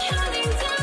Counting down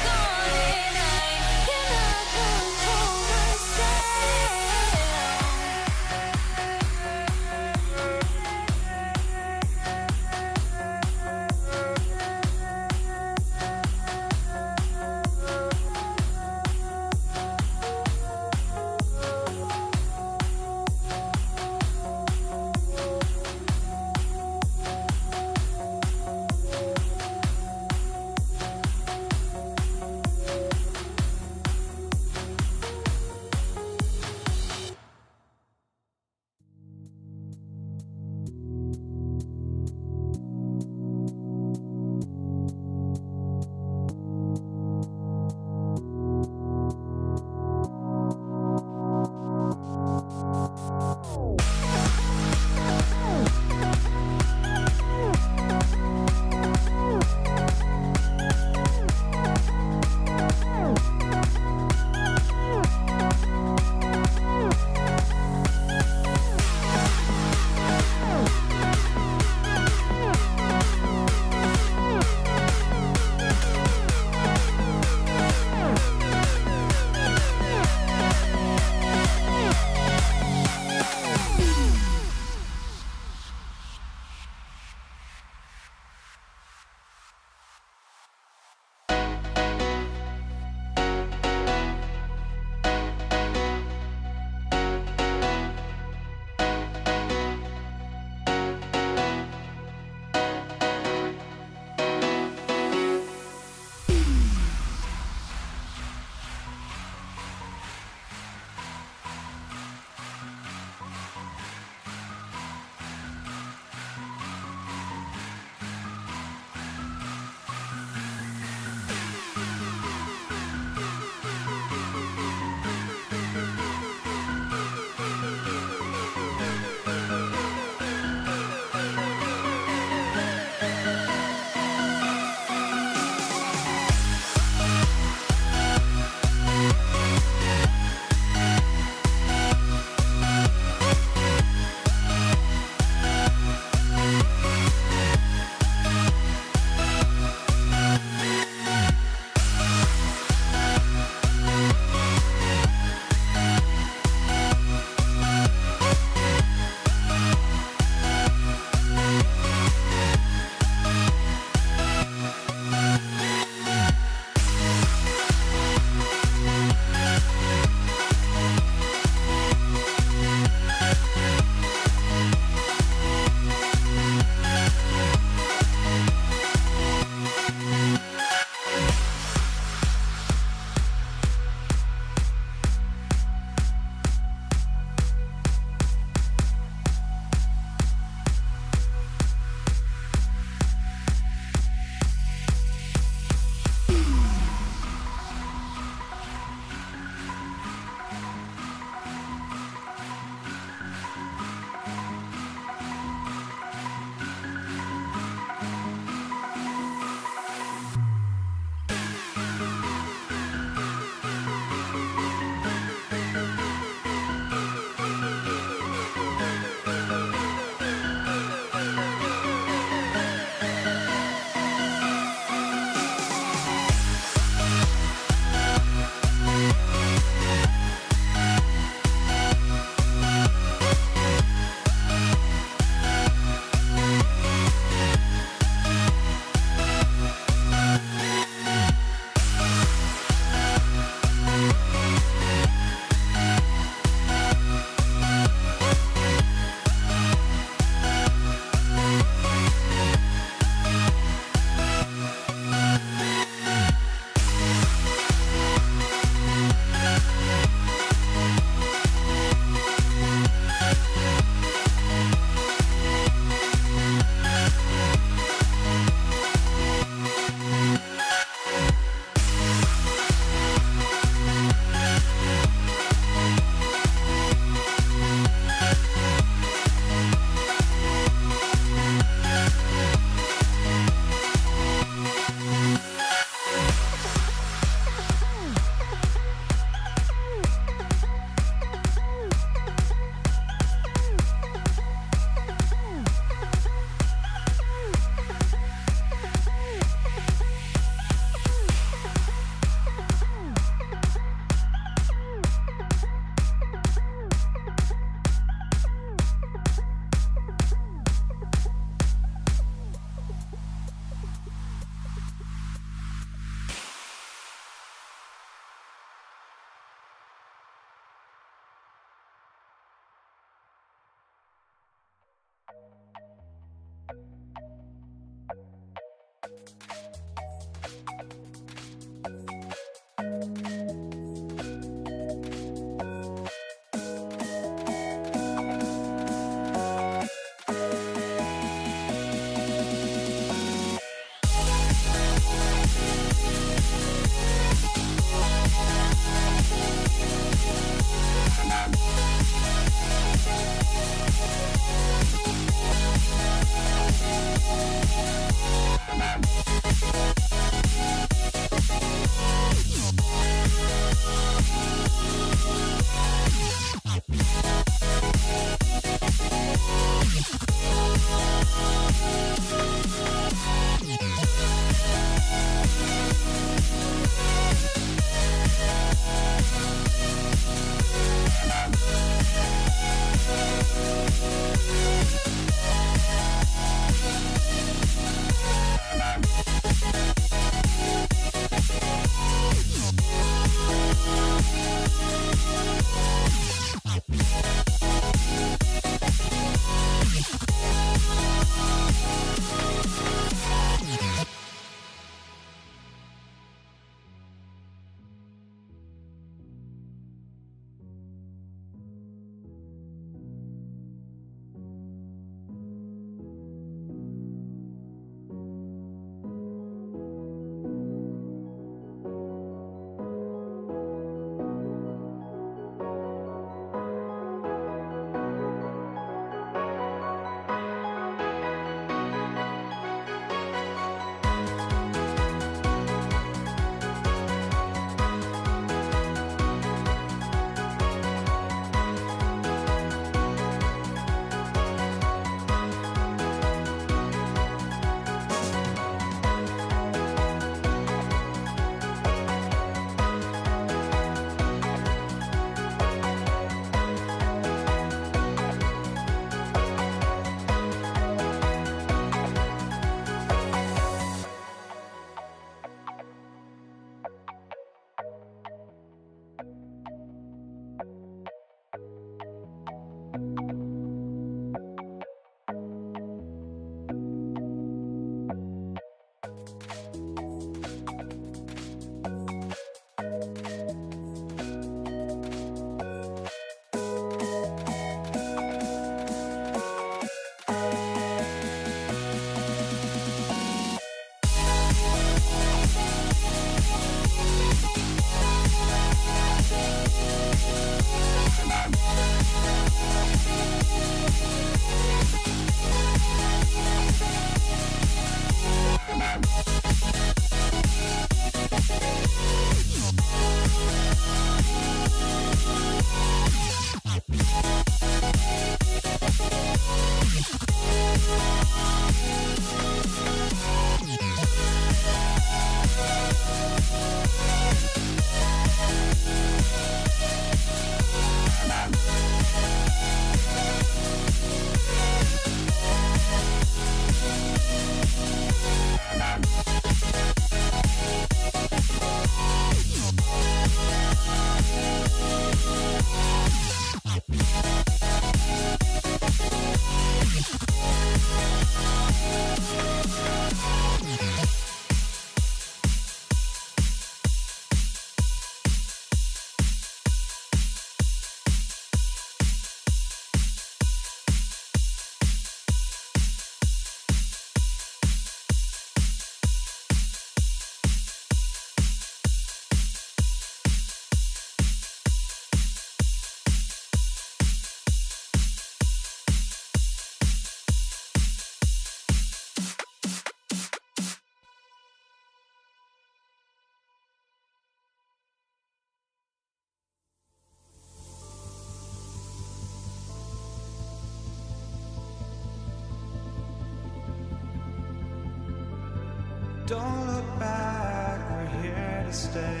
Don't look back, we're here to stay.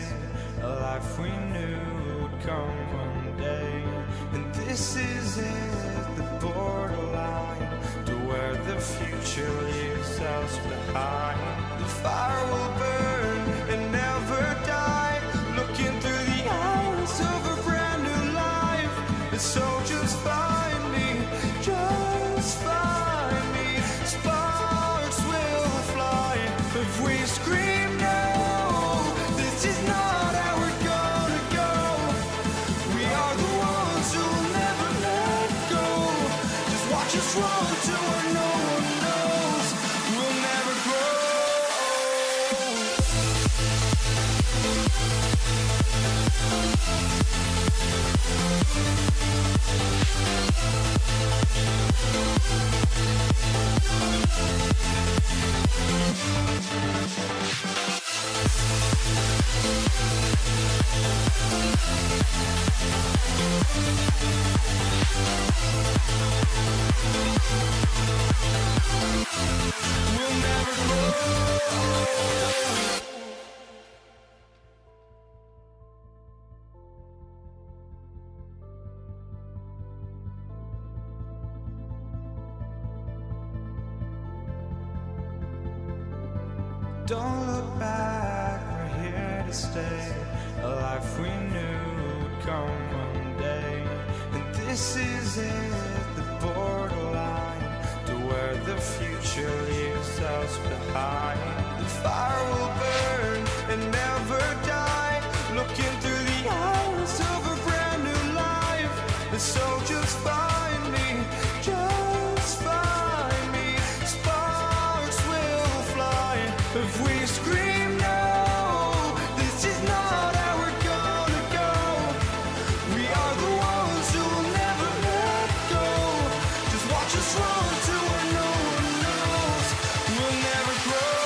A life we knew would come one day. And this is it, the borderline to where the future leaves us behind. The fire will burn and never die, looking through the eyes of a brand new life. And so just find me, just find me. Sparks will fly if we scream no. This is not how we're gonna go. We are the ones who will never let go. Just watch us run to where no one knows. We'll never grow. We'll never grow. Don't look back, we're here to stay. A life we knew would come one day. And this is it, the borderline to where the future leaves us behind. The fire will burn and never die, looking through the eyes of a brand new life. And so just find me, just find me. Sparks will fly if we scream no. This is not how we're gonna go. We are the ones who will never let go. Just watch us run to where no one knows. We'll never grow.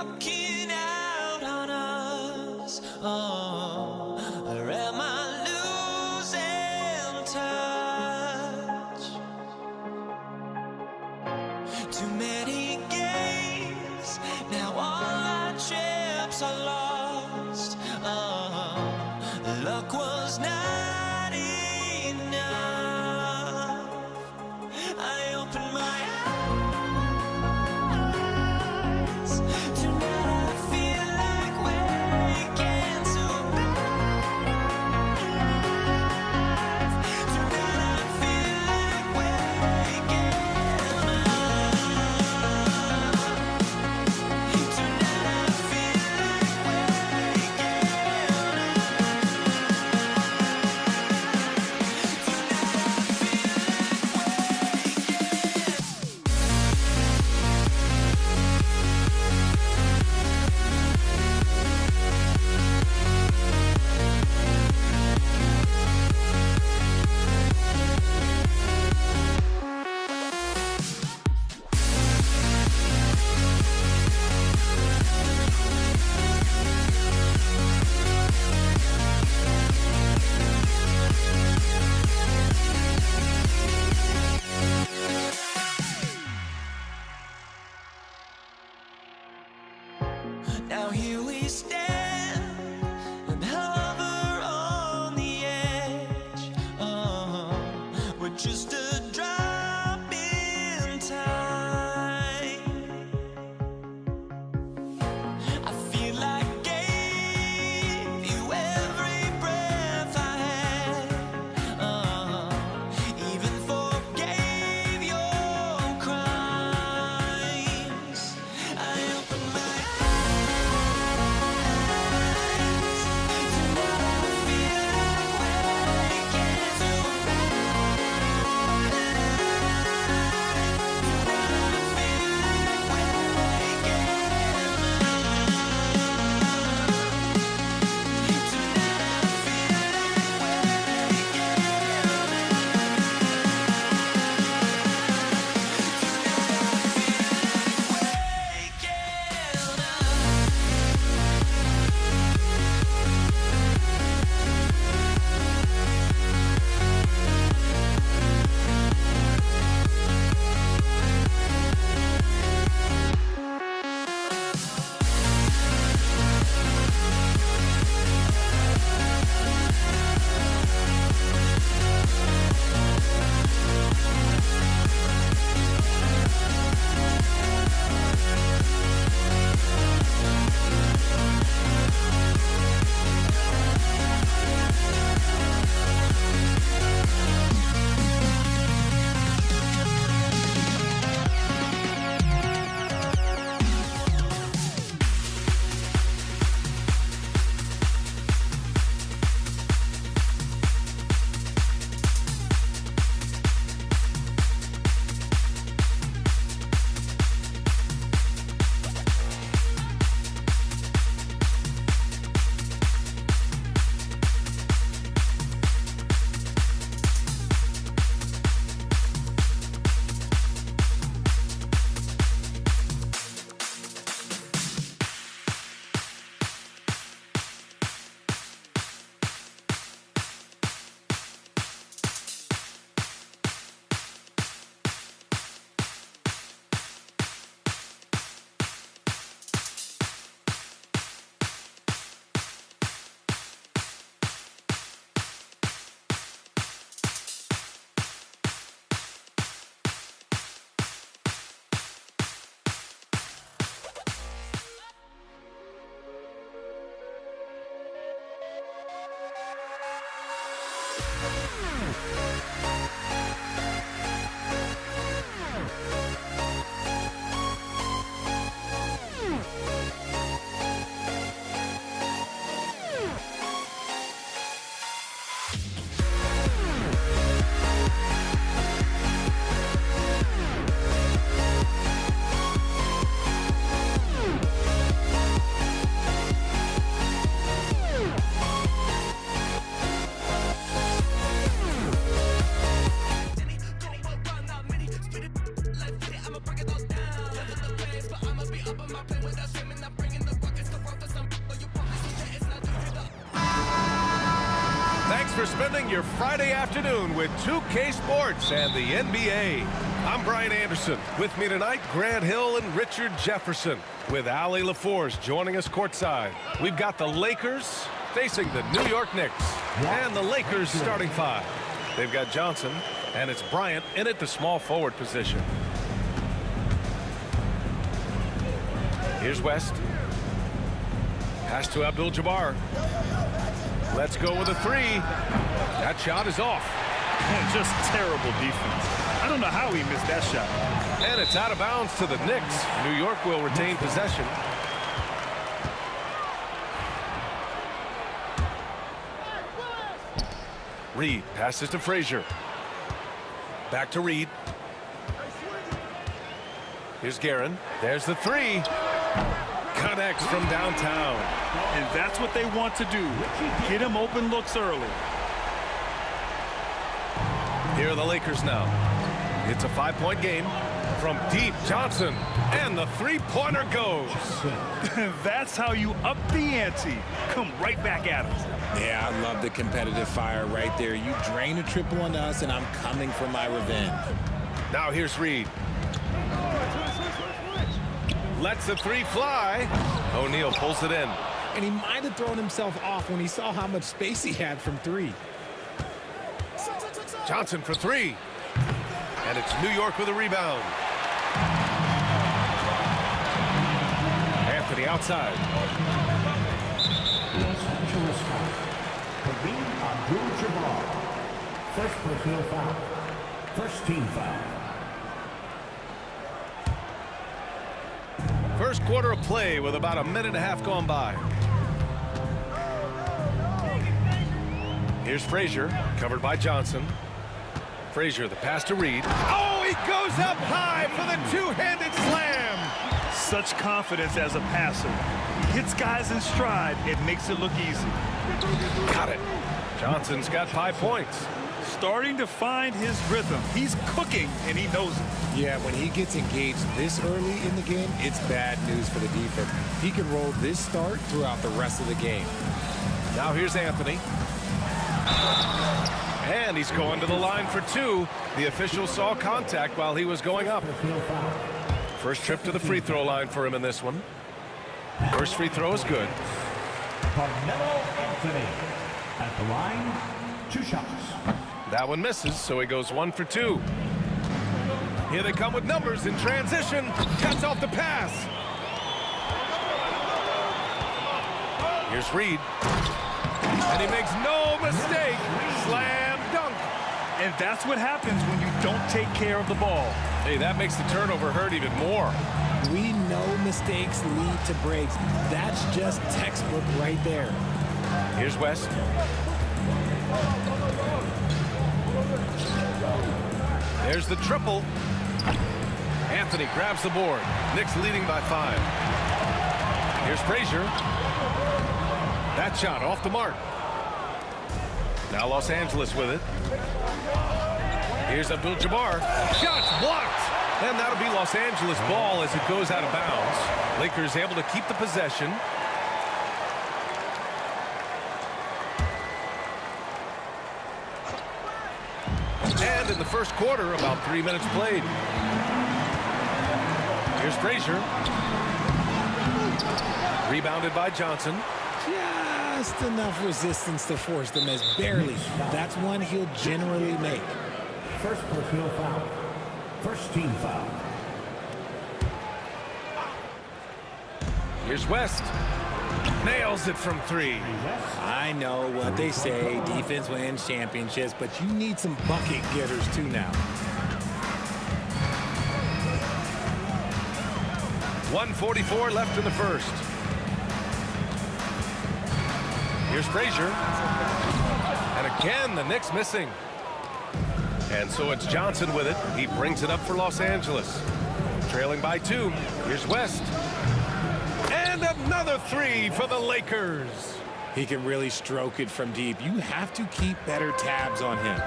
walking out on us? Oh, or am I losing touch? Too many games, now all our chips are lost. Oh, luck was not enough. I opened my eyes. Tonight I feel like waking to a better life. Tonight I feel like waking up. Tonight I feel like waking now here we stand and hover on the edge. Oh, we're just a drop in time. I feel like I gave you every breath I had. Oh, even forgave your crimes. I opened my for spending your Friday afternoon with 2K Sports and the NBA. I'm Brian Anderson. With me tonight, Grant Hill and Richard Jefferson, with Allie LaForce joining us courtside. We've got the Lakers facing the New York Knicks, and the Lakers starting five. They've got Johnson, and it's Bryant in at the small forward position. Here's West. Pass to Abdul-Jabbar. Let's go with a three. That shot is off. And just terrible defense. I don't know how he missed that shot. And it's out of bounds to the Knicks. New York will retain possession. Reed passes to Frazier. Back to Reed. Here's Guerin. There's the three. Connects from downtown. And that's what they want to do. Get him open looks early. Here are the Lakers now. It's a 5-point game. From deep, Johnson. And the three-pointer goes. That's how you up the ante. Come right back at him. Yeah, I love the competitive fire right there. You drain a triple on us, and I'm coming for my revenge. Now here's Reed. Lets the three fly. O'Neal pulls it in. And he might have thrown himself off when he saw how much space he had from three. Johnson for three. And it's New York with a rebound. Anthony outside. First personal foul. First team foul. First quarter of play with about a minute and a half gone by. Here's Frazier, covered by Johnson. Frazier, the pass to Reed. Oh, he goes up high for the two-handed slam. Such confidence as a passer. He hits guys in stride. It makes it look easy. Got it. Johnson's got 5 points. Starting to find his rhythm. He's cooking, and he knows it. Yeah, when he gets engaged this early in the game, it's bad news for the defense. He can roll this start throughout the rest of the game. Now here's Anthony. And he's going to the line for two. The official saw contact while he was going up. First trip to the free throw line for him in this one. First free throw is good. Carmelo Anthony at the line, 2 shots. That one misses, so he goes 1 for 2. Here they come with numbers in transition. Cuts off the pass. Here's Reed. And he makes no mistake. Slam dunk. And that's what happens when you don't take care of the ball. Hey, that makes the turnover hurt even more. We know mistakes lead to breaks. That's just textbook right there. Here's West. There's the triple. Anthony grabs the board. Knicks leading by 5. Here's Frazier. That shot off the mark. Now Los Angeles with it. Here's Abdul-Jabbar. Shots blocked. And that'll be Los Angeles ball as it goes out of bounds. Lakers able to keep the possession. And in the first quarter, about 3 minutes played. Here's Frazier. Rebounded by Johnson. Just enough resistance to force the miss. Barely. That's one he'll generally make. First personal foul. First team foul. Here's West. Nails it from 3. I know what they say, defense wins championships, but you need some bucket getters too now. 1:44 left in the first. Here's Frazier. And again, the Knicks missing. And so it's Johnson with it. He brings it up for Los Angeles. Trailing by 2. Here's West. And another 3 for the Lakers. He can really stroke it from deep. You have to keep better tabs on him.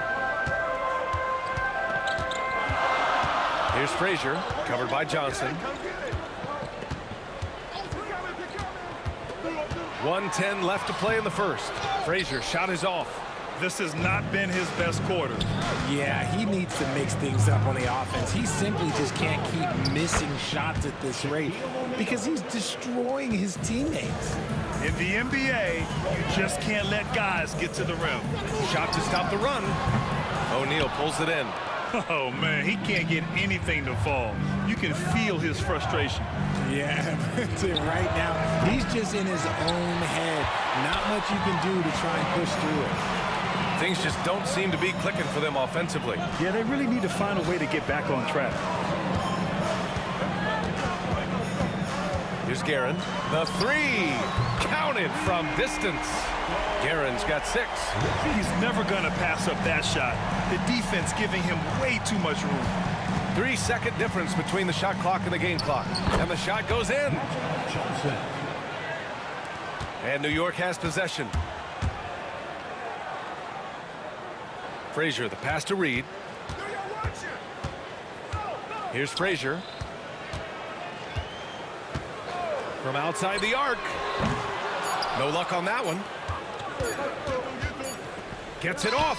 Here's Frazier, covered by Johnson. 1:10 left to play in the first. Frazier shot is off. This has not been his best quarter. Yeah, he needs to mix things up on the offense. He simply just can't keep missing shots at this rate because he's destroying his teammates. In the NBA, you just can't let guys get to the rim. Shot to stop the run. O'Neal pulls it in. Oh, man, he can't get anything to fall. You can feel his frustration. Yeah, right now, he's just in his own head. Not much you can do to try and push through it. Things just don't seem to be clicking for them offensively. Yeah, they really need to find a way to get back on track. Here's Guerin. The three. Counted from distance. Guerin's got 6. He's never going to pass up that shot. The defense giving him way too much room. 3-second difference between the shot clock and the game clock. And the shot goes in. And New York has possession. Frazier, the pass to Reed. Here's Frazier. From outside the arc. No luck on that one. Gets it off.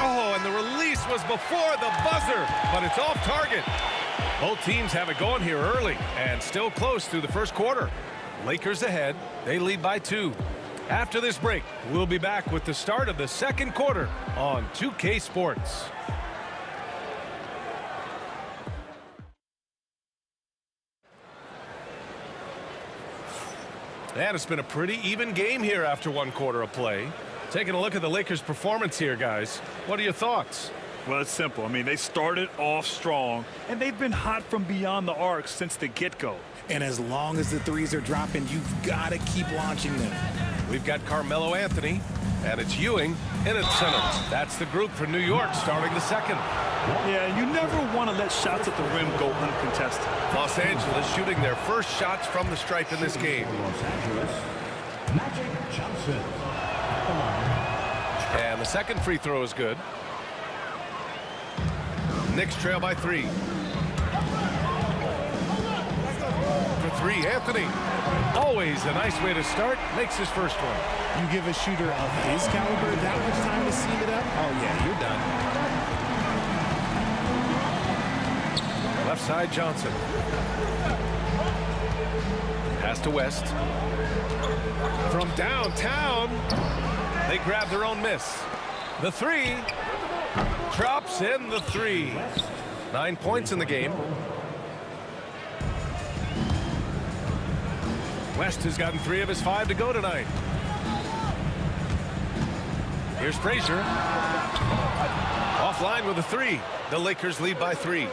Oh, and the release was before the buzzer, but it's off target. Both teams have it going here early and still close through the first quarter. Lakers ahead. They lead by 2. After this break, we'll be back with the start of the second quarter on 2K Sports. And it's been a pretty even game here after 1 quarter of play. Taking a look at the Lakers' performance here, guys. What are your thoughts? Well, it's simple. I mean, they started off strong, and they've been hot from beyond the arc since the get-go. And as long as the threes are dropping, you've got to keep launching them. We've got Carmelo Anthony, and it's Ewing in at center. That's the group for New York starting the second. Yeah, you never want to let shots at the rim go uncontested. Los Angeles shooting their first shots from the stripe in this game. Los Angeles, Magic Johnson. And the second free throw is good. Knicks trail by 3. For 3, Anthony. Always a nice way to start. Makes his first one. You give a shooter of his caliber that much time to seal it up? Oh, yeah, you're done. Left side, Johnson. Pass to West. From downtown, they grab their own miss. The 3 drops in the 3. 9 points in the game. West has gotten 3 of his 5 to go tonight. Here's Frazier. Offline with a 3. The Lakers lead by 3.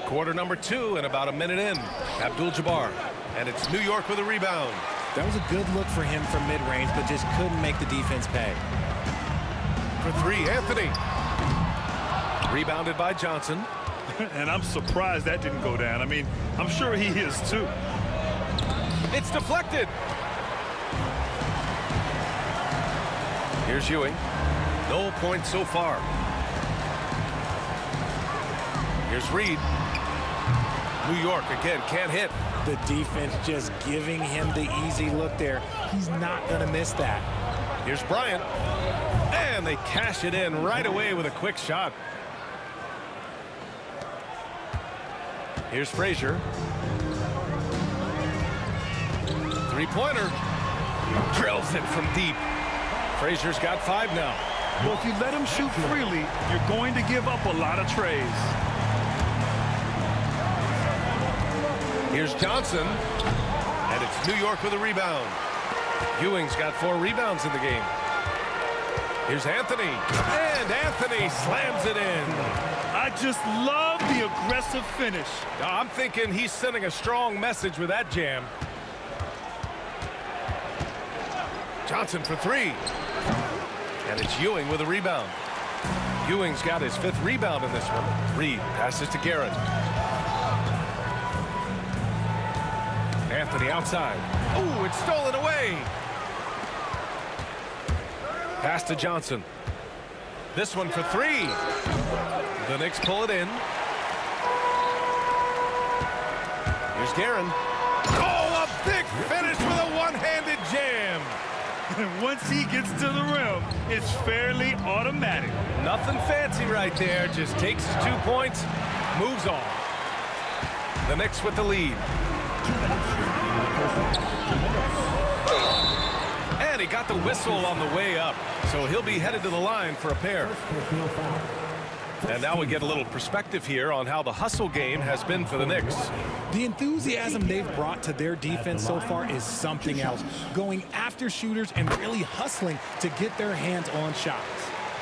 Quarter number 2 and about a minute in. Abdul-Jabbar. And it's New York with a rebound. That was a good look for him from mid-range, but just couldn't make the defense pay. For 3, Anthony. Rebounded by Johnson. And I'm surprised that didn't go down. I mean, I'm sure he is too. It's deflected. Here's Ewing. No points so far. Here's Reed. New York again can't hit. The defense just giving him the easy look there. He's not going to miss that. Here's Bryant. And they cash it in right away with a quick shot. Here's Frazier. Three-pointer. Drills it from deep. Frazier's got 5 now. Well, if you let him shoot freely, you're going to give up a lot of trays. Here's Johnson. And it's New York with a rebound. Ewing's got 4 rebounds in the game. Here's Anthony. And Anthony slams it in. I just love the aggressive finish. I'm thinking he's sending a strong message with that jam. Johnson for 3. And it's Ewing with a rebound. Ewing's got his 5th rebound in this one. Reed passes to Guerin. Anthony outside. Oh, it's stolen away. Pass to Johnson. This one for 3. The Knicks pull it in. Here's Guerin. Oh, a big finish with a one-handed jam. And once he gets to the rim, it's fairly automatic. Nothing fancy right there. Just takes his 2 points, moves on. The Knicks with the lead. And he got the whistle on the way up. So he'll be headed to the line for a pair. And now we get a little perspective here on how the hustle game has been for the Knicks. The enthusiasm they've brought to their defense so far is something else. Going after shooters and really hustling to get their hands on shots.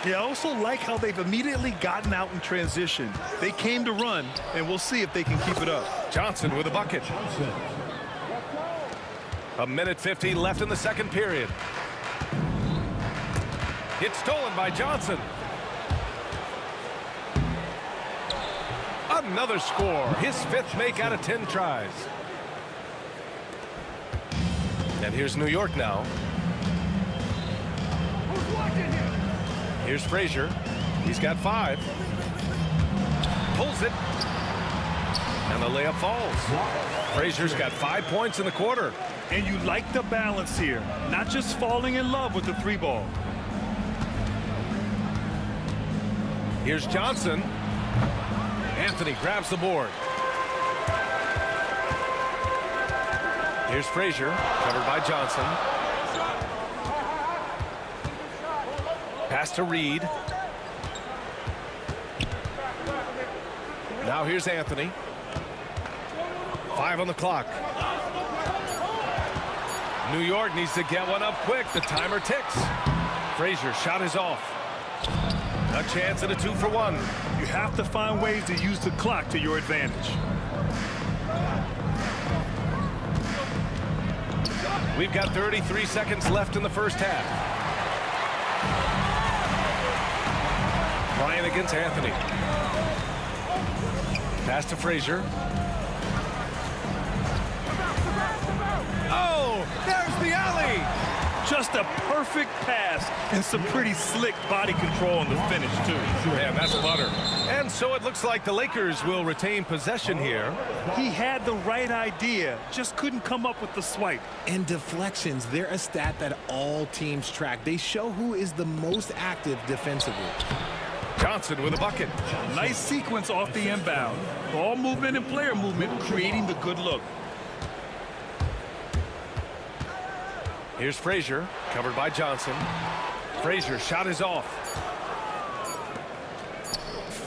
Yeah, I also like how they've immediately gotten out in transition. They came to run, and we'll see if they can keep it up. Johnson with a bucket. A minute 50 left in the second period. It's stolen by Johnson. Another score. His 5th make out of 10 tries. And here's New York now. Here's Frazier. He's got 5. Pulls it. And the layup falls. Frazier's got 5 points in the quarter. And you like the balance here. Not just falling in love with the 3 ball. Here's Johnson. Anthony grabs the board. Here's Frazier, covered by Johnson. Pass to Reed. Now here's Anthony. 5 on the clock. New York needs to get one up quick. The timer ticks. Frazier shot is off. A chance at a 2-for-1. You have to find ways to use the clock to your advantage. We've got 33 seconds left in the first half. Bryant against Anthony. Pass to Frazier. Oh, there's the alley. Just a perfect pass and some pretty slick body control on the finish, too. Man, that's butter. And so it looks like the Lakers will retain possession here. He had the right idea, just couldn't come up with the swipe. And deflections, they're a stat that all teams track. They show who is the most active defensively. Johnson with a bucket. Nice sequence off the inbound. Ball movement and player movement creating the good look. Here's Frazier, covered by Johnson. Frazier shot is off.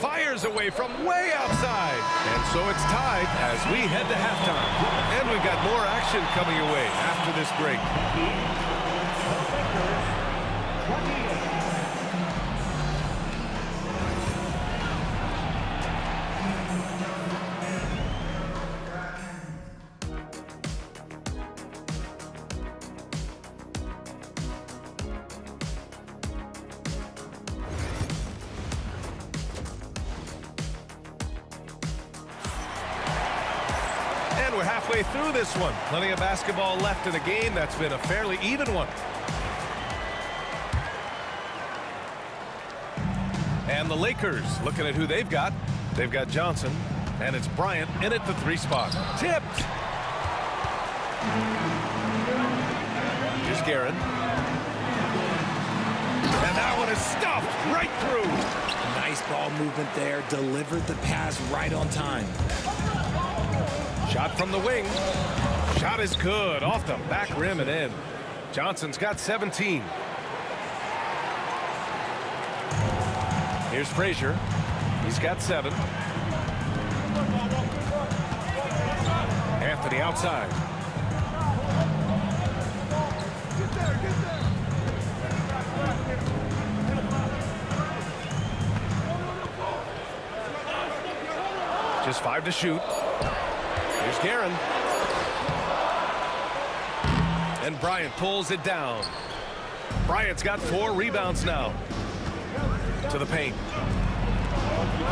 Fires away from way outside. And so it's tied as we head to halftime. And we've got more action coming your way after this break. We're halfway through this one. Plenty of basketball left in the game. That's been a fairly even one. And the Lakers, looking at who they've got. They've got Johnson, and it's Bryant in at the 3 spot. Tipped. Here's Guerin. And that one is stuffed right through. Nice ball movement there. Delivered the pass right on time. Shot from the wing. Shot is good. Off the back rim and in. Johnson's got 17. Here's Frazier. He's got 7. Anthony outside. Just 5 to shoot. Here's Guerin. And Bryant pulls it down. Bryant's got 4 rebounds now. To the paint.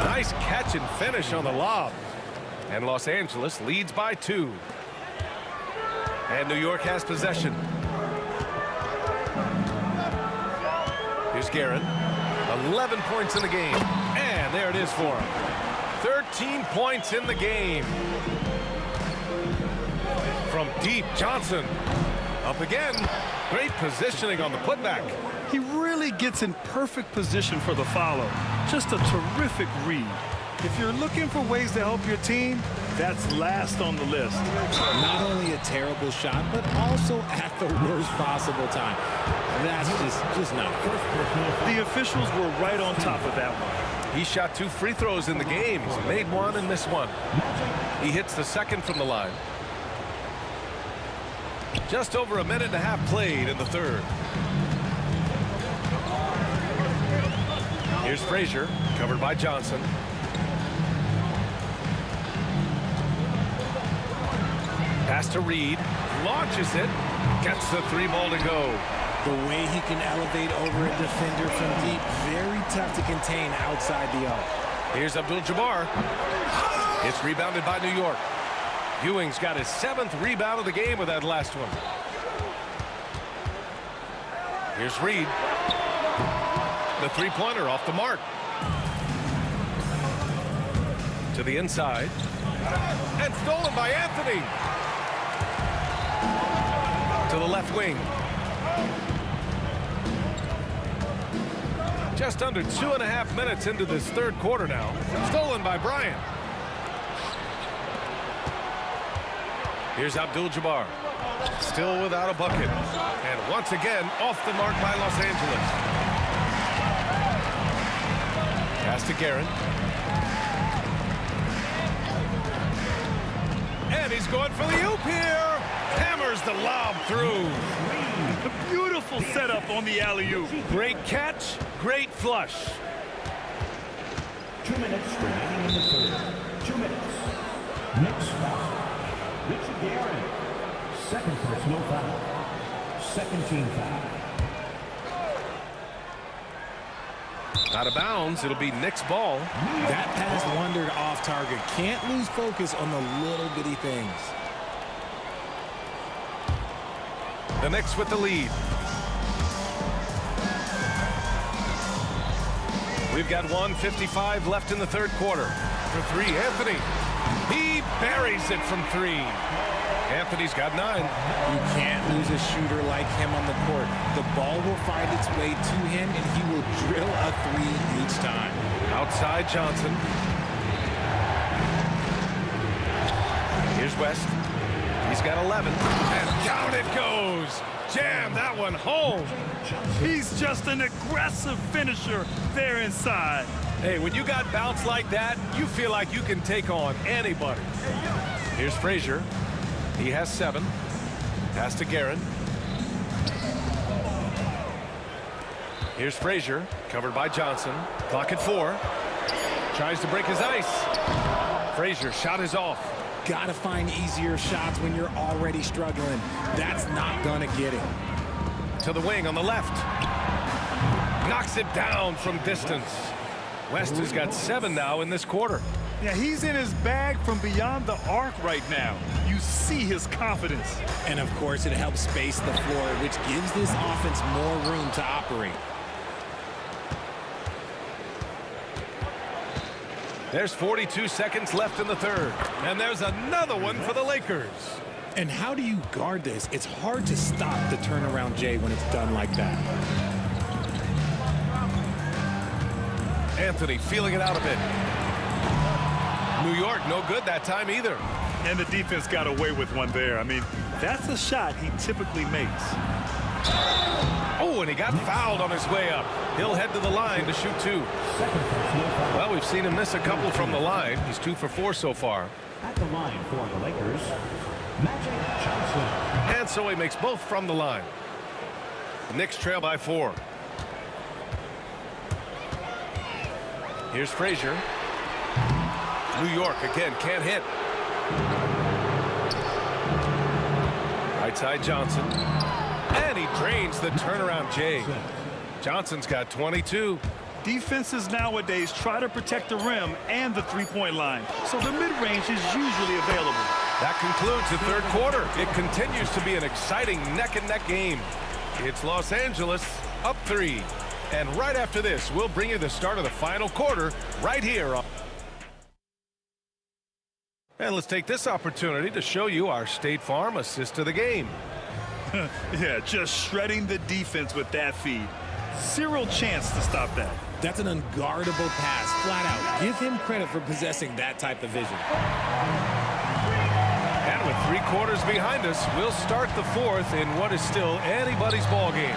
Nice catch and finish on the lob. And Los Angeles leads by 2. And New York has possession. Here's Guerin. 11 points in the game. And there it is for him. 13 points in the game. From deep, Johnson. Up again. Great positioning on the putback. He really gets in perfect position for the follow. Just a terrific read. If you're looking for ways to help your team, that's last on the list. Not only a terrible shot, but also at the worst possible time. That's just not good. The officials were right on top of that one. He shot 2 free throws in the game. He's made 1 and missed 1. He hits the second from the line. Just over a minute and a half played in the third. Here's Frazier, covered by Johnson. Pass to Reed, launches it, gets the 3 ball to go. The way he can elevate over a defender from deep, very tough to contain outside the arc. Here's Abdul-Jabbar. It's rebounded by New York. Ewing's got his 7th rebound of the game with that last one. Here's Reed. The 3-pointer off the mark. To the inside. And stolen by Anthony. To the left wing. Just under 2.5 minutes into this third quarter now. Stolen by Bryant. Here's Abdul-Jabbar. Still without a bucket. And once again, off the mark by Los Angeles. Pass to Guerin. And he's going for the oop here. Hammers the lob through. A beautiful setup on the alley-oop. Great catch, great flush. 2 minutes remaining in the third. 2 minutes. Next foul. Richard Guerin. Second personal foul. Second team foul. Out of bounds, it'll be Knicks ball. That pass wandered off target. Can't lose focus on the little bitty things. The Knicks with the lead. We've got 1:55 left in the third quarter. For 3, Anthony. He buries it from 3. Anthony's got 9. You can't lose a shooter like him on the court. The ball will find its way to him, and he will drill a 3 each time. Outside Johnson. Here's West. He's got 11. And down it goes. Jam that one home. He's just an aggressive finisher there inside. Hey, when you got bounce like that, you feel like you can take on anybody. Here's Frazier. He has 7. Pass to Guerin. Here's Frazier, covered by Johnson. Clock at 4. Tries to break his ice. Frazier shot is off. Gotta find easier shots when you're already struggling. That's not gonna get him. To the wing on the left. Knocks it down from distance. West has got 7 now in this quarter. Yeah, he's in his bag from beyond the arc right now. You see his confidence. And of course, it helps space the floor, which gives this offense more room to operate. There's 42 seconds left in the third. And there's another one for the Lakers. And how do you guard this? It's hard to stop the turnaround J when it's done like that. Anthony feeling it out a bit. New York no good that time either. And the defense got away with one there. I mean, that's a shot he typically makes. Oh, and he got fouled on his way up. He'll head to the line to shoot 2. Well, we've seen him miss a couple from the line. He's 2 for 4 so far. At the line for the Lakers, Magic Johnson. And so he makes both from the line. The Knicks trail by 4. Here's Frazier. New York again can't hit. Right side Johnson. And he drains the turnaround J. Johnson's got 22. Defenses nowadays try to protect the rim and the three-point line, so the mid-range is usually available. That concludes the third quarter. It continues to be an exciting neck-and-neck game. It's Los Angeles up 3. And right after this, we'll bring you the start of the final quarter right here. And let's take this opportunity to show you our State Farm assist of the game. Yeah, just shredding the defense with that feed. Zero chance to stop that. That's an unguardable pass, flat out. Give him credit for possessing that type of vision. And with 3 quarters behind us, we'll start the fourth in what is still anybody's ball game.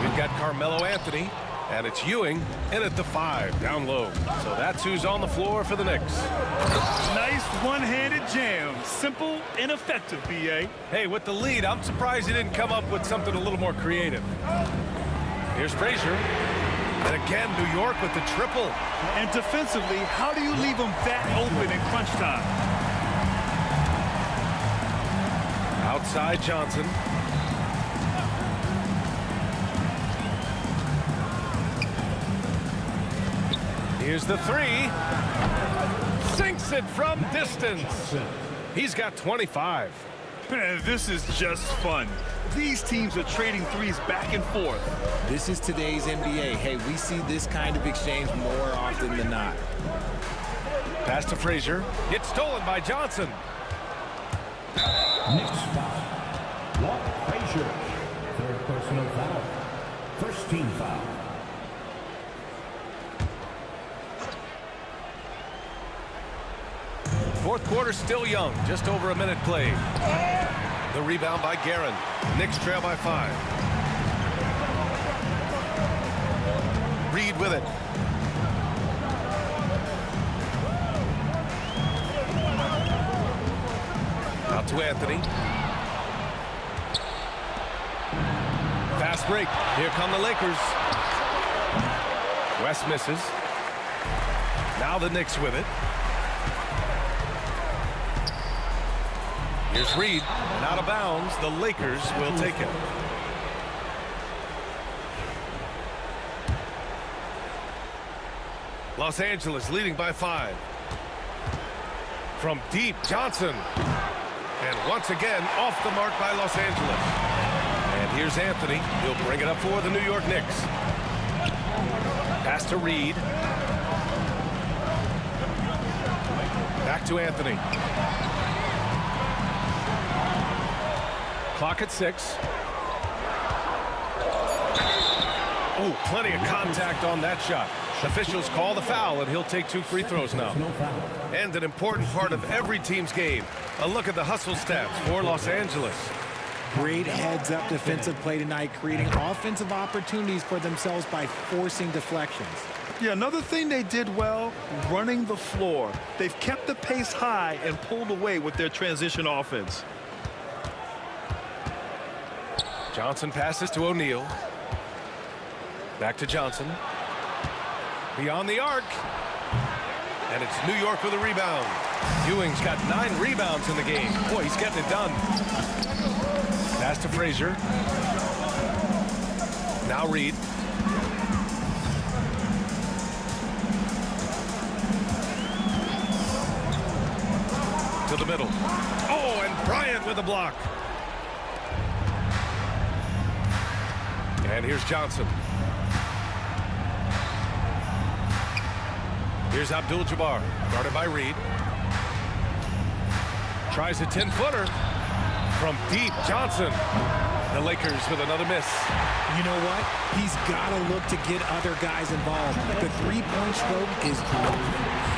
We've got Carmelo Anthony, and it's Ewing in at the 5, down low. So that's who's on the floor for the Knicks. Nice one-handed jam. Simple and effective, B.A. Hey, with the lead, I'm surprised he didn't come up with something a little more creative. Here's Frazier. And again, New York with the triple. And defensively, how do you leave them that open in crunch time? Outside Johnson. Here's the 3. Sinks it from distance. He's got 25. Man, this is just fun. These teams are trading threes back and forth. This is today's NBA. Hey, we see this kind of exchange more often than not. Pass to Frazier. It's stolen by Johnson. Next foul. Walt Frazier. 3rd personal foul. 1st team foul. Fourth quarter still young. Just over a minute played. The rebound by Guerin. Knicks trail by 5. Reed with it. Out to Anthony. Fast break. Here come the Lakers. West misses. Now the Knicks with it. Here's Reed, and out of bounds, the Lakers will take it. Los Angeles leading by 5. From deep, Johnson. And once again, off the mark by Los Angeles. And here's Anthony. He'll bring it up for the New York Knicks. Pass to Reed. Back to Anthony. Clock at 6. Oh, plenty of contact on that shot. Officials call the foul, and he'll take 2 free throws now. And an important part of every team's game. A look at the hustle stats for Los Angeles. Great heads-up defensive play tonight, creating offensive opportunities for themselves by forcing deflections. Yeah, another thing they did well, running the floor. They've kept the pace high and pulled away with their transition offense. Johnson passes to O'Neal. Back to Johnson. Beyond the arc. And it's New York with a rebound. Ewing's got 9 rebounds in the game. Boy, he's getting it done. Pass to Frazier. Now Reed. To the middle. Oh, and Bryant with a block. And here's Johnson. Here's Abdul-Jabbar, guarded by Reed. Tries a 10-footer from deep. Johnson. The Lakers with another miss. You know what? He's got to look to get other guys involved. The three-point stroke is great.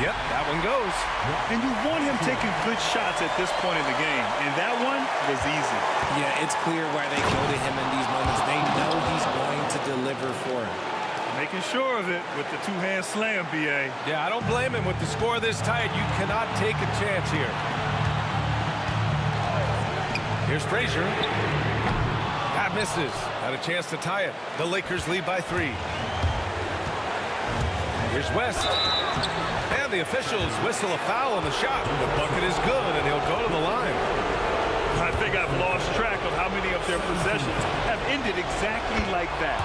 Yep, that one goes. And you want him taking good shots at this point in the game. And that one was easy. Yeah, it's clear why they go to him in these moments. They know he's going to deliver for him. Making sure of it with the two-hand slam, B.A. Yeah, I don't blame him. With the score this tight, you cannot take a chance here. Here's Frazier. That misses. Had a chance to tie it. The Lakers lead by 3. Here's West. And the officials whistle a foul on the shot. The bucket is good, and he'll go to the line. I think I've lost track of how many of their possessions have ended exactly like that.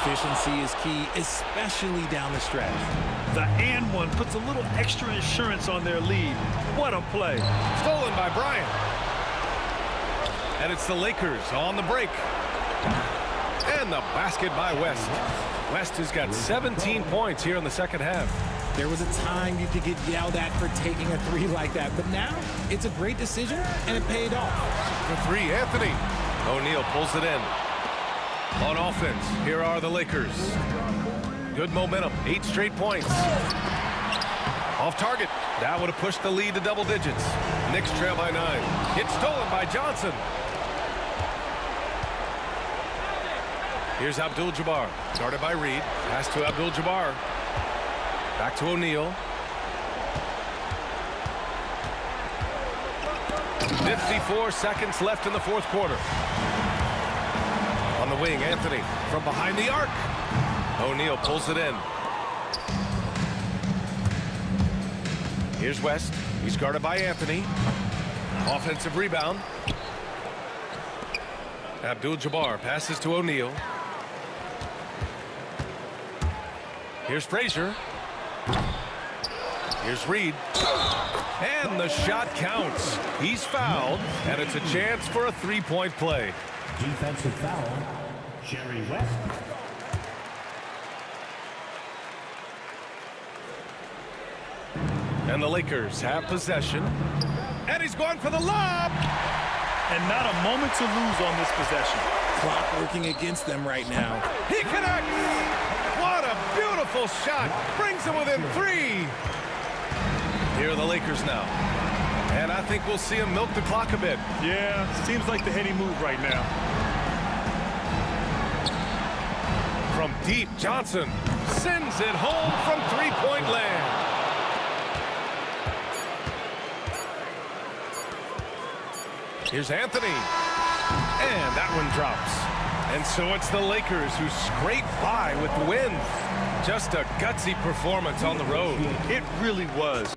Efficiency is key, especially down the stretch. The and one puts a little extra insurance on their lead. What a play. Stolen by Bryant. And it's the Lakers on the break. And the basket by West. West has got 17 points here in the second half. There was a time you could get yelled at for taking a 3 like that, but now it's a great decision, and it paid off. For 3, Anthony. O'Neal pulls it in. On offense, here are the Lakers. Good momentum, 8 straight points. Off target. That would have pushed the lead to double digits. Knicks trail by 9. It's stolen by Johnson. Here's Abdul-Jabbar, guarded by Reed. Pass to Abdul-Jabbar. Back to O'Neal. 54 seconds left in the fourth quarter. On the wing, Anthony from behind the arc. O'Neal pulls it in. Here's West. He's guarded by Anthony. Offensive rebound. Abdul-Jabbar passes to O'Neal. Here's Frazier. Here's Reed. And the shot counts. He's fouled, and it's a chance for a three-point play. Defensive foul, Jerry West. And the Lakers have possession. And he's going for the lob. And not a moment to lose on this possession. Clock working against them right now. He connects. What a beautiful shot. Brings him within 3. Here are the Lakers now. And I think we'll see him milk the clock a bit. Yeah, seems like the heady move right now. From deep, Johnson sends it home from three-point land. Here's Anthony. And that one drops. And so it's the Lakers who scrape by with the win. Just a gutsy performance on the road. It really was.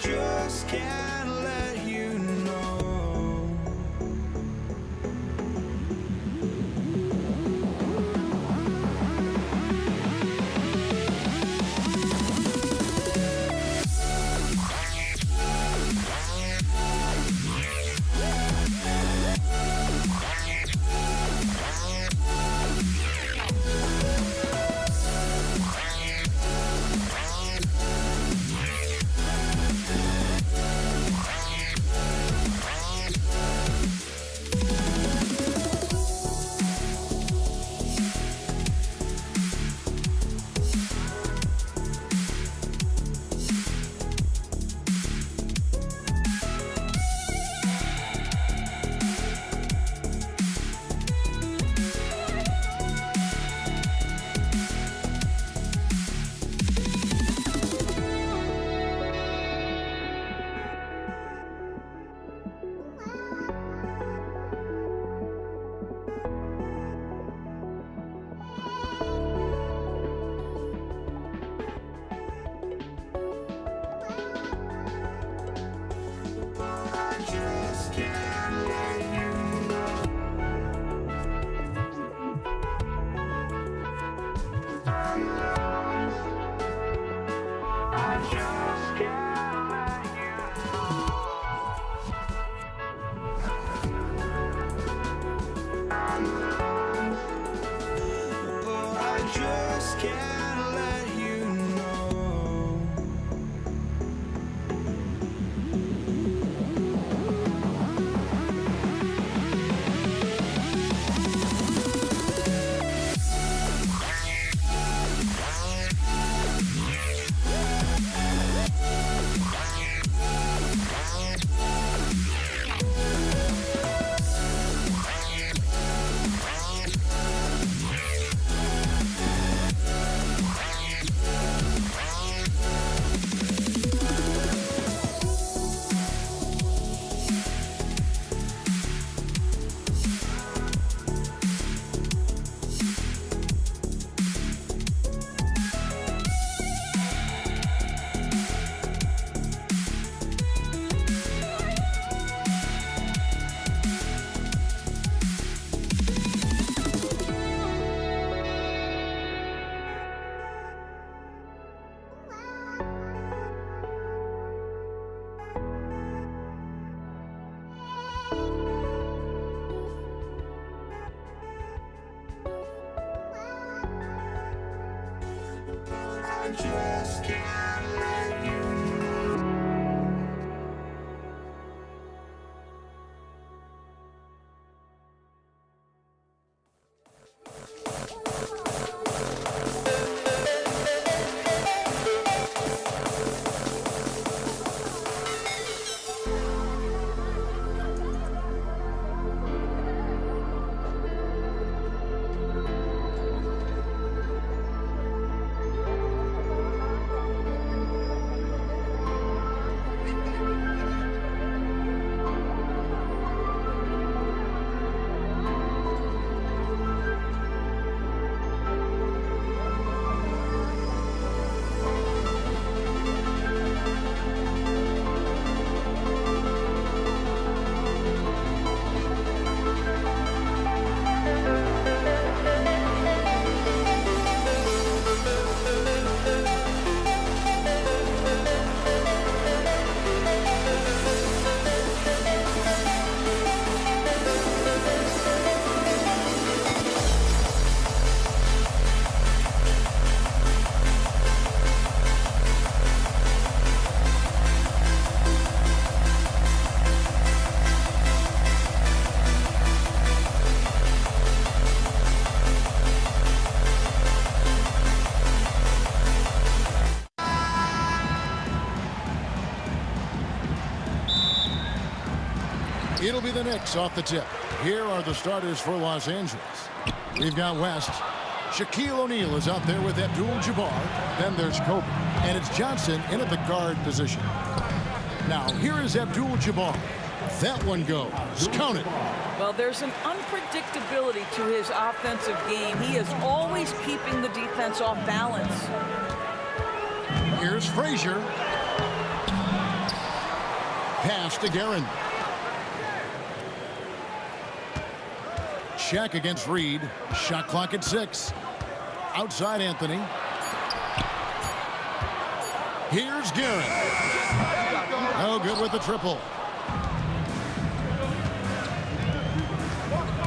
Just can't let you know. just can't let you. It'll be the Knicks off the tip. Here are the starters for Los Angeles. We've got West. Shaquille O'Neal is out there with Abdul-Jabbar. Then there's Kobe. And it's Johnson in at the guard position. Now, here is Abdul-Jabbar. That one goes. Count it. Well, there's an unpredictability to his offensive game. He is always keeping the defense off balance. Here's Frazier. Pass to Guerin. Check against Reed. Shot clock at 6. Outside Anthony. Here's Guerin. Oh, good with the triple.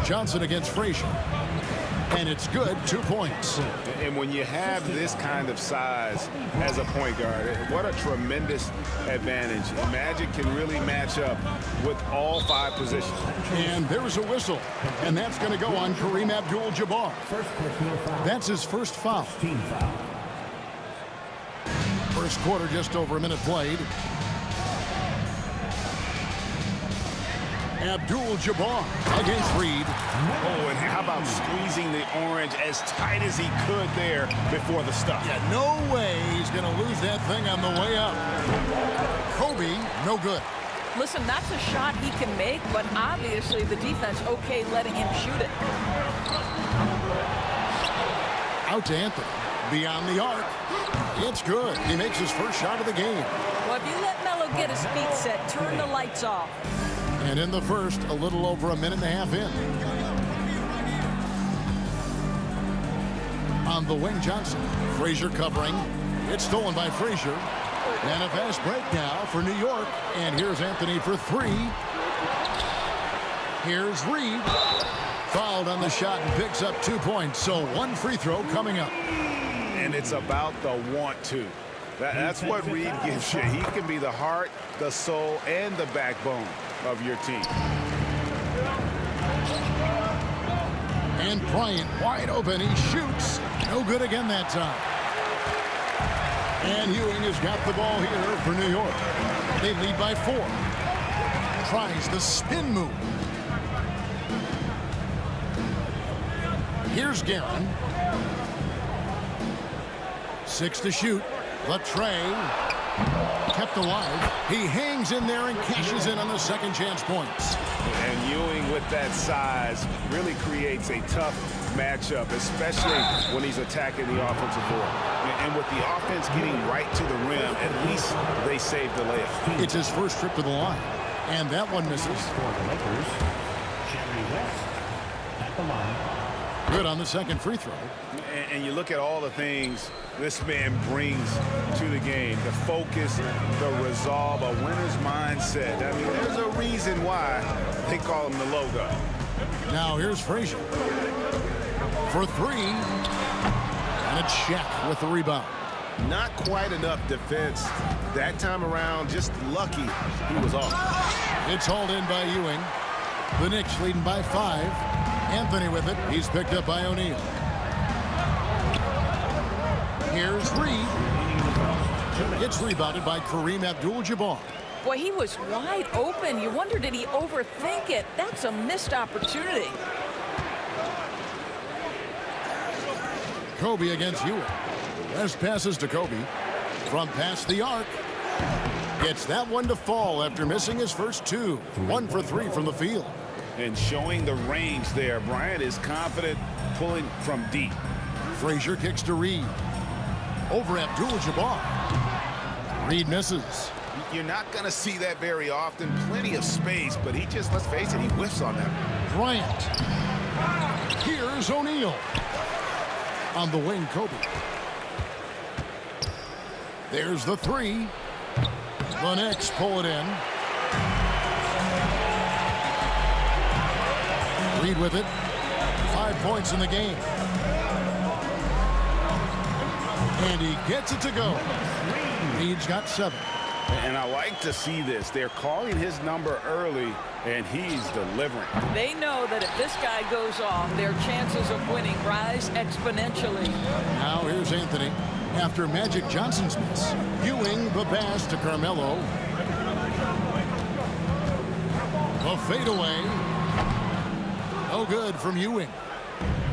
Johnson against Frazier. And it's good, 2 points. And when you have this kind of size as a point guard, what a tremendous advantage. Magic can really match up with all 5 positions. And there's a whistle. And that's going to go on Kareem Abdul-Jabbar. That's his first foul. Team foul. First quarter, just over a minute played. Abdul-Jabbar against Reed. Oh, and how about squeezing the orange as tight as he could there before the stuff? Yeah, no way he's going to lose that thing on the way up. Kobe, no good. Listen, that's a shot he can make, but obviously the defense okay letting him shoot it. Out to Anthony. Beyond the arc. It's good. He makes his first shot of the game. Well, if you let Melo get his feet set, turn the lights off. And in the first, a little over a minute and a half in. On the wing, Johnson. Frazier covering. It's stolen by Frazier. And a fast break now for New York. And here's Anthony for 3. Here's Reed. Fouled on the shot and picks up 2 points. So 1 free throw coming up. And it's about the want to. That's what Reed gives you. He can be the heart, the soul, and the backbone of your team. And Bryant wide open. He shoots. No good again that time. And Ewing has got the ball here for New York. They lead by 4. Tries the spin move. Here's Guerin. 6 to shoot. Latrey kept alive. He hangs in there and cashes in on the second chance points. And Ewing with that size really creates a tough matchup, especially when he's attacking the offensive board. And with the offense getting right to the rim, at least they saved the layup. It's his first trip to the line. And that one misses. For the Lakers, Jerry West at the line. Good on the second free throw. And you look at all the things this man brings to the game. The focus, the resolve, a winner's mindset. I mean, there's a reason why they call him the logo. Now here's Frazier. For 3. And a check with the rebound. Not quite enough defense. That time around, just lucky he was off. It's hauled in by Ewing. The Knicks leading by 5. Anthony with it. He's picked up by O'Neal. Here's Reed. It's rebounded by Kareem Abdul-Jabbar. Boy, he was wide open. You wonder, did he overthink it? That's a missed opportunity. Kobe against Ewing. West passes to Kobe. From past the arc. Gets that one to fall after missing his first 2. 1 for 3 from the field. And showing the range there. Bryant is confident pulling from deep. Frazier kicks to Reed. Over Abdul-Jabbar. Reed misses. You're not going to see that very often. Plenty of space, but he just, let's face it, he whiffs on that. Bryant. Here's O'Neal. On the wing, Kobe. There's the 3. The Knicks pull it in. Reed with it. 5 points in the game. And he gets it to go. Reed's got 7. And I like to see this. They're calling his number early, and he's delivering. They know that if this guy goes off, their chances of winning rise exponentially. Now here's Anthony. After Magic Johnson's miss. Ewing the pass to Carmelo. A fadeaway. No good from Ewing.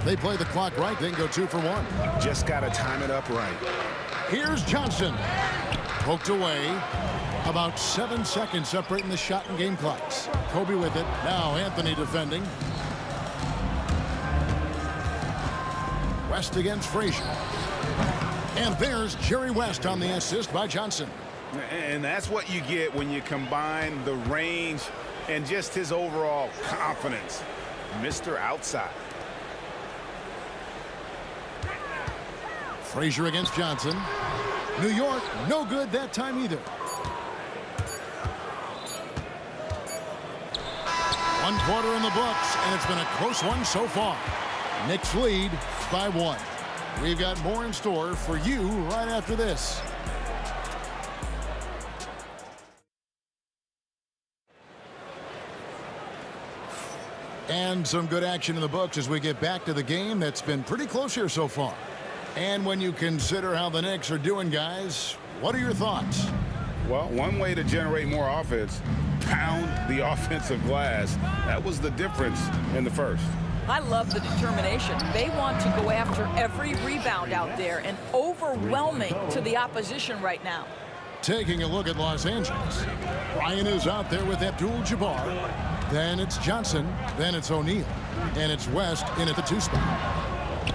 They play the clock right. They can go 2 for 1. Just got to time it up right. Here's Johnson. Poked away. About 7 seconds separating the shot and game clocks. Kobe with it. Now Anthony defending. West against Frazier. And there's Jerry West on the assist by Johnson. And that's what you get when you combine the range and just his overall confidence. Mr. Outside. Frazier against Johnson. New York, no good that time either. 1 quarter in the books, and it's been a close one so far. Knicks lead by 1. We've got more in store for you right after this. And some good action in the books as we get back to the game that's been pretty close here so far. And when you consider how the Knicks are doing, guys, what are your thoughts? Well, one way to generate more offense, pound the offensive glass. That was the difference in the first. I love the determination. They want to go after every rebound out there and overwhelming to the opposition right now. Taking a look at Los Angeles. Ryan is out there with Abdul-Jabbar. Then it's Johnson. Then it's O'Neal. And it's West in at the 2 spot.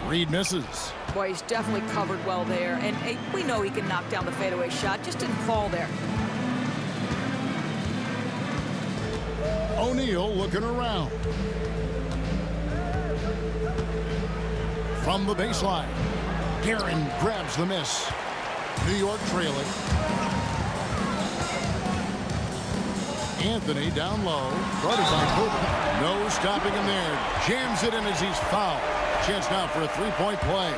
Reed misses. Boy, he's definitely covered well there. And hey, we know he can knock down the fadeaway shot. Just didn't fall there. O'Neal looking around. From the baseline. Guerin grabs the miss. New York trailing. Anthony down low. Guarded by Kobe. No stopping him there. Jams it in as he's fouled. Chance now for a 3-point play.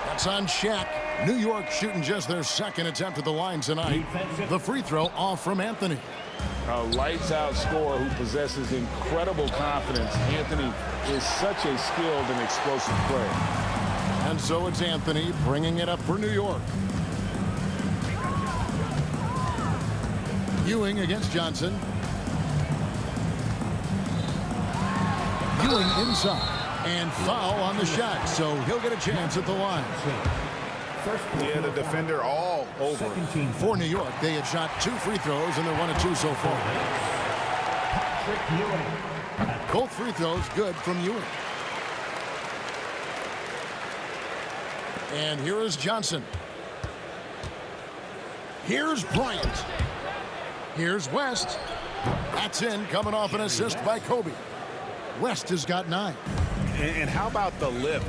That's on Shaq. New York shooting just their 2nd attempt at the line tonight. The free throw off from Anthony. A lights-out scorer who possesses incredible confidence. Anthony is such a skilled and explosive player. And so it's Anthony bringing it up for New York. Ewing against Johnson. Ewing inside. And foul on the shot, so he'll get a chance at the line. Yeah, the defender all over. For New York, they have shot 2 free throws, and they're 1 of 2 so far. Both free throws good from Ewing. And here is Johnson. Here's Bryant. Here's West. That's in, coming off an assist by Kobe. West has got 9. And how about the lift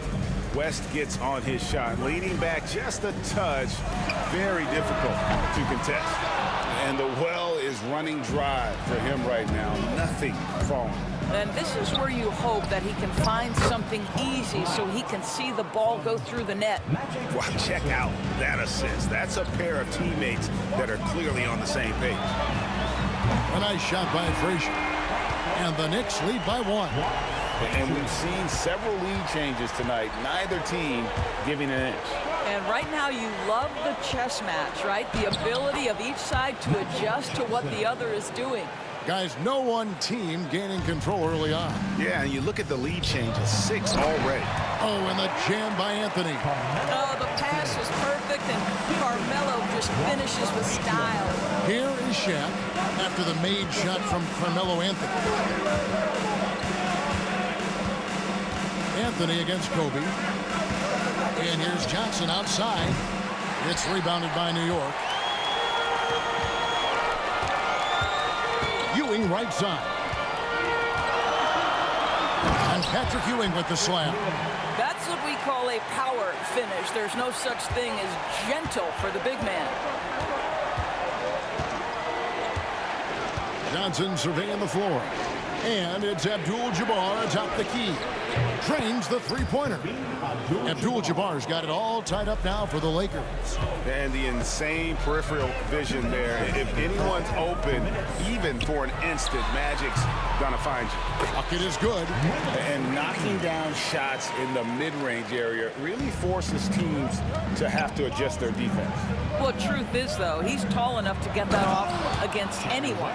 West gets on his shot? Leaning back just a touch. Very difficult to contest. And the well is is running dry for him right now. Nothing falling. And this is where you hope that he can find something easy so he can see the ball go through the net. Well, check out that assist. That's a pair of teammates that are clearly on the same page. A nice shot by Frazier. And the Knicks lead by 1. And we've seen several lead changes tonight. Neither team giving an inch. And right now you love the chess match, right? The ability of each side to adjust to what the other is doing. Guys, no one team gaining control early on. Yeah, and you look at the lead changes, 6 already. Oh, and the jam by Anthony. Oh, the pass is perfect, and Carmelo just finishes with style. Here is Shaq after the made shot from Carmelo Anthony. Anthony against Kobe. And here's Johnson outside. It's rebounded by New York. Ewing right side. And Patrick Ewing with the slam. That's what we call a power finish. There's no such thing as gentle for the big man. Johnson surveying the floor. And it's Abdul-Jabbar atop the key. Drains the three-pointer. Abdul-Jabbar's got it all tied up now for the Lakers. And the insane peripheral vision there. If anyone's open, even for an instant, Magic's gonna find you. Bucket is good. And knocking down shots in the mid-range area really forces teams to have to adjust their defense. Well, truth is, though, he's tall enough to get that off against anyone.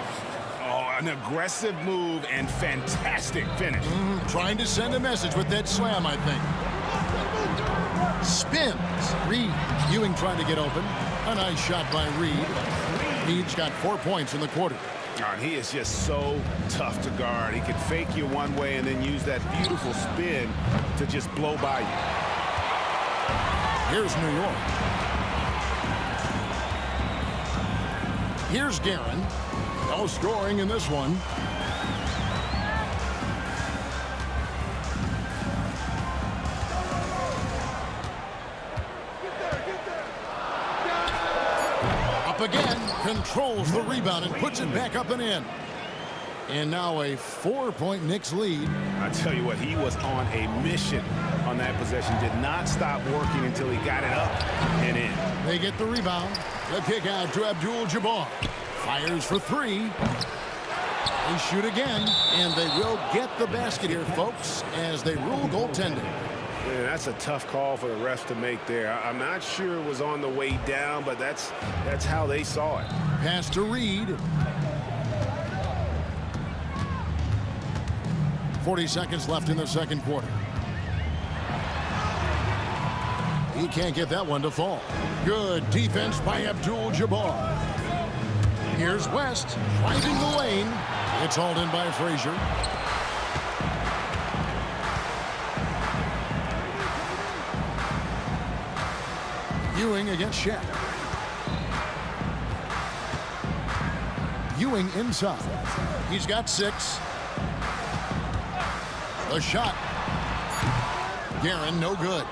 Oh, an aggressive move and fantastic finish. Trying to send a message with that slam, I think. Spins. Reed. Ewing trying to get open. A nice shot by Reed. Reed's got 4 points in the quarter. And he is just so tough to guard. He can fake you one way and then use that beautiful spin to just blow by you. Here's New York. Here's Guerin. No scoring in this one. Up again, controls the rebound and puts it back up and in. And now a 4-point Knicks lead. I tell you what, he was on a mission on that possession. Did not stop working until he got it up and in. They get the rebound. The kick out to Abdul-Jabbar. Fires for 3. They shoot again, and they will get the basket here, folks, as they rule goaltending. Yeah, that's a tough call for the refs to make there. I'm not sure it was on the way down, but that's how they saw it. Pass to Reed. 40 seconds left in the second quarter. He can't get that one to fall. Good defense by Abdul-Jabbar. Here's West, finding the lane. It's hauled in by Frazier. Ewing against Shaq. Ewing inside. He's got 6. A shot. Guerin, no good.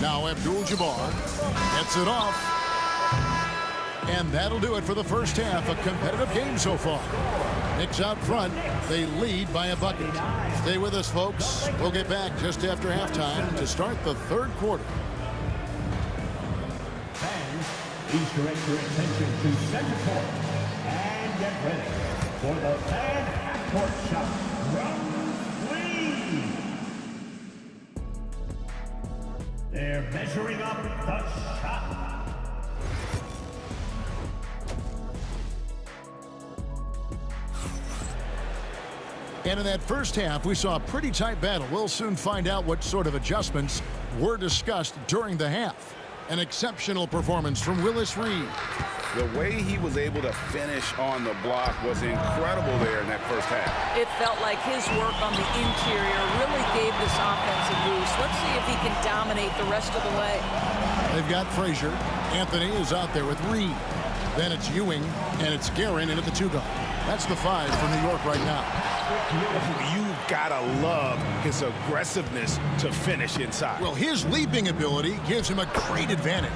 Now Abdul-Jabbar gets it off. And that'll do it for the first half. A competitive game so far. Knicks out front. They lead by a bucket. Stay with us, folks. We'll get back just after halftime to start the third quarter. Fans, please direct your attention to center court. And get ready for the fan half-court shot. Round 3. They're measuring up the shot. And in that first half, we saw a pretty tight battle. We'll soon find out what sort of adjustments were discussed during the half. An exceptional performance from Willis Reed. The way he was able to finish on the block was incredible there in that first half. It felt like his work on the interior really gave this offense a boost. Let's see if he can dominate the rest of the way. They've got Frazier. Anthony is out there with Reed. Then it's Ewing, and it's Guerin in at the 2 guard. That's the 5 for New York right now. You've got to love his aggressiveness to finish inside. Well, his leaping ability gives him a great advantage.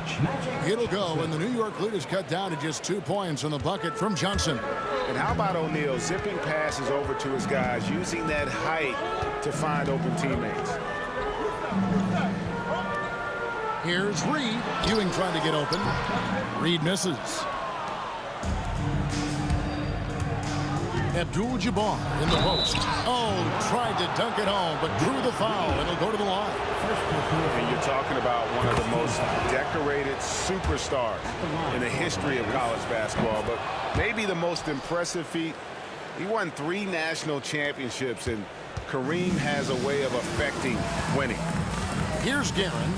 It'll go, and the New York lead is cut down to just 2 points on the bucket from Johnson. And how about O'Neal zipping passes over to his guys, using that height to find open teammates. Here's Reed. Ewing trying to get open. Reed misses. Abdul-Jabbar in the post. Oh, tried to dunk it home, but drew the foul. It'll go to the line. And you're talking about one of the most decorated superstars in the history of college basketball, but maybe the most impressive feat. He won 3 national championships, and Kareem has a way of affecting winning. Here's Guerin.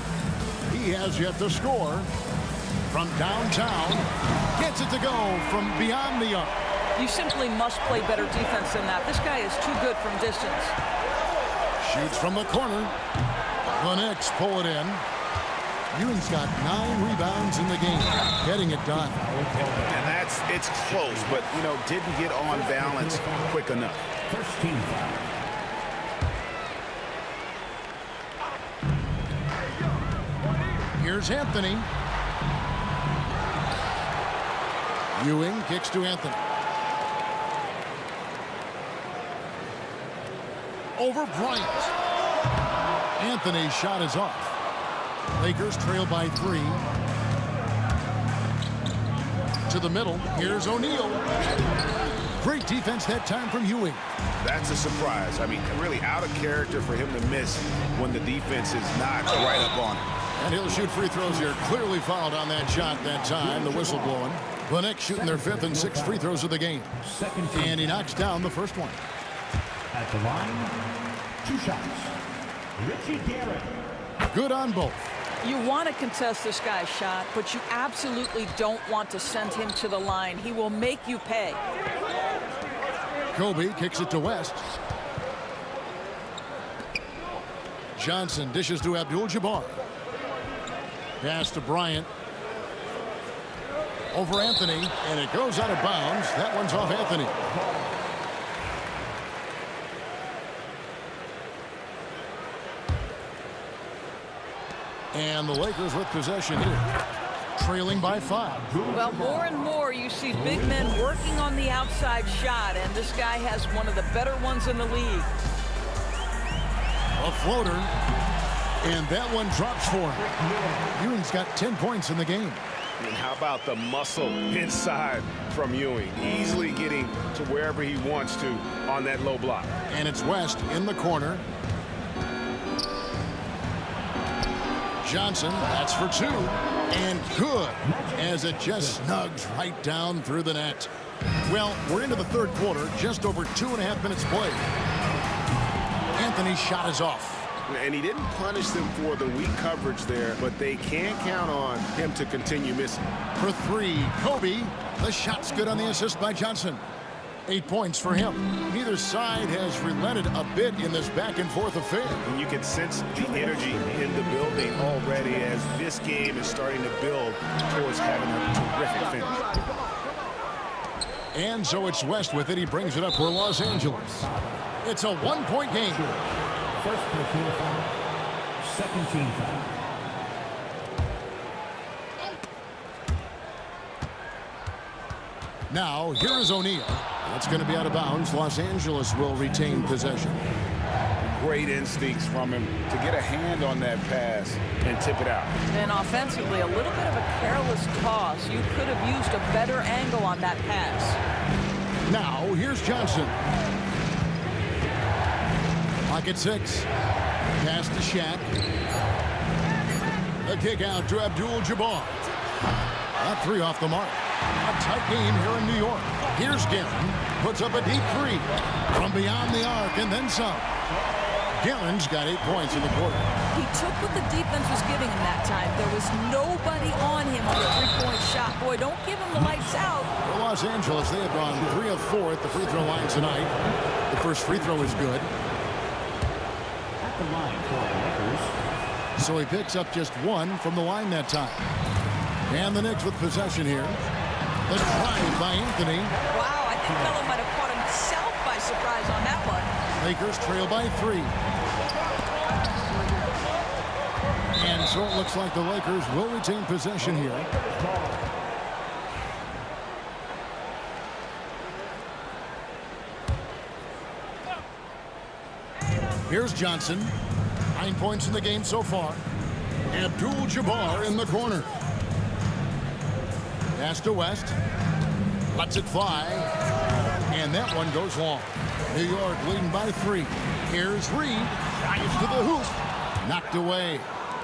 He has yet to score. From downtown, gets it to go from beyond the arc. You simply must play better defense than that. This guy is too good from distance. Shoots from the corner. The Knicks pull it in. Ewing's got 9 rebounds in the game, getting it done. And it's close, but, didn't get on balance quick enough. First team foul. Here's Anthony. Ewing kicks to Anthony. Over Bryant. Anthony's shot is off. Lakers trail by 3. To the middle. Here's O'Neal. Great defense that time from Ewing. That's a surprise. I mean, really out of character for him to miss when the defense is not right up on him. And he'll shoot free throws here. Clearly fouled on that shot that time. The whistle blowing. The Knicks shooting their 5th and 6th free throws of the game. And he knocks down the first one. At the line, 2 shots. Richie Garrett. Good on both. You want to contest this guy's shot, but you absolutely don't want to send him to the line. He will make you pay. Kobe kicks it to West. Johnson dishes to Abdul-Jabbar. Pass to Bryant. Over Anthony, and it goes out of bounds. That one's off Anthony. And the Lakers with possession here, trailing by 5. Well, more and more you see big men working on the outside shot, and this guy has one of the better ones in the league. A floater, and that one drops for him. Ewing's got 10 points in the game. And how about the muscle inside from Ewing, easily getting to wherever he wants to on that low block. And it's West in the corner. Johnson, that's for 2, and good, as it just snugs right down through the net. Well, we're into the 3rd quarter, just over 2.5 minutes played. Anthony's shot is off. And he didn't punish them for the weak coverage there, but they can't count on him to continue missing. For 3, Kobe. The shot's good on the assist by Johnson. 8 points for him. Neither side has relented a bit in this back-and-forth affair. And you can sense the energy in the building already as this game is starting to build towards having a terrific finish. And so it's West with it. He brings it up for Los Angeles. It's a 1-point game. First personal foul. Second team foul. Now, here is O'Neal. That's going to be out of bounds. Los Angeles will retain possession. Great instincts from him to get a hand on that pass and tip it out. And offensively, a little bit of a careless toss. You could have used a better angle on that pass. Now, here's Johnson. Pocket 6. Pass to Shaq. The kick out to Abdul-Jabbar. That 3 off the mark. A tight game here in New York. Here's Guerin. Puts up a deep 3 from beyond the arc and then some. Guerin's got 8 points in the quarter. He took what the defense was giving him that time. There was nobody on him on the 3-point shot. Boy, don't give him the lights out. For Los Angeles, they have gone 3 of 4 at the free throw line tonight. The first free throw is good. At the line for the Lakers. So he picks up just 1 from the line that time. And the Knicks with possession here. The drive by Anthony. Wow, I think Melo might have caught himself by surprise on that one. Lakers trail by 3. And so it looks like the Lakers will retain possession here. Here's Johnson. 9 points in the game so far. Abdul-Jabbar in the corner. Pass to West. Lets it fly. And that one goes long. New York leading by 3. Here's Reed. Dives to the hoop. Knocked away.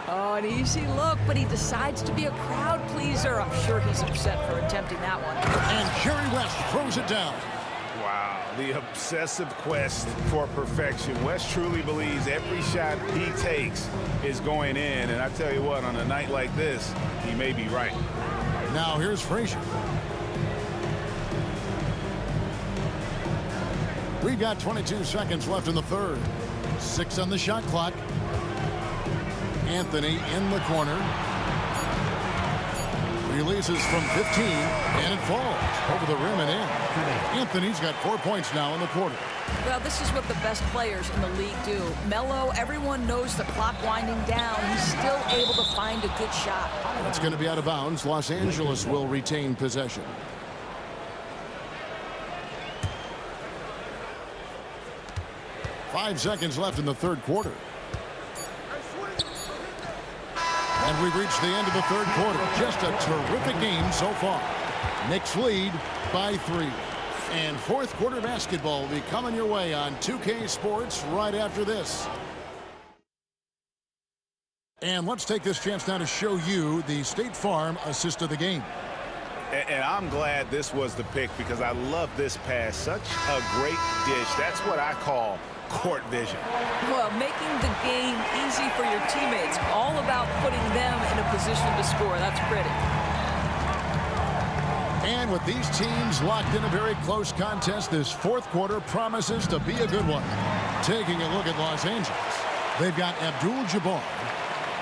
Oh, an easy look, but he decides to be a crowd pleaser. I'm sure he's upset for attempting that one. And Jerry West throws it down. Wow, the obsessive quest for perfection. West truly believes every shot he takes is going in. And I tell you what, on a night like this, he may be right. Now here's Frazier. We've got 22 seconds left in the third. 6 on the shot clock. Anthony in the corner. Releases from 15, and it falls over the rim and in. Anthony's got 4 points now in the quarter. Well, this is what the best players in the league do. Melo, everyone knows the clock winding down. He's still able to find a good shot. That's going to be out of bounds. Los Angeles will retain possession. Five seconds left in the third quarter. And we've reached the end of the third quarter. Just a terrific game so far. Knicks lead by 3. And fourth quarter basketball will be coming your way on 2K Sports right after this. And let's take this chance now to show you the State Farm assist of the game. And I'm glad this was the pick because I love this pass. Such a great dish. That's what I call court vision. Well, making the game easy for your teammates. All about putting them in a position to score. That's pretty. And with these teams locked in a very close contest, this fourth quarter promises to be a good one. Taking a look at Los Angeles, they've got Abdul-Jabbar.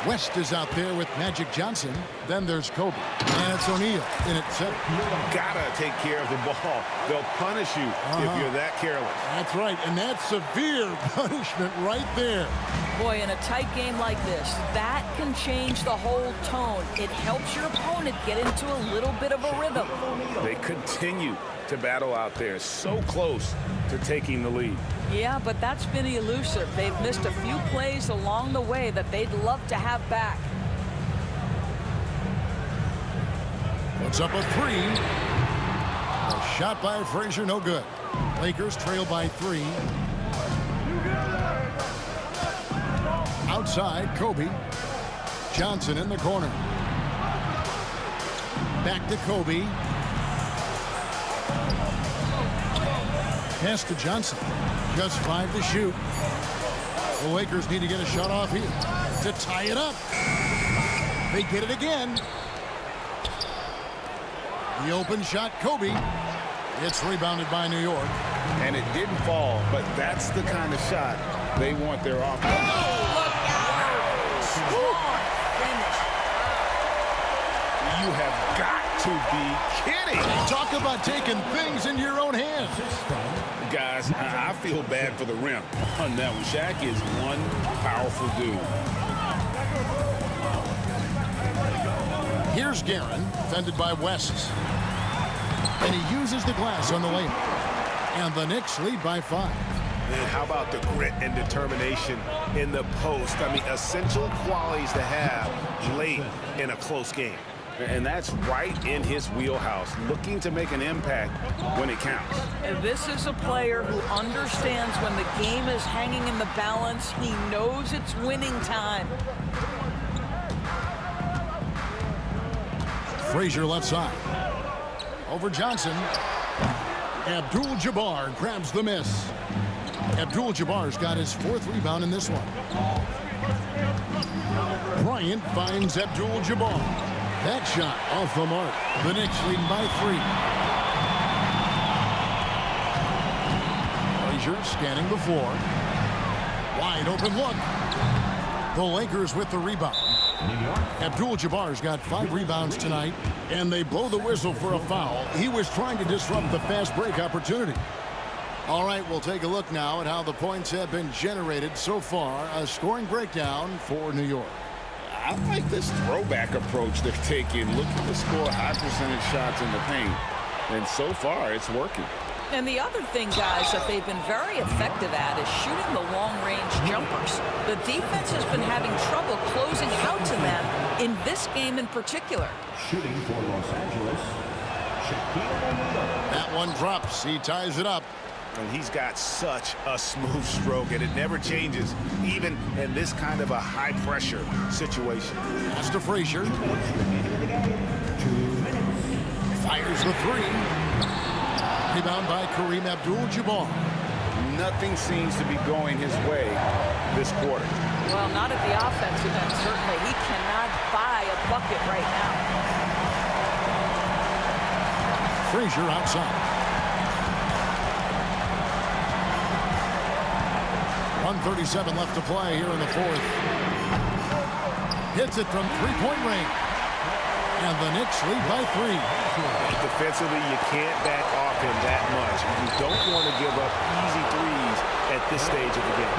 West is out there with Magic Johnson. Then there's Kobe. And it's O'Neal in at 7. Gotta take care of the ball. They'll punish you if you're that careless. That's right, and that's severe punishment right there. Boy, in a tight game like this, that can change the whole tone. It helps your opponent get into a little bit of a rhythm. They continue to battle out there, so close to taking the lead. Yeah, but that's been elusive. They've missed a few plays along the way that they'd love to have back. Puts up a 3. A shot by Frazier, no good. Lakers trail by 3. Outside, Kobe. Johnson in the corner. Back to Kobe. Pass to Johnson. Just 5 to shoot. The Lakers need to get a shot off here to tie it up. They get it again. The open shot, Kobe. It's rebounded by New York. And it didn't fall, but that's the kind of shot they want their offense. Oh, look out! Strong finish. You have got to be kidding. Talk about taking things in your own hands. Guys, I feel bad for the rim on that one. Shaq is one powerful dude. Here's Guerin, defended by West. And he uses the glass on the layup. And the Knicks lead by 5. Man, how about the grit and determination in the post? I mean, essential qualities to have late in a close game. And that's right in his wheelhouse, looking to make an impact when it counts. And this is a player who understands when the game is hanging in the balance. He knows it's winning time. Frazier left side. Over Johnson. Abdul-Jabbar grabs the miss. Abdul-Jabbar's got his 4th rebound in this one. Bryant finds Abdul-Jabbar. That shot off the mark. The Knicks leading by 3. Frazier scanning the floor. Wide open look. The Lakers with the rebound. Abdul-Jabbar's got 5 rebounds tonight, and they blow the whistle for a foul. He was trying to disrupt the fast break opportunity. All right, we'll take a look now at how the points have been generated so far. A scoring breakdown for New York. I like this throwback approach they're taking. Looking to score high percentage shots in the paint. And so far, it's working. And the other thing, guys, that they've been very effective at is shooting the long-range jumpers. The defense has been having trouble closing out to them in this game in particular. Shooting for Los Angeles, Shaquille O'Neal. That one drops. He ties it up. And he's got such a smooth stroke, and it never changes, even in this kind of a high-pressure situation. Pass to Frazier. 2 minutes. Fires the three. Rebound by Kareem Abdul-Jabbar. Nothing seems to be going his way this quarter. Well, not at the offensive end, certainly. He cannot buy a bucket right now. Frazier outside. 1:37 left to play here in the fourth. Hits it from three-point range. And the Knicks lead by 3. Defensively, you can't back off him that much. You don't want to give up easy threes at this stage of the game.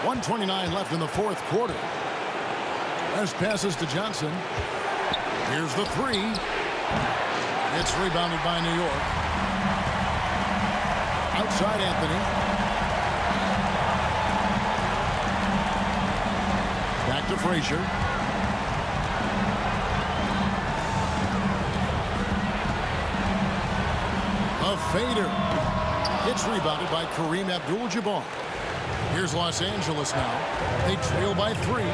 .129 left in the fourth quarter. West passes to Johnson. Here's the three. It's rebounded by New York. Outside Anthony. Back to Frazier. A fader. It's rebounded by Kareem Abdul-Jabbar. Here's Los Angeles now. They trail by 3.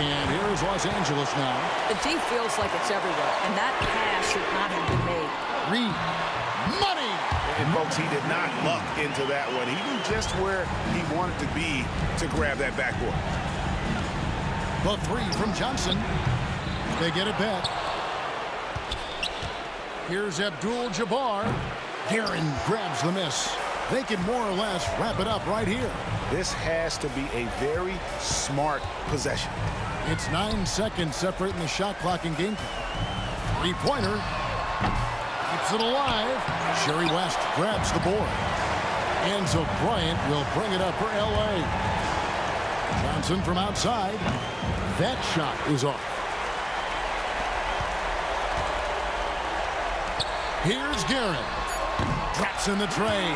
And here's Los Angeles now. The D feels like it's everywhere, and that pass should not have been made. Reed. Money! And, folks, he did not luck into that one. He knew just where he wanted to be to grab that backboard. The three from Johnson. They get it back. Here's Abdul-Jabbar. Guerin grabs the miss. They can more or less wrap it up right here. This has to be a very smart possession. It's 9 seconds separating the shot clock and game clock. Three-pointer. Keeps it alive. Sherry West grabs the board. Enzo Bryant will bring it up for L.A. Johnson from outside. That shot is off. Here's Guerin. Drops in the tray.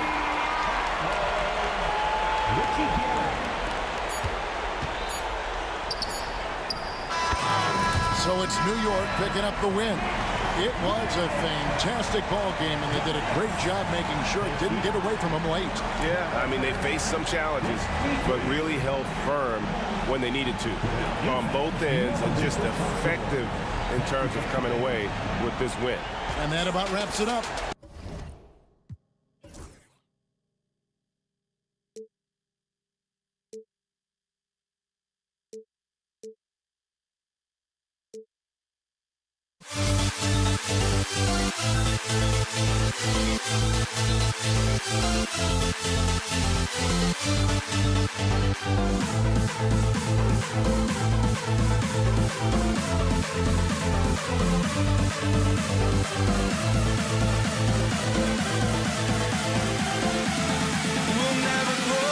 So it's New York picking up the win. It was a fantastic ball game, and they did a great job making sure it didn't get away from them late. Yeah, I mean, they faced some challenges, but really held firm when they needed to on both ends, and just effective in terms of coming away with this win. And that about wraps it up. We'll never grow.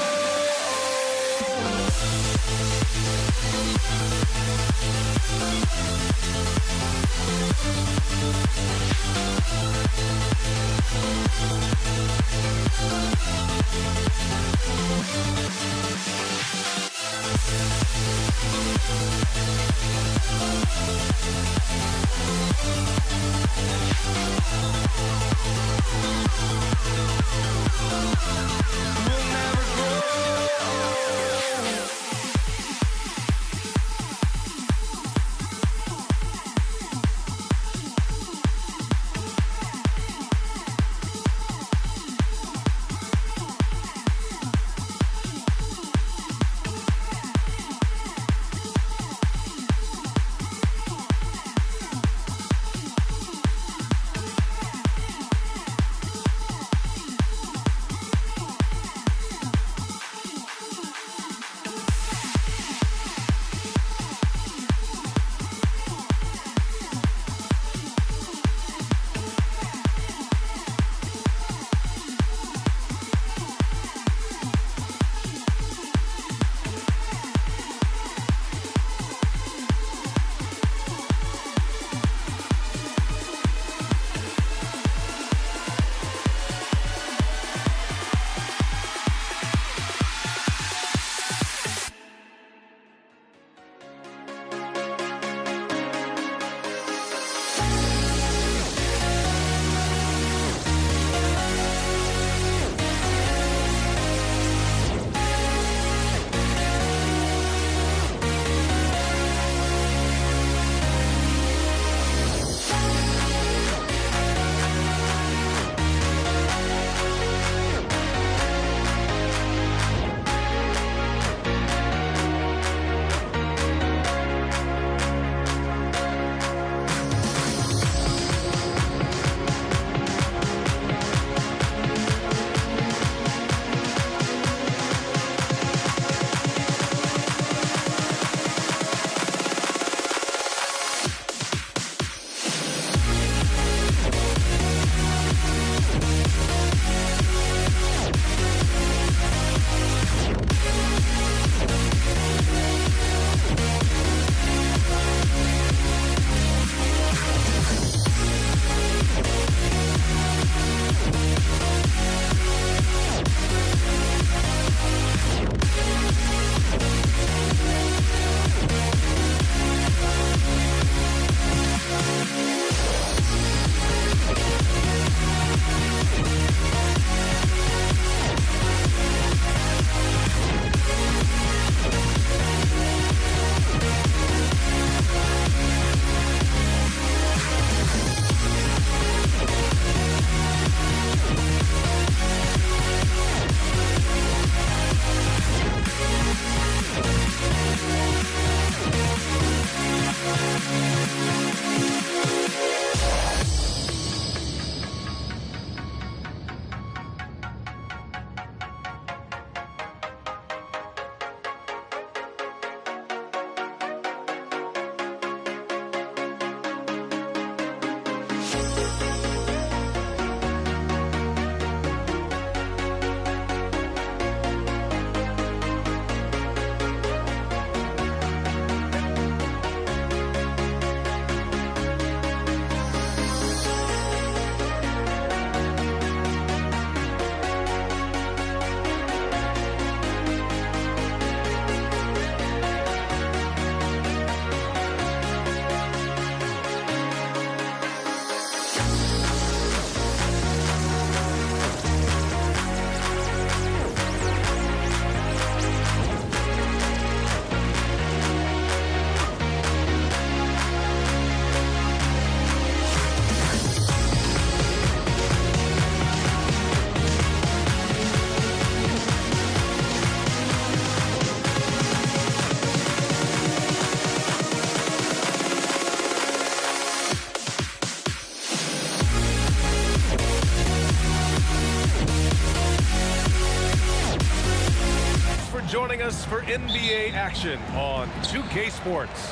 Joining us for NBA action on 2K Sports.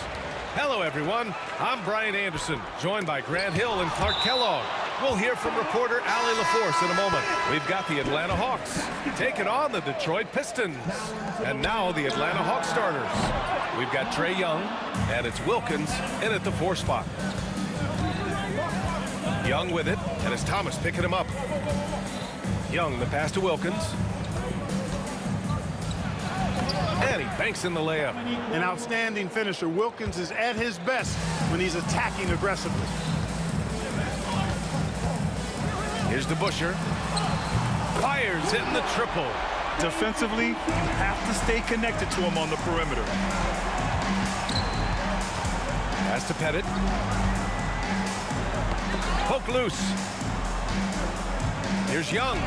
Hello, everyone. I'm Brian Anderson, joined by Grant Hill and Clark Kellogg. We'll hear from reporter Allie LaForce in a moment. We've got the Atlanta Hawks taking on the Detroit Pistons. And now the Atlanta Hawks starters. We've got Trae Young, and it's Wilkins in at the 4 spot. Young with it, and it's Thomas picking him up. Young, the pass to Wilkins. And he banks in the layup. An outstanding finisher. Wilkins is at his best when he's attacking aggressively. Here's DeBusschere. Fires hitting the triple. Defensively, you have to stay connected to him on the perimeter. Pass to Pettit. Poke loose. Here's Young.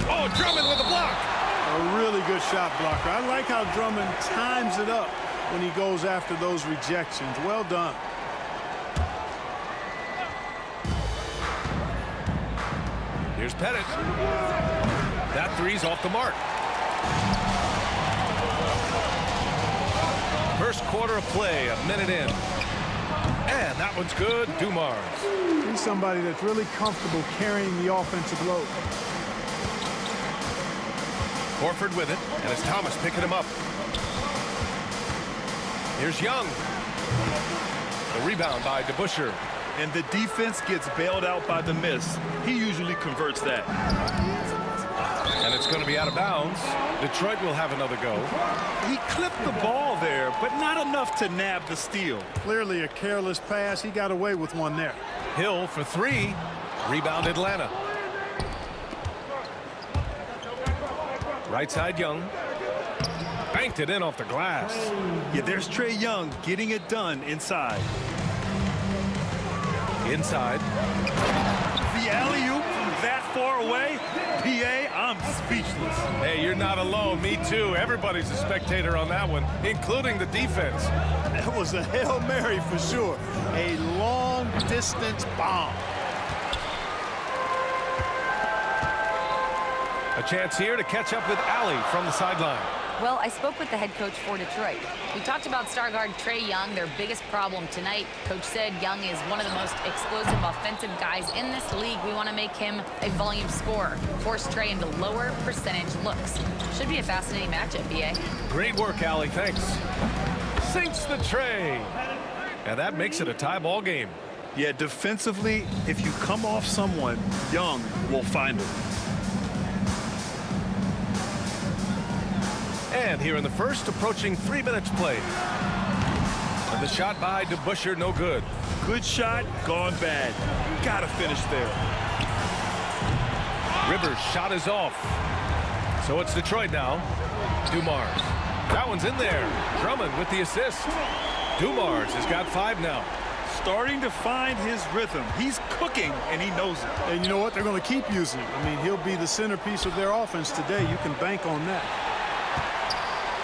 Oh, Drummond with a block. A really good shot blocker. I like how Drummond times it up when he goes after those rejections. Well done. Here's Pettit. That three's off the mark. First quarter of play, a minute in. And that one's good. Dumars. He's somebody that's really comfortable carrying the offensive load. Horford with it, and it's Thomas picking him up. Here's Young. The rebound by DeBusschere. And the defense gets bailed out by the miss. He usually converts that. And it's going to be out of bounds. Detroit will have another go. He clipped the ball there, but not enough to nab the steal. Clearly a careless pass. He got away with one there. Hill for 3. Rebound Atlanta. Right side Young. Banked it in off the glass. Yeah, there's Trae Young getting it done inside. Inside. The alley-oop from that far away. PA, I'm speechless. Hey, you're not alone. Me too. Everybody's a spectator on that one, including the defense. That was a Hail Mary for sure. A long-distance bomb. A chance here to catch up with Allie from the sideline. Well, I spoke with the head coach for Detroit. We talked about star guard Trae Young, their biggest problem tonight. Coach said Young is one of the most explosive offensive guys in this league. We want to make him a volume scorer, force Trae into lower percentage looks. Should be a fascinating matchup, BA. Great work, Allie. Thanks. Sinks the tray. And that makes it a tie ball game. Yeah, defensively, if you come off someone, Young will find him. And here in the first, approaching 3 minutes played. And the shot by DeBusschere, no good. Good shot, gone bad. Gotta finish there. Rivers' shot is off. So it's Detroit now. Dumars. That one's in there. Drummond with the assist. Dumars has got 5 now. Starting to find his rhythm. He's cooking, and he knows it. And you know what? They're going to keep using him. I mean, he'll be the centerpiece of their offense today. You can bank on that.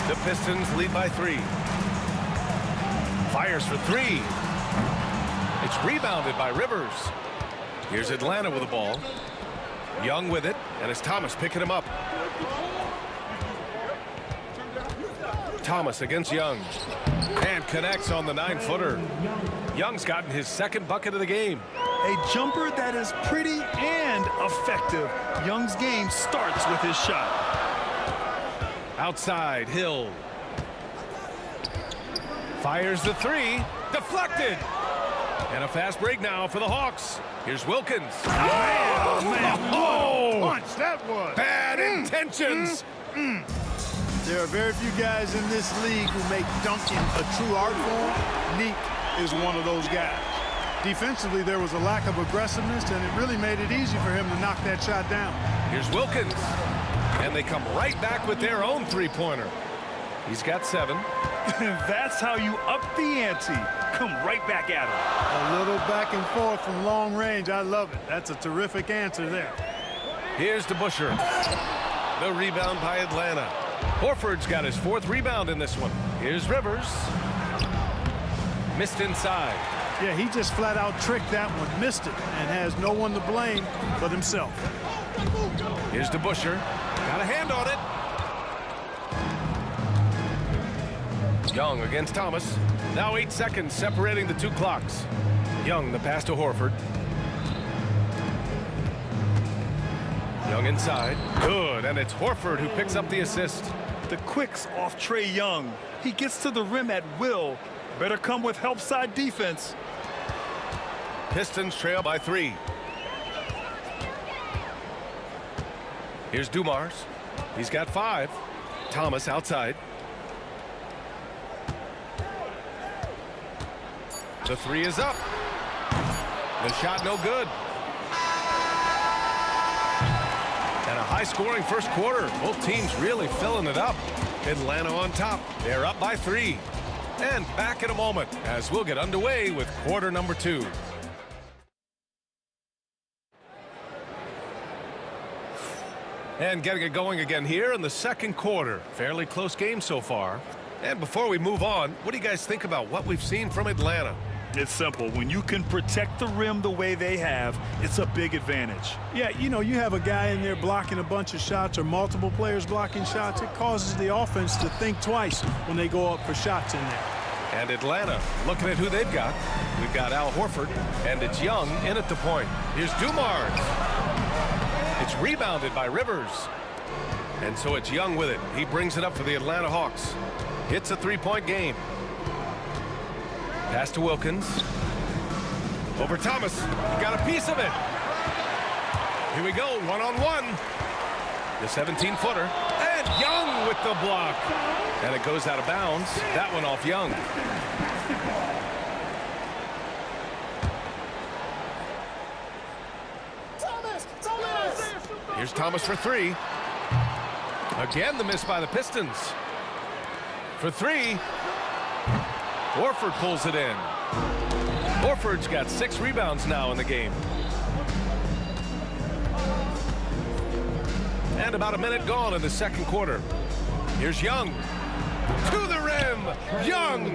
The Pistons lead by 3. Fires for 3. It's rebounded by Rivers. Here's Atlanta with the ball. Young with it, and it's Thomas picking him up. Thomas against Young. And connects on the 9-footer. Young's gotten his second bucket of the game. A jumper that is pretty and effective. Young's game starts with his shot. Outside, Hill. Fires the three. Deflected. And a fast break now for the Hawks. Here's Wilkins. Oh, punch that was. Bad intentions. There are very few guys in this league who make dunking a true art form. Neek is one of those guys. Defensively, there was a lack of aggressiveness, and it really made it easy for him to knock that shot down. Here's Wilkins. And they come right back with their own three-pointer. He's got 7. That's how you up the ante. Come right back at him. A little back and forth from long range. I love it. That's a terrific answer there. Here's DeBusschere. The rebound by Atlanta. Horford's got his 4th rebound in this one. Here's Rivers. Missed inside. Yeah, he just flat out tricked that one, missed it, and has no one to blame but himself. Here's DeBusschere. Got a hand on it. Young against Thomas. Now 8 seconds separating the 2 clocks. Young, the pass to Horford. Young inside. Good, and it's Horford who picks up the assist. The quicks off Trae Young. He gets to the rim at will. Better come with help side defense. Pistons trail by 3. Here's Dumars. He's got 5. Thomas outside. The 3 is up. The shot no good. And a high-scoring first quarter. Both teams really filling it up. Atlanta on top. They're up by 3. And back in a moment as we'll get underway with quarter number 2. And getting it going again here in the second quarter. Fairly close game so far. And before we move on, what do you guys think about what we've seen from Atlanta? It's simple. When you can protect the rim the way they have, it's a big advantage. Yeah, you know, you have a guy in there blocking a bunch of shots or multiple players blocking shots. It causes the offense to think twice when they go up for shots in there. And Atlanta, looking at who they've got. We've got Al Horford, and it's Young in at the point. Here's Dumars. It's rebounded by Rivers. And so it's Young with it. He brings it up for the Atlanta Hawks. It's a 3-point game. Pass to Wilkins. Over Thomas. Got a piece of it. Here we go, one-on-one. The 17-footer. And Young with the block. And it goes out of bounds. That one off Young. Here's Thomas for 3. Again, the miss by the Pistons. For 3. Horford pulls it in. Horford's got 6 rebounds now in the game. And about a minute gone in the second quarter. Here's Young. To the rim. Young.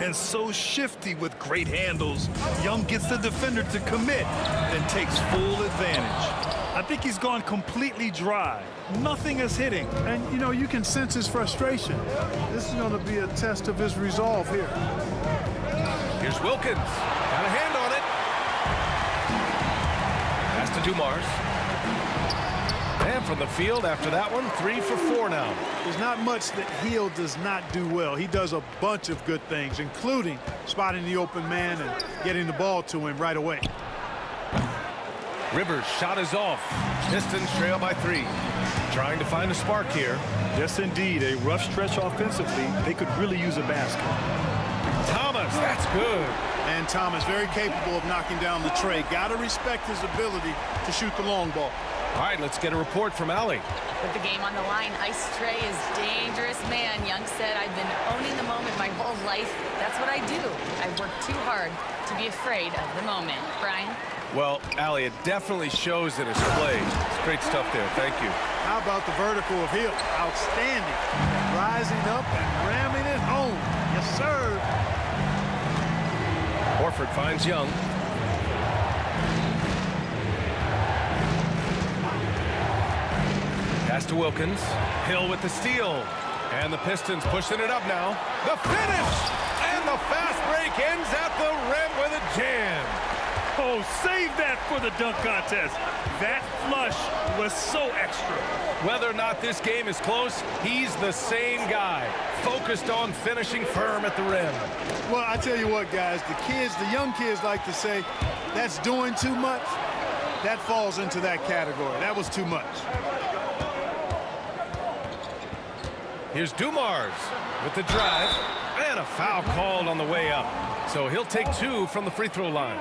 And so shifty with great handles. Young gets the defender to commit, then takes full advantage. I think he's gone completely dry. Nothing is hitting. And, you know, you can sense his frustration. This is going to be a test of his resolve here. Here's Wilkins. Got a hand on it. Pass to Dumars. And from the field after that one, 3 for 4 now. There's not much that Hill does not do well. He does a bunch of good things, including spotting the open man and getting the ball to him right away. Rivers' shot is off. Pistons trail by 3. Trying to find a spark here. Yes, indeed. A rough stretch offensively. They could really use a basket. Thomas, that's good. And Thomas, very capable of knocking down the tray. Got to respect his ability to shoot the long ball. All right, let's get a report from Allie. With the game on the line, Ice Trae is dangerous man. Young said, I've been owning the moment my whole life. That's what I do. I've worked too hard to be afraid of the moment. Brian? Well, Allie, it definitely shows in his play. It's great stuff there. Thank you. How about the vertical of Hill? Outstanding. Rising up and ramming it home. Yes, sir. Horford finds Young. Pass to Wilkins. Hill with the steal. And the Pistons pushing it up now. The finish! And the fast break ends at the rim with a jam. Oh, save that for the dunk contest. That flush was so extra. Whether or not this game is close, he's the same guy, focused on finishing firm at the rim. Well, I tell you what, guys, the young kids like to say, that's doing too much. That falls into that category. That was too much. Here's Dumars with the drive, and a foul called on the way up. So he'll take 2 from the free throw line.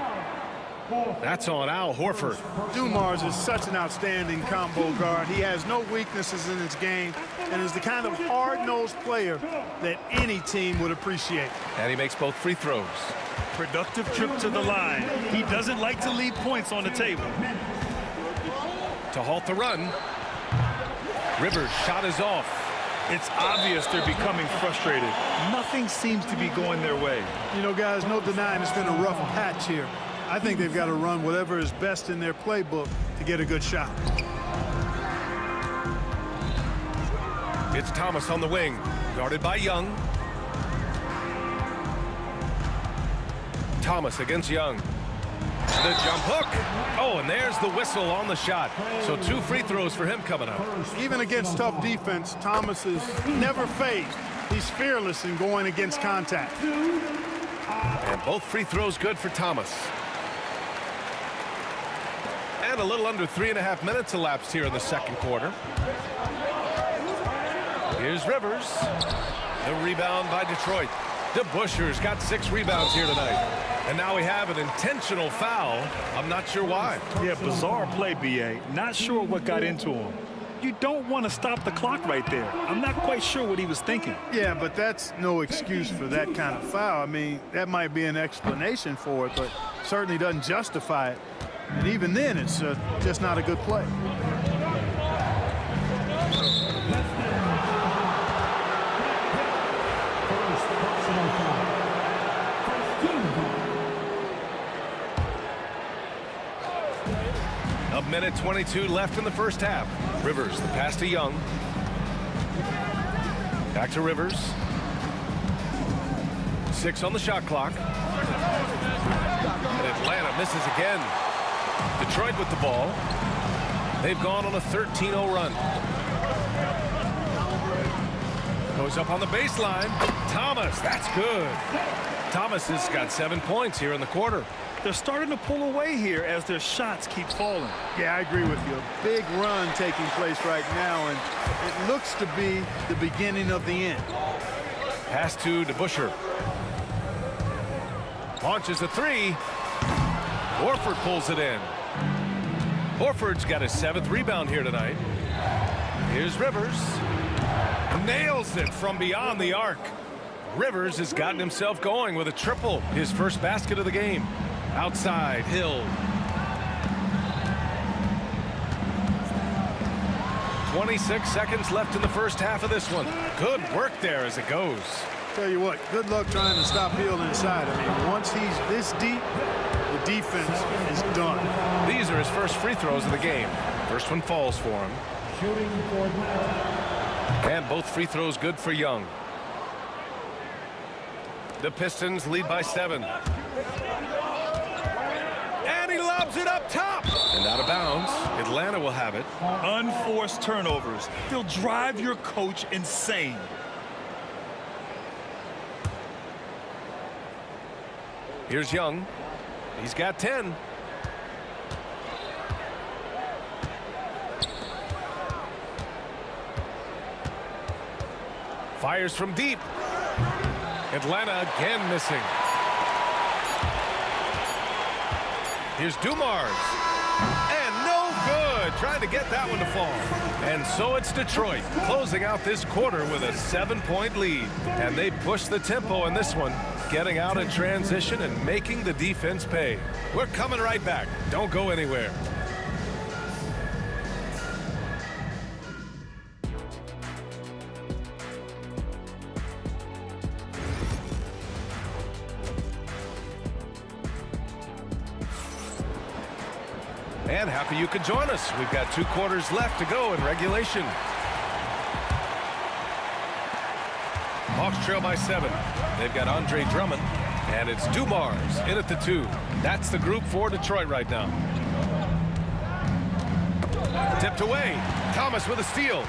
That's on Al Horford. Dumars is such an outstanding combo guard. He has no weaknesses in his game and is the kind of hard-nosed player that any team would appreciate. And he makes both free throws. Productive trip to the line. He doesn't like to leave points on the table. To halt the run, Rivers' shot is off. It's obvious they're becoming frustrated. Nothing seems to be going their way. You know, guys, no denying it's been a rough patch here. I think they've got to run whatever is best in their playbook to get a good shot. It's Thomas on the wing, guarded by Young. Thomas against Young. The jump hook. Oh, and there's the whistle on the shot. So 2 free throws for him coming up. Even against tough defense, Thomas is never phased. He's fearless in going against contact. And both free throws good for Thomas. And a little under 3.5 minutes elapsed here in the second quarter. Here's Rivers. The rebound by Detroit. DeBuscher's got 6 rebounds here tonight. And now we have an intentional foul. I'm not sure why. Yeah, bizarre play, B.A. Not sure what got into him. You don't want to stop the clock right there. I'm not quite sure what he was thinking. Yeah, but that's no excuse for that kind of foul. I mean, that might be an explanation for it, but certainly doesn't justify it. And even then, it's just not a good play. A minute 22 left in the first half. Rivers, the pass to Young. Back to Rivers. 6 on the shot clock. And Atlanta misses again. Detroit with the ball. They've gone on a 13-0 run. Goes up on the baseline. Thomas, that's good. Thomas has got 7 points here in the quarter. They're starting to pull away here as their shots keep falling. Yeah, I agree with you. A big run taking place right now, and it looks to be the beginning of the end. Pass to DeBuscher. Launches a 3. Horford pulls it in. Horford's got his 7th rebound here tonight. Here's Rivers. Nails it from beyond the arc. Rivers has gotten himself going with a triple, his first basket of the game. Outside, Hill. 26 seconds left in the first half of this one. Good work there as it goes. Tell you what, good luck trying to stop Hill inside. I mean, once he's this deep, the defense is done. These are his first free throws of the game. First one falls for him. And both free throws good for Young. The Pistons lead by 7. And he lobs it up top. And out of bounds. Atlanta will have it. Unforced turnovers. They'll drive your coach insane. Here's Young. He's got 10. Fires from deep. Atlanta again missing. Here's Dumars. And no good. Trying to get that one to fall. And so it's Detroit closing out this quarter with a 7-point lead. And they push the tempo in this one, getting out in transition and making the defense pay. We're coming right back. Don't go anywhere. And happy you could join us. We've got 2 quarters left to go in regulation. Hawks trail by 7. They've got Andre Drummond. And it's Dumars in at the 2. That's the group for Detroit right now. Tipped away. Thomas with a steal.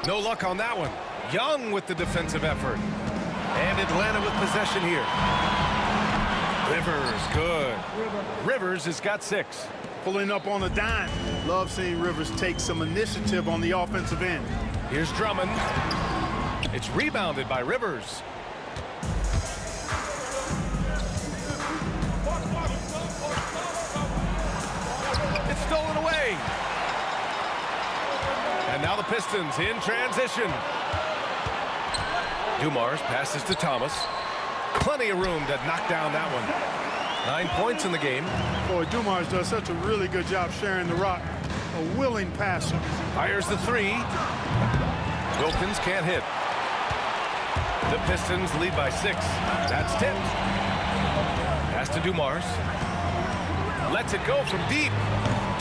No luck on that one. Young with the defensive effort. And Atlanta with possession here. Rivers, good. Rivers has got 6. Pulling up on a dime. Love seeing Rivers take some initiative on the offensive end. Here's Drummond. It's rebounded by Rivers. It's stolen away. And now the Pistons in transition. Dumars passes to Thomas. Plenty of room to knock down that one. 9 points in the game. Boy, Dumars does such a really good job sharing the rock. A willing passer. Fires the 3. Wilkins can't hit. The Pistons lead by 6. That's tipped. Pass to Dumars. Lets it go from deep.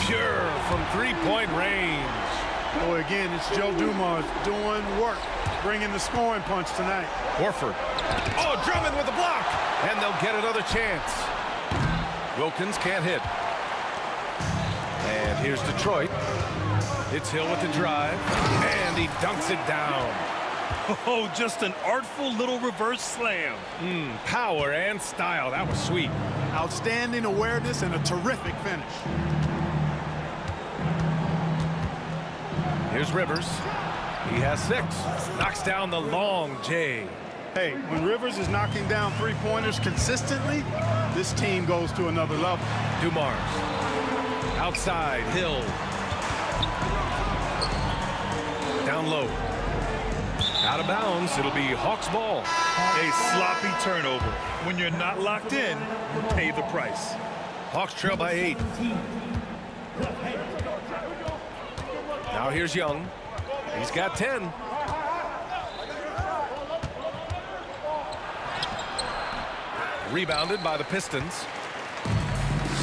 Pure from 3-point range. Boy, again, it's Joe Dumars doing work, bringing the scoring punch tonight. Horford. Oh, Drummond with the block. And they'll get another chance. Wilkins can't hit. And here's Detroit. It's Hill with the drive. And he dunks it down. Oh, just an artful little reverse slam. Power and style. That was sweet. Outstanding awareness and a terrific finish. Here's Rivers. He has 6. Knocks down the long J. Hey, when Rivers is knocking down three-pointers consistently, this team goes to another level. Dumars. Outside, Hill. Down low. Out of bounds, it'll be Hawks ball. A sloppy turnover. When you're not locked in, you pay the price. Hawks trail by 8. Now here's Young. He's got 10. Rebounded by the Pistons.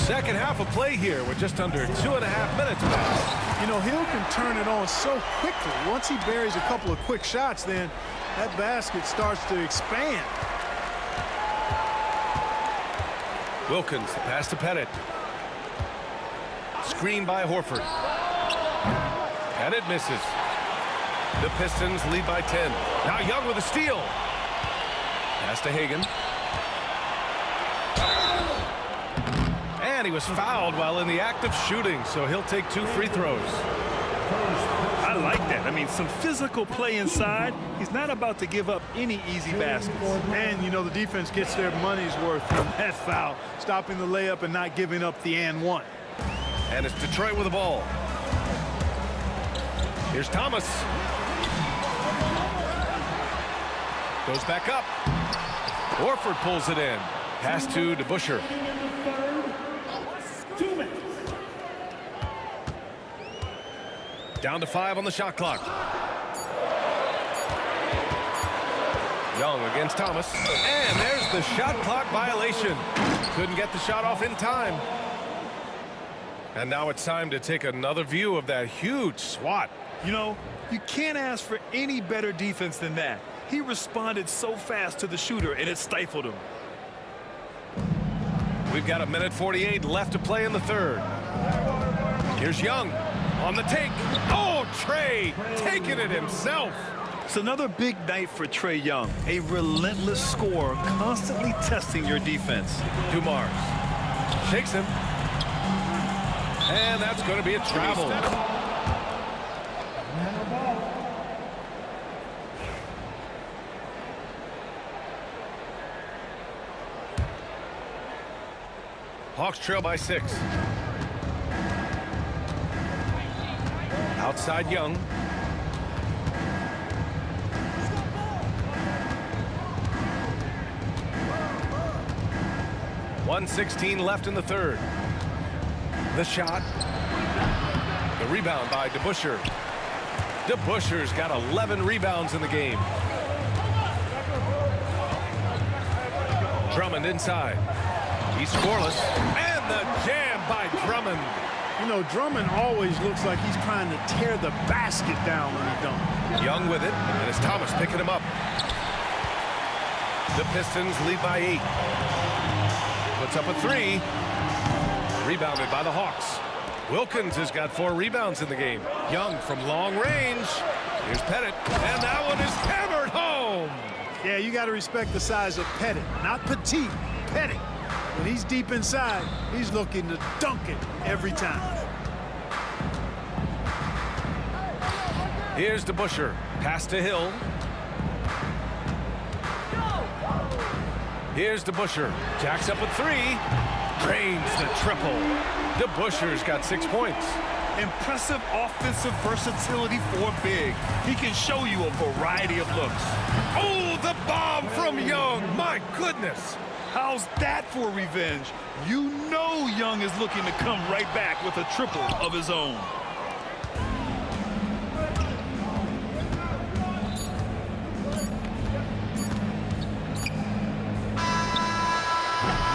Second half of play here with just under 2.5 minutes left. You know, Hill can turn it on so quickly. Once he buries a couple of quick shots, then that basket starts to expand. Wilkins, the pass to Pettit. Screen by Horford. Pettit misses. The Pistons lead by 10. Now Young with a steal. Pass to Hagan. And he was fouled while in the act of shooting, so he'll take 2 free throws. I like that. I mean, some physical play inside. He's not about to give up any easy baskets. And, you know, the defense gets their money's worth from that foul, stopping the layup and not giving up the and one. And it's Detroit with the ball. Here's Thomas. Goes back up. Horford pulls it in. Pass to DeBusschere. Down to 5 on the shot clock. Young against Thomas. And there's the shot clock violation. Couldn't get the shot off in time. And now it's time to take another view of that huge swat. You know, you can't ask for any better defense than that. He responded so fast to the shooter, and it stifled him. We've got 1:48 left to play in the third. Here's Young on the take. Oh, Trey taking it himself. It's another big night for Trey Young, a relentless scorer, constantly testing your defense. Dumars shakes him. And that's going to be a travel. Hawks trail by 6. Outside Young. .116 left in the third. The shot. The rebound by DeBusschere. DeBusschere's got 11 rebounds in the game. Drummond inside. He's scoreless. And the jam by Drummond. You know, Drummond always looks like he's trying to tear the basket down when he dunks. Young with it, and it's Thomas picking him up. The Pistons lead by 8. Puts up a 3. Rebounded by the Hawks. Wilkins has got 4 rebounds in the game. Young from long range. Here's Pettit, and that one is hammered home. Yeah, you got to respect the size of Pettit. Not Petite, Pettit. When he's deep inside, he's looking to dunk it every time. Here's DeBusschere. Pass to Hill. Here's DeBusschere. Jacks up a 3. Drains the triple. DeBusschere's got 6 points. Impressive offensive versatility for big. He can show you a variety of looks. Oh, the bomb from Young. My goodness. How's that for revenge? You know Young is looking to come right back with a triple of his own.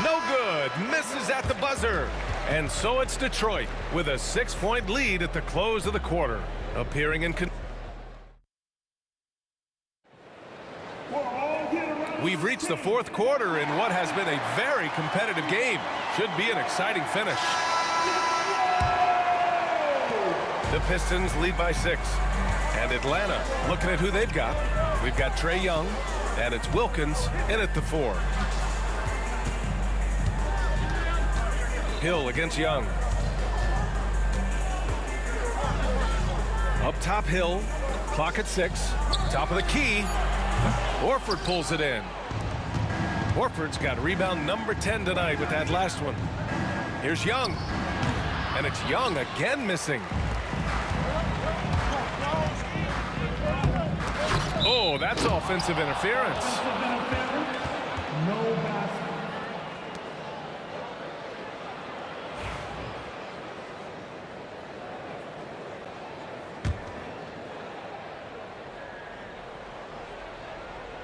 No good. Misses at the buzzer. And so it's Detroit with a 6-point lead at the close of the quarter. Appearing in... We've reached the 4th quarter in what has been a very competitive game. Should be an exciting finish. The Pistons lead by 6. And Atlanta looking at who they've got. We've got Trae Young, and it's Wilkins in at the 4. Hill against Young. Up top, Hill. Clock at 6. Top of the key. Horford pulls it in. Horford's got rebound number 10 tonight with that last one. Here's Young. And it's Young again missing. Oh, that's offensive interference.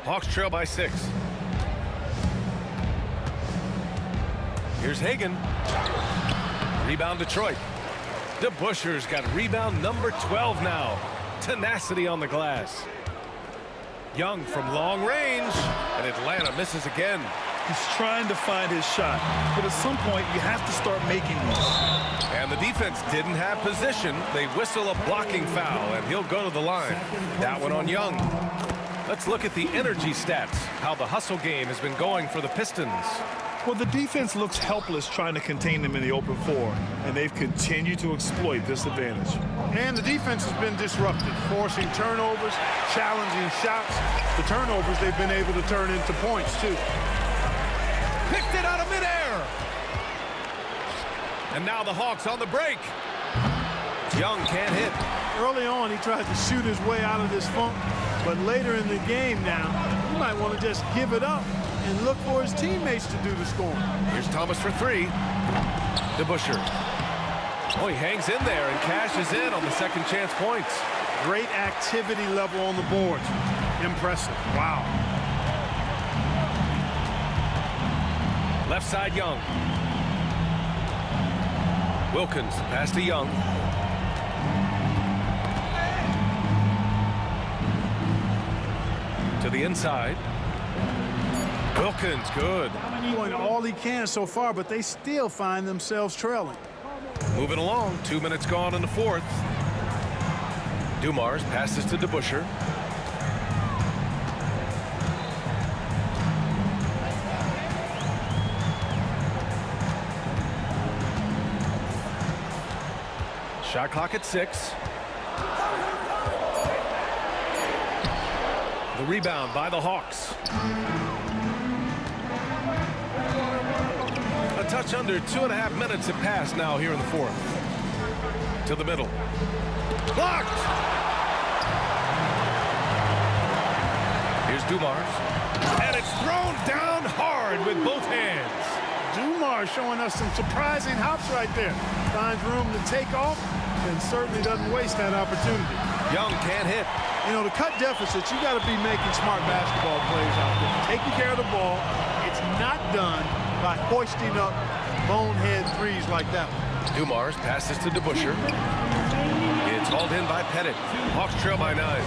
Hawks trail by 6. Here's Hagan. Rebound Detroit. DeBusschere's got rebound number 12 now. Tenacity on the glass. Young from long range, and Atlanta misses again. He's trying to find his shot, but at some point you have to start making these. And the defense didn't have position. They whistle a blocking foul, and he'll go to the line. That one on Young. Let's look at the energy stats, how the hustle game has been going for the Pistons. Well, the defense looks helpless trying to contain them in the open floor, and they've continued to exploit this advantage. And the defense has been disrupted, forcing turnovers, challenging shots. The turnovers they've been able to turn into points, too. Picked it out of midair. And now the Hawks on the break. Young can't hit. Early on, he tried to shoot his way out of this funk, but later in the game now, he might want to just give it up and look for his teammates to do the scoring. Here's Thomas for 3. DeBusschere. Oh, he hangs in there and cashes in on the second chance points. Great activity level on the boards. Impressive. Wow. Left side, Young. Wilkins, pass to Young. To the inside. Wilkins, good. Doing all he can so far, but they still find themselves trailing. Moving along, 2 minutes gone in the 4th. Dumars passes to DeBusschere. Shot clock at 6. The rebound by the Hawks. A touch under 2.5 minutes have passed now here in the 4th. To the middle. Blocked! Here's Dumars. And it's thrown down hard with both hands. Dumars showing us some surprising hops right there. Finds room to take off and certainly doesn't waste that opportunity. Young can't hit. You know, to cut deficits, you got to be making smart basketball plays out there. Taking care of the ball. It's not done by hoisting up bonehead threes like that one. Dumars passes to DeBusschere. It's hauled in by Pettit. Hawks trail by 9.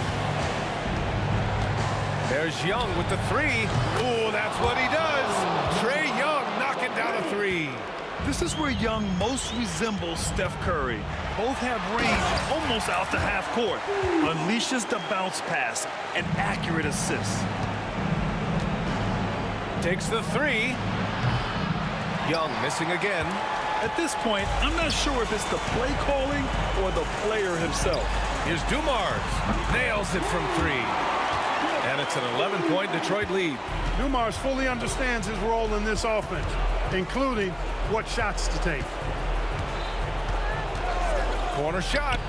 There's Young with the 3. Ooh, that's what he does. Trae Young knocking down a 3. This is where Young most resembles Steph Curry. Both have range almost out to half court. Unleashes the bounce pass, an accurate assist. Takes the 3. Young missing again. At this point, I'm not sure if it's the play calling or the player himself. Here's Dumars. Nails it from 3. And it's an 11-point Detroit lead. Dumars fully understands his role in this offense, including what shots to take. Corner shot.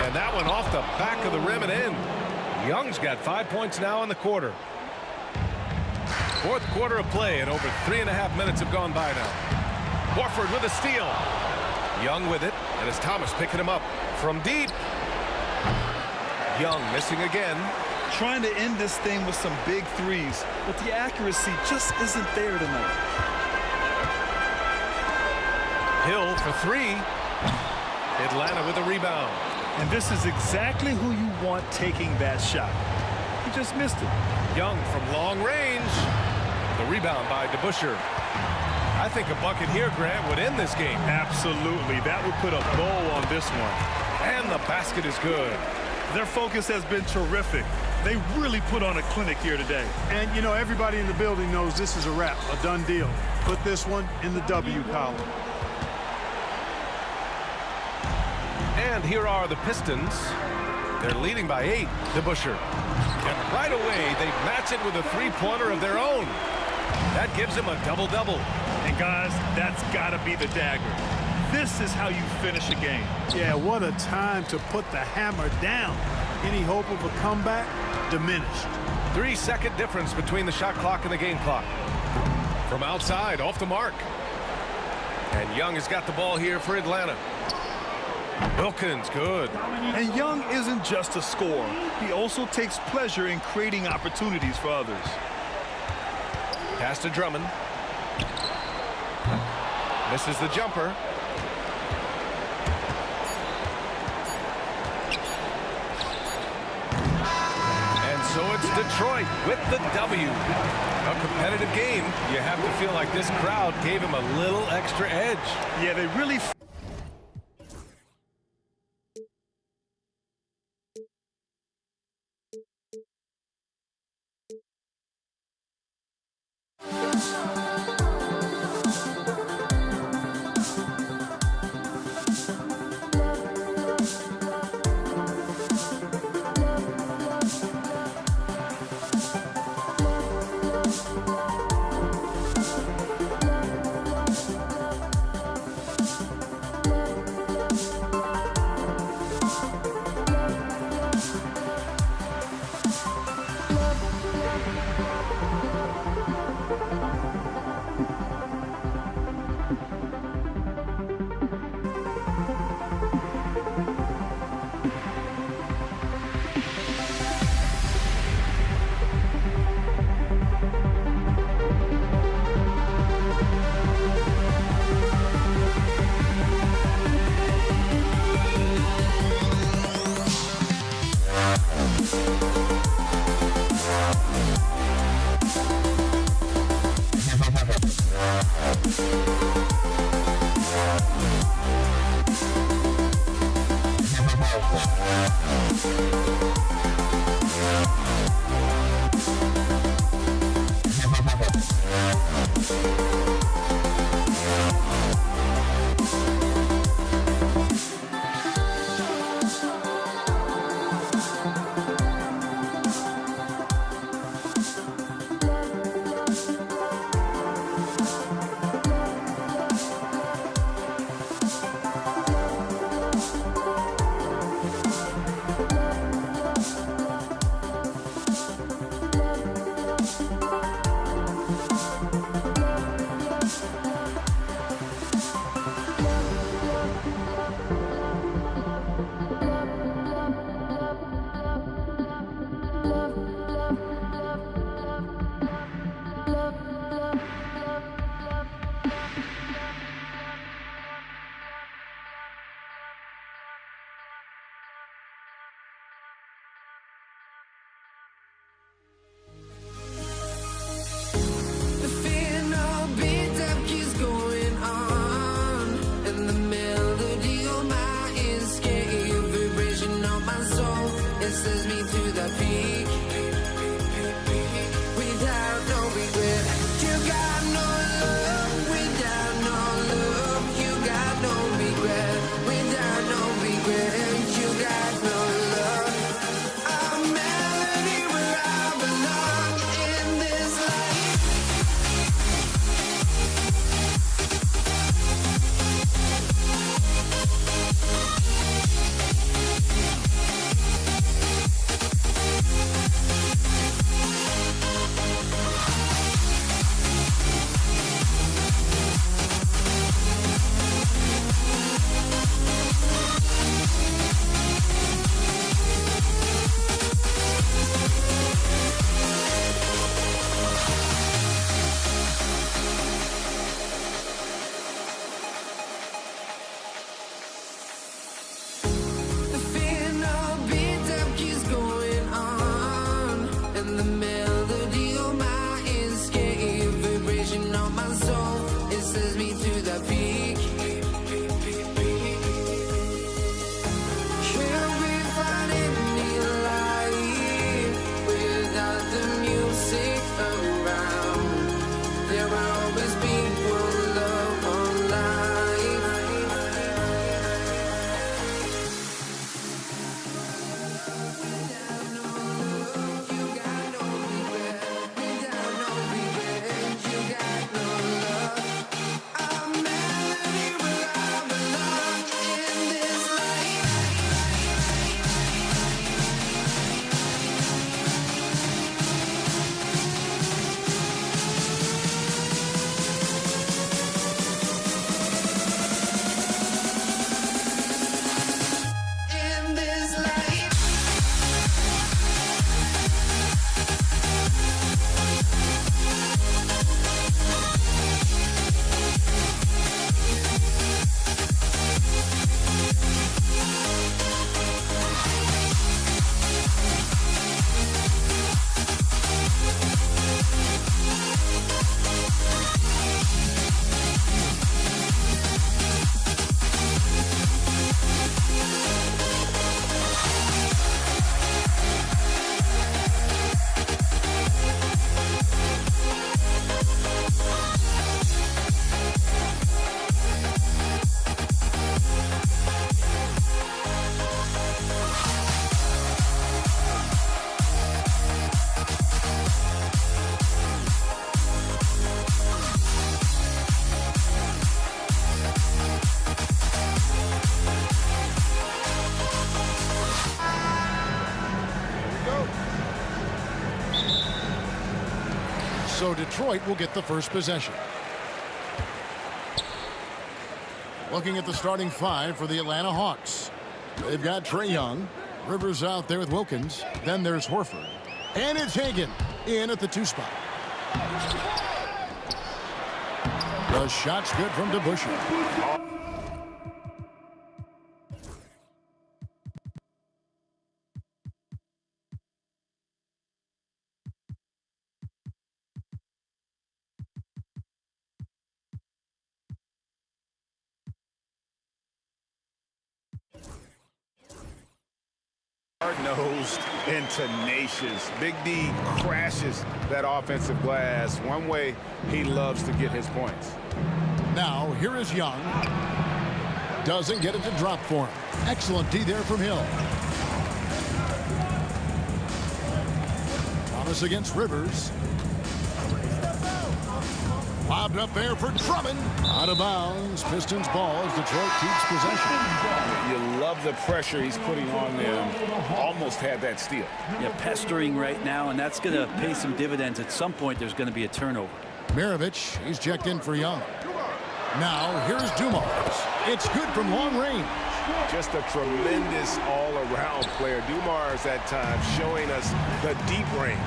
And that one off the back of the rim and in. Young's got 5 points now in the quarter. Fourth quarter of play, and over 3.5 minutes have gone by now. Horford with a steal. Young with it, and it's Thomas picking him up from deep. Young missing again. Trying to end this thing with some big threes, but the accuracy just isn't there tonight. Hill for 3. Atlanta with a rebound. And this is exactly who you want taking that shot. He just missed it. Young from long range. The rebound by DeBusschere. I think a bucket here, Grant, would end this game. Absolutely. That would put a bow on this one. And the basket is good. Their focus has been terrific. They really put on a clinic here today. And, you know, everybody in the building knows this is a wrap, a done deal. Put this one in the W column. And here are the Pistons. They're leading by 8. DeBusschere. And right away, they match it with a 3-pointer of their own. That gives him a double-double. And, guys, that's got to be the dagger. This is how you finish a game. Yeah, what a time to put the hammer down. Any hope of a comeback? Diminished. 3-second difference between the shot clock and the game clock. From outside, off the mark. And Young has got the ball here for Atlanta. Wilkins, good. And Young isn't just a scorer. He also takes pleasure in creating opportunities for others. Pass to Drummond. Misses the jumper. And so it's Detroit with the W. A competitive game. You have to feel like this crowd gave him a little extra edge. Yeah, they really... sends me to the peak. Without no regret, you got no love. Without no love, you got no regret. Without no regret, you got no love. A melody where I belong in this life. The final beat up keeps going on, and the melody of my escape, vibration on my soul, it sends me to the peak. Can't we find any light without the music around? There will always be one love, one life. In this life. So Detroit will get the first possession. Looking at the starting five for the Atlanta Hawks. They've got Trae Young. Rivers out there with Wilkins. Then there's Horford. And it's Hagan in at the 2 spot. The shot's good from DeBusschere. Hard-nosed and tenacious. Big D crashes that offensive glass. One way he loves to get his points. Now, here is Young. Doesn't get it to drop for him. Excellent D there from Hill. Thomas against Rivers. Lobbed up there for Drummond. Out of bounds. Pistons ball as Detroit keeps possession. You love the pressure he's putting on them. Almost had that steal. Yeah, pestering right now, and that's going to pay some dividends. At some point, there's going to be a turnover. Mirovic, he's checked in for Young. Now, here's Dumars. It's good from long range. Just a tremendous all-around player. Dumars at times showing us the deep range.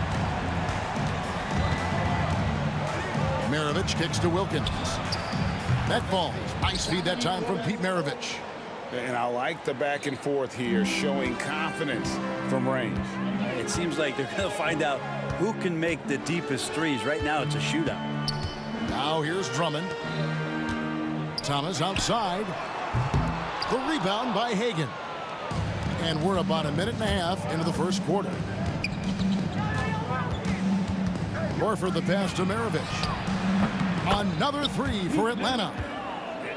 Mirovic kicks to Wilkins. That falls. Nice feed that time from Pete Maravich. And I like the back and forth here, showing confidence from range. It seems like they're going to find out who can make the deepest threes. Right now, it's a shootout. Now here's Drummond. Thomas outside. The rebound by Hagan. And we're about a minute and a half into the first quarter. Horford the pass to Maravich. Another three for Atlanta.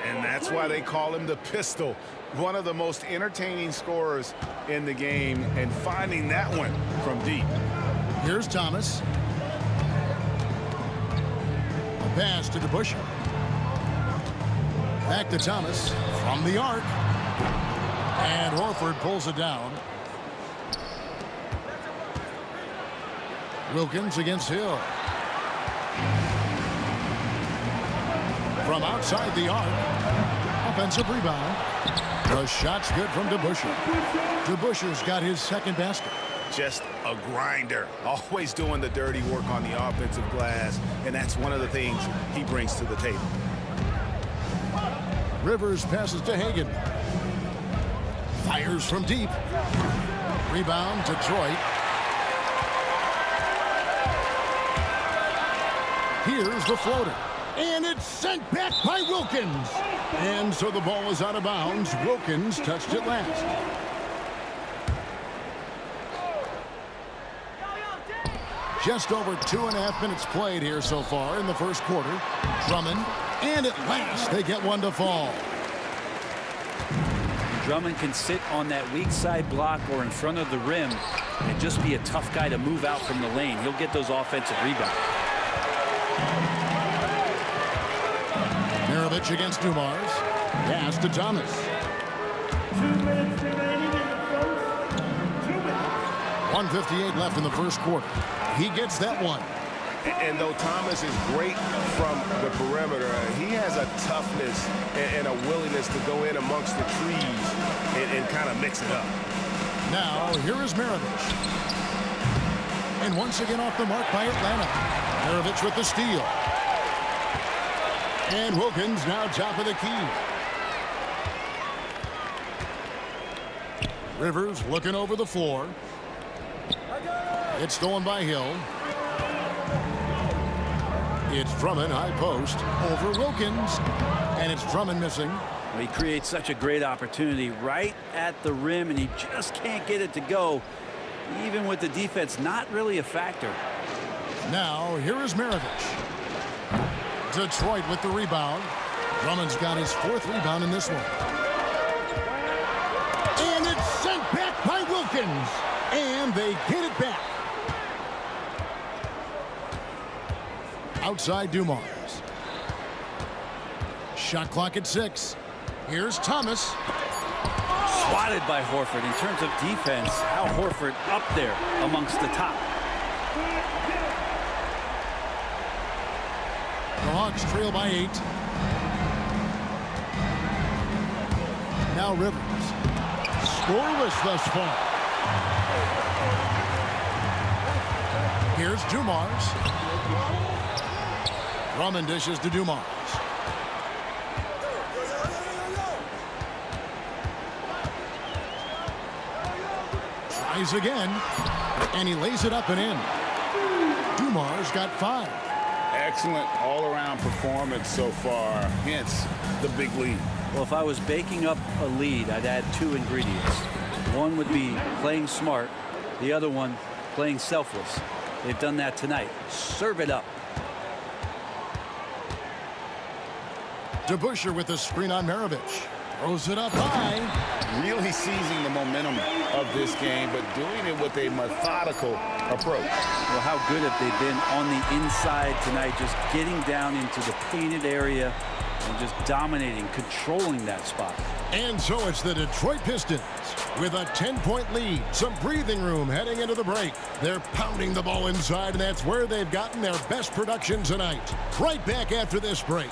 And that's why they call him the pistol. One of the most entertaining scorers in the game, and finding that one from deep. Here's Thomas. A pass to DeBusschere. Back to Thomas from the arc. And Horford pulls it down. Wilkins against Hill. From outside the arc. Offensive rebound. The shot's good from DeBusschere. DeBusschere's got his second basket. Just a grinder. Always doing the dirty work on the offensive glass. And that's one of the things he brings to the table. Rivers passes to Hagan. Fires from deep. Rebound, Detroit. Here's the floater. And it's sent back by Wilkins. And so the ball is out of bounds. Wilkins touched it last. Just over 2.5 minutes played here so far in the first quarter. Drummond. And at last, they get one to fall. Drummond can sit on that weak side block or in front of the rim and just be a tough guy to move out from the lane. He'll get those offensive rebounds. Maravich against Dumars. Pass to Thomas. 2 minutes remaining in the first. 2 minutes. 1:58 left in the first quarter. He gets that one. And though Thomas is great from the perimeter, he has a toughness and a willingness to go in amongst the trees and kind of mix it up. Now, here is Maravich. And once again off the mark by Atlanta. Maravich with the steal. And Wilkins now top of the key. Rivers looking over the floor. It's stolen by Hill. It's Drummond, high post, over Wilkins. And it's Drummond missing. He creates such a great opportunity right at the rim, and he just can't get it to go, even with the defense not really a factor. Now, here is Maravich. Detroit with the rebound. Drummond's got his 4th rebound in this one. And it's sent back by Wilkins. And they get it back. Outside Dumars. Shot clock at 6. Here's Thomas. Swatted by Horford. In terms of defense, how Horford up there amongst the top. The Hawks trail by 8. Now Rivers. Scoreless thus far. Here's Dumars. Drummond dishes to Dumars. Tries again. And he lays it up and in. Dumars got 5. Excellent all-around performance so far, hence the big lead. Well, if I was baking up a lead, I'd add 2 ingredients. One would be playing smart. The other one, playing selfless. They've done that tonight. Serve it up. DeBusschere with the screen on Maravich. Throws it up high. Really seizing the momentum of this game, but doing it with a methodical approach. Well, how good have they been on the inside tonight, just getting down into the painted area and just dominating, controlling that spot. And so it's the Detroit Pistons with a 10-point lead. Some breathing room heading into the break. They're pounding the ball inside, and that's where they've gotten their best production tonight. Right back after this break.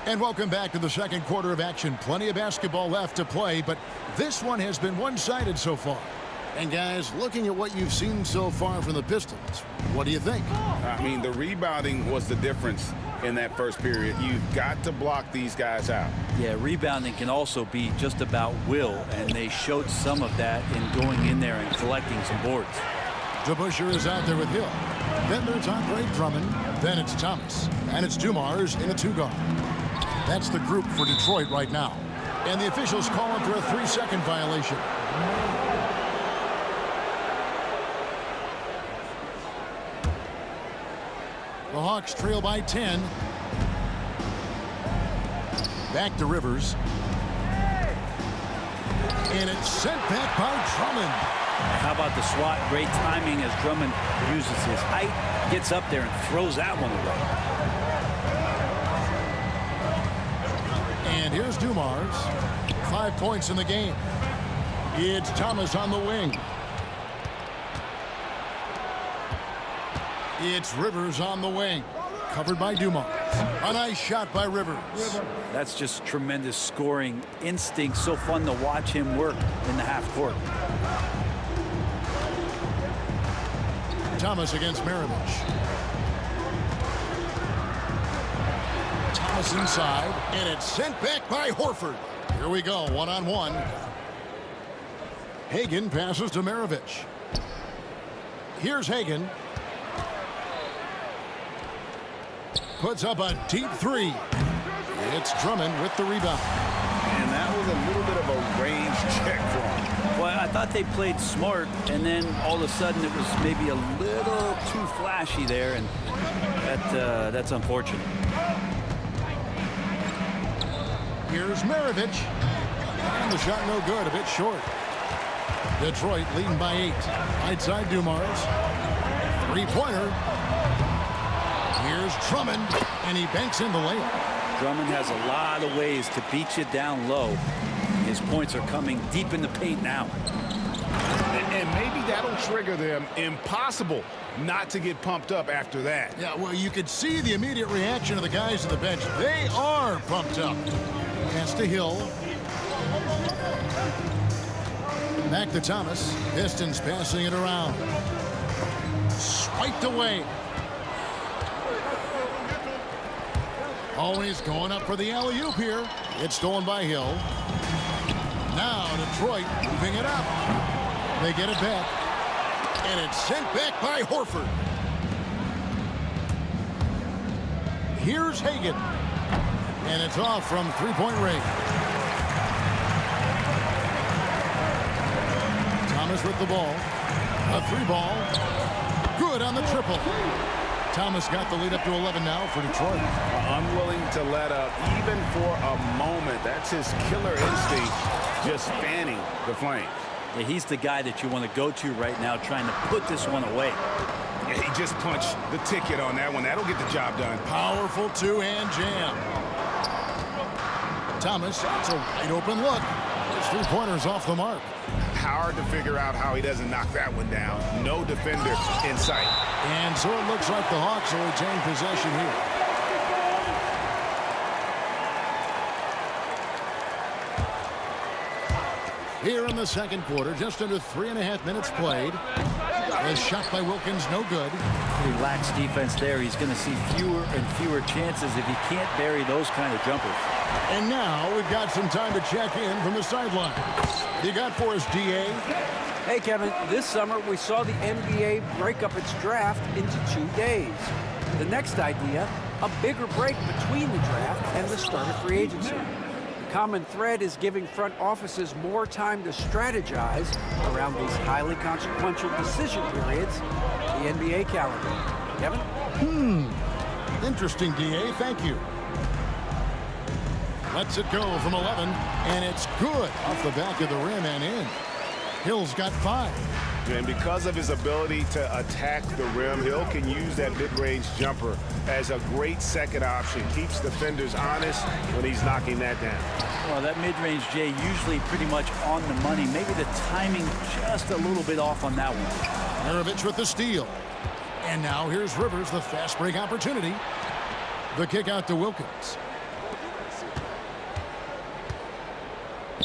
And welcome back to the second quarter of action. Plenty of basketball left to play, but this one has been one-sided so far. And guys, looking at what you've seen so far from the Pistons, what do you think? I mean, the rebounding was the difference in that first period. You've got to block these guys out. Yeah, rebounding can also be just about will, and they showed some of that in going in there and collecting some boards. DeBusschere is out there with Hill. Then there's Andre Drummond. Then it's Thomas. And it's Dumars in a 2-guard. That's the group for Detroit right now. And the officials call him for a 3-second violation. The Hawks trail by 10. Back to Rivers. And it's sent back by Drummond. How about the swat? Great timing as Drummond uses his height, gets up there and throws that one away. And here's Dumars. 5 points in the game. It's Thomas on the wing. It's Rivers on the wing. Covered by Dumars. A nice shot by Rivers. That's just tremendous scoring instinct. So fun to watch him work in the half court. Thomas against Maravich. Thomas inside, and it's sent back by Horford. Here we go, one-on-one. Hagan passes to Maravich. Here's Hagan. Puts up a deep 3. It's Drummond with the rebound. And that was a little bit of a range check for him. Well, I thought they played smart, and then all of a sudden it was maybe a little too flashy there, and that's unfortunate. Here's Maravich. And the shot no good, a bit short. Detroit leading by 8. Right side Dumars. 3-pointer. Here's Drummond, and he banks in the layup. Drummond has a lot of ways to beat you down low. His points are coming deep in the paint now. And maybe that'll trigger them. Impossible not to get pumped up after that. Yeah, well, you could see the immediate reaction of the guys on the bench. They are pumped up. Pass to Hill. Back to Thomas. Pistons passing it around. Swiped away. Always going up for the alley-oop here. It's stolen by Hill. Now Detroit moving it up. They get it back. And it's sent back by Horford. Here's Hagan. And it's off from 3-point range. Thomas with the ball. A 3-ball. Good on the triple. Thomas got the lead up to 11 now for Detroit. Unwilling to let up even for a moment. That's his killer instinct, just fanning the flames. Yeah, he's the guy that you want to go to right now, trying to put this one away. Yeah, he just punched the ticket on that one. That'll get the job done. Powerful 2-hand jam. Thomas, it's a wide open look. His 3-pointer's off the mark. Hard to figure out how he doesn't knock that one down. No defender in sight. And so it looks like the Hawks will retain possession here. Here in the second quarter, just under 3.5 minutes played. A shot by Wilkins, no good. Relaxed defense there. He's going to see fewer and fewer chances if he can't bury those kind of jumpers. And now we've got some time to check in from the sideline. You got for us, DA? Hey, Kevin, this summer we saw the NBA break up its draft into 2 days. The next idea, a bigger break between the draft and the start of free agency. The common thread is giving front offices more time to strategize around these highly consequential decision periods, the NBA calendar. Kevin? Interesting, DA. Thank you. Lets it go from 11, and it's good off the back of the rim and in. Hill's got 5. And because of his ability to attack the rim, Hill can use that mid-range jumper as a great second option. Keeps defenders honest when he's knocking that down. Well, that mid-range, Jay, usually pretty much on the money. Maybe the timing just a little bit off on that one. Maravich with the steal. And now here's Rivers, the fast break opportunity. The kick out to Wilkins.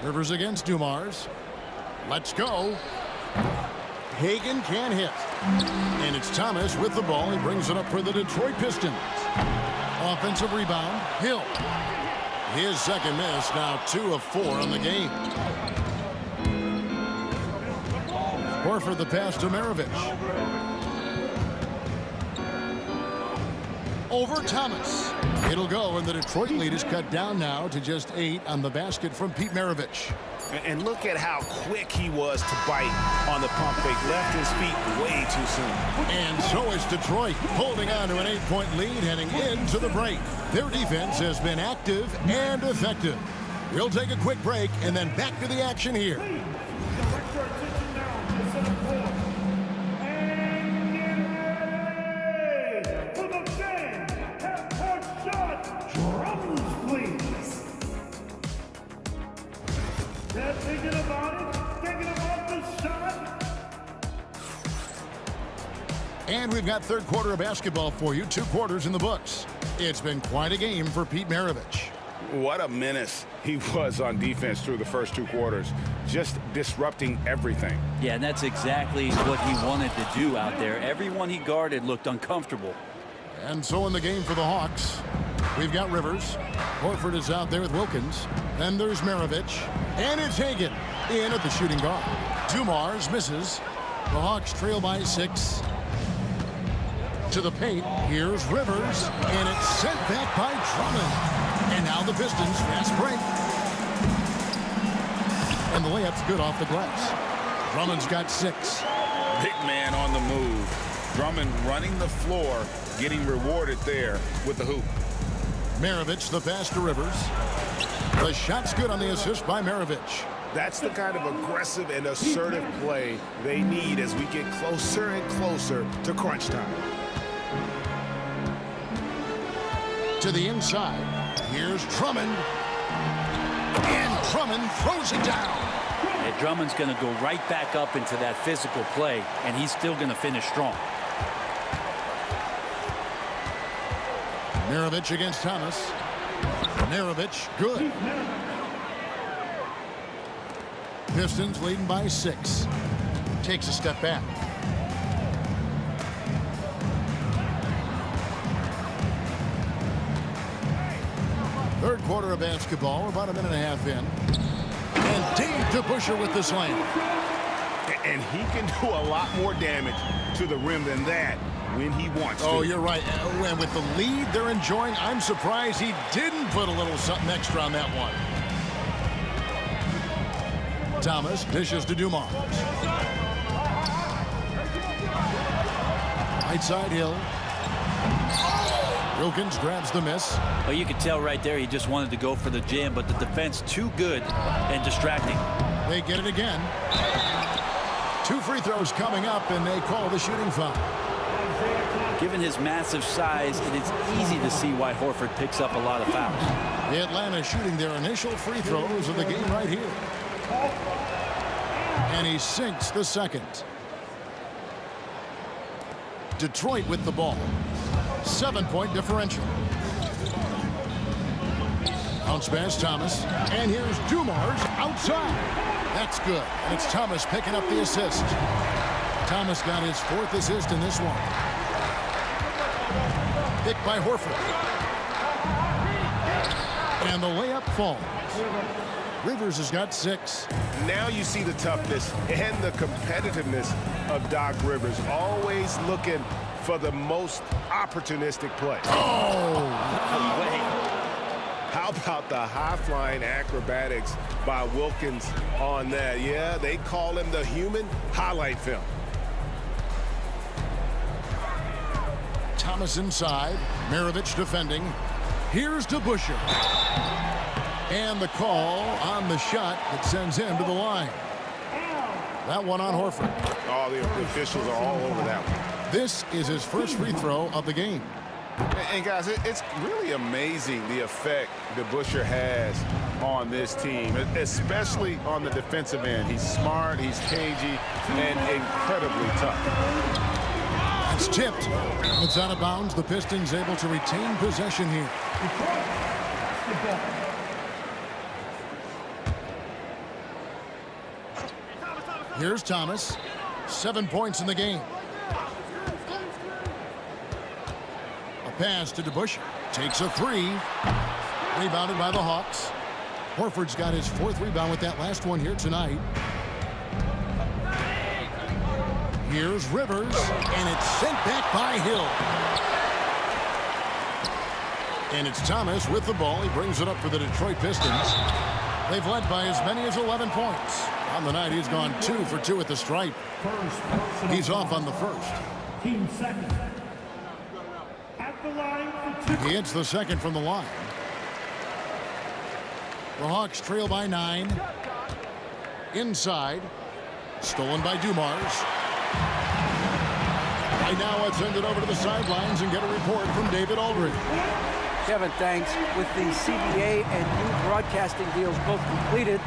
Rivers against Dumars. Let's go. Hagan can't hit. And it's Thomas with the ball. He brings it up for the Detroit Pistons. Offensive rebound, Hill. His second miss, now 2 of 4 on the game. Horford the pass to Maravich. over Thomas. It'll go, and the Detroit lead is cut down now to just 8 on the basket from Pete Maravich. And look at how quick he was to bite on the pump fake. Left his feet way too soon. And so is Detroit, holding on to an 8-point lead heading into the break. Their defense has been active and effective. We'll take a quick break and then back to the action here. And we've got third quarter of basketball for you. 2 quarters in the books. It's been quite a game for Pete Maravich. What a menace he was on defense through the first 2 quarters. Just disrupting everything. Yeah, and that's exactly what he wanted to do out there. Everyone he guarded looked uncomfortable. And so in the game for the Hawks, we've got Rivers. Horford is out there with Wilkins. Then there's Maravich. And it's Hagan in at the shooting guard. Dumars misses. The Hawks trail by 6. To the paint, here's Rivers, and it's sent back by Drummond. And now the Pistons fast break. And the layup's good off the glass. Drummond's got 6. Big man on the move. Drummond running the floor, getting rewarded there with the hoop. Maravich, the pass to Rivers. The shot's good on the assist by Maravich. That's the kind of aggressive and assertive play they need as we get closer and closer to crunch time. To the inside, here's Drummond. And Drummond throws it down. Yeah, Drummond's going to go right back up into that physical play, and he's still going to finish strong. Maravich against Thomas. Maravich, good. Pistons leading by 6. Takes a step back. Third quarter of basketball. We're about a minute and a half in. And Dave DeBusschere with the slam. And he can do a lot more damage to the rim than that when he wants to. Oh, you're right. And with the lead they're enjoying, I'm surprised he didn't put a little something extra on that one. Thomas dishes to Dumars. Right side Hill. Wilkins grabs the miss. Well, you could tell right there he just wanted to go for the jam, but the defense too good and distracting. They get it again. 2 free throws coming up, and they call the shooting foul. Given his massive size, it is easy to see why Horford picks up a lot of fouls. Atlanta shooting their initial free throws of the game right here. And he sinks the second. Detroit with the ball. 7-point differential. Bounce pass, Thomas. And here's Dumars outside. That's good. And it's Thomas picking up the assist. Thomas got his 4th assist in this one. Picked by Horford. And the layup falls. Rivers has got 6. Now you see the toughness and the competitiveness of Doc Rivers. Always looking for the most opportunistic play. Oh! How about the high-flying acrobatics by Wilkins on that? Yeah, they call him the human highlight film. Thomas inside. Maravich defending. Here's DeBusschere. And the call on the shot that sends him to the line. That one on Horford. Oh, the officials are all over that one. This is his first free throw of the game. And guys, it's really amazing the effect DeBusschere has on this team, especially on the defensive end. He's smart, he's cagey, and incredibly tough. It's tipped. It's out of bounds. The Pistons able to retain possession here. Here's Thomas. 7 points in the game. A pass to DeBusschere. Takes a 3. Rebounded by the Hawks. Horford's got his 4th rebound with that last one here tonight. Here's Rivers, and it's sent back by Hill. And it's Thomas with the ball. He brings it up for the Detroit Pistons. They've led by as many as 11 points. On the night, he's gone 2 for 2 at the stripe. He's off on the first. Team second. At the line for 2. He hits the second from the line. The Hawks trail by 9. Inside. Stolen by Dumars. Right now, let's send it over to the sidelines and get a report from David Aldridge. Kevin, thanks. With the CBA and new broadcasting deals both completed,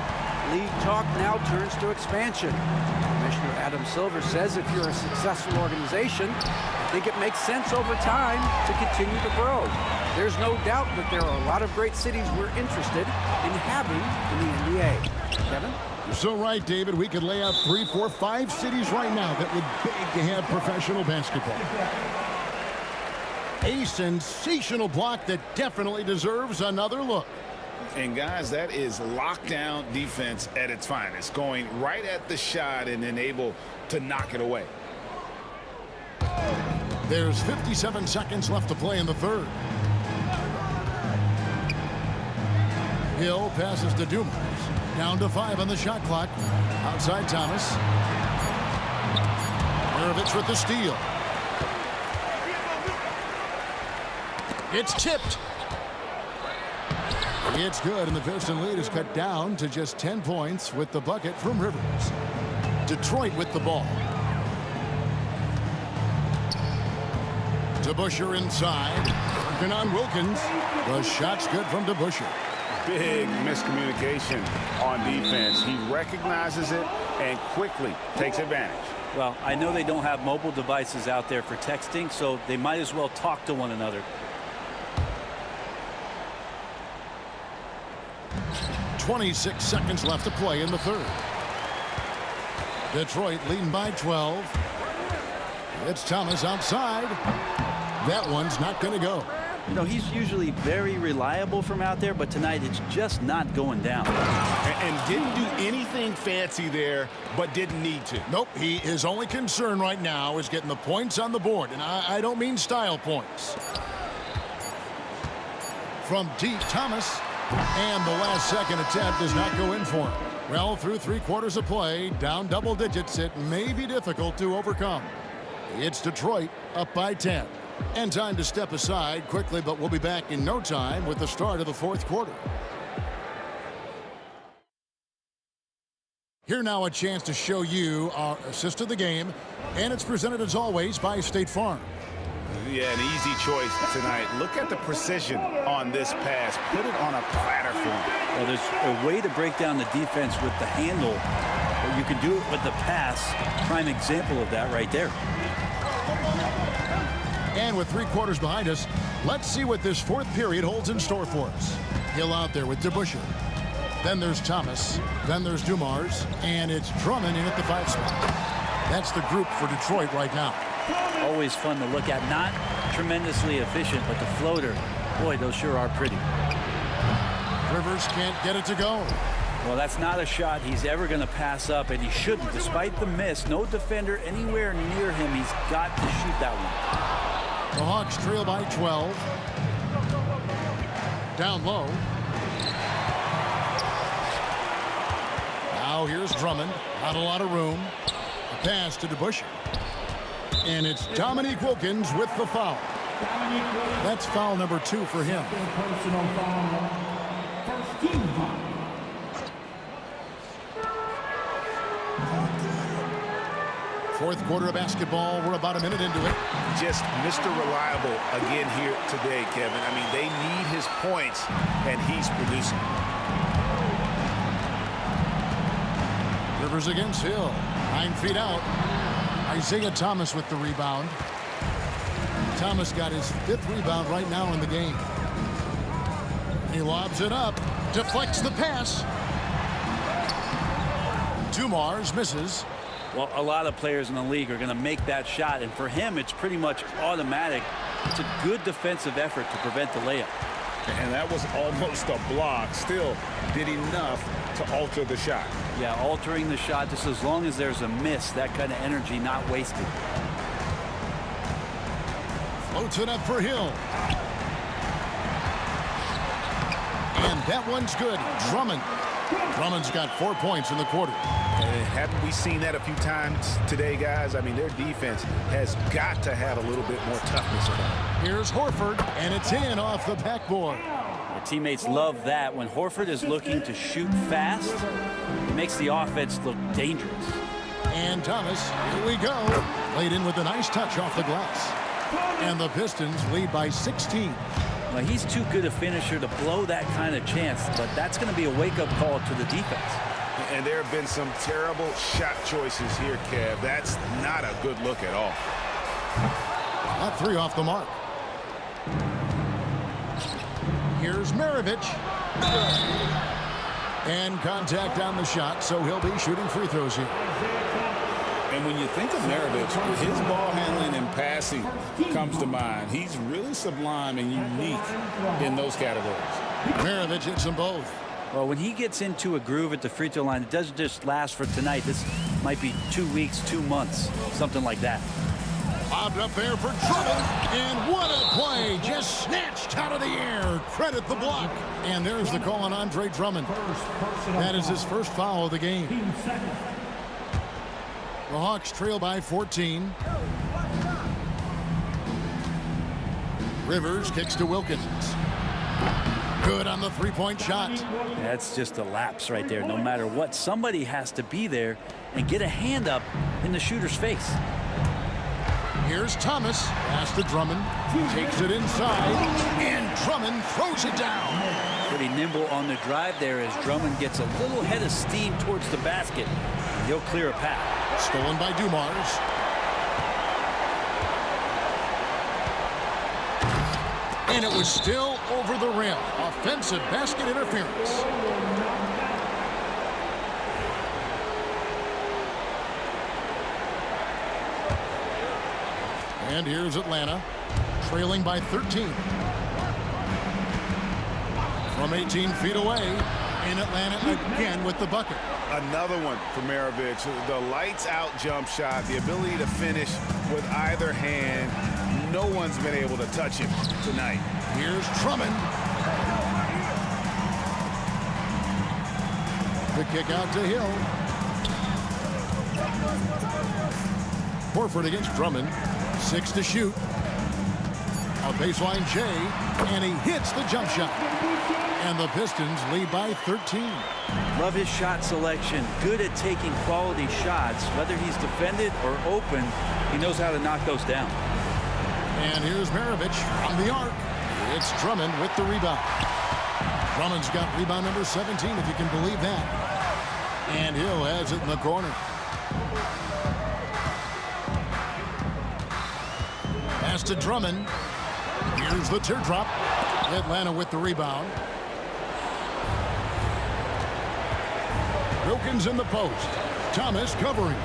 league talk now turns to expansion. Commissioner Adam Silver says if you're a successful organization, I think it makes sense over time to continue to grow. There's no doubt that there are a lot of great cities we're interested in having in the NBA. Kevin? You're so right, David. We could lay out 3, 4, 5 cities right now that would beg to have professional basketball. A sensational block that definitely deserves another look. And guys, that is lockdown defense at its finest, going right at the shot and then able to knock it away. There's 57 seconds left to play in the third. Hill passes to Dumars. Down to 5 on the shot clock. Outside Thomas. Maravich with the steal. It's tipped. It's good, and the Piston lead is cut down to just 10 points with the bucket from Rivers. Detroit with the ball. DeBusschere inside. Working on Wilkins. The shot's good from DeBusschere. Big miscommunication on defense. He recognizes it and quickly takes advantage. Well, I know they don't have mobile devices out there for texting, so they might as well talk to one another. 26 seconds left to play in the third. Detroit leading by 12. It's Thomas outside. That one's not going to go. You know, he's usually very reliable from out there, but tonight it's just not going down. And didn't do anything fancy there, but didn't need to. Nope, his only concern right now is getting the points on the board, and I don't mean style points. From deep, Thomas, and the last second attempt does not go in for him. Well, through 3 quarters of play, down double digits, it may be difficult to overcome. It's Detroit up by 10. And time to step aside quickly, but we'll be back in no time with the start of the fourth quarter. Here now a chance to show you our assist of the game, and it's presented as always by State Farm. Yeah, an easy choice tonight. Look at the precision on this pass. Put it on a platter for him. Well, there's a way to break down the defense with the handle, but you can do it with the pass. Prime example of that right there. And with 3 quarters behind us, let's see what this fourth period holds in store for us. Hill out there with DeBusschere. Then there's Thomas. Then there's Dumars. And it's Drummond in at the 5 spot. That's the group for Detroit right now. Always fun to look at. Not tremendously efficient, but the floater, boy, those sure are pretty. Rivers can't get it to go. Well, that's not a shot he's ever going to pass up, and he shouldn't. Despite the miss, no defender anywhere near him. He's got to shoot that one. The Hawks trail by 12. Down low. Now here's Drummond. Not a lot of room. A pass to DeBusschere. And it's Dominique Wilkins with the foul. That's foul number 2 for him. Personal foul. First team foul. Fourth quarter of basketball. We're about a minute into it. Just Mr. Reliable again here today, Kevin. I mean, they need his points, and he's producing. Rivers against Hill. 9 feet out. Isaiah Thomas with the rebound. Thomas got his 5th rebound right now in the game. He lobs it up. Deflects the pass. Dumars misses. Well, a lot of players in the league are going to make that shot, and for him, it's pretty much automatic. It's a good defensive effort to prevent the layup. And that was almost a block. Still did enough to alter the shot. Yeah, altering the shot, just as long as there's a miss, that kind of energy not wasted. Floats it up for Hill. And that one's good. Drummond's got 4 points in the quarter. And haven't we seen that a few times today, guys? I mean, their defense has got to have a little bit more toughness about it. Here's Horford, and it's in off the backboard. Their teammates love that. When Horford is looking to shoot fast, it makes the offense look dangerous. And Thomas, here we go. Laid in with a nice touch off the glass. And the Pistons lead by 16. Well, he's too good a finisher to blow that kind of chance, but that's going to be a wake-up call to the defense. And there have been some terrible shot choices here, Kev. That's not a good look at all. That 3 off the mark. Here's Maravich. And contact on the shot, so he'll be shooting free throws here. And when you think of Maravich, his ball handling and passing comes to mind. He's really sublime and unique in those categories. Maravich hits them both. Well, when he gets into a groove at the free throw line, it doesn't just last for tonight. This might be 2 weeks, 2 months, something like that. Bobbed up there for Drummond, and what a play! Just snatched out of the air. Credit the block. And there's the call on Andre Drummond. That is his first foul of the game. The Hawks trail by 14. Rivers kicks to Wilkins. Good on the three-point shot. That's just a lapse right there. No matter what, somebody has to be there and get a hand up in the shooter's face. Here's Thomas. Pass to Drummond. Takes it inside. And Drummond throws it down. Pretty nimble on the drive there as Drummond gets a little head of steam towards the basket. He'll clear a path. Stolen by Dumars. And it was still over the rim. Offensive basket interference. And here's Atlanta, trailing by 13. From 18 feet away, in Atlanta again with the bucket. Another one for Maravich. The lights-out jump shot, the ability to finish with either hand. No one's been able to touch him tonight. Here's Drummond. The kick out to Hill. Horford against Drummond. 6 to shoot. A baseline J, and he hits the jump shot. And the Pistons lead by 13. Love his shot selection. Good at taking quality shots. Whether he's defended or open, he knows how to knock those down. And here's Maravich from the arc. It's Drummond with the rebound. Drummond's got rebound number 17, if you can believe that. And Hill has it in the corner. Pass to Drummond. Here's the teardrop. Atlanta with the rebound. Wilkins in the post. Thomas covering.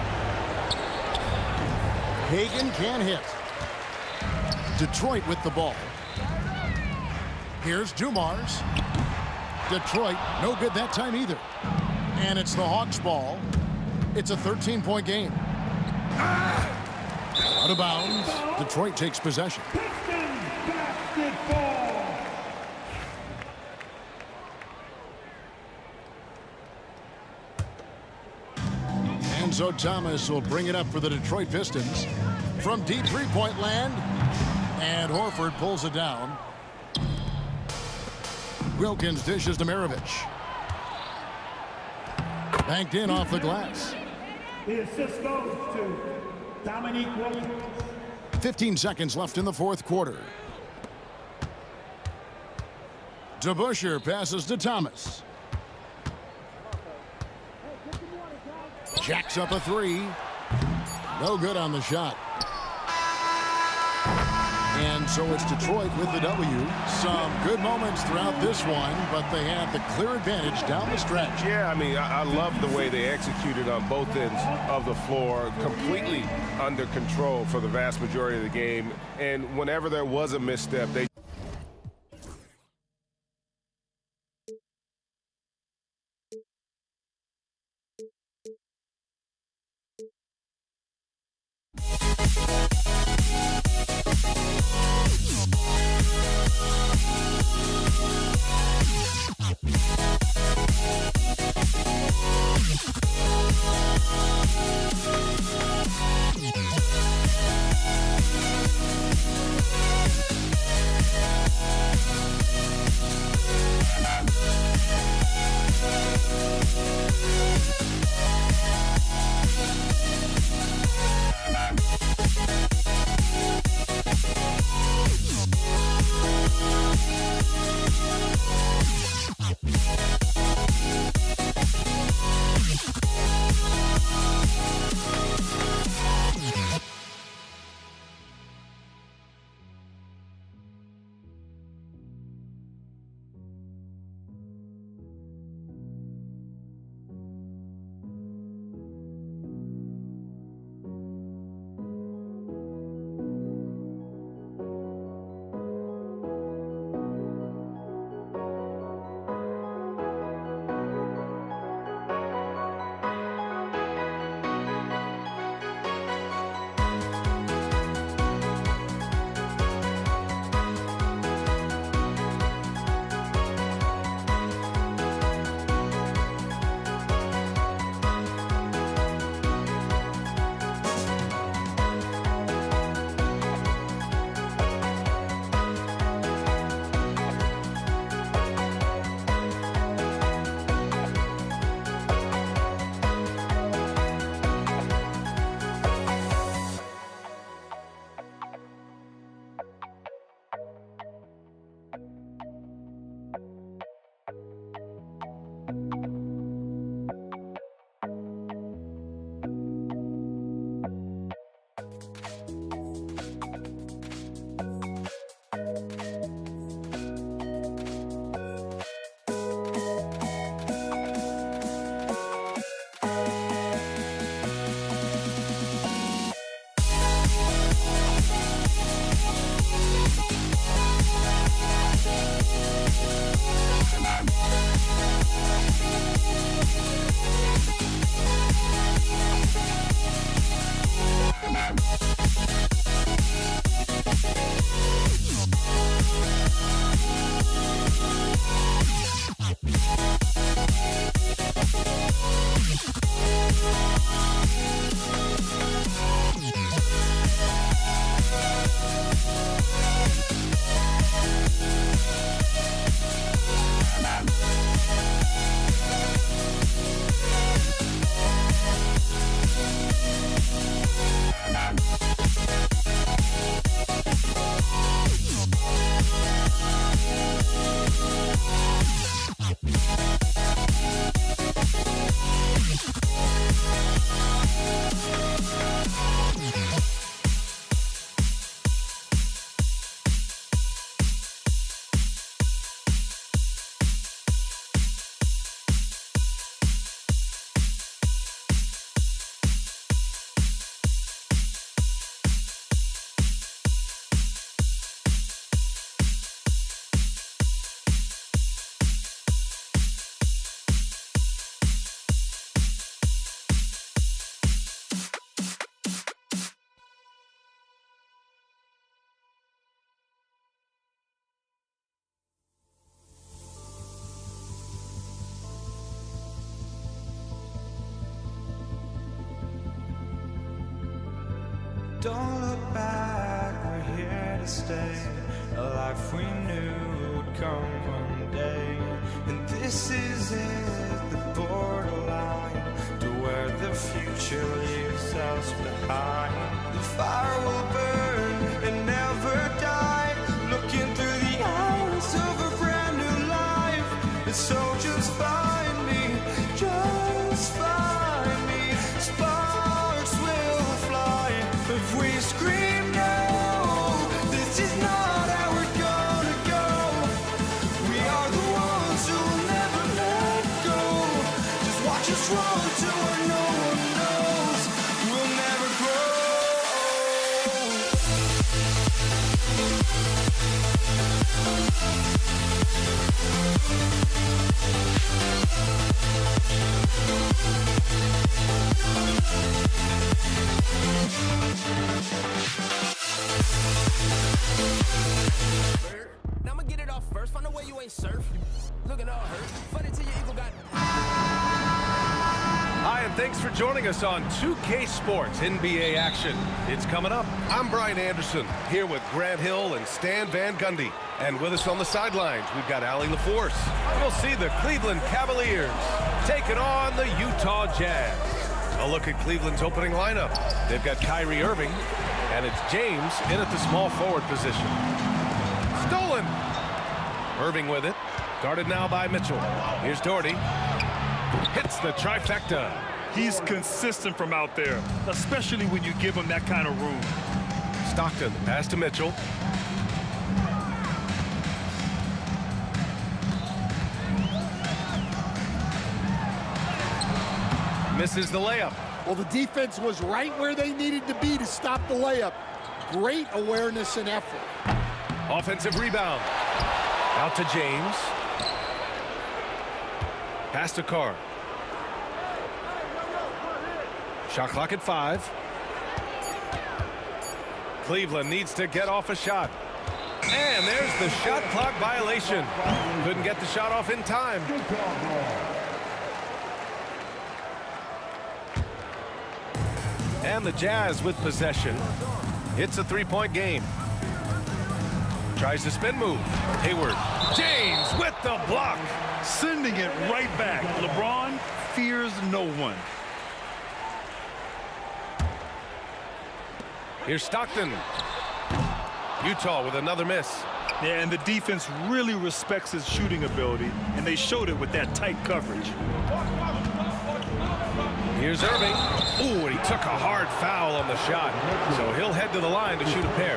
Hagan can't hit. Detroit with the ball. Here's Dumars. Detroit, no good that time either. And it's the Hawks ball. It's a 13-point game. Out of bounds. Detroit takes possession. And so Thomas will bring it up for the Detroit Pistons from deep three-point land. And Horford pulls it down. Wilkins dishes to Maravich. Banked in off the glass. The assist goes to Dominique Williams. 15 seconds left in the fourth quarter. DeBusschere passes to Thomas. Jacks up a three. No good on the shot. And so it's Detroit with the W. Some good moments throughout this one, but they had the clear advantage down the stretch. Yeah, I mean, I love the way they executed on both ends of the floor, completely under control for the vast majority of the game. And whenever there was a misstep, they Don't look back, we're here to stay. A life we knew would come one day. And this is it, the borderline to where the future leaves us behind. The fire will burn and never die, looking through the eyes of a brand new life. And so just find me, just find me. Sparks will fly if we scream no. This is not how we're gonna go. We are the ones who will never let go. Just watch us run to where no one knows. We'll never grow. Now I'ma get it off first. Find a way you ain't surf. Looking all hurt. Funny till your ego got. Hi, and thanks for joining us on 2K Sports NBA action. It's coming up. I'm Brian Anderson, here with Grant Hill and Stan Van Gundy. And with us on the sidelines, we've got Allie LaForce. We'll see the Cleveland Cavaliers taking on the Utah Jazz. A look at Cleveland's opening lineup. They've got Kyrie Irving, and it's James in at the small forward position. Stolen. Irving with it. Guarded now by Mitchell. Here's Doherty. Hits the trifecta. He's consistent from out there, especially when you give him that kind of room. Stockton, pass to Mitchell. Misses the layup. Well, the defense was right where they needed to be to stop the layup. Great awareness and effort. Offensive rebound. Out to James. Pass to Carr. Shot clock at 5. Cleveland needs to get off a shot. And there's the shot clock violation. Couldn't get the shot off in time. And the Jazz with possession. It's a three-point game. Tries the spin move. Hayward. James with the block. Sending it right back. LeBron fears no one. Here's Stockton. Utah with another miss. Yeah, and the defense really respects his shooting ability, and they showed it with that tight coverage. Here's Irving. Ooh, and he took a hard foul on the shot. So he'll head to the line to shoot a pair.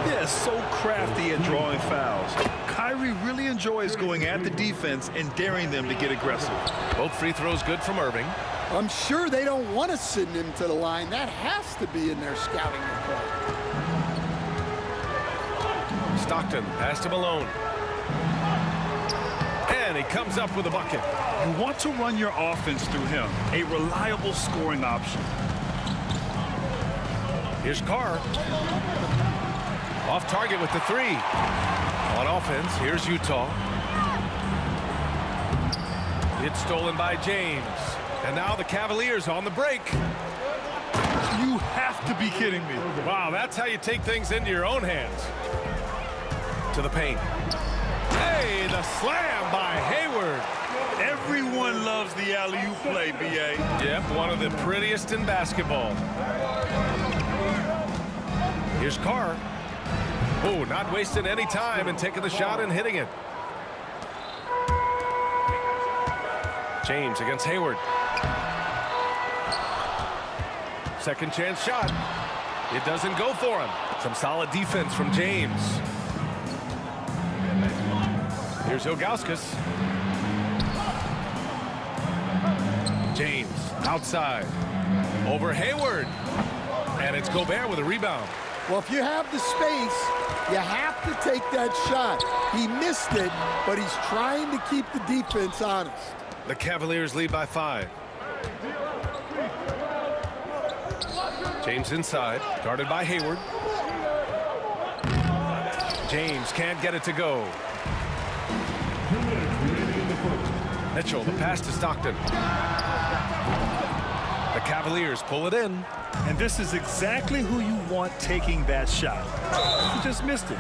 Yeah, so crafty at drawing fouls. Kyrie really enjoys going at the defense and daring them to get aggressive. Both free throws good from Irving. I'm sure they don't want to send him to the line. That has to be in their scouting report. Stockton passed him alone. And he comes up with a bucket. You want to run your offense through him, a reliable scoring option. Here's Carr. Off target with the three. On offense, here's Utah. It's stolen by James. And now the Cavaliers on the break. You have to be kidding me. Wow, that's how you take things into your own hands. To the paint. Hey, the slam by Hayward. Everyone loves the alley-oop play, B.A. Yep, one of the prettiest in basketball. Here's Carr. Oh, not wasting any time and taking the shot and hitting it. James against Hayward. Second chance shot. It doesn't go for him. Some solid defense from James. Here's Ilgauskas. James outside. Over Hayward. And it's Gobert with a rebound. Well, if you have the space, you have to take that shot. He missed it, but he's trying to keep the defense honest. The Cavaliers lead by 5. James inside, guarded by Hayward. James can't get it to go. Mitchell, the pass to Stockton. The Cavaliers pull it in. And this is exactly who you want taking that shot. He just missed it.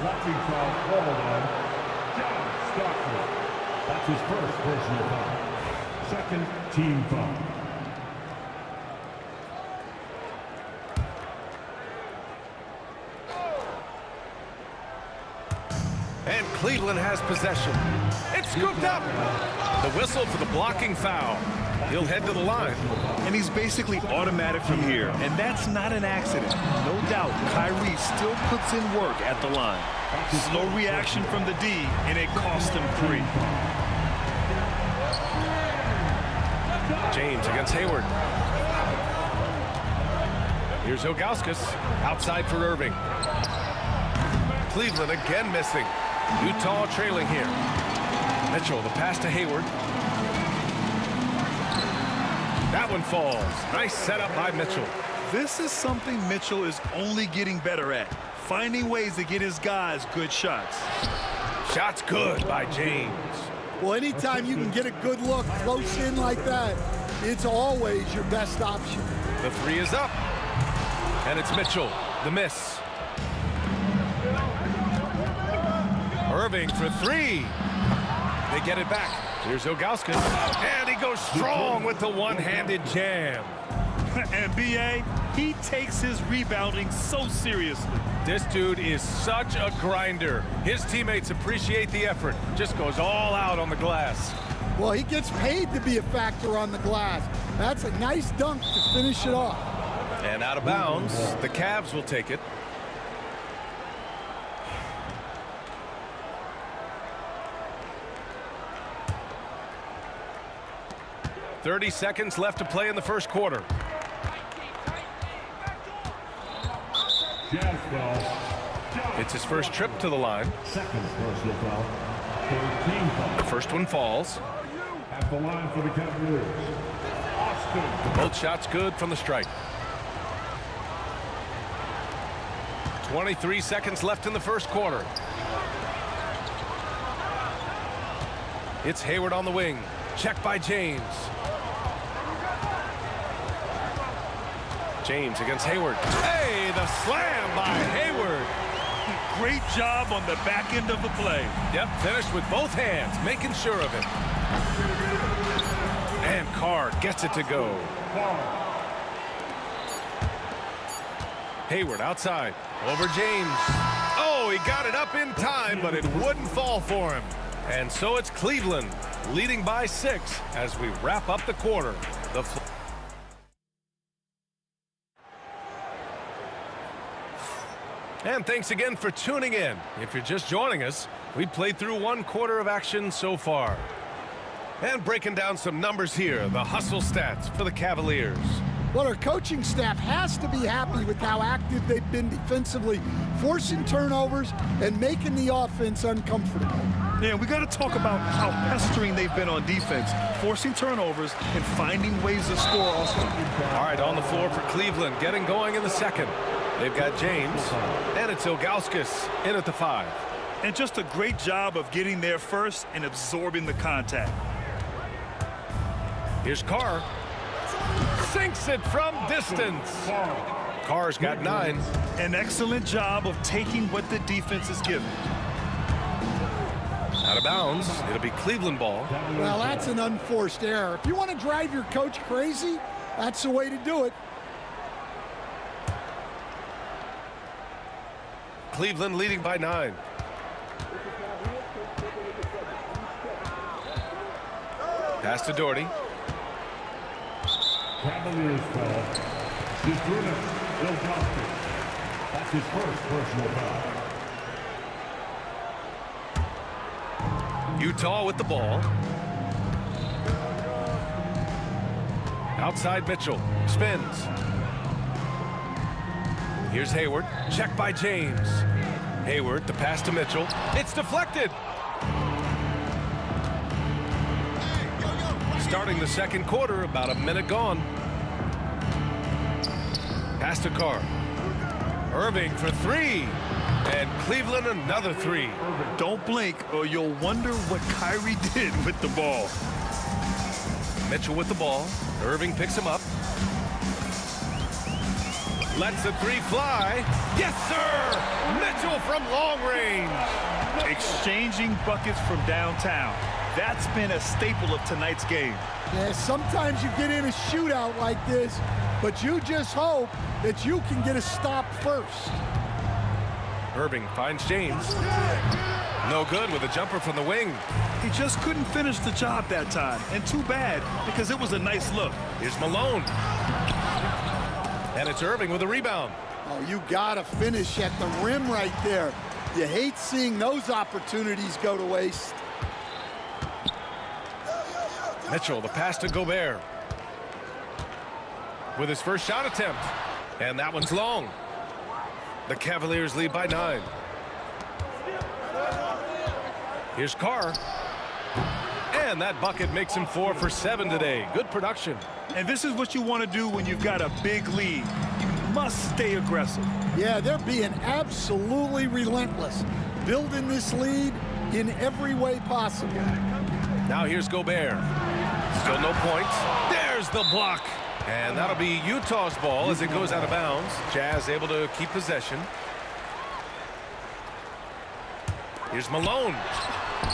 That's his first personal foul. Second team foul. And Cleveland has possession. It's scooped up. The whistle for the blocking foul. He'll head to the line. And he's basically automatic from here. And that's not an accident. No doubt, Kyrie still puts in work at the line. Slow reaction from the D, and it cost him 3. James against Hayward. Here's Ilgauskas. Outside for Irving. Cleveland again missing. Utah trailing here. Mitchell, the pass to Hayward. That one falls. Nice setup by Mitchell. This is something Mitchell is only getting better at. Finding ways to get his guys good shots. Shots good by James. Well, anytime you can get a good look close in like that, it's always your best option. The three is up. And it's Mitchell. The miss. Irving for 3. They get it back. Here's Ilgauskas. And he goes strong with the one-handed jam. And B.A., he takes his rebounding so seriously. This dude is such a grinder. His teammates appreciate the effort. Just goes all out on the glass. Well, he gets paid to be a factor on the glass. That's a nice dunk to finish it off. And out of bounds, the Cavs will take it. .30 seconds left to play in the first quarter. It's his first trip to the line. Second personal foul. Third team foul. The first one falls. At the line for the Cavaliers. Austin. Both shots good from the strike. 23 seconds left in the first quarter. It's Hayward on the wing. Check by James. James against Hayward. Hey, the slam by Hayward. Great job on the back end of the play. Yep, finished with both hands, making sure of it. And Carr gets it to go. Hayward outside. Over James. Oh, he got it up in time, but it wouldn't fall for him. And so it's Cleveland leading by 6 as we wrap up the quarter. The And thanks again for tuning in. If you're just joining us, we played through 1 quarter of action so far. And breaking down some numbers here, the hustle stats for the Cavaliers. Well, our coaching staff has to be happy with how active they've been defensively, forcing turnovers and making the offense uncomfortable. Yeah, we got to talk about how pestering they've been on defense, forcing turnovers and finding ways to score also. All right, on the floor for Cleveland, getting going in the second. They've got James, and it's Ilgauskas in at the 5. And just a great job of getting there first and absorbing the contact. Here's Carr. Sinks it from distance. Carr's got 9. An excellent job of taking what the defense is given. Out of bounds. It'll be Cleveland ball. Well, that's an unforced error. If you want to drive your coach crazy, that's the way to do it. Cleveland leading by 9. Pass to Doherty. Cavaliers foul. Ilgauskas. That's his first personal foul. Utah with the ball. Outside Mitchell. Spins. Here's Hayward. Check by James. Hayward, the pass to Mitchell. It's deflected. Starting the second quarter, about a minute gone. Pass to Carr. Irving for 3. And Cleveland another 3. Don't blink or you'll wonder what Kyrie did with the ball. Mitchell with the ball. Irving picks him up. Lets the 3 fly. Yes, sir! Mitchell from long range. Exchanging buckets from downtown. That's been a staple of tonight's game. Yeah, sometimes you get in a shootout like this, but you just hope that you can get a stop first. Irving finds James. No good with a jumper from the wing. He just couldn't finish the job that time, and too bad, because it was a nice look. Here's Malone. And it's Irving with a rebound. Oh, you gotta finish at the rim right there. You hate seeing those opportunities go to waste. Mitchell, the pass to Gobert. With his first shot attempt. And that one's long. The Cavaliers lead by 9. Here's Carr. And that bucket makes him 4 for 7 today. Good production. And this is what you want to do when you've got a big lead. You must stay aggressive. Yeah, they're being absolutely relentless. Building this lead in every way possible. Now here's Gobert. Still no points. There's the block. And that'll be Utah's ball as it goes out of bounds. Jazz able to keep possession. Here's Malone.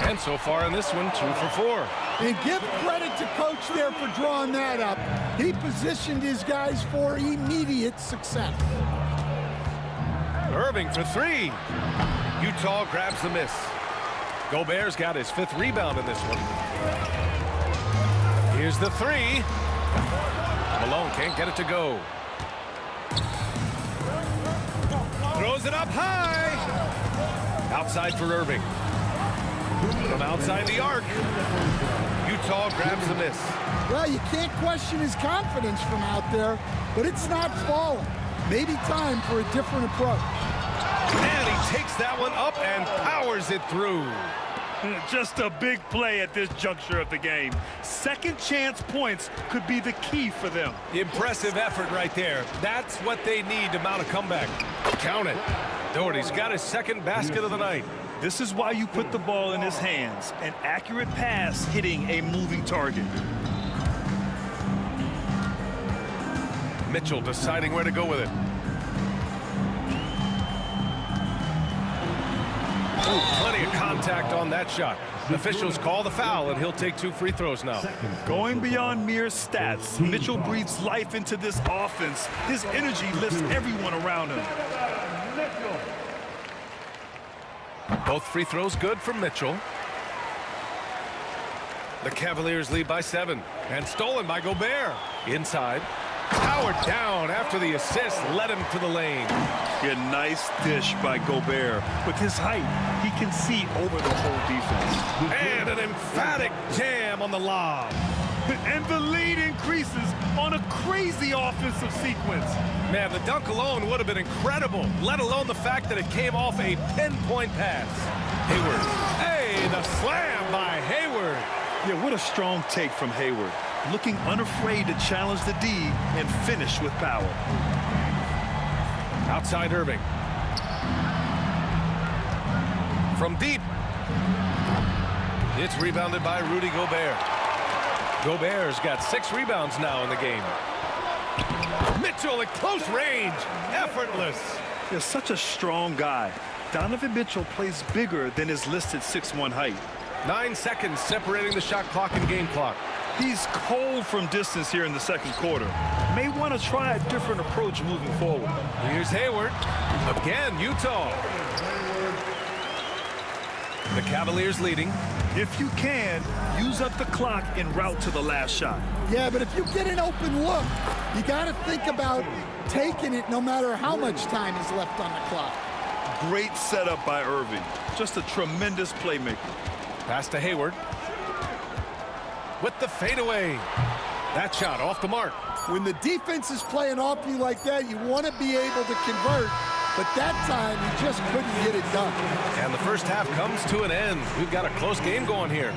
And so far in this one, 2 for 4. And give credit to Coach there for drawing that up. He positioned his guys for immediate success. Irving for 3. Utah grabs the miss. Gobert's got his 5th rebound in this one. Here's the 3. Malone can't get it to go. Throws it up high. Outside for Irving. From outside the arc. Utah grabs the miss. Well, you can't question his confidence from out there, but it's not falling. Maybe time for a different approach. And he takes that one up and powers it through. Just a big play at this juncture of the game. Second chance points could be the key for them. Impressive effort right there. That's what they need to mount a comeback. Count it. Doherty's got his 2nd basket of the night. This is why you put the ball in his hands. An accurate pass hitting a moving target. Mitchell deciding where to go with it. Oh, plenty of contact on that shot. Officials call the foul, and he'll take 2 free throws now. Going beyond mere stats, Mitchell breathes life into this offense. His energy lifts everyone around him. Both free throws good for Mitchell. The Cavaliers lead by 7. And stolen by Gobert. Inside. powered down after the assist led him to the lane. Yeah, nice dish by Gobert. With his height, he can see over the whole defense. And an emphatic jam on the lob. And the lead increases on a crazy offensive sequence. Man, the dunk alone would have been incredible, let alone the fact that it came off a pinpoint pass. Hayward. Hey, the slam by Hayward. Yeah, what a strong take from Hayward. Looking unafraid to challenge the D and finish with power. Outside Irving. From deep. It's rebounded by Rudy Gobert. Gobert's got 6 rebounds now in the game. Mitchell at close range. Effortless. He's such a strong guy. Donovan Mitchell plays bigger than his listed 6'1" height. 9 seconds separating the shot clock and game clock. He's cold from distance here in the second quarter. May want to try a different approach moving forward. Here's Hayward. Again, Utah. The Cavaliers leading. If you can, use up the clock en route to the last shot. Yeah, but if you get an open look, you got to think about taking it no matter how much time is left on the clock. Great setup by Irving. Just a tremendous playmaker. Pass to Hayward. With the fadeaway. That shot off the mark. When the defense is playing off you like that, you want to be able to convert. But that time, he just couldn't get it done. And the first half comes to an end. We've got a close game going here.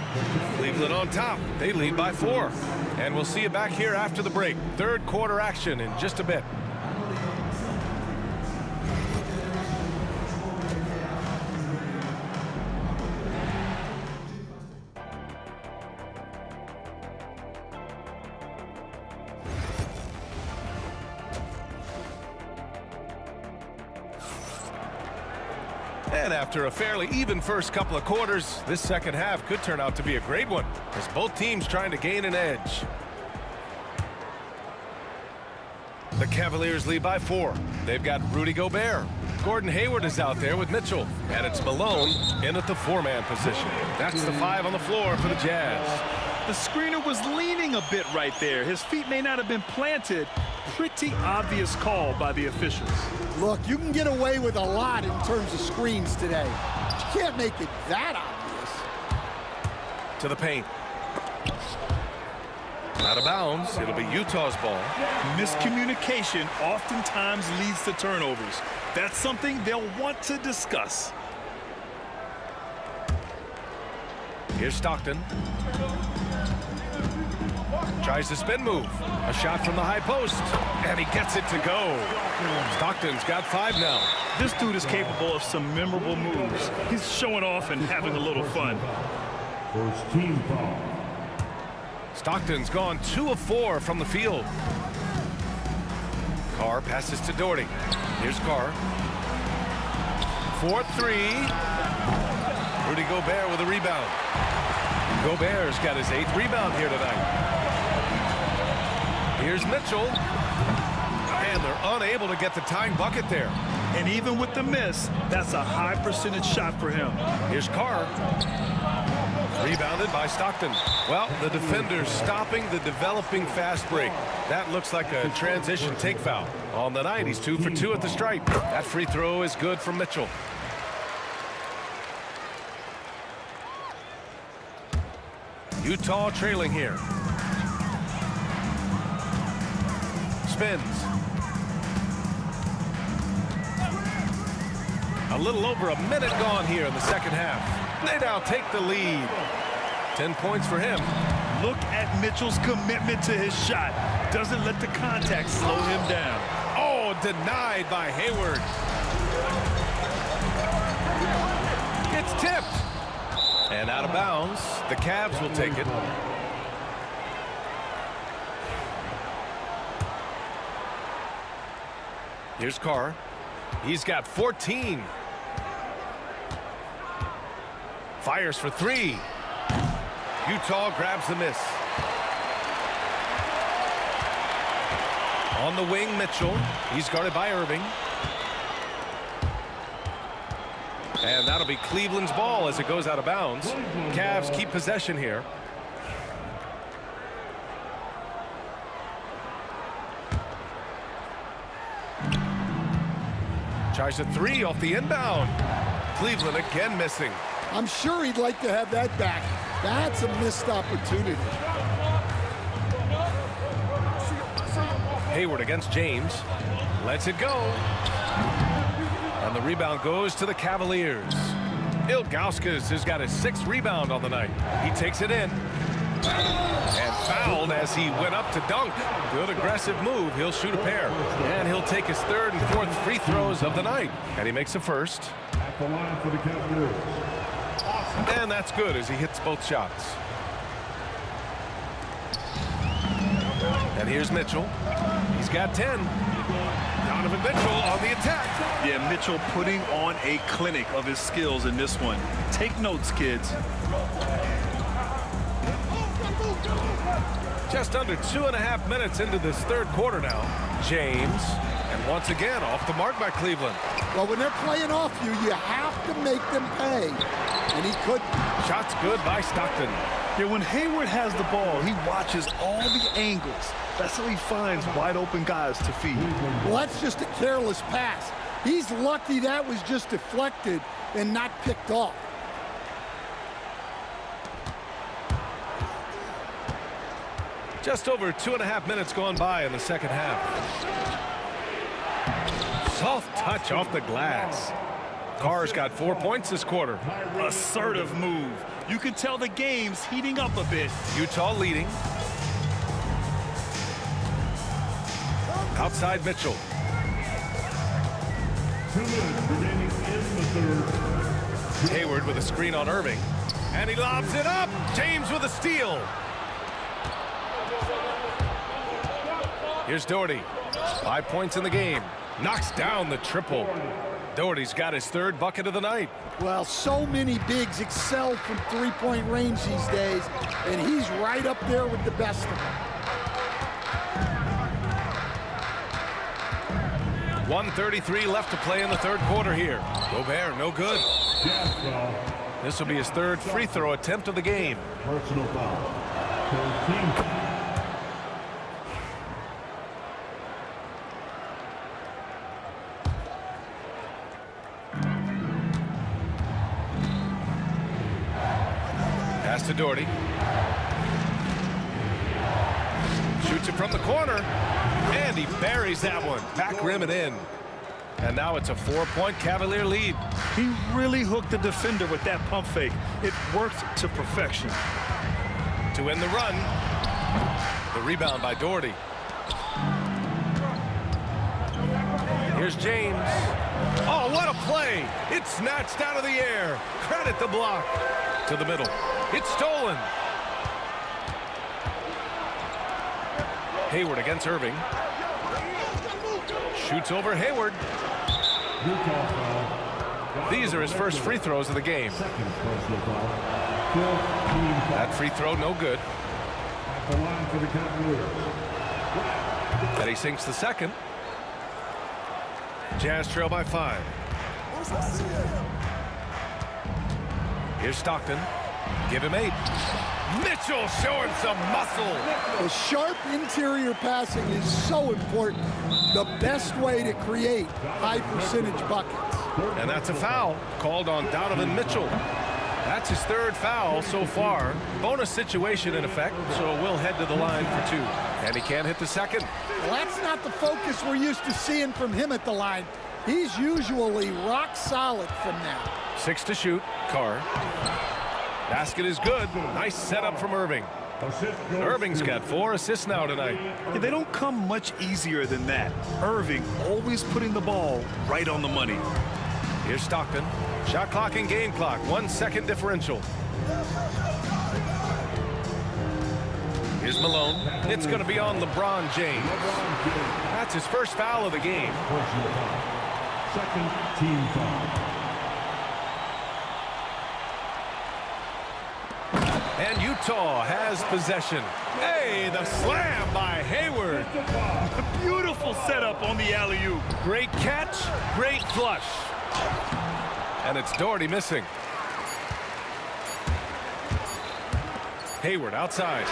Cleveland on top. They lead by 4. And we'll see you back here after the break. Third quarter action in just a bit. And after a fairly even first couple of quarters, this second half could turn out to be a great one, as both teams trying to gain an edge. The Cavaliers lead by 4. They've got Rudy Gobert. Gordon Hayward is out there with Mitchell. And it's Malone in at the 4-man position. That's the 5 on the floor for the Jazz. The screener was leaning a bit right there. His feet may not have been planted. Pretty obvious call by the officials. Look, you can get away with a lot in terms of screens today. You can't make it that obvious. To the paint. Out of bounds. It'll be Utah's ball. Miscommunication oftentimes leads to turnovers. That's something they'll want to discuss. Here's Stockton. Tries the spin move. A shot from the high post. And he gets it to go. Stockton's got 5 now. This dude is capable of some memorable moves. He's showing off and having a little fun. First team foul. Stockton's gone 2 of 4 from the field. Carr passes to Doherty. Here's Carr. 4-3. Rudy Gobert with a rebound. Gobert's got his 8th rebound here tonight. Here's Mitchell. And they're unable to get the tying bucket there. And even with the miss, that's a high percentage shot for him. Here's Carr. Rebounded by Stockton. Well, the defender's stopping the developing fast break. That looks like a transition take foul. On the night, he's 2 for 2 at the stripe. That free throw is good from Mitchell. Utah trailing here. Spins. A little over a minute gone here in the second half. They now take the lead. 10 points for him. Look at Mitchell's commitment to his shot. Doesn't let the contact slow him down. Oh, denied by Hayward. It's tipped. And out of bounds. The Cavs will take it. Here's Carr. He's got 14. Fires for 3. Utah grabs the miss. On the wing, Mitchell. He's guarded by Irving. And that'll be Cleveland's ball as it goes out of bounds. Cavs keep possession here. Tries a three off the inbound. Cleveland again missing. I'm sure he'd like to have that back. That's a missed opportunity. Hayward against James. Lets it go. And the rebound goes to the Cavaliers. Ilgauskas has got his 6th rebound on the night. He takes it in. And fouled as he went up to dunk. Good aggressive move. He'll shoot a pair. And he'll take his 3rd and 4th free throws of the night. And he makes the first. At the line for the Cavaliers. And that's good as he hits both shots. And here's Mitchell. He's got 10. Donovan Mitchell on the attack. Yeah, Mitchell putting on a clinic of his skills in this one. Take notes, kids. Just under 2.5 minutes into this 3rd quarter now. James, and once again off the mark by Cleveland. Well, when they're playing off you, you have to make them pay. And he couldn't. Shots good by Stockton. Yeah, when Hayward has the ball, he watches all the angles. That's how he finds wide open guys to feed. Well, that's just a careless pass. He's lucky that was just deflected and not picked off. Just over 2.5 minutes gone by in the 2nd half. Soft touch off the glass. Carr's got 4 points this quarter. Assertive move. You can tell the game's heating up a bit. Utah leading. Outside Mitchell. 2 minutes remaining in the 3rd. Hayward with a screen on Irving. And he lobs it up. James with a steal. Here's Doherty. 5 points in the game. Knocks down the triple. Doherty's got his 3rd bucket of the night. Well, so many bigs excel from 3-point range these days, and he's right up there with the best of them. 1:33 left to play in the 3rd quarter here. Gobert, no good. This will be his 3rd free throw attempt of the game. Personal foul. 13. Pass to Doherty. Shoots it from the corner. And he buries that one. Back rim and in. And now it's a 4-point Cavalier lead. He really hooked the defender with that pump fake. It worked to perfection. To win the run. The rebound by Doherty. Here's James. Oh, what a play. It's snatched out of the air. Credit the block. To the middle. It's stolen. Hayward against Irving. Shoots over Hayward. These are his first free throws of the game. That free throw no good. And he sinks the 2nd. Jazz trail by 5. Here's Stockton. Give him 8. Mitchell showing some muscle. The sharp interior passing is so important. The best way to create high percentage buckets. And that's a foul called on Donovan Mitchell. That's his 3rd foul so far. Bonus situation in effect, so we'll head to the line for 2. And he can't hit the 2nd. Well, that's not the focus we're used to seeing from him at the line. He's usually rock solid from now. 6 to shoot. Carr. Basket is good. Nice setup from Irving. Irving's got 4 assists now tonight. Yeah, they don't come much easier than that. Irving always putting the ball right on the money. Here's Stockton. Shot clock and game clock. 1 second differential. Here's Malone. It's going to be on LeBron James. That's his first foul of the game. 2nd team foul. And Utah has possession. Hey, the slam by Hayward. Beautiful setup on the alley-oop. Great catch, great flush. And it's Doherty missing. Hayward outside.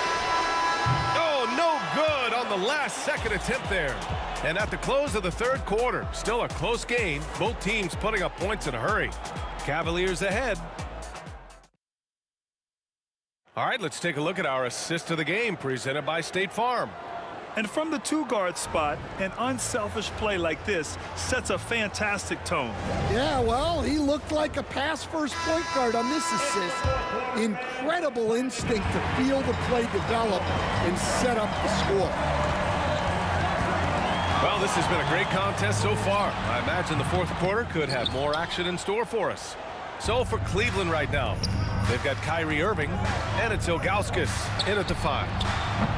Oh, no good on the last second attempt there. And at the close of the third quarter, still a close game. Both teams putting up points in a hurry. Cavaliers ahead. All right, let's take a look at our assist of the game presented by State Farm. And from the two-guard spot, an unselfish play like this sets a fantastic tone. Yeah, well, he looked like a pass-first point guard on this assist. Incredible instinct to feel the play develop and set up the score. Well, this has been a great contest so far. I imagine the fourth quarter could have more action in store for us. So for Cleveland right now, they've got Kyrie Irving, and it's Ilgauskas in at the 5.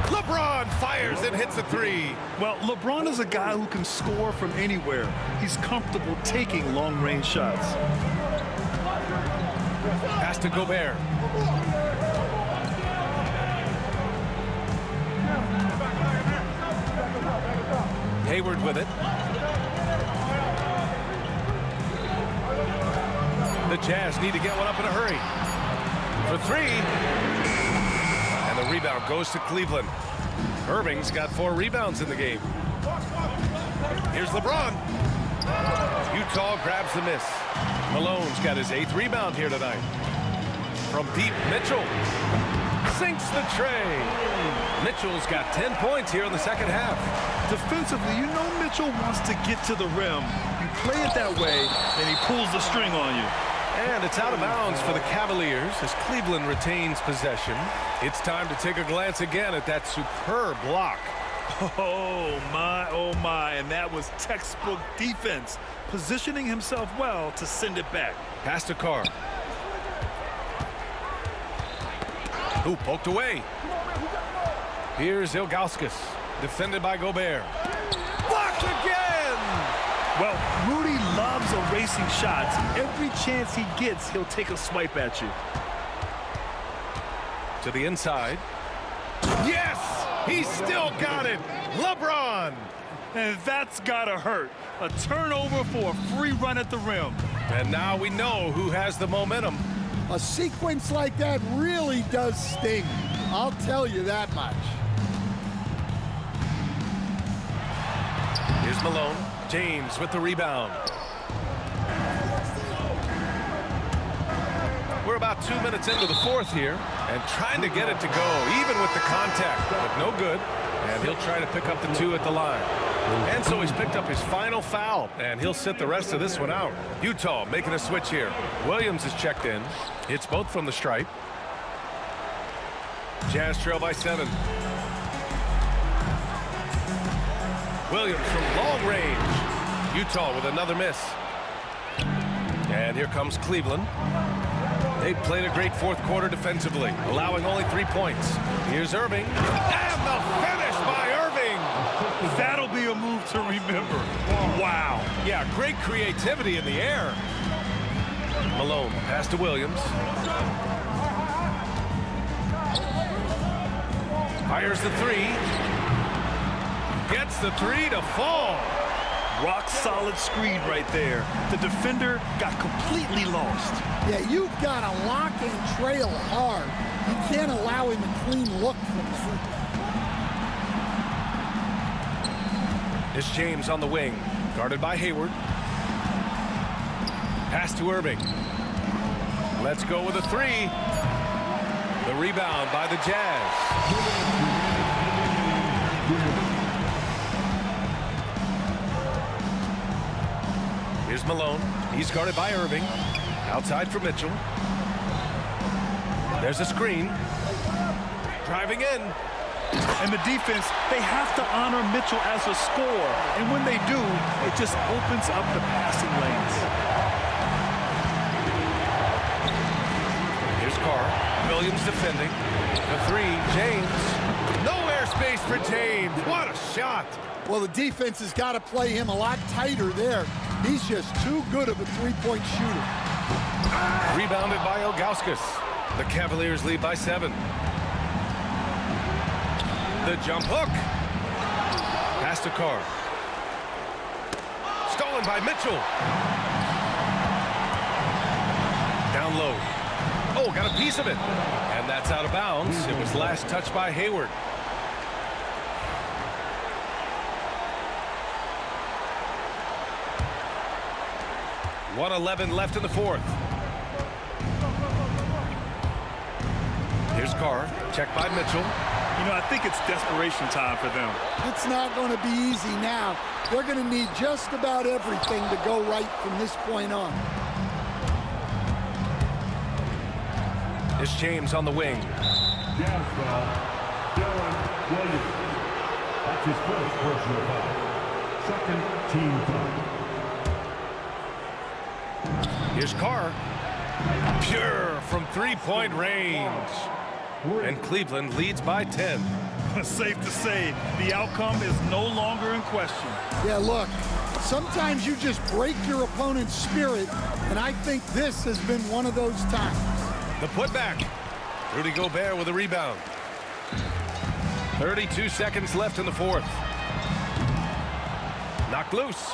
LeBron fires and hits a 3. Well, LeBron is a guy who can score from anywhere. He's comfortable taking long-range shots. Pass to Gobert. Hayward with it. The Jazz need to get one up in a hurry. For 3. And the rebound goes to Cleveland. Irving's got 4 rebounds in the game. Here's LeBron. Utah grabs the miss. Malone's got his 8th rebound here tonight. From deep, Mitchell sinks the tray. Mitchell's got 10 points here in the second half. Defensively, you know Mitchell wants to get to the rim. You play it that way, and he pulls the string on you. And it's out of bounds for the Cavaliers as Cleveland retains possession. It's time to take a glance again at that superb block. Oh my, and that was textbook defense, positioning himself well to send it back. Pass to Carr. Who poked away. Here's Ilgauskas, defended by Gobert. Blocked again! Well, Rudy loves erasing shots. Every chance he gets, he'll take a swipe at you. To the inside. Yes! He's still got it! LeBron! And that's gotta hurt. A turnover for a free run at the rim. And now we know who has the momentum. A sequence like that really does sting. I'll tell you that much. Here's Malone. James with the rebound. We're about 2 minutes into the fourth here and trying to get it to go, even with the contact, but no good. And he'll try to pick up the 2 at the line. And so he's picked up his final foul, and he'll sit the rest of this one out. Utah making a switch here. Williams is checked in. Hits both from the stripe. Jazz trail by 7. Williams from long range. Utah with another miss. And here comes Cleveland. They played a great fourth quarter defensively, allowing only 3 points. Here's Irving. And the finish by Irving. That'll be a move to remember. Wow. Yeah, great creativity in the air. Malone, pass to Williams. Fires the 3. Gets the 3 to fall. Rock solid screen right there. The defender got completely lost. Yeah, you've got to lock and trail hard. You can't allow him a clean look from the front. It's James on the wing, guarded by Hayward. Pass to Irving. Let's go with a 3. The rebound by the Jazz. Here's Malone. He's guarded by Irving. Outside for Mitchell. There's a screen. Driving in. And the defense, they have to honor Mitchell as a scorer. And when they do, it just opens up the passing lanes. Here's Carr. Williams defending. The 3, James. No airspace for James. What a shot. Well, the defense has got to play him a lot tighter there. He's just too good of a three-point shooter. Rebounded by Ilgauskas. The Cavaliers lead by 7. The jump hook. Pass to Carr. Stolen by Mitchell. Down low. Oh, got a piece of it. And that's out of bounds. It was last touched by Hayward. 1:11 left in the fourth. Here's Carr, checked by Mitchell. You know, I think it's desperation time for them. It's not going to be easy now. They're going to need just about everything to go right from this point on. Here's James on the wing. Jazz foul, Dylan Williams. That's his first personal foul. Second team foul. Here's Carr. Pure from three-point range. And Cleveland leads by 10. Safe to say, the outcome is no longer in question. Yeah, look, sometimes you just break your opponent's spirit, and I think this has been one of those times. The putback. Rudy Gobert with a rebound. 32 seconds left in the fourth. Knocked loose.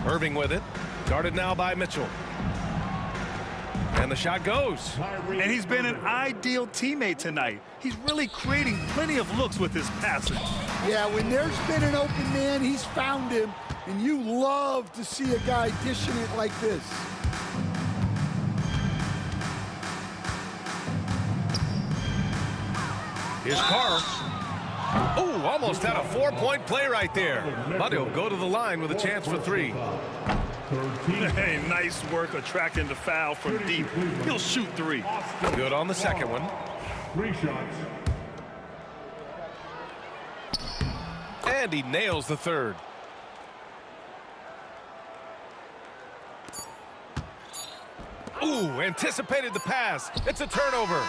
Irving with it. Guarded now by Mitchell. And the shot goes. And he's been an ideal teammate tonight. He's really creating plenty of looks with his passing. Yeah, when there's been an open man, he's found him, and you love to see a guy dishing it like this. Here's Carr. Oh, almost had a four-point play right there. But he'll go to the line with a chance for three. Hey, nice work attracting the foul from deep. He'll shoot three. Good on the second one. 3 shots. And he nails the third. Ooh, anticipated the pass. It's a turnover.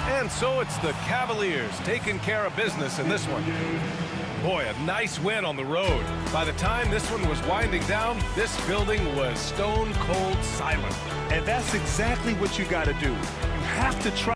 And so it's the Cavaliers taking care of business in this one. Boy, a nice win on the road. By the time this one was winding down, this building was stone cold silent. And that's exactly what you got to do. You have to try.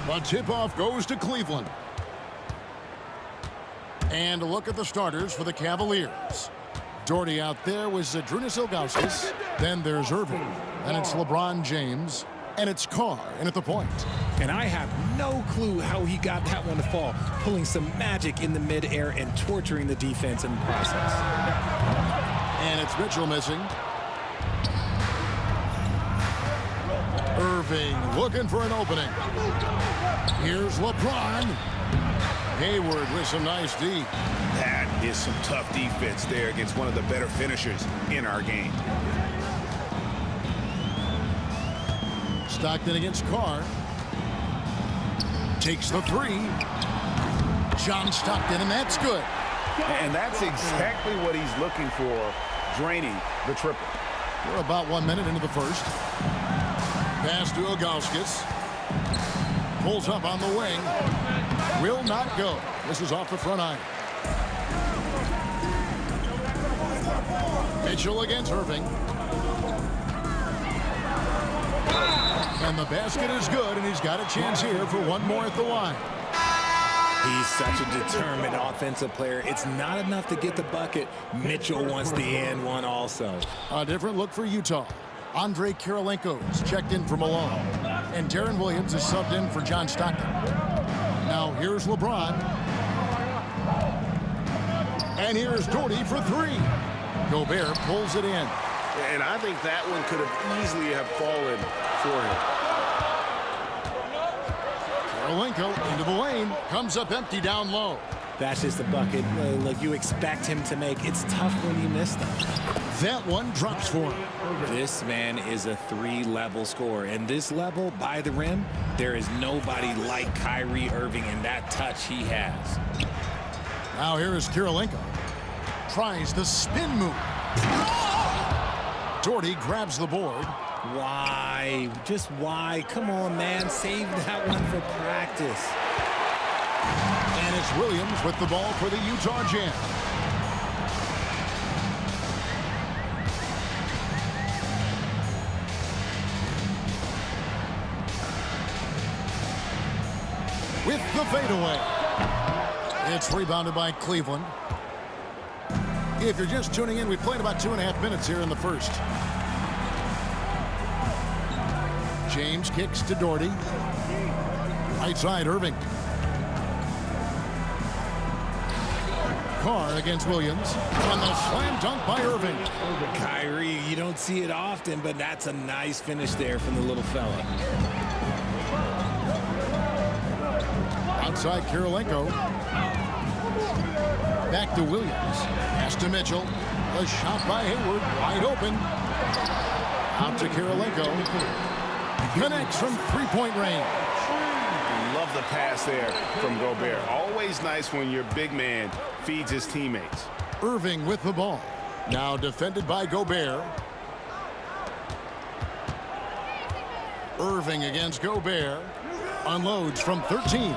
The tip-off goes to Cleveland. And a look at the starters for the Cavaliers. Doherty out there with Zydrunas Ilgauskas. Then there's Irving. Then it's LeBron James. And it's Carr in at the point. And I have no clue how he got that one to fall, pulling some magic in the midair and torturing the defense in the process. And it's Mitchell missing. Irving looking for an opening. Here's LeBron. Hayward with some nice D. That is some tough defense there against one of the better finishers in our game. Stockton against Carr. Takes the three. John Stockton, and that's good. And that's exactly what he's looking for, draining the triple. We're about 1 minute into the first. Pass to Ilgauskas. Pulls up on the wing. Will not go. This is off the front iron. Mitchell against Irving. And the basket is good, and he's got a chance here for one more at the line. He's such a determined offensive player. It's not enough to get the bucket. Mitchell wants the and one also. A different look for Utah. Andre Kirilenko's checked in for Malone. And Darren Williams is subbed in for John Stockton. Now here's LeBron. And here's Doherty for three. Gobert pulls it in. And I think that one could have easily have fallen for him. Kirilenko into the lane. Comes up empty down low. That's just a bucket like you expect him to make. It's tough when you miss them. That one drops for him. This man is a three-level scorer. And this level, by the rim, there is nobody like Kyrie Irving in that touch he has. Now here is Kirilenko. Tries the spin move. Doherty grabs the board. Why? Just why? Come on, man. Save that one for practice. And it's Williams with the ball for the Utah Jazz. With the fadeaway. It's rebounded by Cleveland. If you're just tuning in, we played about 2.5 minutes here in the first. James kicks to Doherty. Right side, Irving. Carr against Williams. And the slam dunk by Irving. Kyrie, you don't see it often, but that's a nice finish there from the little fella. Outside Kirilenko. Back to Williams. Pass to Mitchell. A shot by Hayward. Wide open. Out to Kirilenko. Connects from three-point range. Love the pass there from Gobert. Always nice when your big man feeds his teammates. Irving with the ball. Now defended by Gobert. Irving against Gobert. Unloads from 13.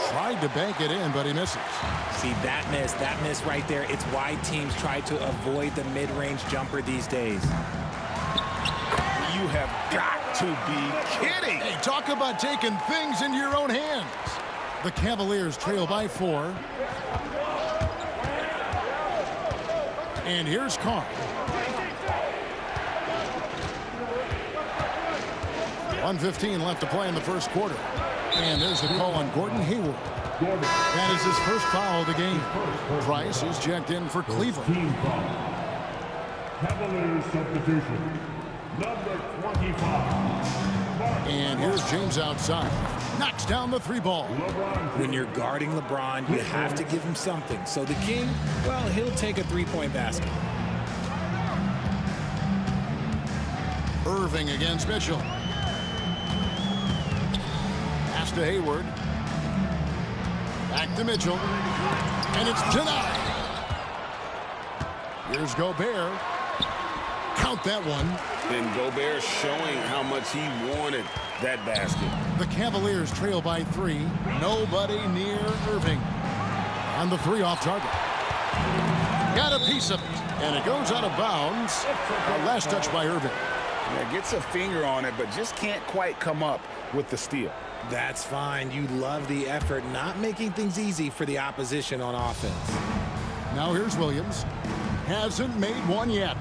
Tried to bank it in, but he misses. See, that miss right there. It's why teams try to avoid the mid-range jumper these days. You have got to be kidding. Hey, talk about taking things into your own hands. The Cavaliers trail by 4. And here's Carr. 1:15 left to play in the first quarter. And there's the call on Gordon Hayward. That is his first foul of the game. Price is checked in for Cleveland. Cavaliers substitution. Number 25. And here's James outside. Knocks down the three ball. When you're guarding LeBron, you have to give him something. So the King, well, he'll take a three-point basket. Irving against Mitchell. Pass to Hayward. Back to Mitchell. And it's denied. Here's Gobert. Count that one. And Gobert showing how much he wanted that basket. The Cavaliers trail by 3. Nobody near Irving. And the 3 off target. Got a piece of it. And it goes out of bounds. Last touch by Irving. Yeah, gets a finger on it, but just can't quite come up with the steal. That's fine. You love the effort, not making things easy for the opposition on offense. Now here's Williams. Hasn't made one yet.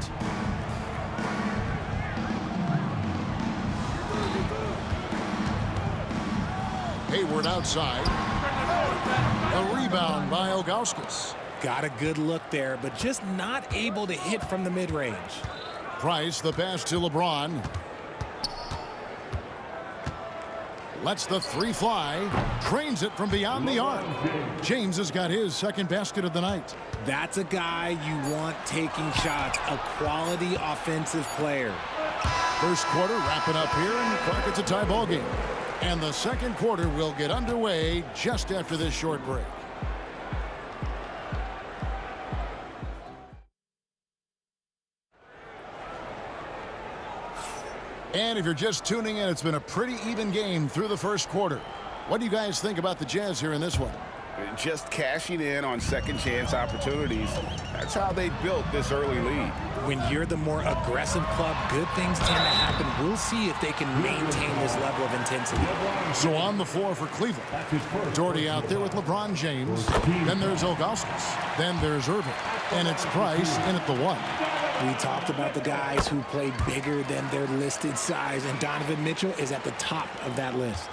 Hayward outside. A rebound by Ilgauskas. Got a good look there, but just not able to hit from the mid-range. Price, the pass to LeBron. Lets the three fly. Trains it from beyond the arc. James has got his second basket of the night. That's a guy you want taking shots, a quality offensive player. First quarter wrapping up here, and Clark, it's a tie ball game. And the second quarter will get underway just after this short break. And if you're just tuning in, it's been a pretty even game through the first quarter. What do you guys think about the Jazz here in this one? Just cashing in on second chance opportunities. That's how they built this early lead. When you're the more aggressive club, good things tend to happen. We'll see if they can maintain this level of intensity. So on the floor for Cleveland, Doherty out there with LeBron James. Then there's Ilgauskas. Then there's Irving. And it's Price in at the one. We talked about the guys who play bigger than their listed size, and Donovan Mitchell is at the top of that list.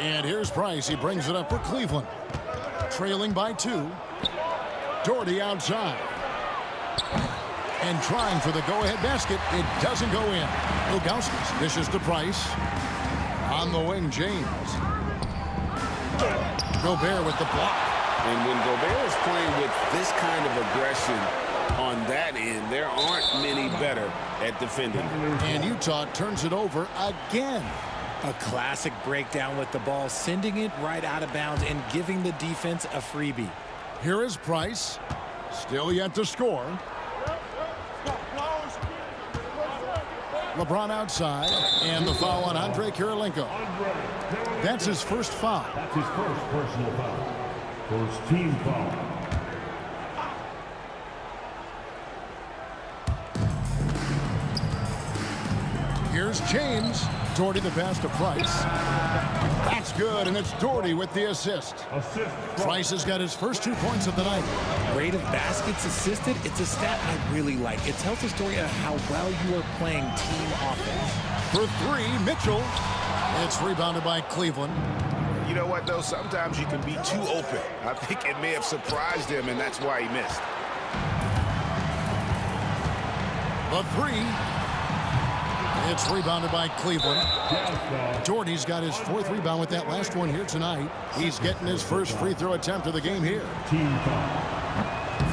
And here's Price. He brings it up for Cleveland. Trailing by 2. Doherty outside. And trying for the go-ahead basket. It doesn't go in. Ilgauskas dishes to Price. On the wing, James. Gobert with the block. And when Gobert is playing with this kind of aggression on that end, there aren't many better at defending. And Utah turns it over again. A classic breakdown with the ball, sending it right out of bounds and giving the defense a freebie. Here is Price. Still yet to score. LeBron outside. And the foul on Andre Kirilenko. That's his first foul. That's his first personal foul. First team foul. Here's James. Doherty the pass to Price. That's good, and it's Doherty with the assist. Price has got his first 2 points of the night. Rate of baskets assisted, it's a stat I really like. It tells the story of how well you are playing team offense. For 3, Mitchell. It's rebounded by Cleveland. You know what, though? Sometimes you can be too open. I think it may have surprised him, and that's why he missed. The 3. It's rebounded by Cleveland. Doherty's got his 4th rebound with that last one here tonight. He's getting his first free throw attempt of the game here.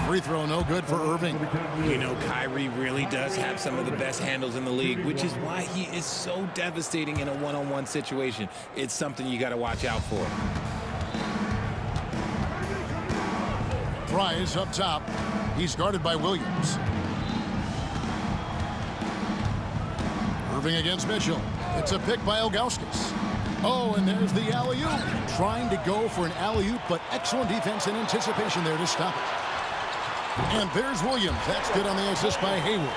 Free throw no good for Irving. You know, Kyrie really does have some of the best handles in the league, which is why he is so devastating in a one-on-one situation. It's something you got to watch out for. Price up top. He's guarded by Williams. Irving against Mitchell. It's a pick by Ilgauskas. Oh, and there's the alley-oop. Trying to go for an alley-oop, but excellent defense and anticipation there to stop it. And there's Williams. That's good on the assist by Hayward.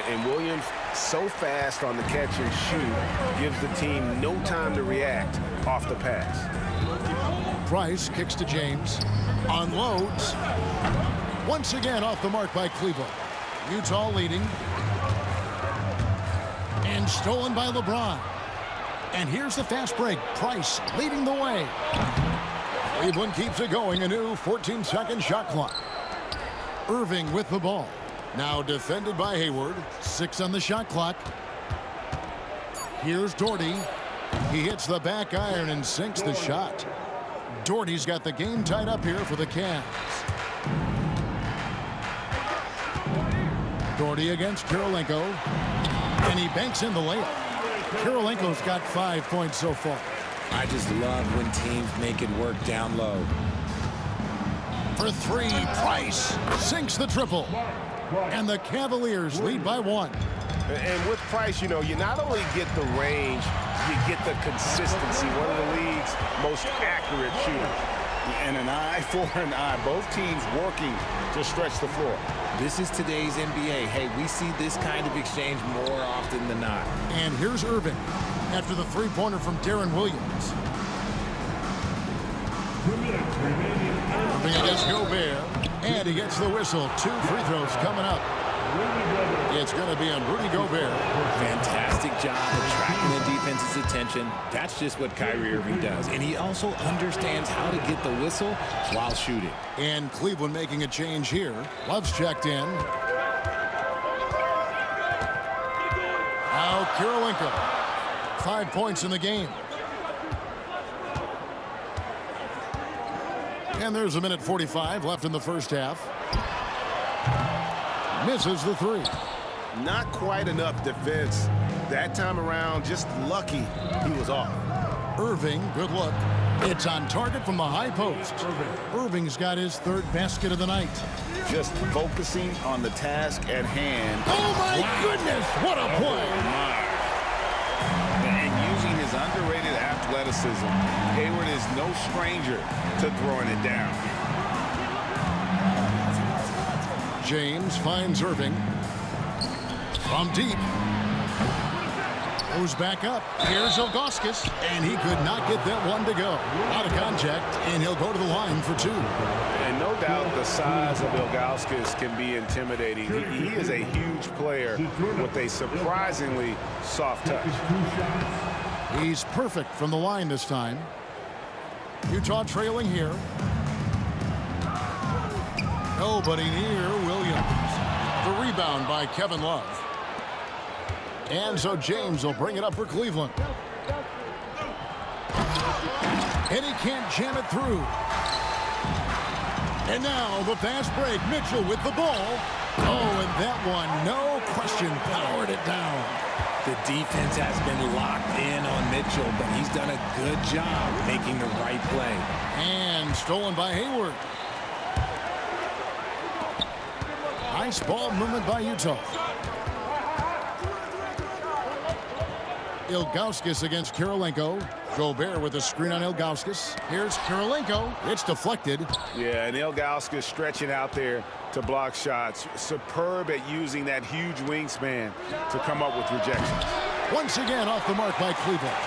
And Williams, so fast on the catch and shoot, gives the team no time to react off the pass. Price kicks to James. Unloads. Once again off the mark by Cleveland. Utah leading. And stolen by LeBron. And here's the fast break. Price leading the way. Cleveland keeps it going. A new 14-second shot clock. Irving with the ball. Now defended by Hayward. 6 on the shot clock. Here's Doherty. He hits the back iron and sinks the shot. Doherty's got the game tied up here for the Cavs. Doherty against Kirilenko. And he banks in the layup. Kirilenko's got 5 points so far. I just love when teams make it work down low. For 3, Price sinks the triple. And the Cavaliers lead by 1. And with Price, you know, you not only get the range, you get the consistency. One of the league's most accurate shooters. And an eye for an eye. Both teams working to stretch the floor. This is today's NBA. Hey, we see this kind of exchange more often than not. And here's Irving after the three-pointer from Darren Williams. Irving against Gobert, and he gets the whistle. 2 free throws coming up. It's going to be on Rudy Gobert. Fantastic job attracting the defense's attention. That's just what Kyrie Irving does. And he also understands how to get the whistle while shooting. And Cleveland making a change here. Love's checked in. Now Kirilenko. 5 points in the game. And there's a minute 45 left in the first half. Misses the three. Not quite enough defense that time around. Just lucky he was off. Irving, good look. It's on target from the high post. Irving's got his 3rd basket of the night. Just focusing on the task at hand. Oh, my goodness. What a play. And using his underrated athleticism, Hayward is no stranger to throwing it down. James finds Irving. From deep. Goes back up. Here's Ilgauskas, and he could not get that one to go. Out of contact, and he'll go to the line for 2. And no doubt the size of Ilgauskas can be intimidating. He is a huge player with a surprisingly soft touch. He's perfect from the line this time. Utah trailing here. Nobody near Williams. The rebound by Kevin Love. And so James will bring it up for Cleveland. And he can't jam it through. And now the fast break. Mitchell with the ball. Oh, and that one, no question, powered it down. The defense has been locked in on Mitchell, but he's done a good job making the right play. And stolen by Hayward. Nice ball movement by Utah. Ilgauskas against Kirilenko. Gobert with a screen on Ilgauskas. Here's Kirilenko. It's deflected. Yeah, and Ilgauskas stretching out there to block shots. Superb at using that huge wingspan to come up with rejections. Once again off the mark by Cleveland.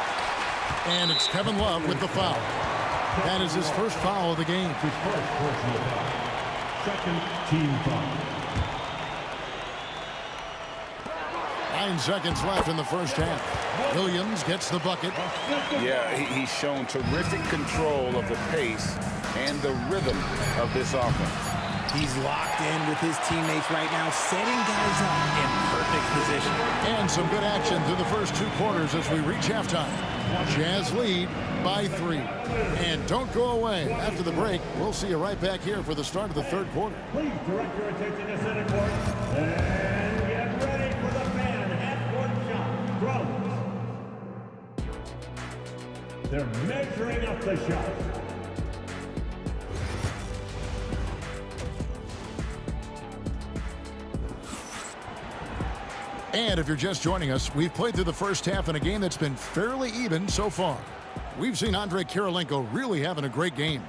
And it's Kevin Love with the foul. That is his first foul of the game. His first personal foul. Second team foul. 9 seconds left in the first half. Williams gets the bucket. Yeah, he's shown terrific control of the pace and the rhythm of this offense. He's locked in with his teammates right now, setting guys up in perfect position. And some good action through the first 2 quarters as we reach halftime. Jazz lead by 3. And don't go away. After the break, we'll see you right back here for the start of the 3rd quarter. Please direct your attention to center court. And get ready for the fan half-court shot. Drums. They're measuring up the shot. And if you're just joining us, we've played through the first half in a game that's been fairly even so far. We've seen Andrei Kirilenko really having a great game.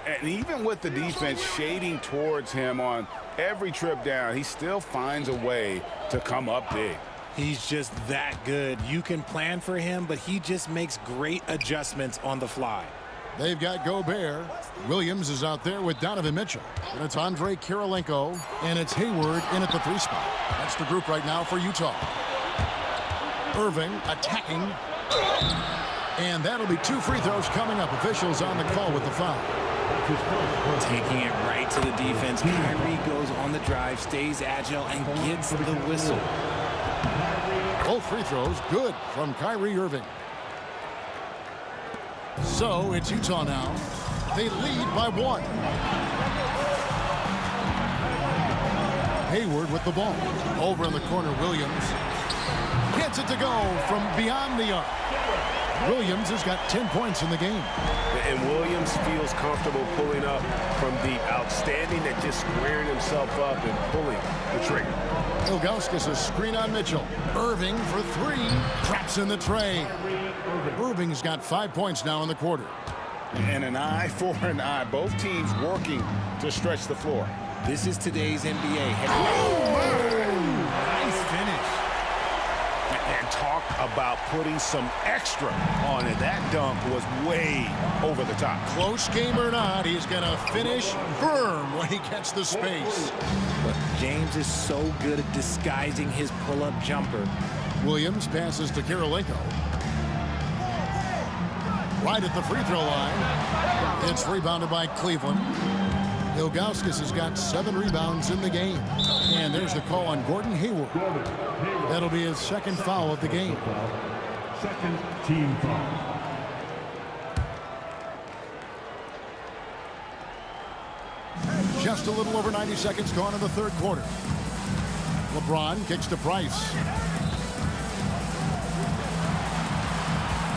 And even with the defense shading towards him on every trip down, he still finds a way to come up big. He's just that good. You can plan for him, but he just makes great adjustments on the fly. They've got Gobert. Williams is out there with Donovan Mitchell. And it's Andrei Kirilenko, and it's Hayward in at the 3 spot. That's the group right now for Utah. Irving attacking. And that'll be 2 free throws coming up. Officials on the call with the foul. Taking it right to the defense. Kyrie goes on the drive, stays agile, and gets the whistle. Both free throws good from Kyrie Irving. So it's Utah now. They lead by 1. Hayward with the ball. Over in the corner, Williams. Gets it to go from beyond the arc. Williams has got 10 points in the game. And Williams feels comfortable pulling up from deep. Outstanding at just squaring himself up and pulling the trigger. Ilgauskas a screen on Mitchell. Irving for 3. Traps in the tray. Irving's got 5 points now in the quarter. And an eye for an eye. Both teams working to stretch the floor. This is today's NBA. Nice finish. And talk about putting some extra on it. That dunk was way over the top. Close game or not, he's going to finish firm when he gets the space. But James is so good at disguising his pull-up jumper. Williams passes to Kirilenko. Right at the free throw line. It's rebounded by Cleveland. Ilgauskas has got 7 rebounds in the game. And there's the call on Gordon Hayward. That'll be his second foul of the game. Second team foul. Just a little over 90 seconds gone in the third quarter. LeBron kicks to Price.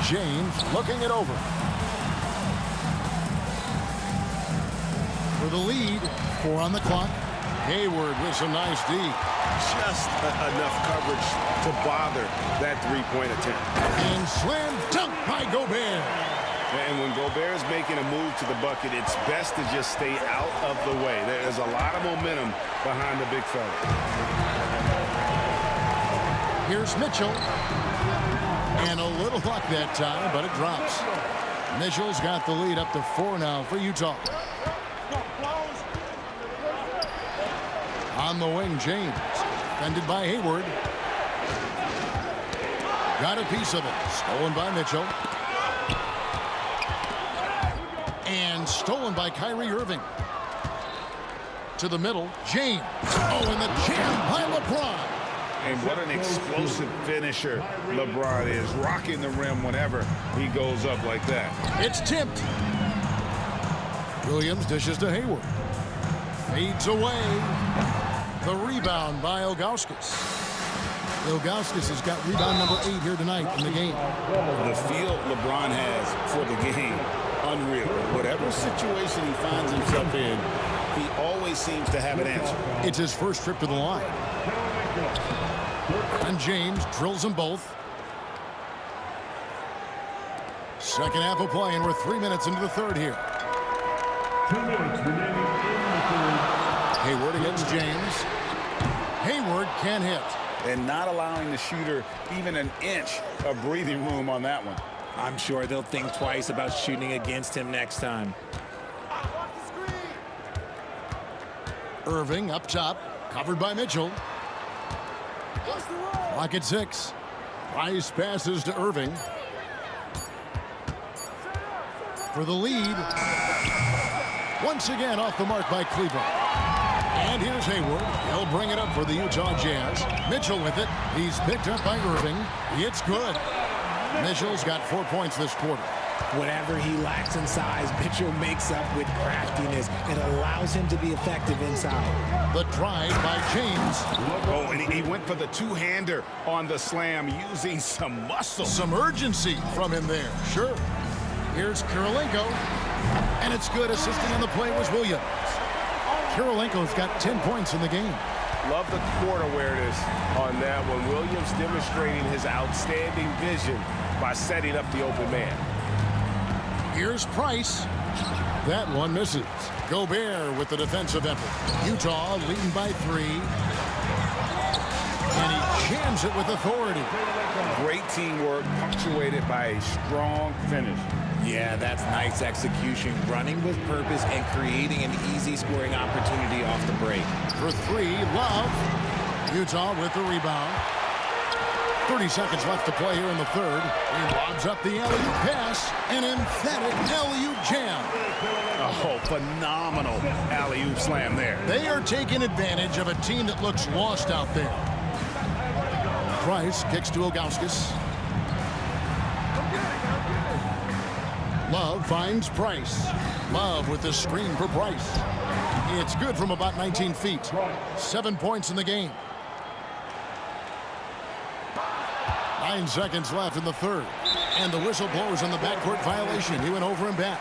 James looking it over. For the lead, 4 on the clock. Hayward with some nice D. Just enough coverage to bother that three-point attempt. And slam dunk by Gobert. And when Gobert is making a move to the bucket, it's best to just stay out of the way. There's a lot of momentum behind the big fella. Here's Mitchell. And a little luck that time, but it drops. Mitchell's got the lead up to 4 now for Utah. On the wing, James. Defended by Hayward. Got a piece of it. Stolen by Mitchell. And stolen by Kyrie Irving. To the middle, James. Oh, and the jam by LeBron. And what an explosive finisher LeBron is. Rocking the rim whenever he goes up like that. It's tipped. Williams dishes to Hayward. Fades away. The rebound by Ilgauskas. Ilgauskas has got rebound number 8 here tonight in the game. The feel LeBron has for the game, unreal. Whatever situation he finds himself in, he always seems to have an answer. It's his first trip to the line. And James drills them both. Second half of play, and we're 3 minutes into the third here. 2 minutes remaining in the third. Hayward against James. Hayward can't hit. And not allowing the shooter even an inch of breathing room on that one. I'm sure they'll think twice about shooting against him next time. Irving up top, covered by Mitchell. Clock at 6. Price passes to Irving. For the lead. Once again off the mark by Cleveland. And here's Hayward. He'll bring it up for the Utah Jazz. Mitchell with it. He's picked up by Irving. It's good. Mitchell's got 4 points this quarter. Whatever he lacks in size, Mitchell makes up with craftiness. It allows him to be effective inside. The drive by James. Oh, and he went for the two-hander on the slam, using some muscle. Some urgency from him there. Sure. Here's Kirilenko. And it's good. Assisting on the play was Williams. Kirilenko's got 10 points in the game. Love the court awareness on that one. Williams demonstrating his outstanding vision by setting up the open man. Here's Price. That one misses. Gobert with the defensive effort. Utah leading by 3. And he jams it with authority. Great teamwork, punctuated by a strong finish. Yeah, that's nice execution. Running with purpose and creating an easy scoring opportunity off the break. For 3, Love. Utah with the rebound. 30 seconds left to play here in the third. He lobs up the alley-oop pass. An emphatic alley-oop jam. Oh, phenomenal alley-oop slam there. They are taking advantage of a team that looks lost out there. Price kicks to Ilgauskas. Love finds Price. Love with the screen for Price. It's good from about 19 feet. 7 points in the game. 9 seconds left in the third. And the whistle blows on the backcourt violation. He went over and back.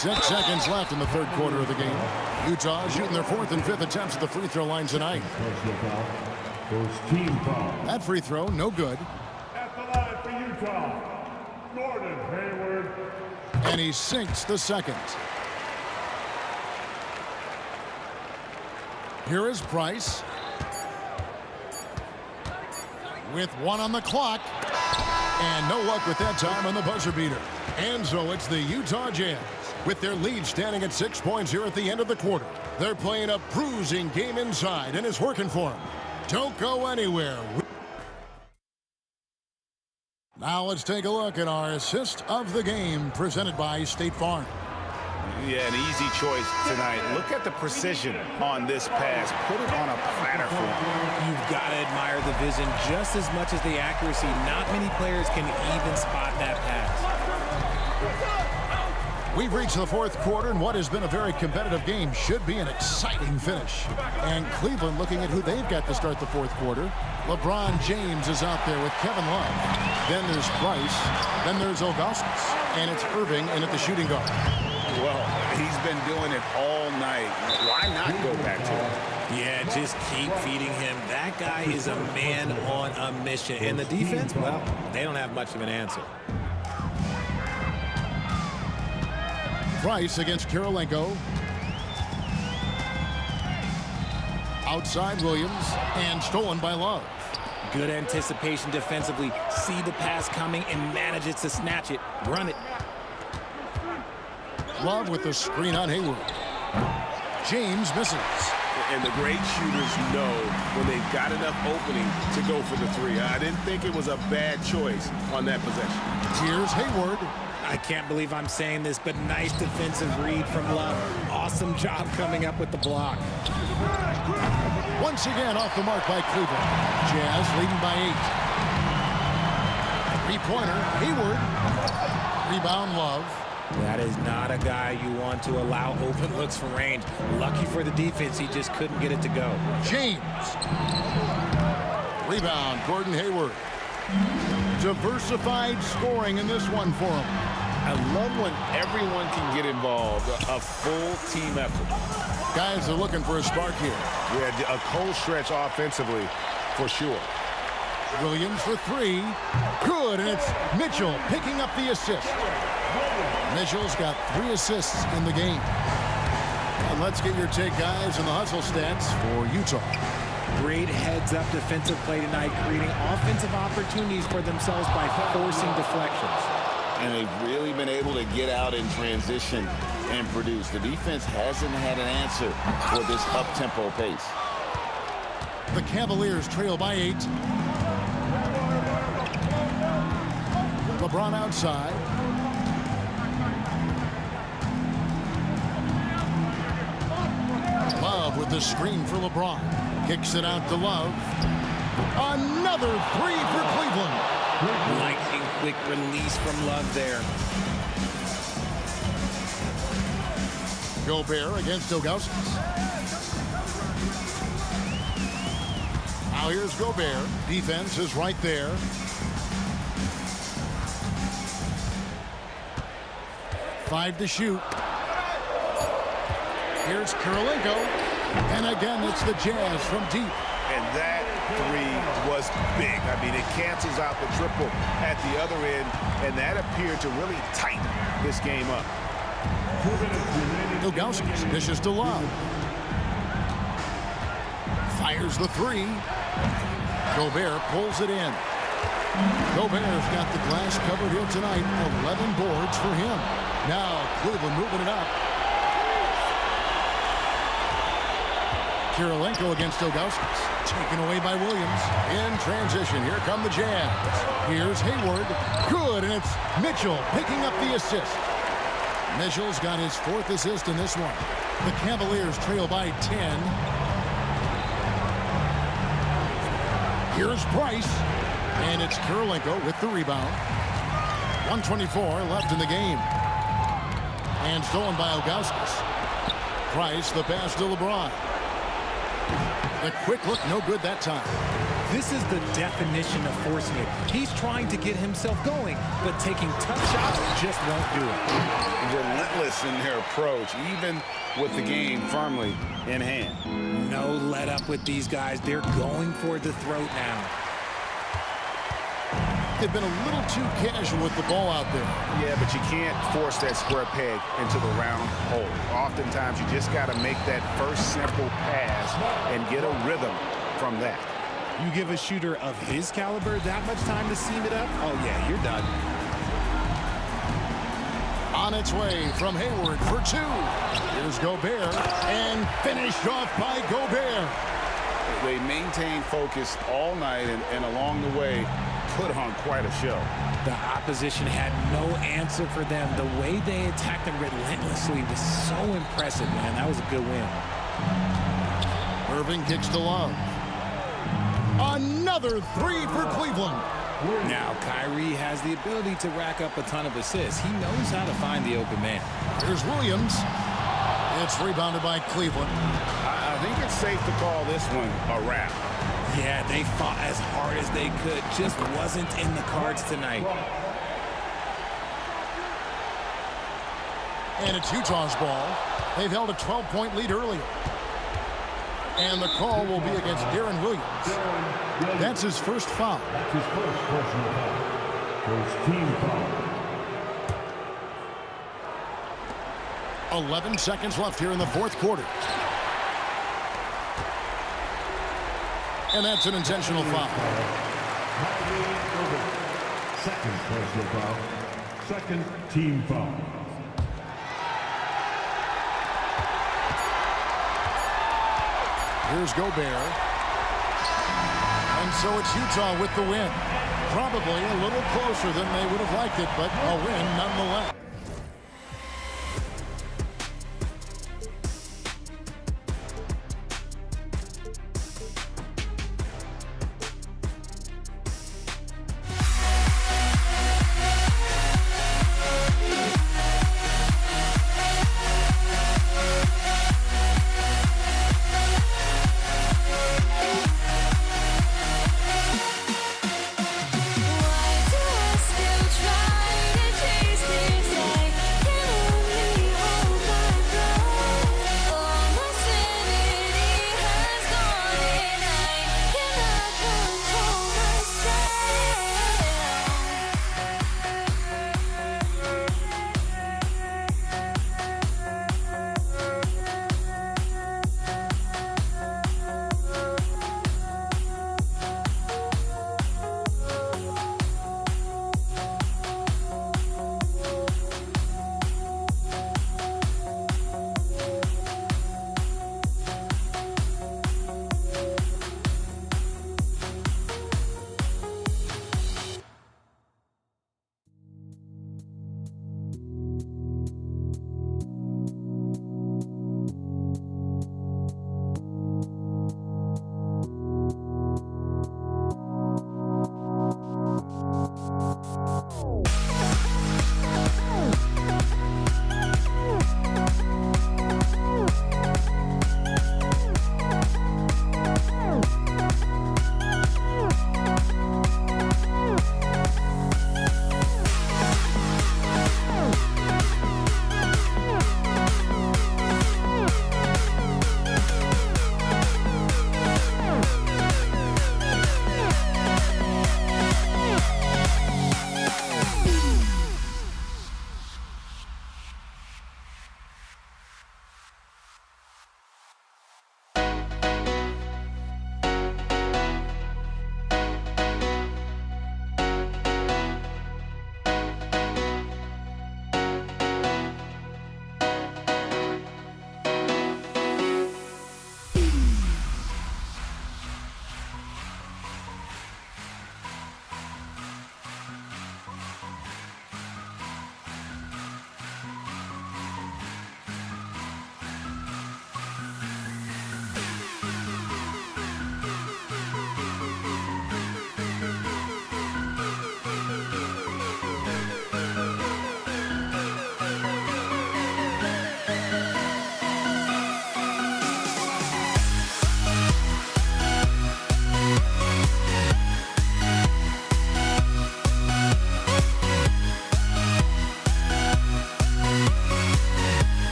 6 seconds left in the third quarter of the game. Utah shooting their 4th and 5th attempts at the free throw line tonight. That free throw, no good. At the line for Utah, Gordon Hayward. And he sinks the second. Here is Price. With 1 on the clock. And no luck with that time on the buzzer beater. And so it's the Utah Jazz with their lead standing at 6 points here at the end of the quarter. They're playing a bruising game inside, and it's working for them. Don't go anywhere. Now let's take a look at our assist of the game presented by State Farm. Yeah, an easy choice tonight. Look at the precision on this pass. Put it on a platter for him. You've got to admire the vision just as much as the accuracy. Not many players can even spot that pass. We've reached the fourth quarter, and what has been a very competitive game should be an exciting finish. And Cleveland looking at who they've got to start the fourth quarter. LeBron James is out there with Kevin Love. Then there's Price. Then there's Augustus. And it's Irving in at the shooting guard. Well, he's been doing it all night. Why not go back to him? Yeah, just keep feeding him. That guy is a man on a mission. And the defense, well, they don't have much of an answer. Price against Kirilenko. Outside Williams, and stolen by Love. Good anticipation defensively. See the pass coming and manages to snatch it. Run it. Love with the screen on Hayward. James misses. And the great shooters know when they've got enough opening to go for the three. I didn't think it was a bad choice on that possession. Here's Hayward. I can't believe I'm saying this, but nice defensive read from Love. Awesome job coming up with the block. Once again off the mark by Cleveland. Jazz leading by 8. Three-pointer, Hayward. Rebound, Love. That is not a guy you want to allow open looks from range. Lucky for the defense, he just couldn't get it to go. James. Rebound, Gordon Hayward. Diversified scoring in this one for him. I love when everyone can get involved, a full team effort. Guys are looking for a spark here. Yeah, a cold stretch offensively for sure. Williams for 3. Good, and it's Mitchell picking up the assist. Mitchell's got 3 assists in the game. And let's get your take, guys, on the hustle stats for Utah. Great heads-up defensive play tonight, creating offensive opportunities for themselves by forcing deflections. And they've really been able to get out in transition and produce. The defense hasn't had an answer for this up-tempo pace. The Cavaliers trail by 8. LeBron outside. Love with the screen for LeBron. Kicks it out to Love. Another 3 for Cleveland. Lightning quick release from Love there. Gobert against Augustus. Now here's Gobert. Defense is right there. Five to shoot. Here's Kirilenko. And again, it's the Jazz from deep. And that 3 was big. I mean, it cancels out the triple at the other end, and that appeared to really tighten this game up. Augustus dishes to Love. Fires the 3. Gobert pulls it in. Gobert's got the glass covered here tonight. 11 boards for him. Now Cleveland moving it up. Kirilenko against Augustus. Taken away by Williams. In transition, here come the Jazz. Here's Hayward. Good, and it's Mitchell picking up the assist. Mitchell's got his 4th assist in this one. The Cavaliers trail by 10. Here's Price. And it's Kirilenko with the rebound. 1:24 left in the game. And stolen by Augustus. Price, the pass to LeBron. The quick look, no good that time. This is the definition of forcing it. He's trying to get himself going, but taking tough shots just won't do it. Relentless in their approach, even with the game firmly in hand. No let up with these guys. They're going for the throat now. They've been a little too casual with the ball out there. Yeah, but you can't force that square peg into the round hole. Oftentimes, you just got to make that first simple pass and get a rhythm from that. You give a shooter of his caliber that much time to seam it up? Oh, yeah, you're done. On its way from Hayward for two. Here's Gobert, and finished off by Gobert. They maintained focus all night and along the way put on quite a show. The opposition had no answer for them. The way they attacked them relentlessly was so impressive, man. That was a good win. Irving kicks to Love. Another three for Cleveland. Now, Kyrie has the ability to rack up a ton of assists. He knows how to find the open man. Here's Williams. It's rebounded by Cleveland. I think it's safe to call this one a wrap. Yeah, they fought as hard as they could. Just wasn't in the cards tonight. And it's Utah's ball. They've held a 12-point lead earlier. And the call will be against Darren Williams. That's his first foul. That's his first personal foul. First team foul. 11 seconds left here in the fourth quarter. And that's an intentional foul. Second personal foul. Second team foul. Here's Gobert. And so it's Utah with the win. Probably a little closer than they would have liked it, but a win nonetheless. Why do I still try to chase this?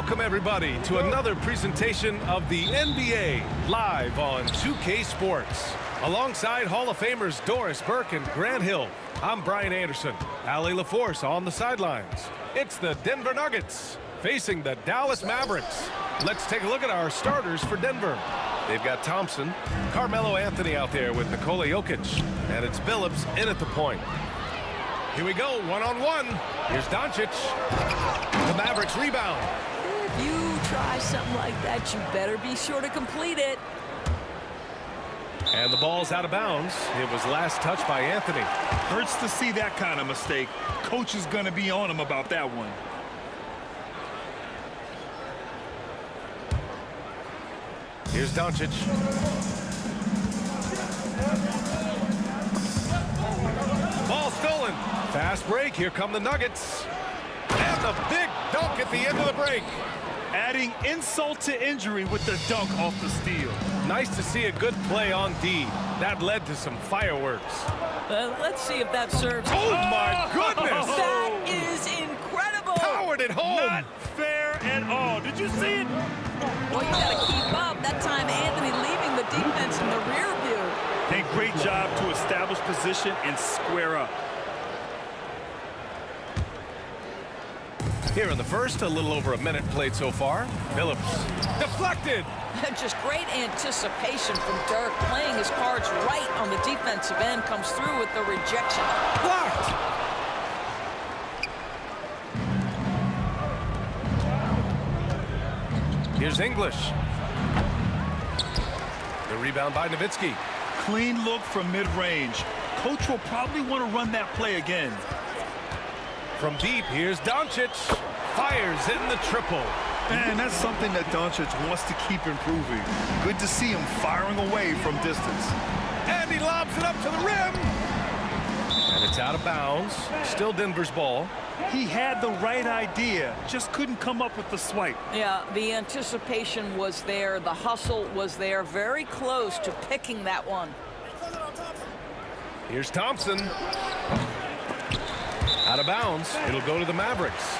Welcome, everybody, to another presentation of the NBA live on 2K Sports. Alongside Hall of Famers Doris Burke and Grant Hill, I'm Brian Anderson. Allie LaForce on the sidelines. It's the Denver Nuggets facing the Dallas Mavericks. Let's take a look at our starters for Denver. They've got Thompson, Carmelo Anthony out there with Nikola Jokic, and it's Billups in at the point. Here we go, one-on-one. Here's Doncic. The Mavericks rebound. If you try something like that, you better be sure to complete it. And the ball's out of bounds. It was last touched by Anthony. Hurts to see that kind of mistake. Coach is going to be on him about that one. Here's Doncic. Ball stolen. Fast break. Here come the Nuggets. And the big dunk at the end of the break. Adding insult to injury with the dunk off the steal. Nice to see a good play on D. That led to some fireworks. Let's see if that serves. Oh, my goodness! That is incredible! Powered it home! Not fair at all. Did you see it? Well, you got to keep up. That time, Anthony leaving the defense in the rear view. A great job to establish position and square up. Here in the first, a little over a minute played so far. Billups deflected. Just great anticipation from Dirk, playing his cards right on the defensive end, comes through with the rejection. Blocked. Here's English. The rebound by Nowitzki. Clean look from mid-range. Coach will probably want to run that play again. From deep, here's Doncic. Fires in the triple. And that's something that Doncic wants to keep improving. Good to see him firing away from distance. And he lobs it up to the rim. And it's out of bounds. Still Denver's ball. He had the right idea, just couldn't come up with the swipe. Yeah, the anticipation was there. The hustle was there. Very close to picking that one. Here's Thompson. Out of bounds. It'll go to the Mavericks.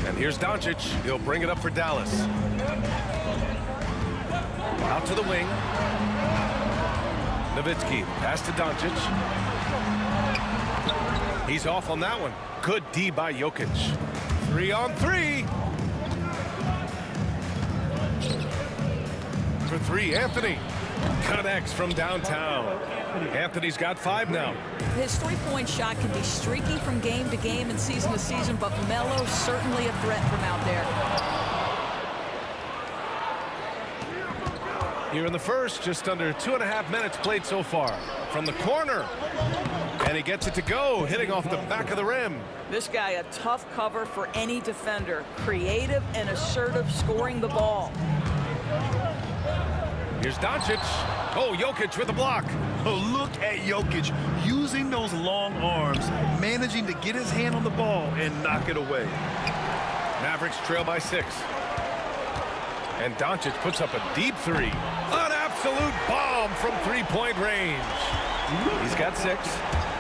And here's Doncic. He'll bring it up for Dallas. Out to the wing. Nowitzki, pass to Doncic. He's off on that one. Good D by Jokic. 3-on-3. For three, Anthony. Connects from downtown. Anthony's got 5 now. His three-point shot can be streaky from game to game and season to season, but Melo's certainly a threat from out there. Here in the first, just under 2.5 minutes played so far. From the corner. And he gets it to go, hitting off the back of the rim. This guy, a tough cover for any defender. Creative and assertive, scoring the ball. Here's Doncic. Oh, Jokic with a block. Oh, look at Jokic using those long arms, managing to get his hand on the ball and knock it away. Mavericks trail by 6. And Doncic puts up a deep 3. An absolute bomb from three-point range. He's got 6.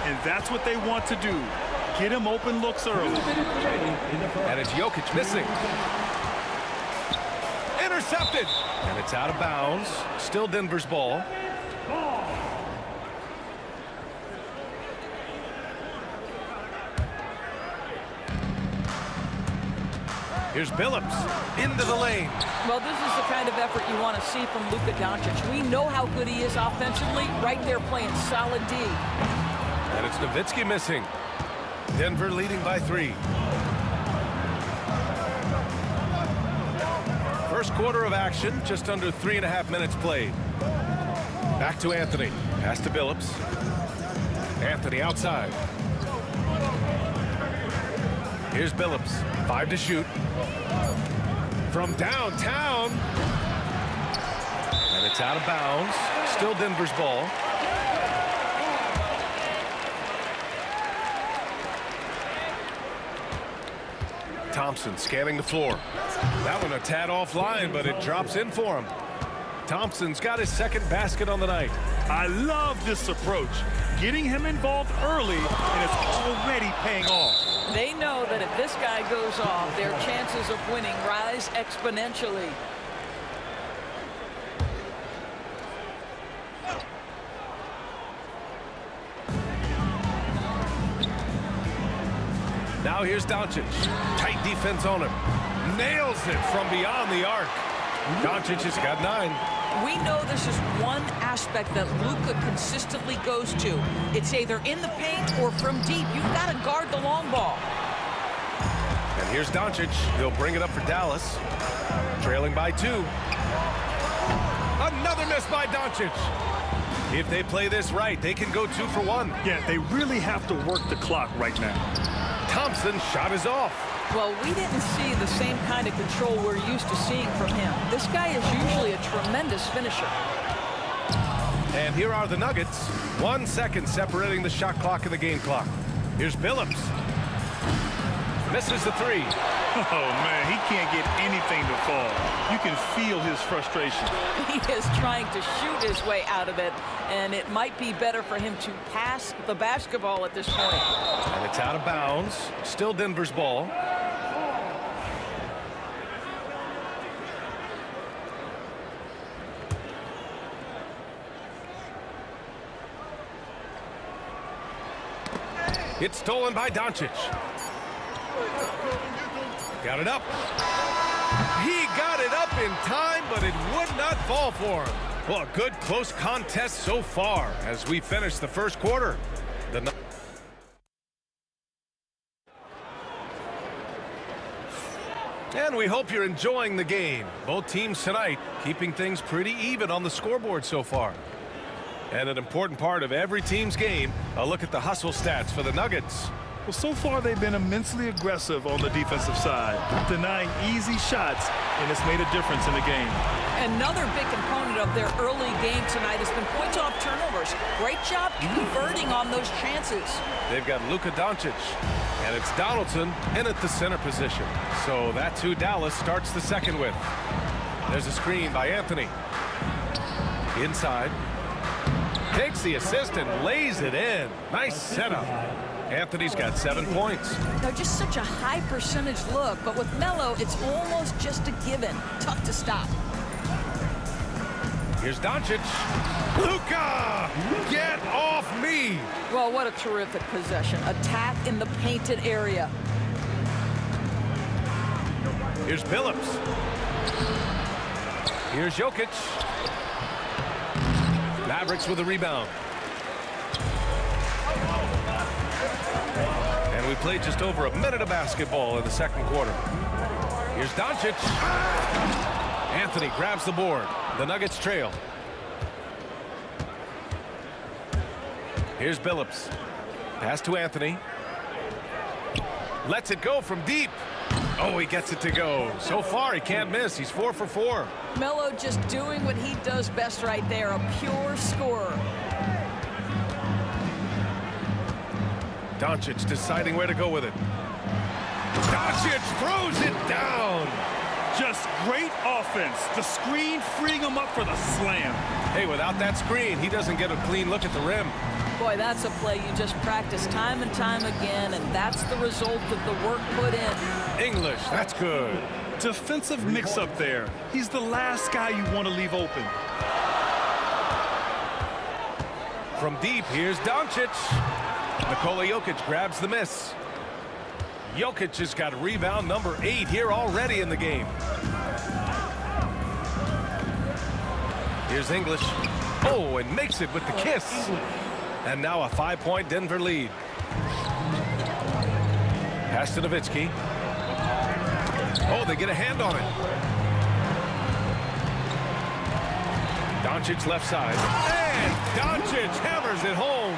And that's what they want to do. Get him open looks early. And it's Jokic missing. Intercepted. And it's out of bounds. Still Denver's ball. Here's Billups into the lane. Well, this is the kind of effort you want to see from Luka Doncic. We know how good he is offensively. Right there playing solid D. And it's Nowitzki missing. Denver leading by 3. First quarter of action, just under 3.5 minutes played. Back to Anthony. Pass to Billups. Anthony outside. Here's Billups. 5 to shoot. From downtown. And it's out of bounds. Still Denver's ball. Thompson scanning the floor. That one a tad offline, but it drops in for him. Thompson's got his second basket on the night. I love this approach. Getting him involved early, and it's already paying off. They know that if this guy goes off, their chances of winning rise exponentially. Now here's Doncic. Tight defense on him. Nails it from beyond the arc. Doncic has got 9. We know this is one aspect that Luka consistently goes to. It's either in the paint or from deep. You've got to guard the long ball. And here's Doncic. He'll bring it up for Dallas. Trailing by 2. Another miss by Doncic. If they play this right, they can go 2 for 1. Yeah, they really have to work the clock right now. Thompson's shot is off. Well, we didn't see the same kind of control we're used to seeing from him. This guy is usually a tremendous finisher. And here are the Nuggets. 1 second separating the shot clock and the game clock. Here's Billups. Misses the 3. Oh, man, he can't get anything to fall. You can feel his frustration. He is trying to shoot his way out of it, and it might be better for him to pass the basketball at this point. And it's out of bounds. Still Denver's ball. It's stolen by Doncic. Got it up. He got it up in time, but it would not fall for him. Well, a good close contest so far as we finish the first quarter. And we hope you're enjoying the game. Both teams tonight keeping things pretty even on the scoreboard so far. And an important part of every team's game, a look at the hustle stats for the Nuggets. Well, so far they've been immensely aggressive on the defensive side, denying easy shots, and it's made a difference in the game. Another big component of their early game tonight has been points off turnovers. Great job converting on those chances. They've got Luka Doncic, and it's Donaldson in at the center position. So that's who Dallas starts the second with. There's a screen by Anthony. Inside. Takes the assist and lays it in. Nice setup. Anthony's got 7 points. Now, just such a high percentage look, but with Melo, it's almost just a given. Tough to stop. Here's Doncic. Luka! Get off me! Well, what a terrific possession. Attack in the painted area. Here's Billups. Here's Jokic. Mavericks with a rebound. And we played just over a minute of basketball in the second quarter. Here's Doncic. Anthony grabs the board. The Nuggets trail. Here's Billups. Pass to Anthony. Lets it go from deep. Oh, he gets it to go. So far, he can't miss. He's 4 for 4. Melo just doing what he does best right there, a pure scorer. Doncic deciding where to go with it. Doncic throws it down. Just great offense. The screen freeing him up for the slam. Hey, without that screen, he doesn't get a clean look at the rim. Boy, that's a play you just practice time and time again, and that's the result of the work put in. English, that's good. Defensive mix-up there. He's the last guy you want to leave open. From deep, here's Doncic. Nikola Jokic grabs the miss. Jokic has got rebound number 8 here already in the game. Here's English. Oh, and makes it with the kiss. And now a 5-point Denver lead. Pass to Nowitzki. Oh, they get a hand on it. Doncic left side. And Doncic hammers it home.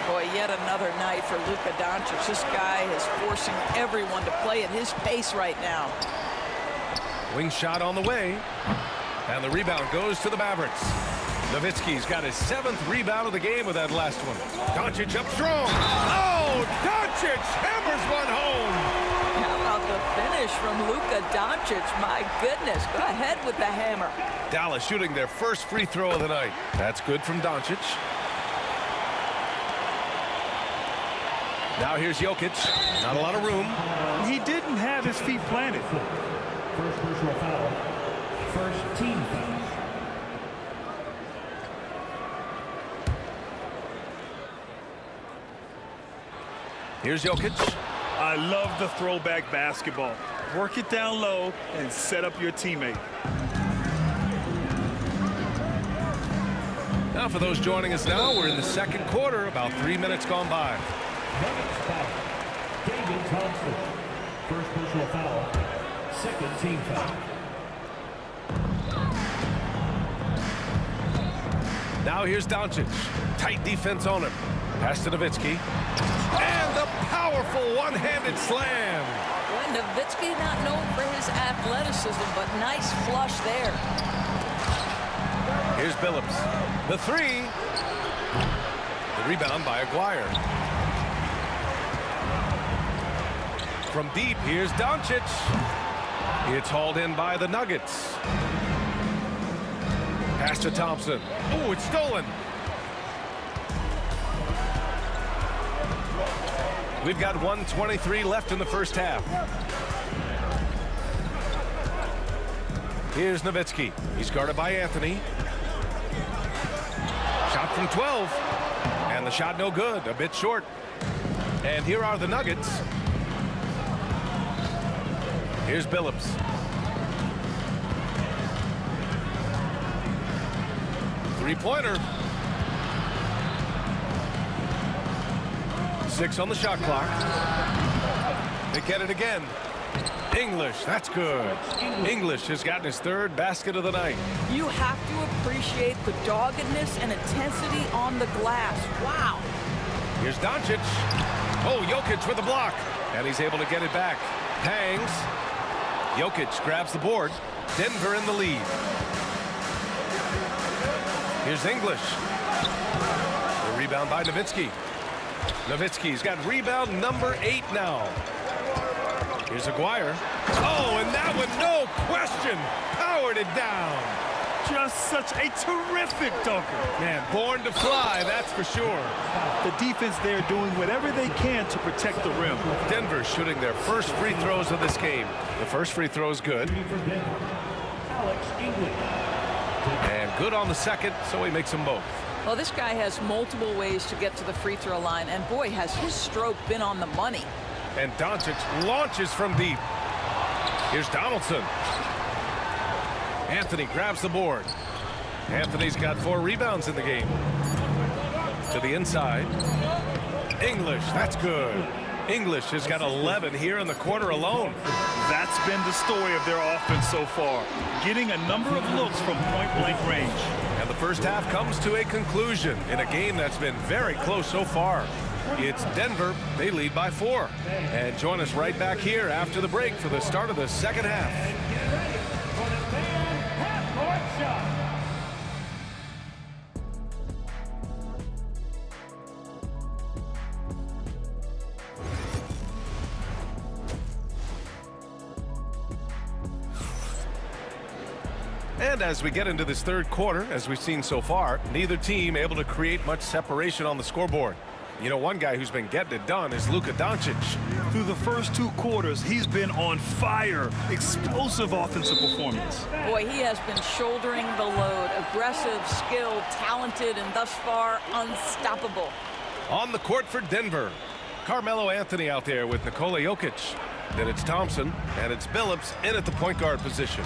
Boy, yet another night for Luka Doncic. This guy is forcing everyone to play at his pace right now. Wing shot on the way. And the rebound goes to the Mavericks. Nowitzki's got his 7th rebound of the game with that last one. Doncic up strong. Oh, Doncic hammers one home. How about the finish from Luka Doncic. My goodness, go ahead with the hammer. Dallas shooting their first free throw of the night. That's good from Doncic. Now here's Jokic. Not a lot of room. He didn't have his feet planted. First personal foul. First team foul. Here's Jokic. I love the throwback basketball. Work it down low and set up your teammate. Now for those joining us now, we're in the second quarter, about 3 minutes gone by. David Thompson. First personal foul. Second team foul. Now here's Doncic. Tight defense on him. Pass to Nowitzki. And the powerful one-handed slam. Well, Nowitzki not known for his athleticism, but nice flush there. Here's Billups. The three. The rebound by Aguirre. From deep, here's Doncic. It's hauled in by the Nuggets. Pass to Thompson. Oh, it's stolen. We've got 1:23 left in the first half. Here's Nowitzki. He's guarded by Anthony. Shot from 12. And the shot no good. A bit short. And here are the Nuggets. Here's Billups. Three-pointer. 6 on the shot clock. They get it again. English, that's good. English has gotten his third basket of the night. You have to appreciate the doggedness and intensity on the glass. Wow. Here's Doncic. Oh, Jokic with the block. And he's able to get it back. Hangs. Jokic grabs the board. Denver in the lead. Here's English. The rebound by Nowitzki. Nowitzki's got rebound number 8 now. Here's Aguirre. Oh, and that one, no question, powered it down. Just such a terrific dunker. Man, born to fly, that's for sure. The defense there doing whatever they can to protect the rim. Denver shooting their first free throws of this game. The first free throw is good. And good on the second, so he makes them both. Well, this guy has multiple ways to get to the free throw line, and boy, has his stroke been on the money. And Doncic launches from deep. Here's Donaldson. Anthony grabs the board. Anthony's got 4 rebounds in the game. To the inside. English, that's good. English has got 11 here in the quarter alone. That's been the story of their offense so far. Getting a number of looks from point-blank range. And the first half comes to a conclusion in a game that's been very close so far. It's Denver. They lead by 4. And join us right back here after the break for the start of the second half. And as we get into this third quarter, as we've seen so far, neither team able to create much separation on the scoreboard. You know, one guy who's been getting it done is Luka Doncic. Through the first 2 quarters, he's been on fire. Explosive offensive performance. Boy, he has been shouldering the load. Aggressive, skilled, talented, and thus far unstoppable. On the court for Denver, Carmelo Anthony out there with Nikola Jokic. Then it's Thompson, and it's Billups in at the point guard position.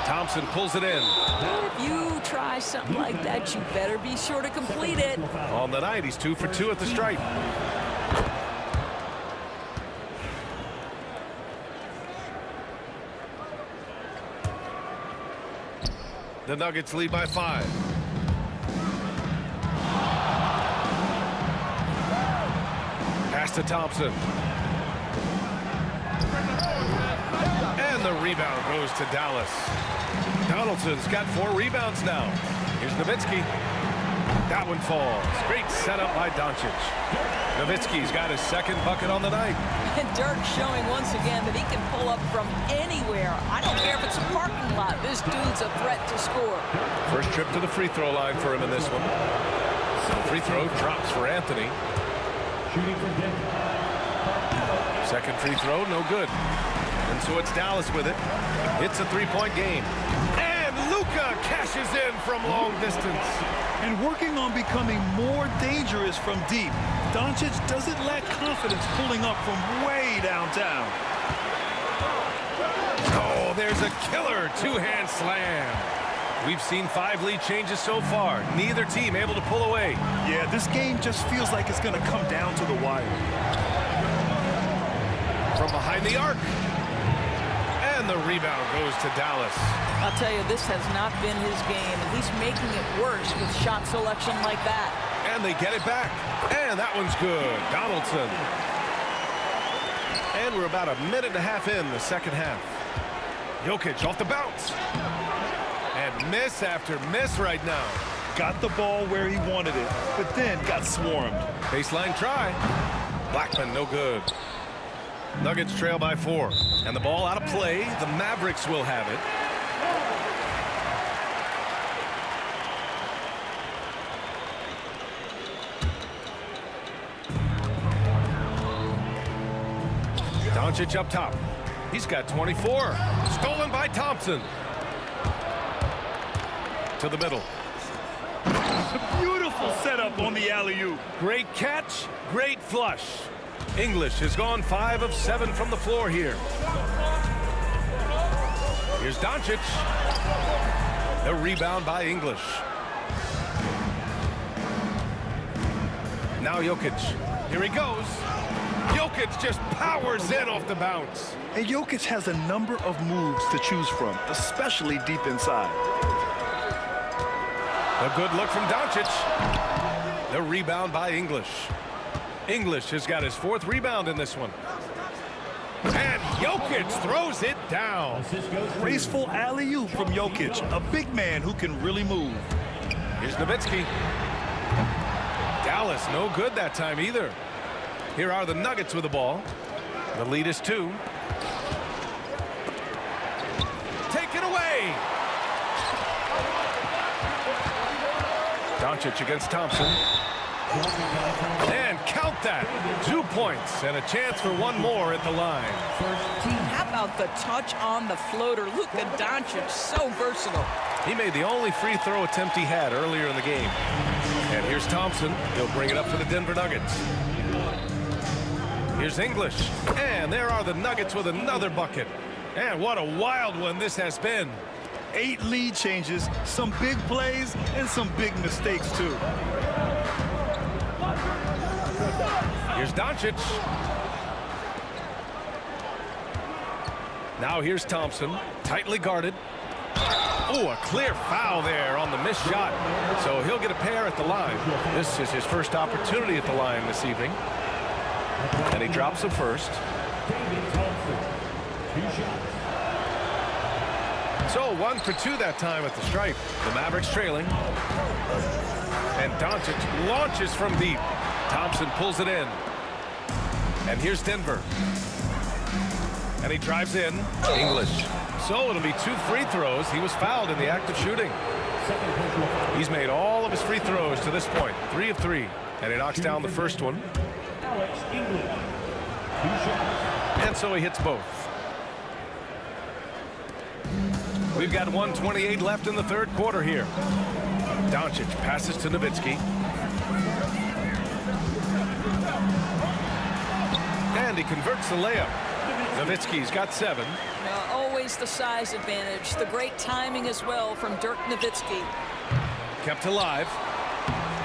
Thompson pulls it in. If you try something like that, you better be sure to complete it. On the night, he's 2 for 2 at the stripe. The Nuggets lead by 5. Pass to Thompson. And the rebound goes to Dallas. Donaldson's got 4 rebounds now. Here's Nowitzki. That one falls. Great setup by Doncic. Nowitzki's got his second bucket on the night. And Dirk showing once again that he can pull up from anywhere. I don't care if it's a parking lot. This dude's a threat to score. First trip to the free throw line for him in this one. The free throw drops for Anthony. Second free throw, no good. And so it's Dallas with it. It's a three-point game. And Luka cashes in from long distance. And working on becoming more dangerous from deep, Doncic doesn't lack confidence pulling up from way downtown. Oh, there's a killer two-hand slam. We've seen 5 lead changes so far. Neither team able to pull away. Yeah, this game just feels like it's going to come down to the wire. From behind the arc. And the rebound goes to Dallas. I'll tell you, this has not been his game, and he's making it worse with shot selection like that. And they get it back. And that one's good. Donaldson. And we're about a minute and a half in the second half. Jokic off the bounce. And miss after miss right now. Got the ball where he wanted it, but then got swarmed. Baseline try. Blackman, no good. Nuggets trail by 4. And the ball out of play. The Mavericks will have it. Doncic up top. He's got 24. Stolen by Thompson. To the middle. Beautiful setup on the alley-oop. Great catch, great flush. English has gone 5 of 7 from the floor here. Here's Doncic. The rebound by English. Now Jokic. Here he goes. Jokic just powers in off the bounce. And Jokic has a number of moves to choose from, especially deep inside. A good look from Doncic. The rebound by English. English has got his 4th rebound in this one. And Jokic throws it down. Graceful alley-oop from Jokic, a big man who can really move. Here's Nowitzki. Dallas no good that time either. Here are the Nuggets with the ball. The lead is 2. Take it away. Doncic against Thompson. And count that. 2 points and a chance for one more at the line. How about the touch on the floater? Luka Doncic, so versatile. He made the only free throw attempt he had earlier in the game. And here's Thompson. He'll bring it up for the Denver Nuggets. Here's English. And there are the Nuggets with another bucket. And what a wild one this has been. 8 lead changes, some big plays, and some big mistakes, too. Here's Doncic. Now here's Thompson, tightly guarded. Oh, a clear foul there on the missed shot. So he'll get a pair at the line. This is his first opportunity at the line this evening. And he drops it first. So 1 for 2 that time at the stripe. The Mavericks trailing. And Doncic launches from deep. Thompson pulls it in. And here's Denver. And he drives in. English. So it'll be 2 free throws. He was fouled in the act of shooting. He's made all of his free throws to this point. 3 of 3. And he knocks down the first one. And so he hits both. We've got 1:28 left in the third quarter here. Doncic passes to Nowitzki. And he converts the layup. Nowitzki's got 7. Always the size advantage. The great timing as well from Dirk Nowitzki. Kept alive.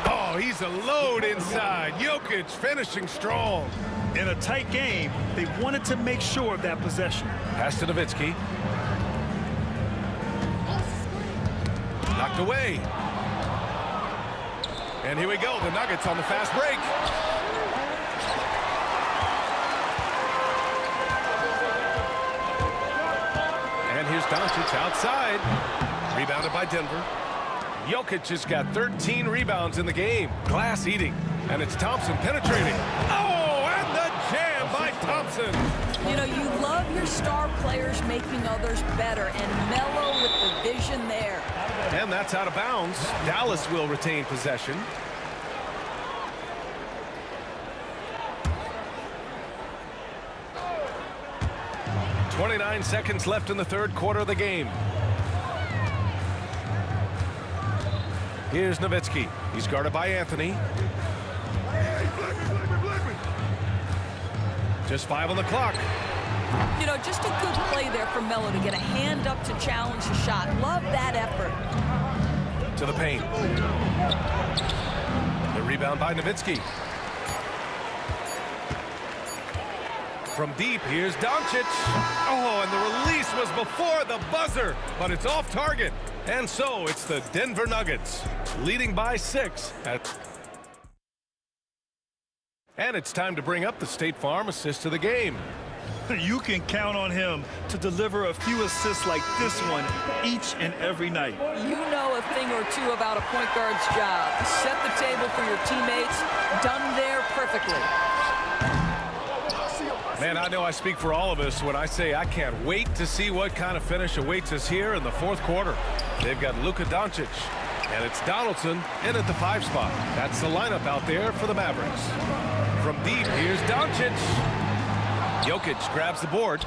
Oh, he's a load inside. Jokic finishing strong. In a tight game, they wanted to make sure of that possession. Pass to Nowitzki. Knocked away. And here we go. The Nuggets on the fast break. And here's Doncic outside. Rebounded by Denver. Jokic has got 13 rebounds in the game. Glass eating. And it's Thompson penetrating. Oh, and the jam by Thompson. You know, you love your star players making others better, and Melo with the vision there. And that's out of bounds. Dallas will retain possession. .29 seconds left in the third quarter of the game. Here's Nowitzki. He's guarded by Anthony. Just 5 on the clock. You know, just a good play there from Melo to get a hand up to challenge the shot. Love that effort. To the paint. The rebound by Nowitzki. From deep, here's Doncic. Oh, and the release was before the buzzer, but it's off target. And so it's the Denver Nuggets leading by 6. And it's time to bring up the State Farm assist of the game. You can count on him to deliver a few assists like this one each and every night. You know a thing or two about a point guard's job. Set the table for your teammates. Done there perfectly. Man, I know I speak for all of us when I say I can't wait to see what kind of finish awaits us here in the fourth quarter. They've got Luka Doncic, and it's Donaldson in at the 5 spot. That's the lineup out there for the Mavericks. From deep, here's Doncic. Jokic grabs the board.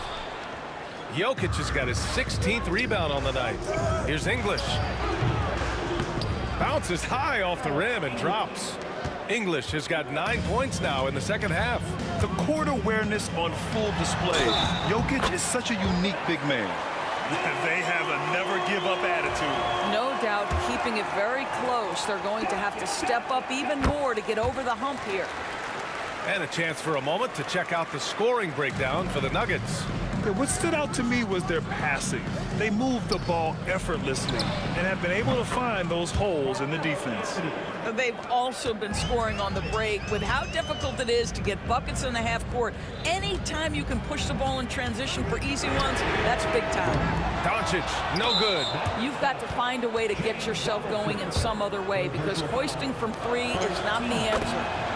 Jokic has got his 16th rebound on the night. Here's English. Bounces high off the rim and drops. English has got 9 points now in the second half. The court awareness on full display. Jokic is such a unique big man. They have a never-give-up attitude. No doubt, keeping it very close. They're going to have to step up even more to get over the hump here. And a chance for a moment to check out the scoring breakdown for the Nuggets. Yeah, what stood out to me was their passing. They moved the ball effortlessly and have been able to find those holes in the defense. They've also been scoring on the break. With how difficult it is to get buckets in the half court, anytime you can push the ball in transition for easy ones, that's big time. Doncic, no good. You've got to find a way to get yourself going in some other way, because hoisting from 3 is not the answer.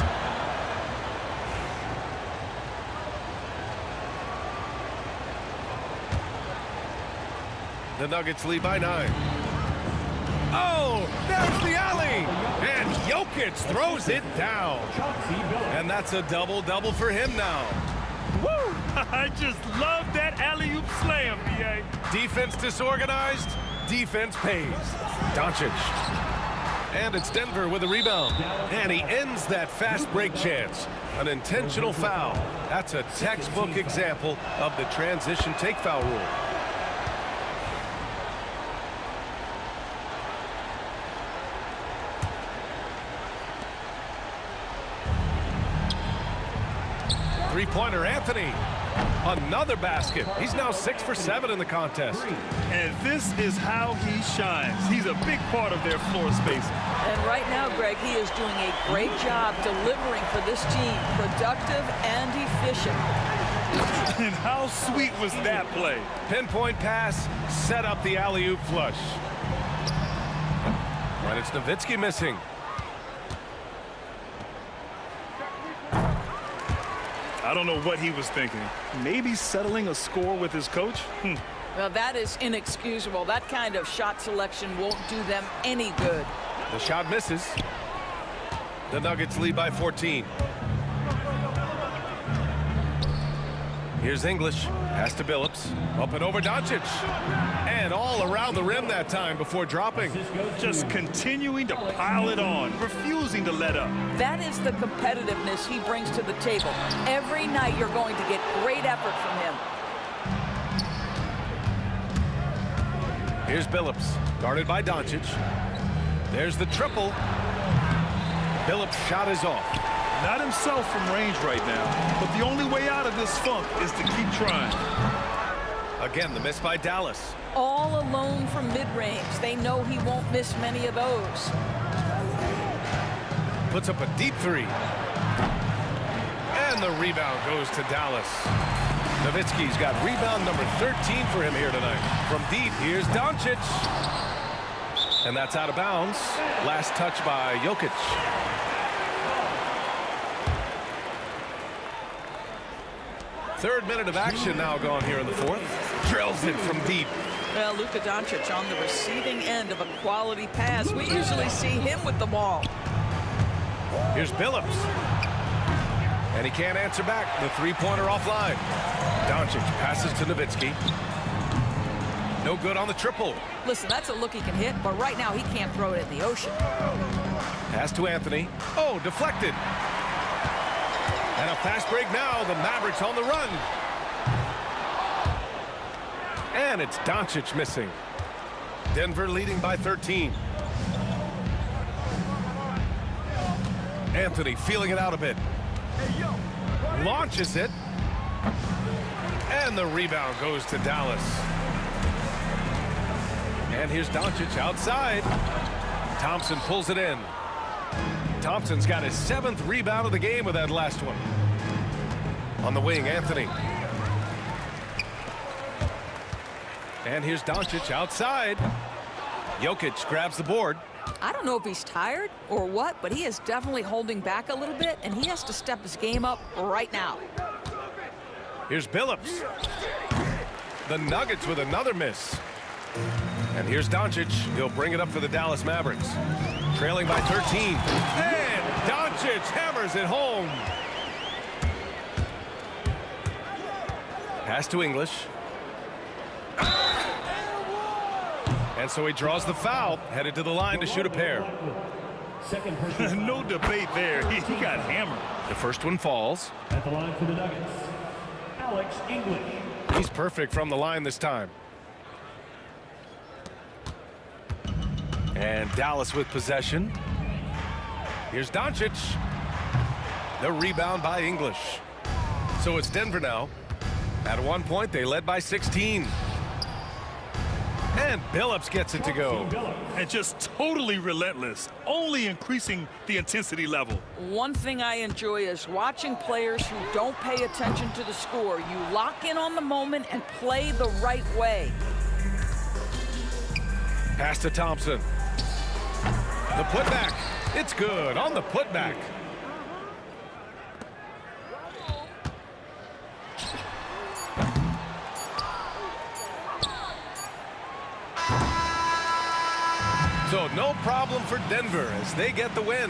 The Nuggets lead by 9. Oh, there's the alley. And Jokic throws it down. And that's a double-double for him now. Woo! I just love that alley-oop slam, B.A. Defense disorganized, defense pays. Doncic. And it's Denver with a rebound. And he ends that fast break chance. An intentional foul. That's a textbook example of the transition take foul rule. Three-pointer, Anthony. Another basket. He's now 6 for 7 in the contest. And this is how he shines. He's a big part of their floor space. And right now, Greg, he is doing a great job delivering for this team. Productive and efficient. And how sweet was that play? Pinpoint pass, set up the alley-oop flush. Right, it's Nowitzki missing. I don't know what he was thinking. Maybe settling a score with his coach? Well, that is inexcusable. That kind of shot selection won't do them any good. The shot misses. The Nuggets lead by 14. Here's English. Pass to Billups. Up and over Doncic. And all around the rim that time before dropping. Just continuing to pile it on, refusing to let up. That is the competitiveness he brings to the table. Every night you're going to get great effort from him. Here's Billups, guarded by Doncic. There's the triple. Billups' shot is off. Not himself from range right now, but the only way out of this funk is to keep trying. Again, the miss by Dallas. All alone from mid-range. They know he won't miss many of those. Puts up a deep 3. And the rebound goes to Dallas. Nowitzki's got rebound number 13 for him here tonight. From deep, here's Doncic. And that's out of bounds. Last touch by Jokic. Third minute of action now gone here in the fourth. Drills it from deep. Well, Luka Doncic on the receiving end of a quality pass. We usually see him with the ball. Here's Billups. And he can't answer back. The three-pointer offline. Doncic passes to Nowitzki. No good on the triple. Listen, that's a look he can hit, but right now he can't throw it in the ocean. Pass to Anthony. Oh, deflected. And a fast break now. The Mavericks on the run. And it's Doncic missing. Denver leading by 13. Anthony feeling it out a bit. Launches it. And the rebound goes to Dallas. And here's Doncic outside. Thompson pulls it in. Thompson's got his 7th rebound of the game with that last one. On the wing, Anthony. And here's Doncic outside. Jokic grabs the board. I don't know if he's tired or what, but he is definitely holding back a little bit, and he has to step his game up right now. Here's Billups. The Nuggets with another miss. And here's Doncic. He'll bring it up for the Dallas Mavericks. Trailing by 13. And Doncic hammers it home. Pass to English. And so he draws the foul, headed to the line to shoot a pair. No debate there. He got hammered. The first one falls. At the line for the Nuggets, Alex English. He's perfect from the line this time. And Dallas with possession. Here's Doncic. The rebound by English. So it's Denver now. At one point, they led by 16. And Billups gets it to go. And just totally relentless, only increasing the intensity level. One thing I enjoy is watching players who don't pay attention to the score. You lock in on the moment and play the right way. Pass to Thompson. The putback. It's good on the putback. So no problem for Denver as they get the win.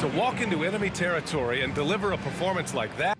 To walk into enemy territory and deliver a performance like that.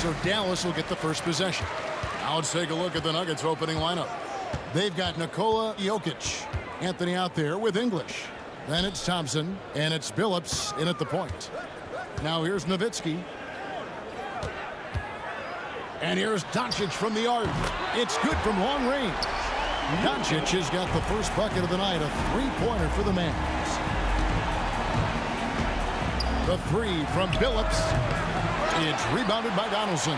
So Dallas will get the first possession. Now let's take a look at the Nuggets opening lineup. They've got Nikola Jokic. Anthony out there with English. Then it's Thompson, and it's Billups in at the point. Now here's Nowitzki. And here's Doncic from the arc. It's good from long range. Doncic has got the first bucket of the night, a three-pointer for the Mavs. The three from Billups. It's rebounded by Donaldson.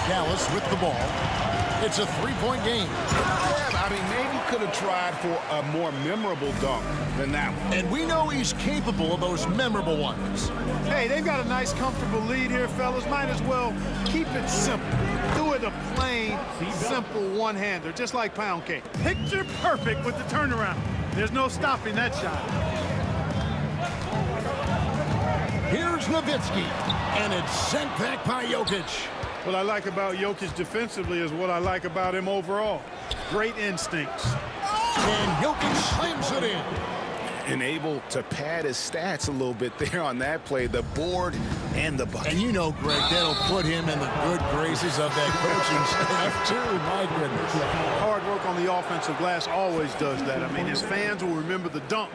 Dallas with the ball. It's a three-point game. Yeah, I mean, maybe could have tried for a more memorable dunk than that one. And we know he's capable of those memorable ones. Hey, they've got a nice, comfortable lead here, fellas. Might as well keep it simple. Do it a plain, simple one-hander, just like pound cake. Picture perfect with the turnaround. There's no stopping that shot. Here's Nowitzki, and it's sent back by Jokic. What I like about Jokic defensively is what I like about him overall. Great instincts. And Jokic slams it in. And able to pad his stats a little bit there on that play, the board and the bucket. And you know, Greg, that'll put him in the good graces of that coaching staff, too. My goodness. Hard work on the offensive glass always does that. I mean, his fans will remember the dunk,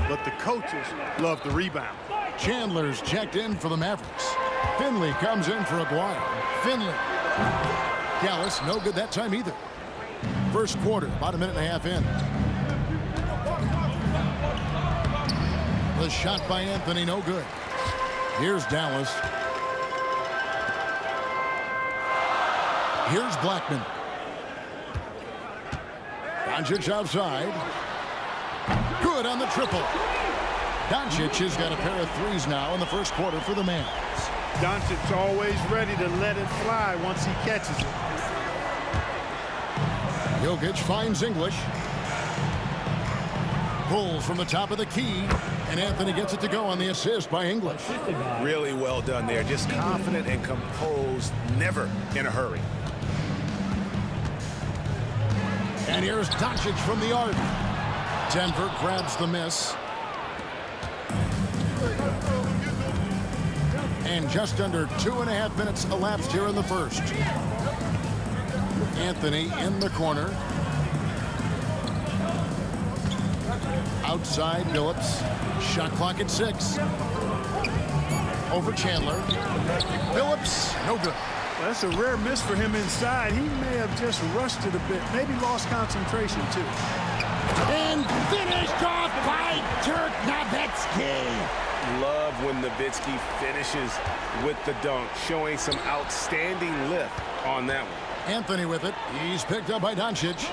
but the coaches love the rebound. Chandler's checked in for the Mavericks. Finley comes in for Aguirre. Finley. Dallas, no good that time either. First quarter, about a minute and a half in. The shot by Anthony, no good. Here's Dallas. Here's Blackman. Doncic outside. Good on the triple. Doncic has got a pair of threes now in the first quarter for the Mavs. Doncic's always ready to let it fly once he catches it. Jokic finds English. Pulls from the top of the key, and Anthony gets it to go on the assist by English. Really well done there. Just confident and composed, never in a hurry. And here's Doncic from the arc. Denver grabs the miss. And just under 2.5 minutes elapsed here in the first. Anthony in the corner. Outside Billups. Shot clock at 6. Over Chandler. Billups, no good. That's a rare miss for him inside. He may have just rushed it a bit. Maybe lost concentration, too. And finished off by Dirk Nowitzki. Love when Nowitzki finishes with the dunk, showing some outstanding lift on that one. Anthony with it. He's picked up by Doncic.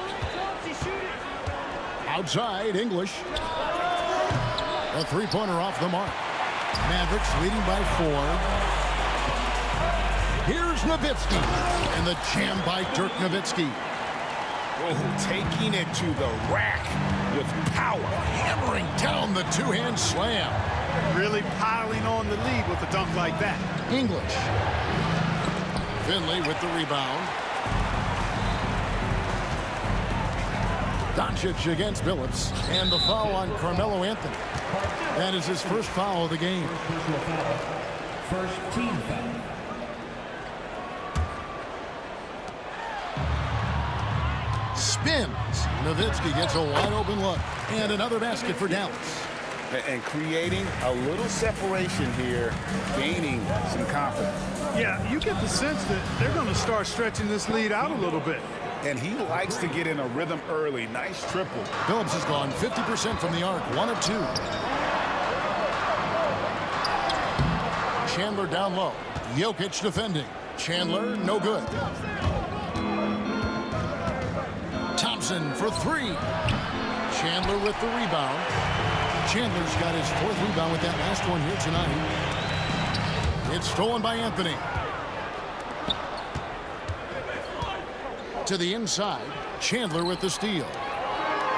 Outside, English. A three-pointer off the mark. Mavericks leading by 4. Here's Nowitzki. And the jam by Dirk Nowitzki. Oh, taking it to the rack with power. Hammering down the two-hand slam. Really piling on the lead with a dunk like that. English. Finley with the rebound. Doncic against Billups. And the foul on Carmelo Anthony. That is his first foul of the game. First team foul. Spins. Nowitzki gets a wide open look. And another basket for Dallas. And creating a little separation here, gaining some confidence. Yeah, you get the sense that they're going to start stretching this lead out a little bit. And he likes to get in a rhythm early. Nice triple. Billups has gone 50% from the arc, 1 of 2. Chandler down low. Jokic defending. Chandler, no good. Thompson for 3. Chandler with the rebound. Chandler's got his 4th rebound with that last one here tonight. It's stolen by Anthony. To the inside. Chandler with the steal.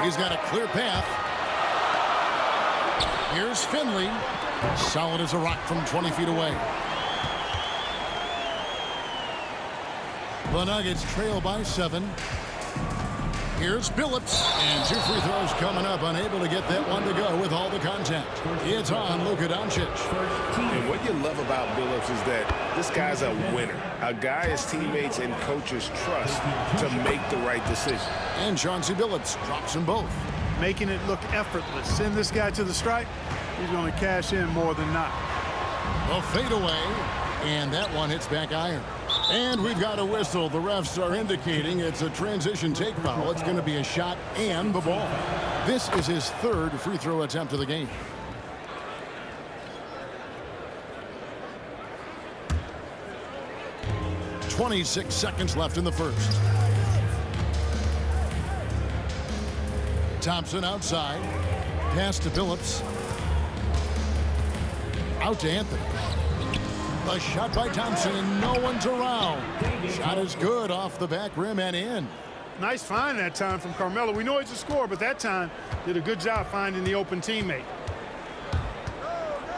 He's got a clear path. Here's Finley. Solid as a rock from 20 feet away. The Nuggets trail by 7. Here's Billups. And 2 free throws coming up. Unable to get that one to go with all the contact. It's on Luka Doncic. And what you love about Billups is that this guy's a winner. A guy his teammates and coaches trust to make the right decision. And Chauncey Billups drops them both. Making it look effortless. Send this guy to the stripe. He's going to cash in more than not. A fadeaway. And that one hits back iron. And we've got a whistle. The refs are indicating it's a transition take foul. It's going to be a shot and the ball. This is his 3rd free throw attempt of the game. .26 seconds left in the first. Thompson outside. Pass to Billups. Out to Anthony. A shot by Thompson, and no one's around. Shot is good off the back rim and in. Nice find that time from Carmelo. We know he's a scorer, but that time did a good job finding the open teammate.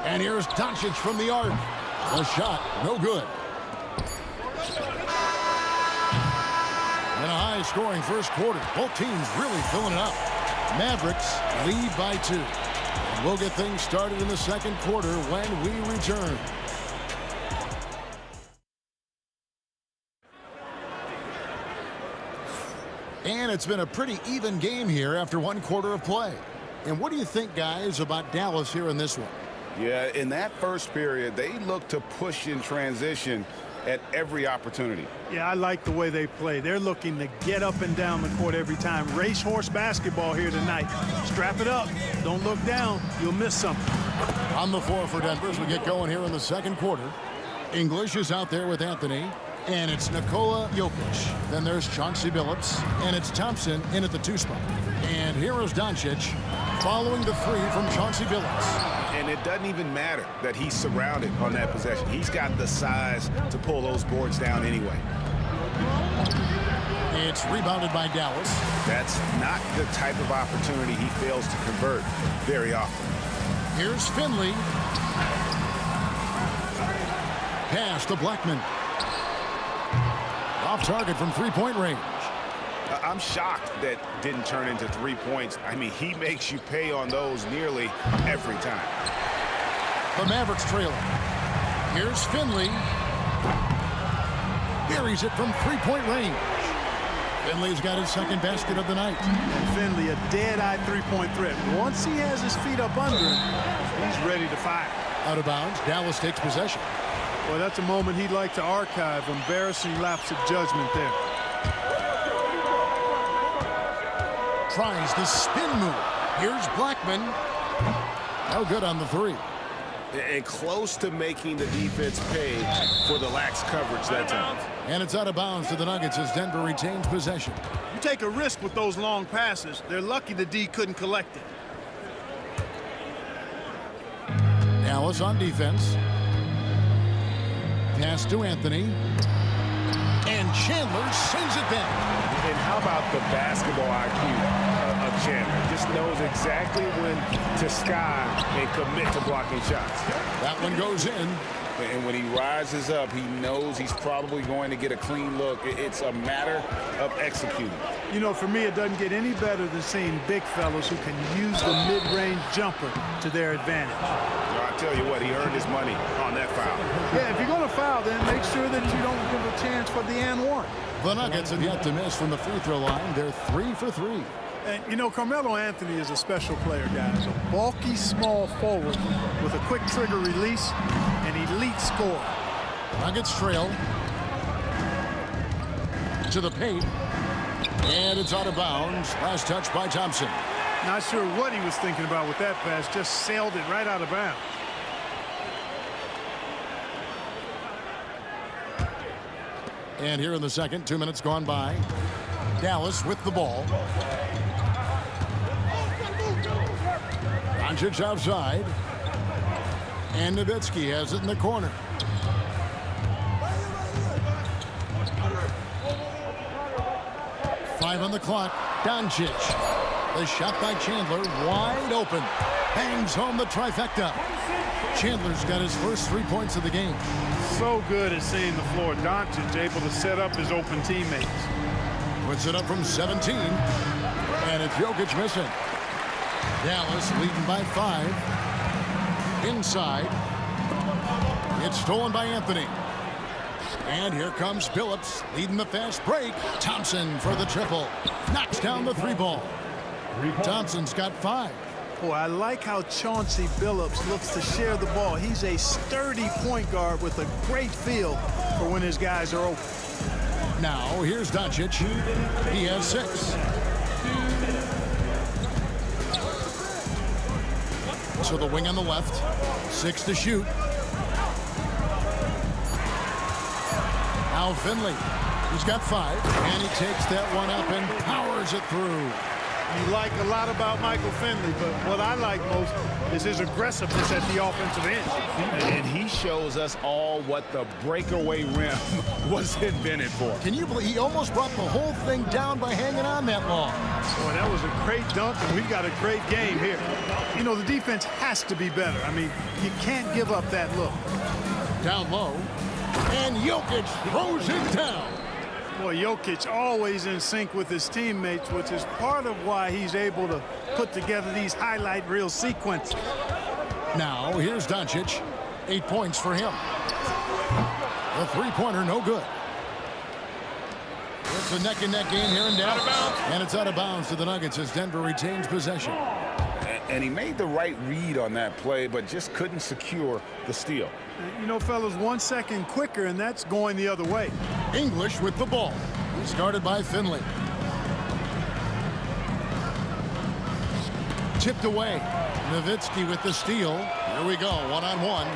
And here's Doncic from the arc. A shot, no good. And a high-scoring first quarter. Both teams really filling it up. Mavericks lead by 2. And we'll get things started in the second quarter when we return. And it's been a pretty even game here after 1 quarter of play. And what do you think, guys, about Dallas here in this one? Yeah, in that first period, they looked to push in transition at every opportunity. Yeah, I like the way they play. They're looking to get up and down the court every time. Racehorse basketball here tonight. Strap it up. Don't look down. You'll miss something. On the floor for Denver as we get going here in the second quarter. English is out there with Anthony. And it's Nikola Jokic. Then there's Chauncey Billups. And it's Thompson in at the 2 spot. And here is Doncic following the 3 from Chauncey Billups. And it doesn't even matter that he's surrounded on that possession. He's got the size to pull those boards down anyway. It's rebounded by Dallas. That's not the type of opportunity he fails to convert very often. Here's Finley. Pass to Blackman. Off target from 3-point range. I'm shocked that didn't turn into 3 points. I mean, he makes you pay on those nearly every time. The Mavericks trailing. Here's Finley. Buries it from 3-point range. Finley's got his 2nd basket of the night. And Finley, a dead-eye 3-point threat. Once he has his feet up under him, he's ready to fire. Out of bounds, Dallas takes possession. Well, that's a moment he'd like to archive. Embarrassing lapse of judgment there. Tries the spin move. Here's Blackman. No good on the 3. And close to making the defense pay for the lax coverage that time. And it's out of bounds to the Nuggets as Denver retains possession. You take a risk with those long passes. They're lucky the D couldn't collect it. Dallas on defense. pass to Anthony. And Chandler sends it back. And how about the basketball IQ of Chandler? Just knows exactly when to sky and commit to blocking shots. That one goes in. And when he rises up, he knows he's probably going to get a clean look. It's a matter of executing. You know, for me, it doesn't get any better than seeing big fellas who can use the mid-range jumper to their advantage. I tell you what, he earned his money on that foul. Yeah, if you're going to foul, then make sure that you don't give a chance for the and one. The Nuggets have yet to miss from the free throw line. They're 3 for 3. And, you know, Carmelo Anthony is a special player, guys. A bulky, small forward with a quick trigger release and elite score. Nuggets trail to the paint. And it's out of bounds. Last touch by Thompson. Not sure what he was thinking about with that pass. Just sailed it right out of bounds. And here in the second, 2 minutes gone by. Dallas with the ball. Doncic outside. And Nowitzki has it in the corner. Five on the clock. Doncic. The shot by Chandler wide open. Bangs home the trifecta. Chandler's got his first 3 points of the game. So good at seeing the floor. Doncic able to set up his open teammates. Puts it up from 17. And it's Jokic missing. Dallas leading by 5. Inside. It's stolen by Anthony. And here comes Billups leading the fast break. Thompson for the triple. Knocks down the 3-ball. Thompson's got 5. Boy, I like how Chauncey Billups looks to share the ball. He's a sturdy point guard with a great feel for when his guys are open. Now, here's Doncic. He has 6. So the wing on the left. 6 to shoot. Now Finley. He's got 5. And he takes that one up and powers it through. You like a lot about Michael Finley, but what I like most is his aggressiveness at the offensive end. And he shows us all what the breakaway rim was invented for. Can you believe he almost brought the whole thing down by hanging on that long? Boy, that was a great dunk, and we've got a great game here. You know, the defense has to be better. I mean, you can't give up that look. Down low, and Jokic throws it down. Boy, Jokic always in sync with his teammates, which is part of why he's able to put together these highlight reel sequences. Now, here's Doncic. 8 points for him. The three-pointer, no good. It's a neck-and-neck game here in Dallas. And it's out of bounds to the Nuggets as Denver retains possession. And he made the right read on that play, but just couldn't secure the steal. You know, fellas, 1 second quicker, and that's going the other way. English with the ball. He's guarded by Finley. Tipped away. Nowitzki with the steal. Here we go, one-on-one.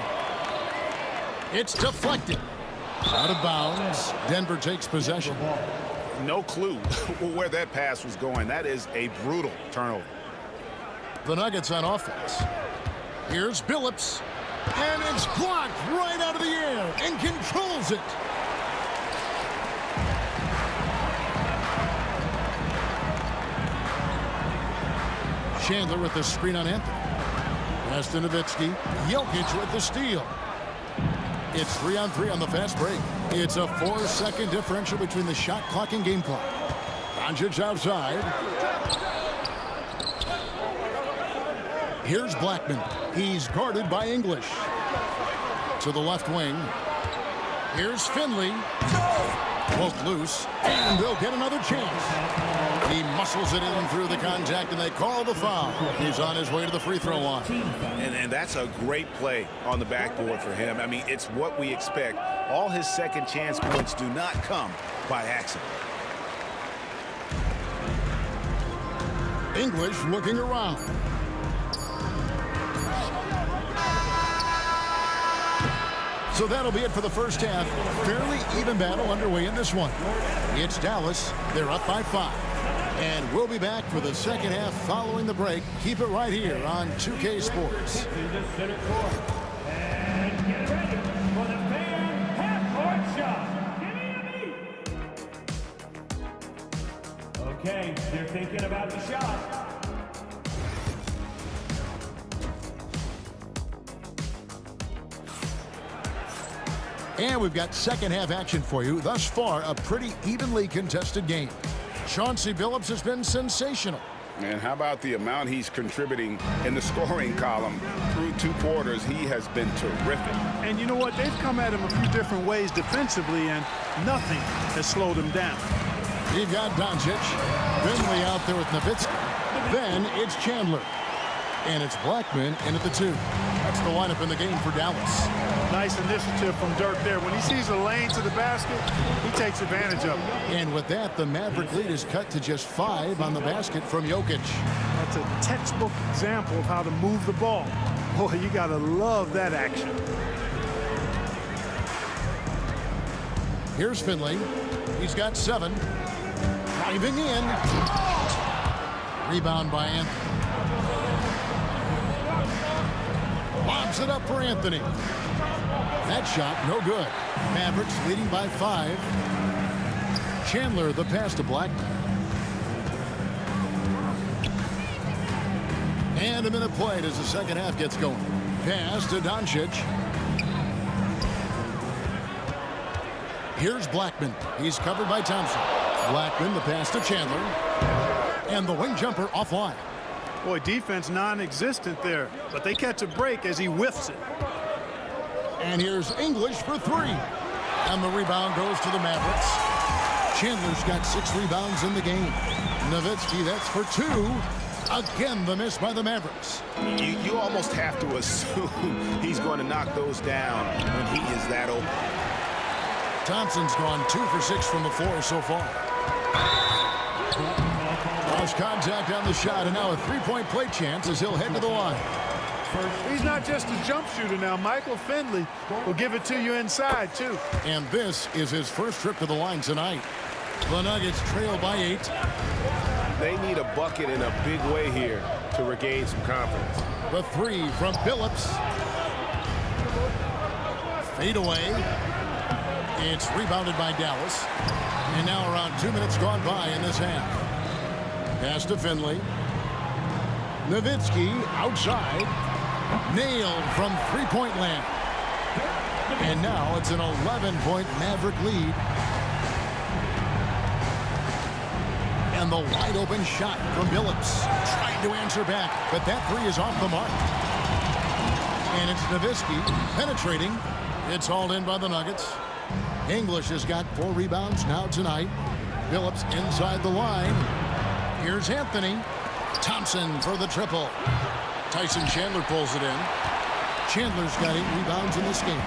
It's deflected. Out of bounds. Denver takes possession. No clue where that pass was going. That is a brutal turnover. The Nuggets on offense. Here's Billups. And it's blocked right out of the air and controls it. Chandler with the screen on Anthony. Pass to Nowitzki. Jokic with the steal. It's 3-on-3 on the fast break. It's a 4-second differential between the shot clock and game clock. Doncic outside. Here's Blackman. He's guarded by English. To the left wing. Here's Finley. Poked loose. And they'll get another chance. He muscles it in through the contact, and they call the foul. He's on his way to the free throw line. And that's a great play on the backboard for him. I mean, it's what we expect. All his second chance points do not come by accident. English looking around. So that'll be it for the first half. Fairly even battle underway in this one. It's Dallas. They're up by 5. And we'll be back for the second half following the break. Keep it right here on 2K Sports. And get ready for the fan half Okay, they're thinking about the shot. And we've got second half action for you. Thus far, a pretty evenly contested game. Chauncey Billups has been sensational. And how about the amount he's contributing in the scoring column through 2 quarters? He has been terrific. And you know what? They've come at him a few different ways defensively, and nothing has slowed him down. You've got Doncic. Finley out there with Nowitzki. Then it's Chandler. And it's Blackman in at the 2. That's the lineup in the game for Dallas. Nice initiative from Dirk there. When he sees a lane to the basket, he takes advantage of it. And with that, the Maverick lead is cut to just 5 on the basket from Jokic. That's a textbook example of how to move the ball. Boy, you got to love that action. Here's Finley. He's got 7. Driving in. Rebound by Anthony. Lobs it up for Anthony. That shot, no good. Mavericks leading by 5. Chandler, the pass to Blackman. And a minute played as the second half gets going. Pass to Doncic. Here's Blackman. He's covered by Thompson. Blackman, the pass to Chandler. And the wing jumper offline. Boy, defense non-existent there, but they catch a break as he whiffs it. And here's English for 3. And the rebound goes to the Mavericks. Chandler's got 6 rebounds in the game. Nowitzki, that's for 2. Again, the miss by the Mavericks. You almost have to assume he's going to knock those down when he is that open. Thompson's gone 2 for 6 from the floor so far. Lost contact on the shot, and now a 3-point play chance as he'll head to the line. He's not just a jump shooter now. Michael Finley will give it to you inside, too. And this is his first trip to the line tonight. The Nuggets trail by 8. They need a bucket in a big way here to regain some confidence. The 3 from Billups. Fade away. It's rebounded by Dallas. And now around 2 minutes gone by in this half. Pass to Finley. Nowitzki outside. Nailed from 3-point land. And now it's an 11-point Maverick lead. And the wide open shot from Billups. Trying to answer back, but that 3 is off the mark. And it's Nowitzki penetrating. It's hauled in by the Nuggets. English has got 4 rebounds now tonight. Billups inside the line. Here's Anthony. Thompson for the triple. Tyson Chandler pulls it in. Chandler's got 8 rebounds in this game.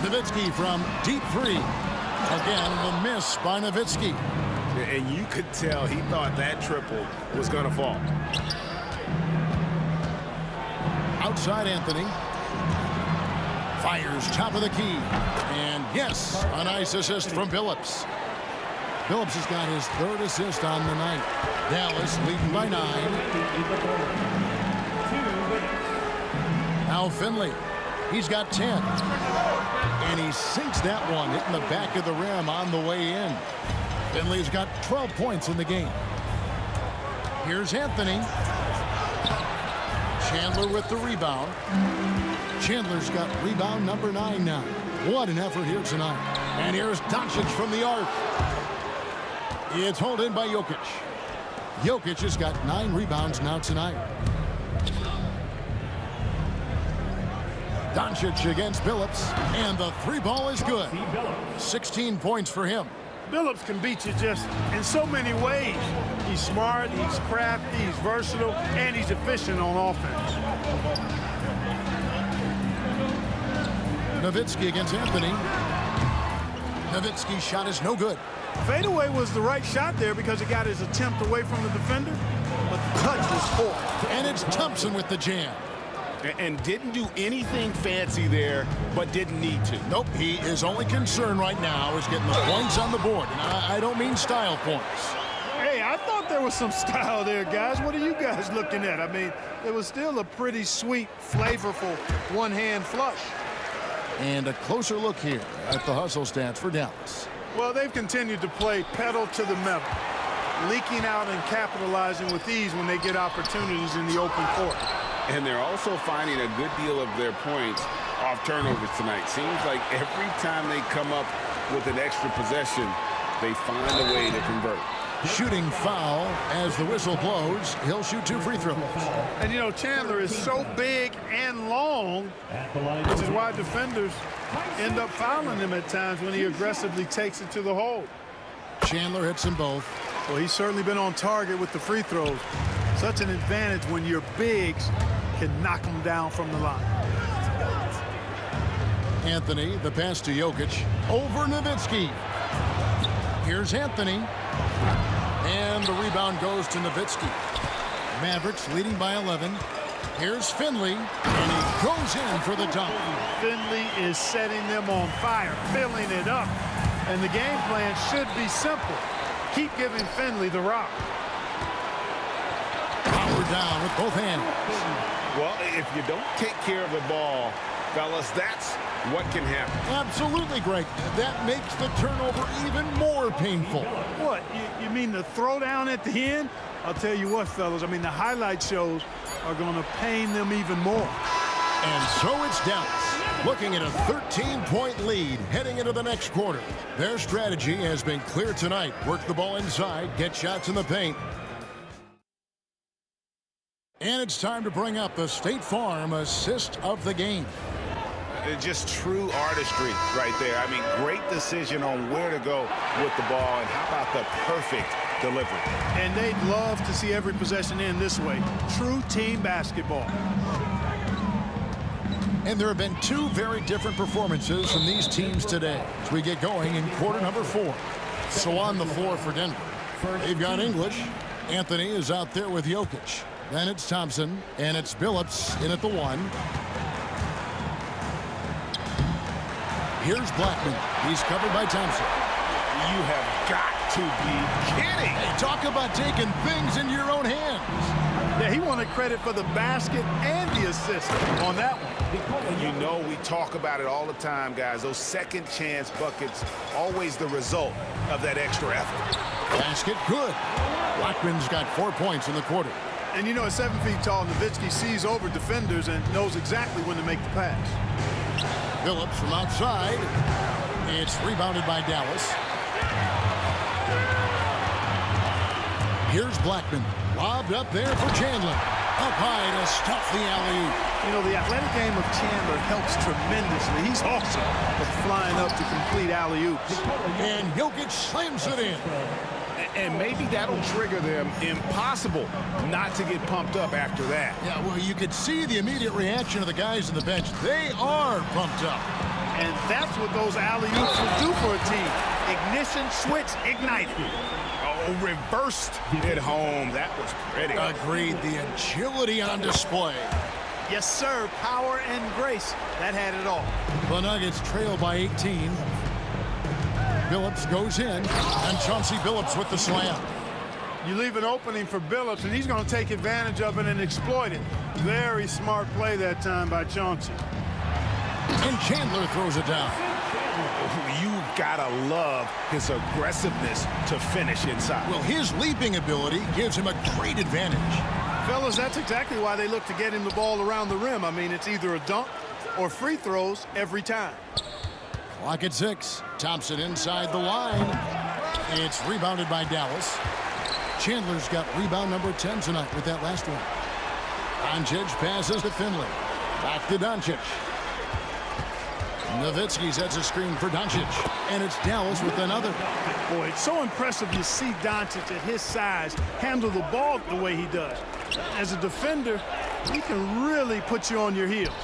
Nowitzki from deep 3. Again, the miss by Nowitzki. And you could tell he thought that triple was going to fall. Outside Anthony. Fires top of the key. And yes, a nice assist from Billups. Billups has got his 3rd assist on the night. Dallas leading by 9. Now Finley. He's got 10. And he sinks that one, hitting the back of the rim on the way in. Finley's got 12 points in the game. Here's Anthony. Chandler with the rebound. Chandler's got rebound number 9 now. What an effort here tonight. And here's Doncic from the arc. It's hauled in by Jokic. Jokic has got 9 rebounds now tonight. Doncic against Billups, and the 3 ball is good. 16 points for him. Billups can beat you just in so many ways. He's smart, he's crafty, he's versatile, and he's efficient on offense. Nowitzki against Anthony. Nowitzki's shot is no good. Fadeaway was the right shot there because he got his attempt away from the defender, but the touch was poor. And it's Thompson with the jam. And didn't do anything fancy there, but didn't need to. Nope, he is only concerned right now is getting the points on the board. And I don't mean style points. Hey, I thought there was some style there, guys. What are you guys looking at? I mean, it was still a pretty sweet, flavorful one-hand flush. And a closer look here at the hustle stats for Dallas. Well, they've continued to play pedal to the metal, leaking out and capitalizing with ease when they get opportunities in the open court. And they're also finding a good deal of their points off turnovers tonight. Seems like every time they come up with an extra possession, they find a way to convert. Shooting foul as the whistle blows. He'll shoot 2 free throws. And, you know, Chandler is so big and long, which is why defenders end up fouling him at times when he aggressively takes it to the hole. Chandler hits them both. Well, he's certainly been on target with the free throws. Such an advantage when your bigs can knock them down from the line. Anthony, the pass to Jokic. Over Nowitzki. Here's Anthony. And the rebound goes to Nowitzki. Mavericks leading by 11. Here's Finley. And he goes in for the dunk. Finley is setting them on fire, filling it up. And the game plan should be simple. Keep giving Finley the rock. Power down with both hands. Well, if you don't take care of the ball, fellas, that's what can happen. Absolutely, Greg. That makes the turnover even more painful. What? You mean the throwdown at the end? I'll tell you what, fellas. I mean, the highlight shows are going to pain them even more. And so it's Dallas, looking at a 13-point lead heading into the next quarter. Their strategy has been clear tonight. Work the ball inside, get shots in the paint. And it's time to bring up the State Farm assist of the game. Just true artistry right there. I mean, great decision on where to go with the ball, and how about the perfect delivery. And they'd love to see every possession end this way. True team basketball. And there have been 2 very different performances from these teams today as we get going in quarter number 4. So on the floor for Denver, they've got English. Anthony is out there with Jokic. Then it's Thompson, and it's Billups in at the 1. Here's Blackman. He's covered by Thompson. You have got to be kidding. Hey, talk about taking things into your own hands. Yeah, he wanted credit for the basket and the assist on that one. You know, we talk about it all the time, guys. Those second chance buckets, always the result of that extra effort. Basket good. Blackman's got 4 points in the quarter. And you know, at 7 feet tall, Nowitzki sees over defenders and knows exactly when to make the pass. Billups from outside. It's rebounded by Dallas. Here's Blackman. Lobbed up there for Chandler. Up high to stuff the alley-oop. You know, the athletic game of Chandler helps tremendously. He's awesome at flying up to complete alley-oops. And Jokic slams it in. And maybe that'll trigger them. Impossible not to get pumped up after that. Yeah, well, you could see the immediate reaction of the guys on the bench. They are pumped up. And that's what those alley-oops will do for a team. Ignition, switch, ignite. Oh, reversed it home. That was pretty. Agreed. The agility on display. Yes, sir. Power and grace. That had it all. The Nuggets trail by 18. Billups goes in, and Chauncey Billups with the slam. You leave an opening for Billups, and he's going to take advantage of it and exploit it. Very smart play that time by Chauncey. And Chandler throws it down. You gotta love his aggressiveness to finish inside. Well, his leaping ability gives him a great advantage. Fellas, that's exactly why they look to get him the ball around the rim. I mean, it's either a dunk or free throws every time. Clock at 6. Thompson inside the line. It's rebounded by Dallas. Chandler's got rebound number 10 tonight with that last one. Doncic passes to Finley. Back to Doncic. Nowitzki sets a screen for Doncic. And it's Dallas with another. Boy, it's so impressive to see Doncic at his size handle the ball the way he does. As a defender, he can really put you on your heels.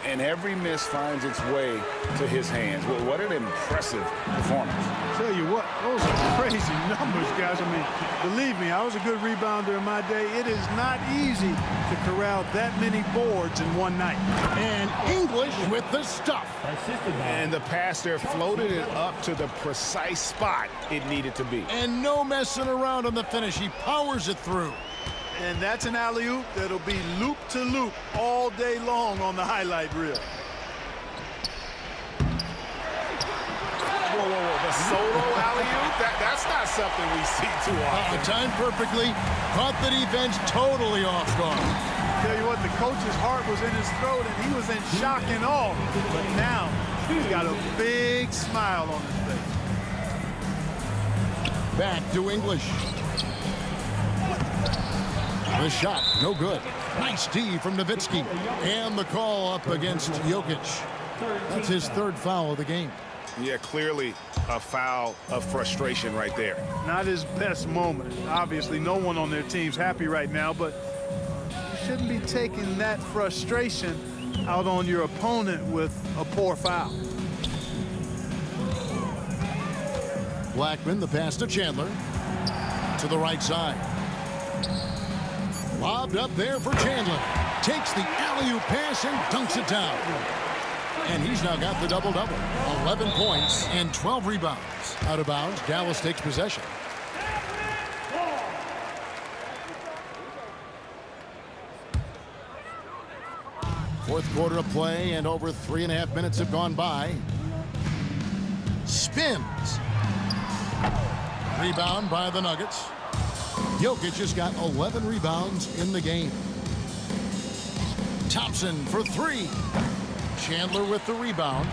And every miss finds its way to his hands. Well, what an impressive performance. Tell you what, those are crazy numbers, guys. I mean, believe me, I was a good rebounder in my day. It is not easy to corral that many boards in one night. And English with the stuff. And the pass there floated it up to the precise spot it needed to be. And no messing around on the finish. He powers it through. And that's an alley-oop that'll be loop to loop all day long on the highlight reel. whoa. The solo alley-oop? That's not something we see too often. Timed perfectly. Caught the defense totally off guard. Tell you what, the coach's heart was in his throat, and he was in shock and awe. But now, he's got a big smile on his face. Back to English. The shot, no good. Nice D from Nowitzki. And the call up against Jokic. That's his third foul of the game. Yeah, clearly a foul of frustration right there. Not his best moment. Obviously, no one on their team's happy right now, but you shouldn't be taking that frustration out on your opponent with a poor foul. Blackman, the pass to Chandler. To the right side. Lobbed up there for Chandler. Takes the alley-oop pass and dunks it down. And he's now got the double-double. 11 points and 12 rebounds. Out of bounds, Dallas takes possession. Fourth quarter of play, and over 3.5 minutes have gone by. Spins. Rebound by the Nuggets. Jokic has got 11 rebounds in the game. Thompson for three. Chandler with the rebound.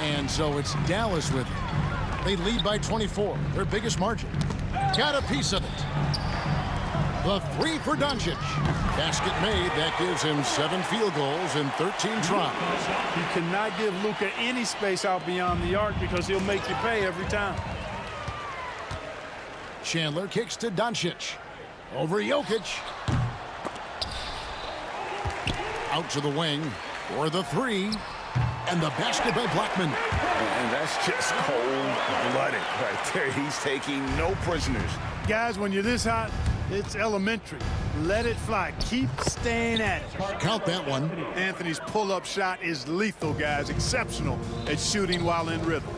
And so it's Dallas with it. They lead by 24, their biggest margin. Got a piece of it. The three for Doncic. Basket made. That gives him 7 field goals in 13 tries. You cannot give Luka any space out beyond the arc because he'll make you pay every time. Chandler kicks to Doncic. Over Jokic. Out to the wing for the three. And the basket by Blackman. And that's just cold-blooded right there. He's taking no prisoners. Guys, when you're this hot, it's elementary. Let it fly. Keep staying at it. Count that one. Anthony's pull-up shot is lethal, guys. Exceptional at shooting while in rhythm.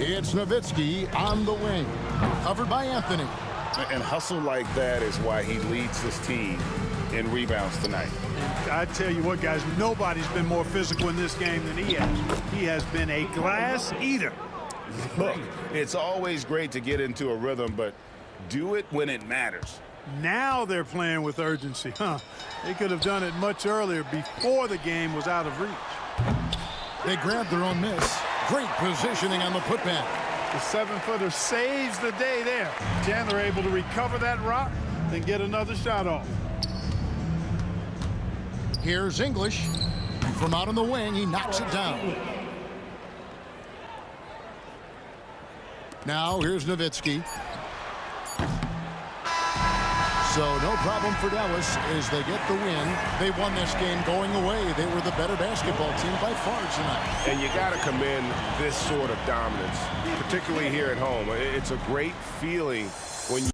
It's Nowitzki on the wing. Covered by Anthony. And hustle like that is why he leads his team in rebounds tonight. I tell you what, guys, nobody's been more physical in this game than he has. He has been a glass eater. Look, it's always great to get into a rhythm, but do it when it matters. Now they're playing with urgency. They could have done it much earlier, before the game was out of reach. They grabbed their own miss. Great positioning on the putback. The 7-footer saves the day there. Chandler able to recover that rock, then get another shot off. Here's English. From out on the wing, he knocks it down. Now here's Nowitzki. So no problem for Dallas as they get the win. They won this game going away. They were the better basketball team by far tonight. And you got to commend this sort of dominance, particularly here at home. It's a great feeling when you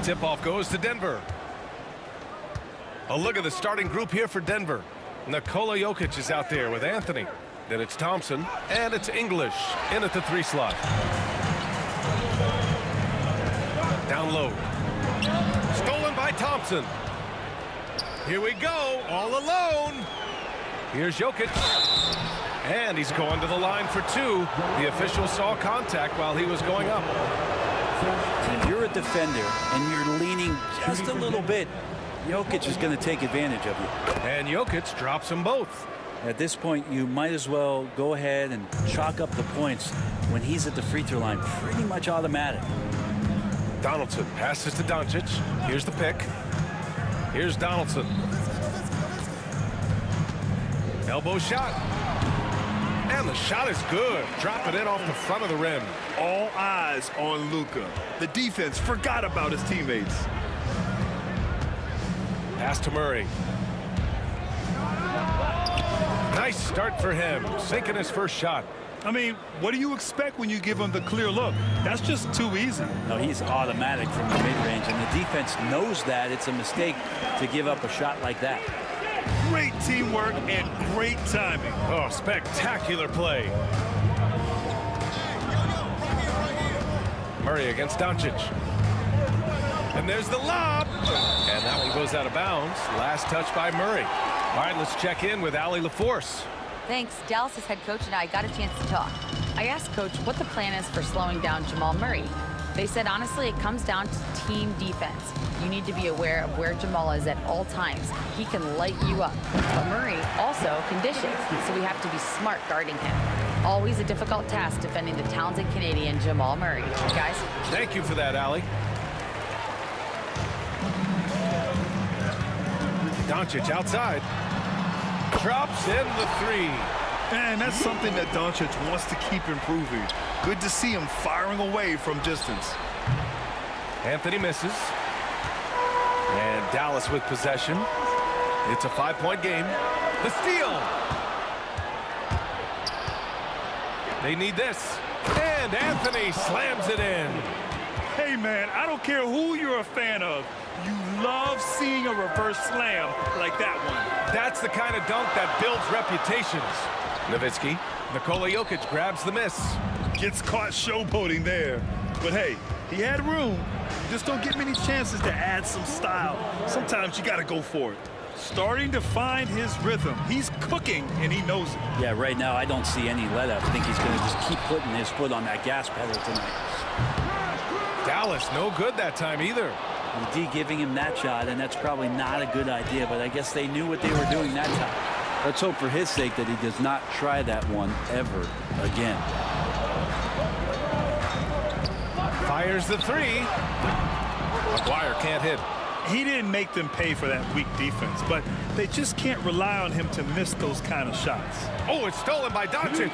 Tip-off goes to Denver. A look at the starting group here for Denver. Nikola Jokic is out there with Anthony. Then it's Thompson, and it's English in at the 3 slot. Down low. Stolen by Thompson. Here we go, all alone. Here's Jokic. And he's going to the line for 2. The official saw contact while he was going up. If you're a defender and you're leaning just a little bit, Jokic is going to take advantage of you. And Jokic drops them both. At this point, you might as well go ahead and chalk up the points when he's at the free throw line. Pretty much automatic. Donaldson passes to Doncic. Here's the pick. Here's Donaldson. Elbow shot. And the shot is good. Dropping it off the front of the rim. All eyes on Luka. The defense forgot about his teammates. Pass to Murray. Nice start for him. Sinking his first shot. I mean, what do you expect when you give him the clear look? That's just too easy. No, he's automatic from the mid-range, and the defense knows that it's a mistake to give up a shot like that. Great teamwork and great timing. Oh, spectacular play. Murray against Doncic. And there's the lob. And that one goes out of bounds. Last touch by Murray. All right, let's check in with Allie LaForce. Thanks. Dallas's head coach and I got a chance to talk. I asked Coach what the plan is for slowing down Jamal Murray. They said, honestly, it comes down to team defense. You need to be aware of where Jamal is at all times. He can light you up. But Murray also can dish it, so we have to be smart guarding him. Always a difficult task defending the talented Canadian Jamal Murray. Guys? Thank you for that, Allie. Doncic outside. Drops in the 3. And that's something that Doncic wants to keep improving. Good to see him firing away from distance. Anthony misses. And Dallas with possession. It's a 5-point game. The steal. They need this. And Anthony slams it in. Hey, man, I don't care who you're a fan of. You love seeing a reverse slam like that one. That's the kind of dunk that builds reputations. Nowitzki. Nikola Jokic grabs the miss. Gets caught showboating there. But hey, he had room. You just don't get many chances to add some style. Sometimes you got to go for it. Starting to find his rhythm. He's cooking, and he knows it. Yeah, right now I don't see any let-up. I think he's going to just keep putting his foot on that gas pedal tonight. Dallas, no good that time either. And D giving him that shot, and that's probably not a good idea, but I guess they knew what they were doing that time. Let's hope for his sake that he does not try that one ever again. Fires the 3. McGuire can't hit. He didn't make them pay for that weak defense, but they just can't rely on him to miss those kind of shots. Oh, it's stolen by Doncic.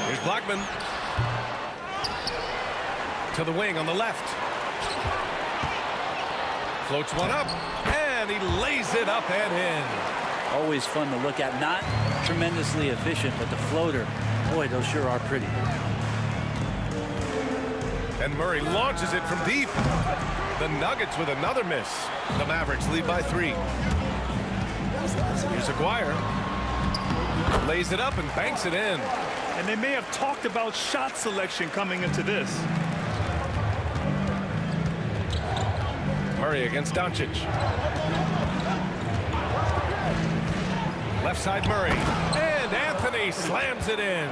Here's Blackman. To the wing on the left. Floats one up, and he lays it up and in. Always fun to look at. Not tremendously efficient, but the floater, boy, those sure are pretty. And Murray launches it from deep. The Nuggets with another miss. The Mavericks lead by 3. Here's Aguirre. Lays it up and banks it in. And they may have talked about shot selection coming into this. Murray against Doncic. Left side Murray. And Anthony slams it in.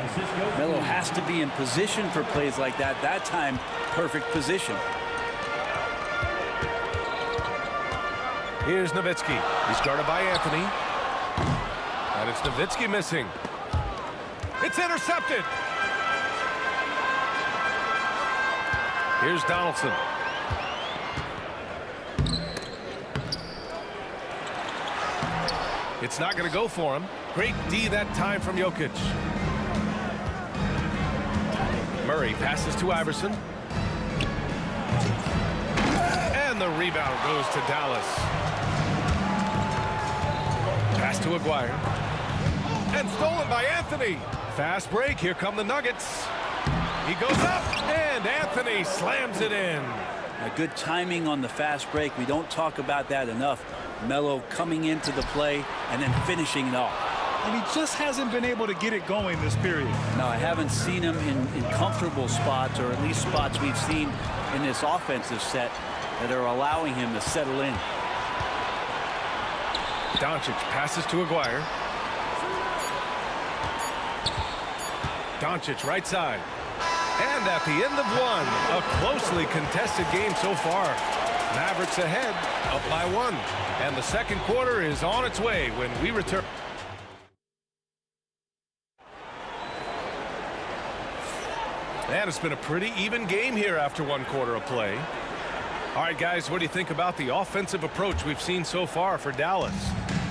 Melo has to be in position for plays like that. That time, perfect position. Here's Nowitzki. He's guarded by Anthony. And it's Nowitzki missing. It's intercepted. Here's Donaldson. It's not going to go for him. Great D that time from Jokic. Murray passes to Iverson. And the rebound goes to Dallas. Pass to Aguirre. And stolen by Anthony. Fast break. Here come the Nuggets. He goes up, and Anthony slams it in. A good timing on the fast break. We don't talk about that enough. Melo coming into the play and then finishing it off. And he just hasn't been able to get it going this period. No, I haven't seen him in comfortable spots, or at least spots we've seen in this offensive set that are allowing him to settle in. Doncic passes to Aguirre. Doncic right side. And at the end of one, a closely contested game so far. Mavericks ahead, up by 1. And the second quarter is on its way when we return. And it's been a pretty even game here after 1 quarter of play. All right, guys, what do you think about the offensive approach we've seen so far for Dallas?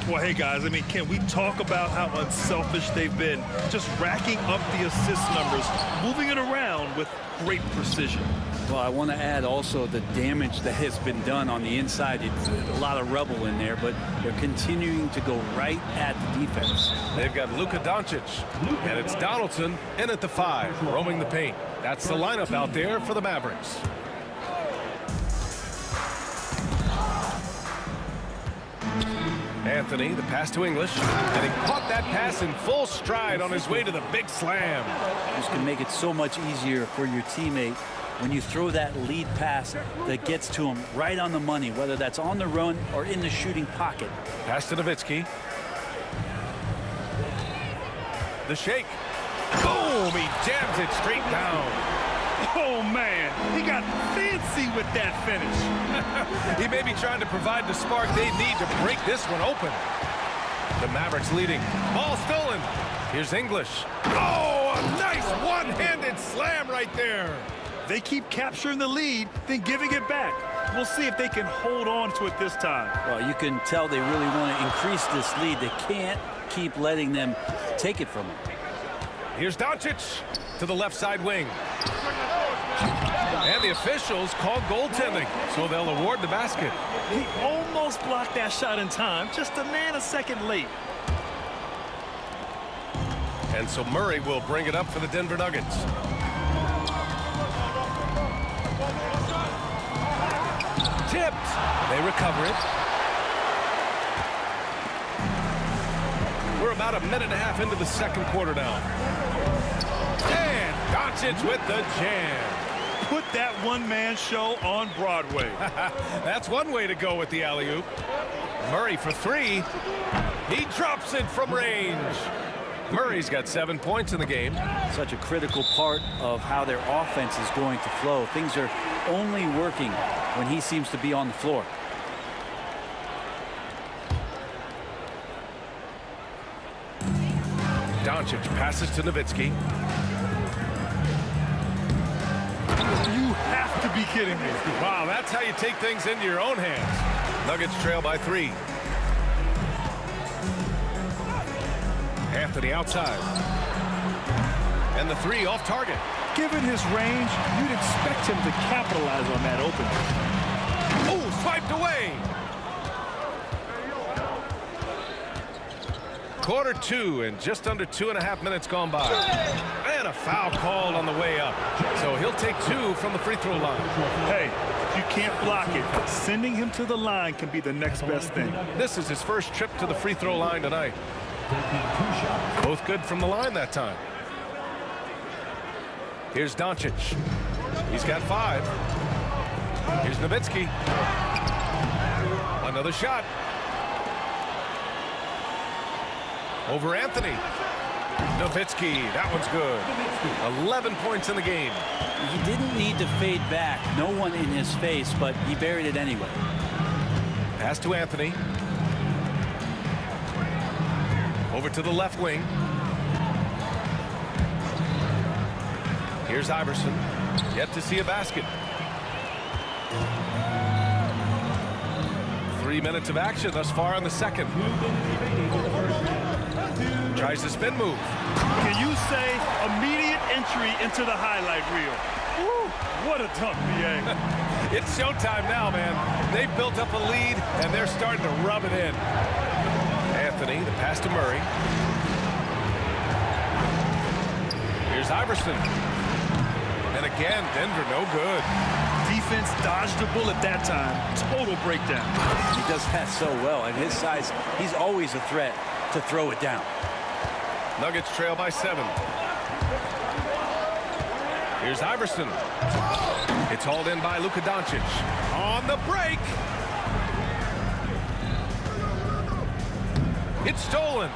Well, hey, guys, I mean, can we talk about how unselfish they've been? Just racking up the assist numbers, moving it around with great precision. Well, I want to add also the damage that has been done on the inside. It's a lot of rubble in there, but they're continuing to go right at the defense. They've got Luka Doncic, and it's Donaldson in at the 5, roaming the paint. That's the lineup out there for the Mavericks. Anthony, the pass to English, and he caught that pass in full stride on his way to the big slam. This can make it so much easier for your teammate when you throw that lead pass that gets to him right on the money, whether that's on the run or in the shooting pocket. Pass to Nowitzki. The shake. Boom! He jams it straight down. Oh, man, he got fancy with that finish. He may be trying to provide the spark they need to break this one open. The Mavericks leading. Ball stolen. Here's English. Oh, a nice one-handed slam right there. They keep capturing the lead, then giving it back. We'll see if they can hold on to it this time. Well, you can tell they really want to increase this lead. They can't keep letting them take it from them. Here's Doncic to the left side wing. And the officials call goaltending, so they'll award the basket. He almost blocked that shot in time, just a nanosecond late. And so Murray will bring it up for the Denver Nuggets. Tipped. They recover it. We're about a minute and a half into the second quarter now. And Doncic with the jam. Put that one-man show on Broadway. That's one way to go with the alley-oop. Murray for 3. He drops it from range. Murray's got 7 points in the game. Such a critical part of how their offense is going to flow. Things are only working when he seems to be on the floor. Doncic passes to Nowitzki. You have to be kidding me. Wow, that's how you take things into your own hands. Nuggets trail by 3. Anthony outside. And the 3 off target. Given his range, you'd expect him to capitalize on that opening. Oh, swiped away. Quarter 2 and just under 2.5 minutes gone by. And a foul called on the way up. So he'll take 2 from the free throw line. Hey, if you can't block it, sending him to the line can be the next best thing. This is his first trip to the free throw line tonight. Both good from the line that time. Here's Doncic. He's got 5. Here's Nowitzki. Another shot. Over Anthony. Nowitzki, that one's good. 11 points in the game. He didn't need to fade back. No one in his face, but he buried it anyway. Pass to Anthony. Over to the left wing. Here's Iverson. Yet to see a basket. 3 minutes of action thus far in the second. Tries the spin move. Can you say immediate entry into the highlight reel? Woo, what a dunk, BA. It's showtime now, man. They've built up a lead, and they're starting to rub it in. Anthony, the pass to Murray. Here's Iverson. And again, Denver no good. Defense dodged the bullet that time. Total breakdown. He does that so well. At his size, he's always a threat to throw it down. Nuggets trail by 7. Here's Iverson. It's hauled in by Luka Doncic. On the break. It's stolen.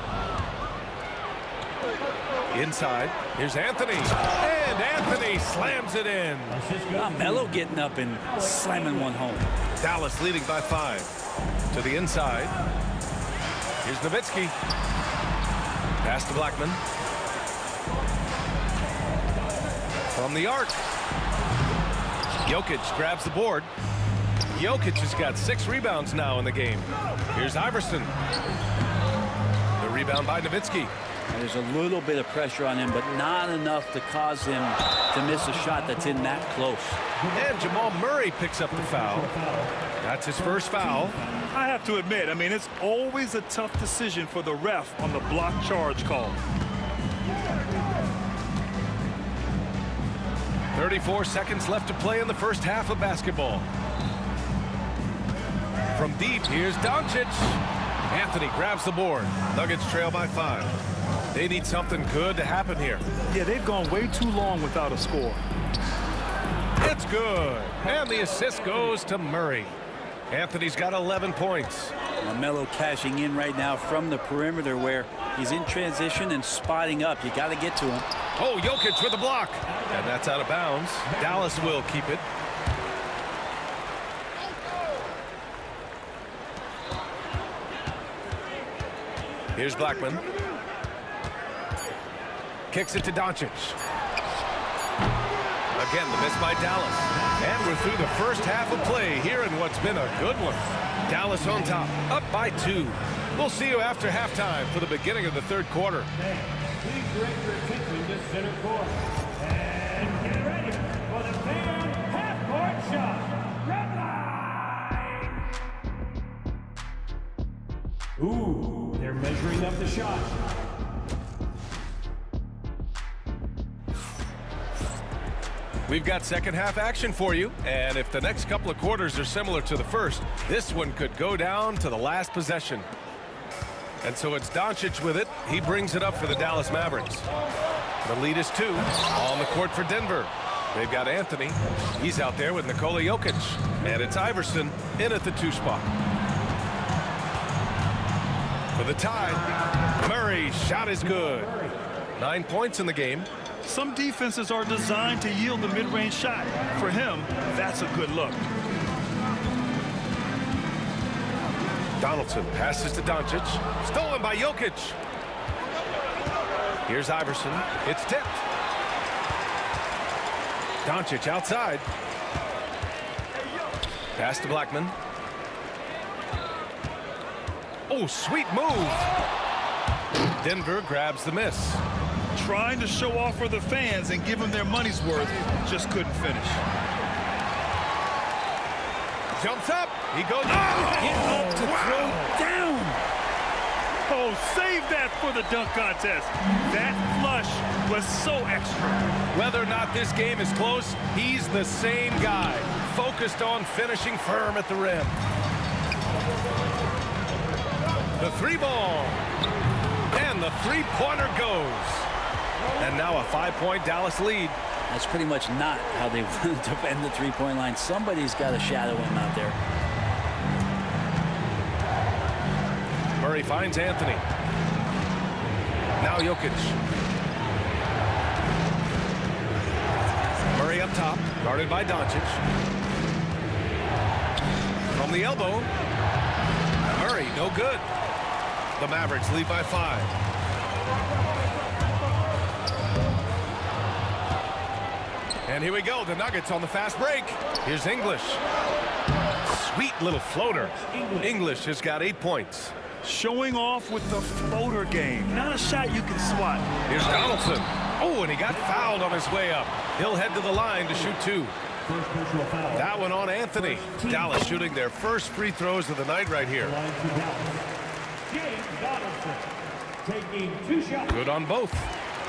Inside. Here's Anthony. And Anthony slams it in. Melo getting up and slamming one home. Dallas leading by 5. To the inside. Here's Nowitzki. Pass to Blackman. From the arc. Jokic grabs the board. Jokic has got 6 rebounds now in the game. Here's Iverson. The rebound by Nowitzki. There's a little bit of pressure on him, but not enough to cause him to miss a shot that's in that close. And Jamal Murray picks up the foul. That's his first foul. I have to admit, I mean, it's always a tough decision for the ref on the block charge call. 34 seconds left to play in the first half of basketball. From deep, here's Doncic. Anthony grabs the board. Nuggets trail by 5. They need something good to happen here. Yeah, they've gone way too long without a score. It's good. And the assist goes to Murray. Anthony's got 11 points. Melo cashing in right now from the perimeter where he's in transition and spotting up. You got to get to him. Oh, Jokic with the block. And that's out of bounds. Dallas will keep it. Here's Blackman. Kicks it to Doncic. Again, the miss by Dallas. And we're through the first half of play here in what's been a good one. Dallas on top, up by 2. We'll see you after halftime for the beginning of the third quarter. Please direct your attention to center court. And get ready for the fan half-court shot. Red line. Ooh, they're measuring up the shot. We've got second half action for you, and if the next couple of quarters are similar to the first, this one could go down to the last possession. And so it's Doncic with it. He brings it up for the Dallas Mavericks. The lead is 2 on the court for Denver. They've got Anthony. He's out there with Nikola Jokic. And it's Iverson in at the 2 spot. For the tie, Murray's shot is good. 9 points in the game. Some defenses are designed to yield the mid-range shot. For him, that's a good look. Donaldson passes to Doncic. Stolen by Jokic. Here's Iverson. It's tipped. Doncic outside. Pass to Blackman. Oh, sweet move. Denver grabs the miss. Trying to show off for the fans and give them their money's worth, just couldn't finish. Jumps up. He goes. Get up to throw down. Oh, save that for the dunk contest. That flush was so extra. Whether or not this game is close, he's the same guy, focused on finishing firm at the rim. The 3-ball. And the 3-pointer goes. And now a 5-point Dallas lead. That's pretty much not how they want to defend the 3-point line. Somebody's got to shadow him out there. Murray finds Anthony. Now Jokic. Murray up top, guarded by Doncic. From the elbow. Murray, no good. The Mavericks lead by 5. And here we go, the Nuggets on the fast break. Here's English. Sweet little floater. English has got 8 points. Showing off with the floater game. Not a shot you can swat. Here's Donaldson. Oh, and he got fouled on his way up. He'll head to the line to shoot 2. That one on Anthony. Dallas shooting their first free throws of the night right here. Taking 2 shots. Good on both.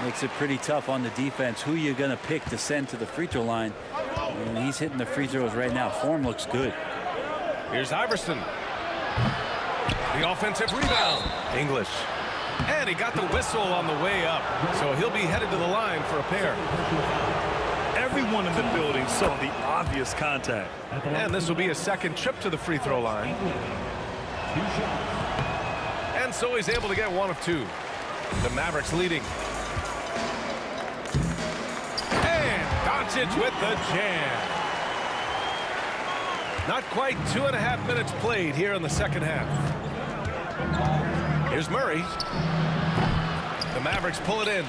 Makes it pretty tough on the defense. Who you're going to pick to send to the free throw line. And he's hitting the free throws right now. Form looks good. Here's Iverson. The offensive rebound. English. And he got the whistle on the way up. So he'll be headed to the line for a pair. Everyone in the building saw the obvious contact. And this will be a second trip to the free throw line. And so he's able to get one of two. The Mavericks leading. And Doncic with the jam. Not quite 2.5 minutes played here in the second half. Here's Murray. The Mavericks pull it in.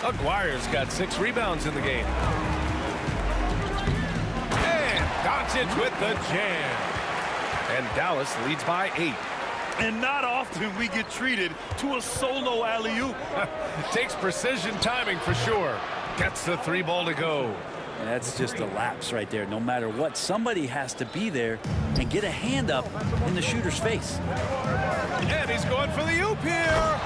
Aguirre's got 6 rebounds in the game. And Doncic with the jam. And Dallas leads by 8. And not often we get treated to a solo alley-oop. Takes precision timing for sure. Gets the 3 ball to go. That's just a lapse right there. No matter what, somebody has to be there and get a hand up in the shooter's face. And he's going for the oop here.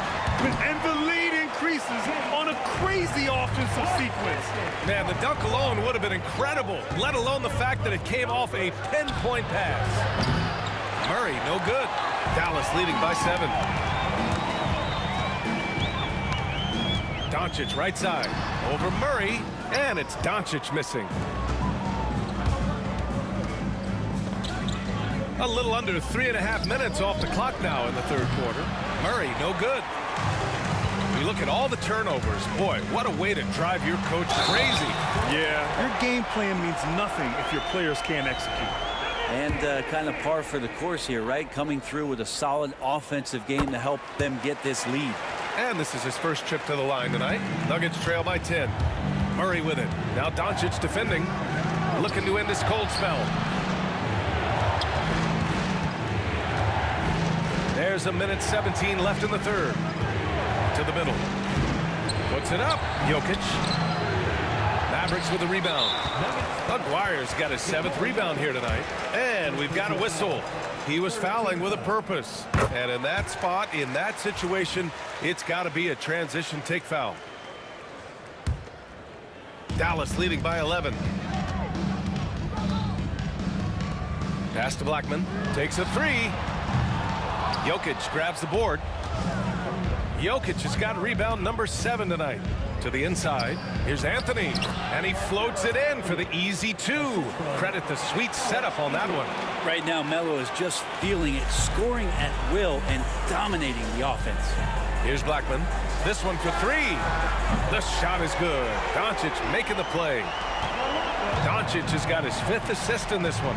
And the lead increases on a crazy offensive sequence. Man, the dunk alone would have been incredible, let alone the fact that it came off a pinpoint pass. Murray, no good. Dallas leading by 7. Doncic right side. Over Murray. And it's Doncic missing. A little under 3.5 minutes off the clock now in the third quarter. Murray, no good. You look at all the turnovers. Boy, what a way to drive your coach crazy. Yeah, your game plan means nothing if your players can't execute. And kind of par for the course here, right? Coming through with a solid offensive game to help them get this lead. And this is his first trip to the line tonight. Nuggets trail by 10. Murray with it. Now Doncic defending. Looking to end this cold spell. There's a minute 17 left in the third. To the middle. Puts it up. Jokic. Mavericks with a rebound. Aguirre's got his 7th rebound here tonight. And we've got a whistle. He was fouling with a purpose. And in that spot, in that situation, it's got to be a transition take foul. Dallas leading by 11. Pass to Blackman. Takes a 3. Jokic grabs the board. Jokic has got rebound number 7 tonight. To the inside. Here's Anthony. And he floats it in for the easy 2. Credit the sweet setup on that one. Right now, Melo is just feeling it, scoring at will and dominating the offense. Here's Blackman. This one for 3. The shot is good. Doncic making the play. Doncic has got his 5th assist in this one.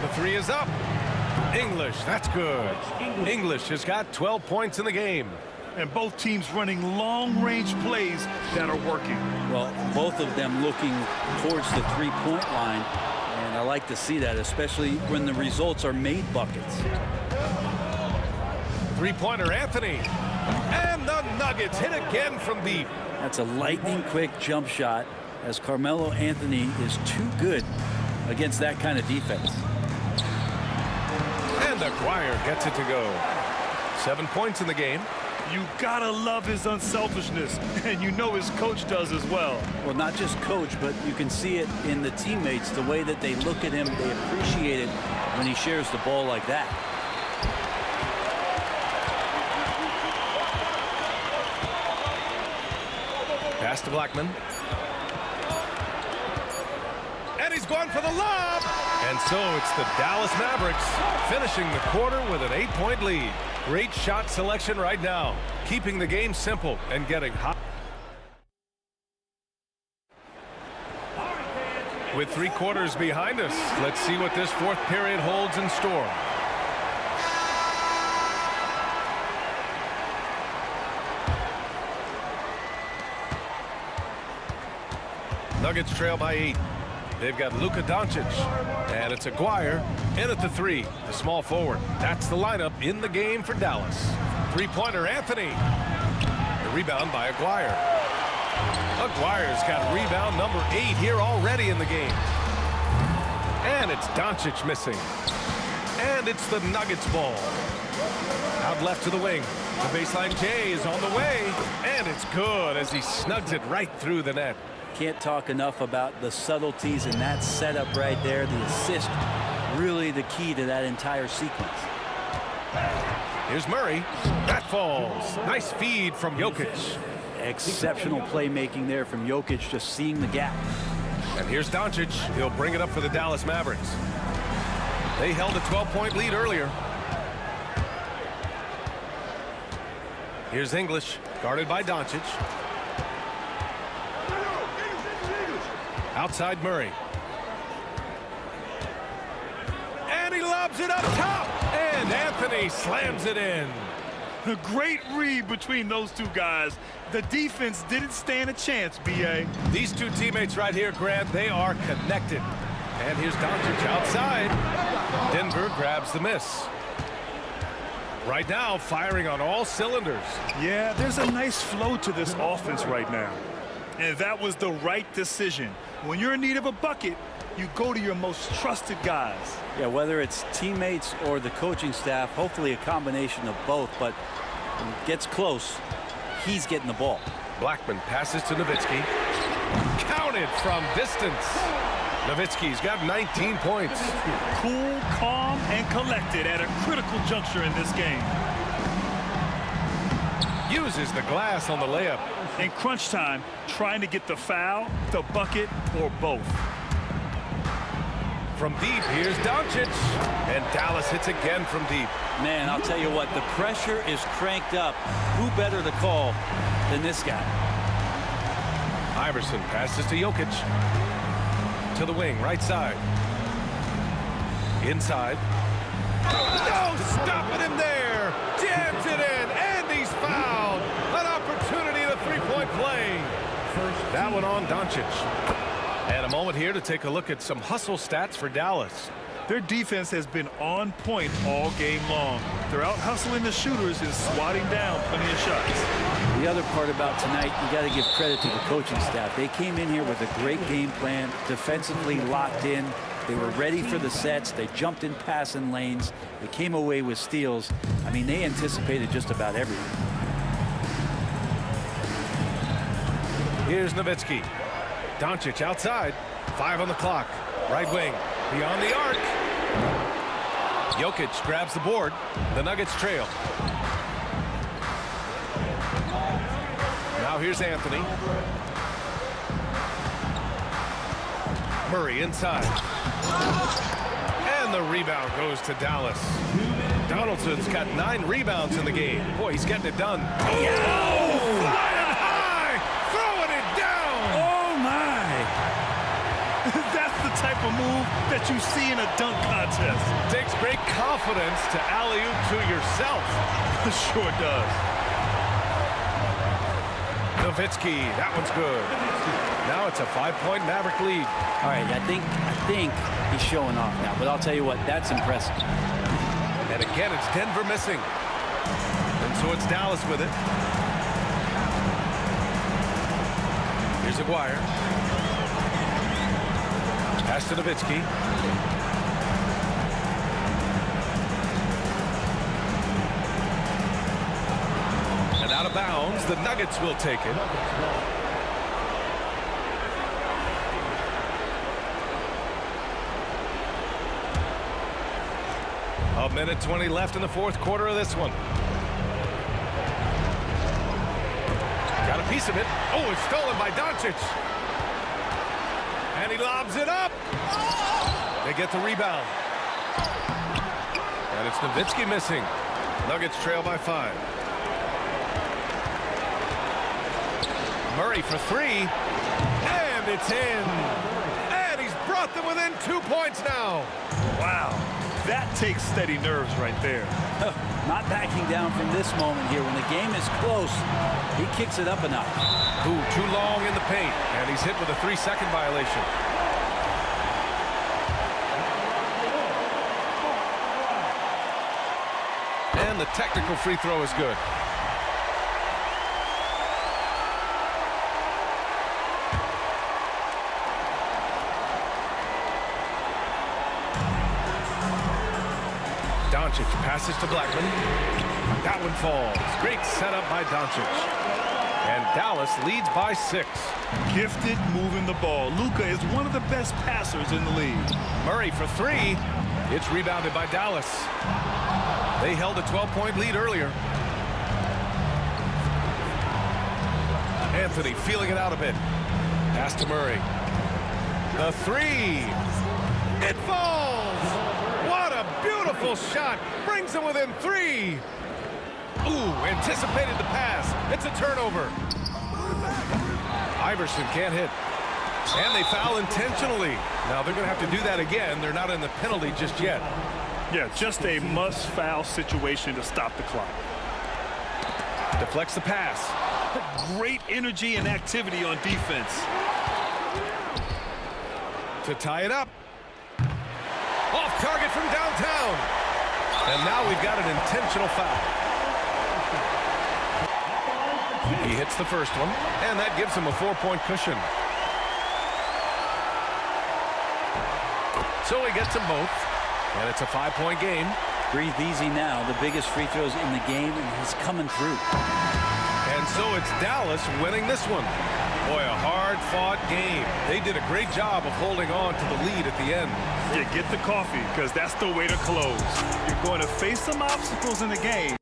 The 3 is up. English, that's good. English has got 12 points in the game. And both teams running long-range plays that are working. Well, both of them looking towards the three-point line. And I like to see that, especially when the results are made buckets. Three-pointer Anthony. And the Nuggets hit again from deep. That's a lightning-quick jump shot, as Carmelo Anthony is too good against that kind of defense. And Aguirre gets it to go. 7 points in the game. You gotta love his unselfishness, and you know his coach does as well. Well, not just coach, but you can see it in the teammates, the way that they look at him. They appreciate it when he shares the ball like that. Pass to Blackman. And he's going for the lob. And so it's the Dallas Mavericks finishing the quarter with an 8-point lead. Great shot selection right now, keeping the game simple and getting hot. With 3 quarters behind us, let's see what this 4th period holds in store. Nuggets trail by 8. They've got Luka Doncic, and it's Aguirre in at the 3, the small forward. That's the lineup in the game for Dallas. Three-pointer Anthony. The rebound by Aguirre. Aguirre's got rebound number 8 here already in the game. And it's Doncic missing. And it's the Nuggets ball. Out left to the wing. The baseline J is on the way, and it's good as he snugs it right through the net. Can't talk enough about the subtleties in that setup right there. The assist, really the key to that entire sequence. Here's Murray. That falls. Nice feed from Jokic. Exceptional playmaking there from Jokic, just seeing the gap. And here's Doncic. He'll bring it up for the Dallas Mavericks. They held a 12-point lead earlier. Here's English, guarded by Doncic. Outside Murray. And he lobs it up top. And Anthony slams it in. A great read between those two guys. The defense didn't stand a chance, B.A. These two teammates right here, Grant, they are connected. And here's Doncic outside. Denver grabs the miss. Right now, firing on all cylinders. Yeah, there's a nice flow to this offense right now. And that was the right decision. When you're in need of a bucket, you go to your most trusted guys. Yeah, whether it's teammates or the coaching staff, hopefully a combination of both, but when it gets close, he's getting the ball. Blackman passes to Nowitzki. Counted from distance. Nowitzki's got 19 points. Cool, calm, and collected at a critical juncture in this game. Uses the glass on the layup. In crunch time, trying to get the foul, the bucket, or both. From deep, here's Doncic. And Dallas hits again from deep. Man, I'll tell you what, the pressure is cranked up. Who better to call than this guy? Iverson passes to Jokic. To the wing, right side. Inside. No, stopping him there. Jams it in, and he's fouled. An opportunity, the three-point play. That one on Doncic. And a moment here to take a look at some hustle stats for Dallas. Their defense has been on point all game long. They're out hustling the shooters and swatting down plenty of shots. The other part about tonight, you got to give credit to the coaching staff. They came in here with a great game plan, defensively locked in. They were ready for the sets. They jumped in passing lanes. They came away with steals. I mean, they anticipated just about everything. Here's Nowitzki. Doncic outside. 5 on the clock. Right wing. Beyond the arc. Jokic grabs the board. The Nuggets trail. Now here's Anthony. Murray inside. And the rebound goes to Dallas. Donaldson's got 9 rebounds in the game. Boy, he's getting it done. Oh! Flying high! Throwing it down! Oh, my! That's the type of move that you see in a dunk contest. Takes great confidence to alley-oop to yourself. Sure does. Nowitzki, that one's good. Now it's a 5-point Maverick lead. All right, I think he's showing off now, but I'll tell you what, that's impressive. And again, it's Denver missing. And so it's Dallas with it. Here's Aguirre. Pass to Nowitzki. And out of bounds, the Nuggets will take it. A minute 20 left in the fourth quarter of this one. Got a piece of it. Oh, it's stolen by Doncic. And he lobs it up. They get the rebound. And it's Nowitzki missing. Nuggets trail by 5. Murray for 3. And it's in. And he's brought them within 2 points now. Wow. That takes steady nerves right there. Not backing down from this moment here. When the game is close, he kicks it up a notch. Ooh, too long in the paint. And he's hit with a 3-second violation. And the technical free throw is good. Doncic passes to Blackman. That one falls. Great setup by Doncic. And Dallas leads by 6. Gifted moving the ball. Luka is one of the best passers in the league. Murray for 3. It's rebounded by Dallas. They held a 12-point lead earlier. Anthony feeling it out a bit. Pass to Murray. The 3. It falls. What a beautiful shot. Brings them within 3. Ooh, anticipated the pass. It's a turnover. Iverson can't hit. And they foul intentionally. Now they're going to have to do that again. They're not in the penalty just yet. Yeah, just a must-foul situation to stop the clock. Deflects the pass. Great energy and activity on defense. To tie it up. Off target from downtown. And now we've got an intentional foul. He hits the first one, and that gives him a 4-point cushion. So he gets them both, and it's a 5-point game. Breathe easy now. The biggest free throws in the game, and he's coming through. And so it's Dallas winning this one. Boy, a hard-fought game. They did a great job of holding on to the lead at the end. Yeah, get the coffee, because that's the way to close. You're going to face some obstacles in the game.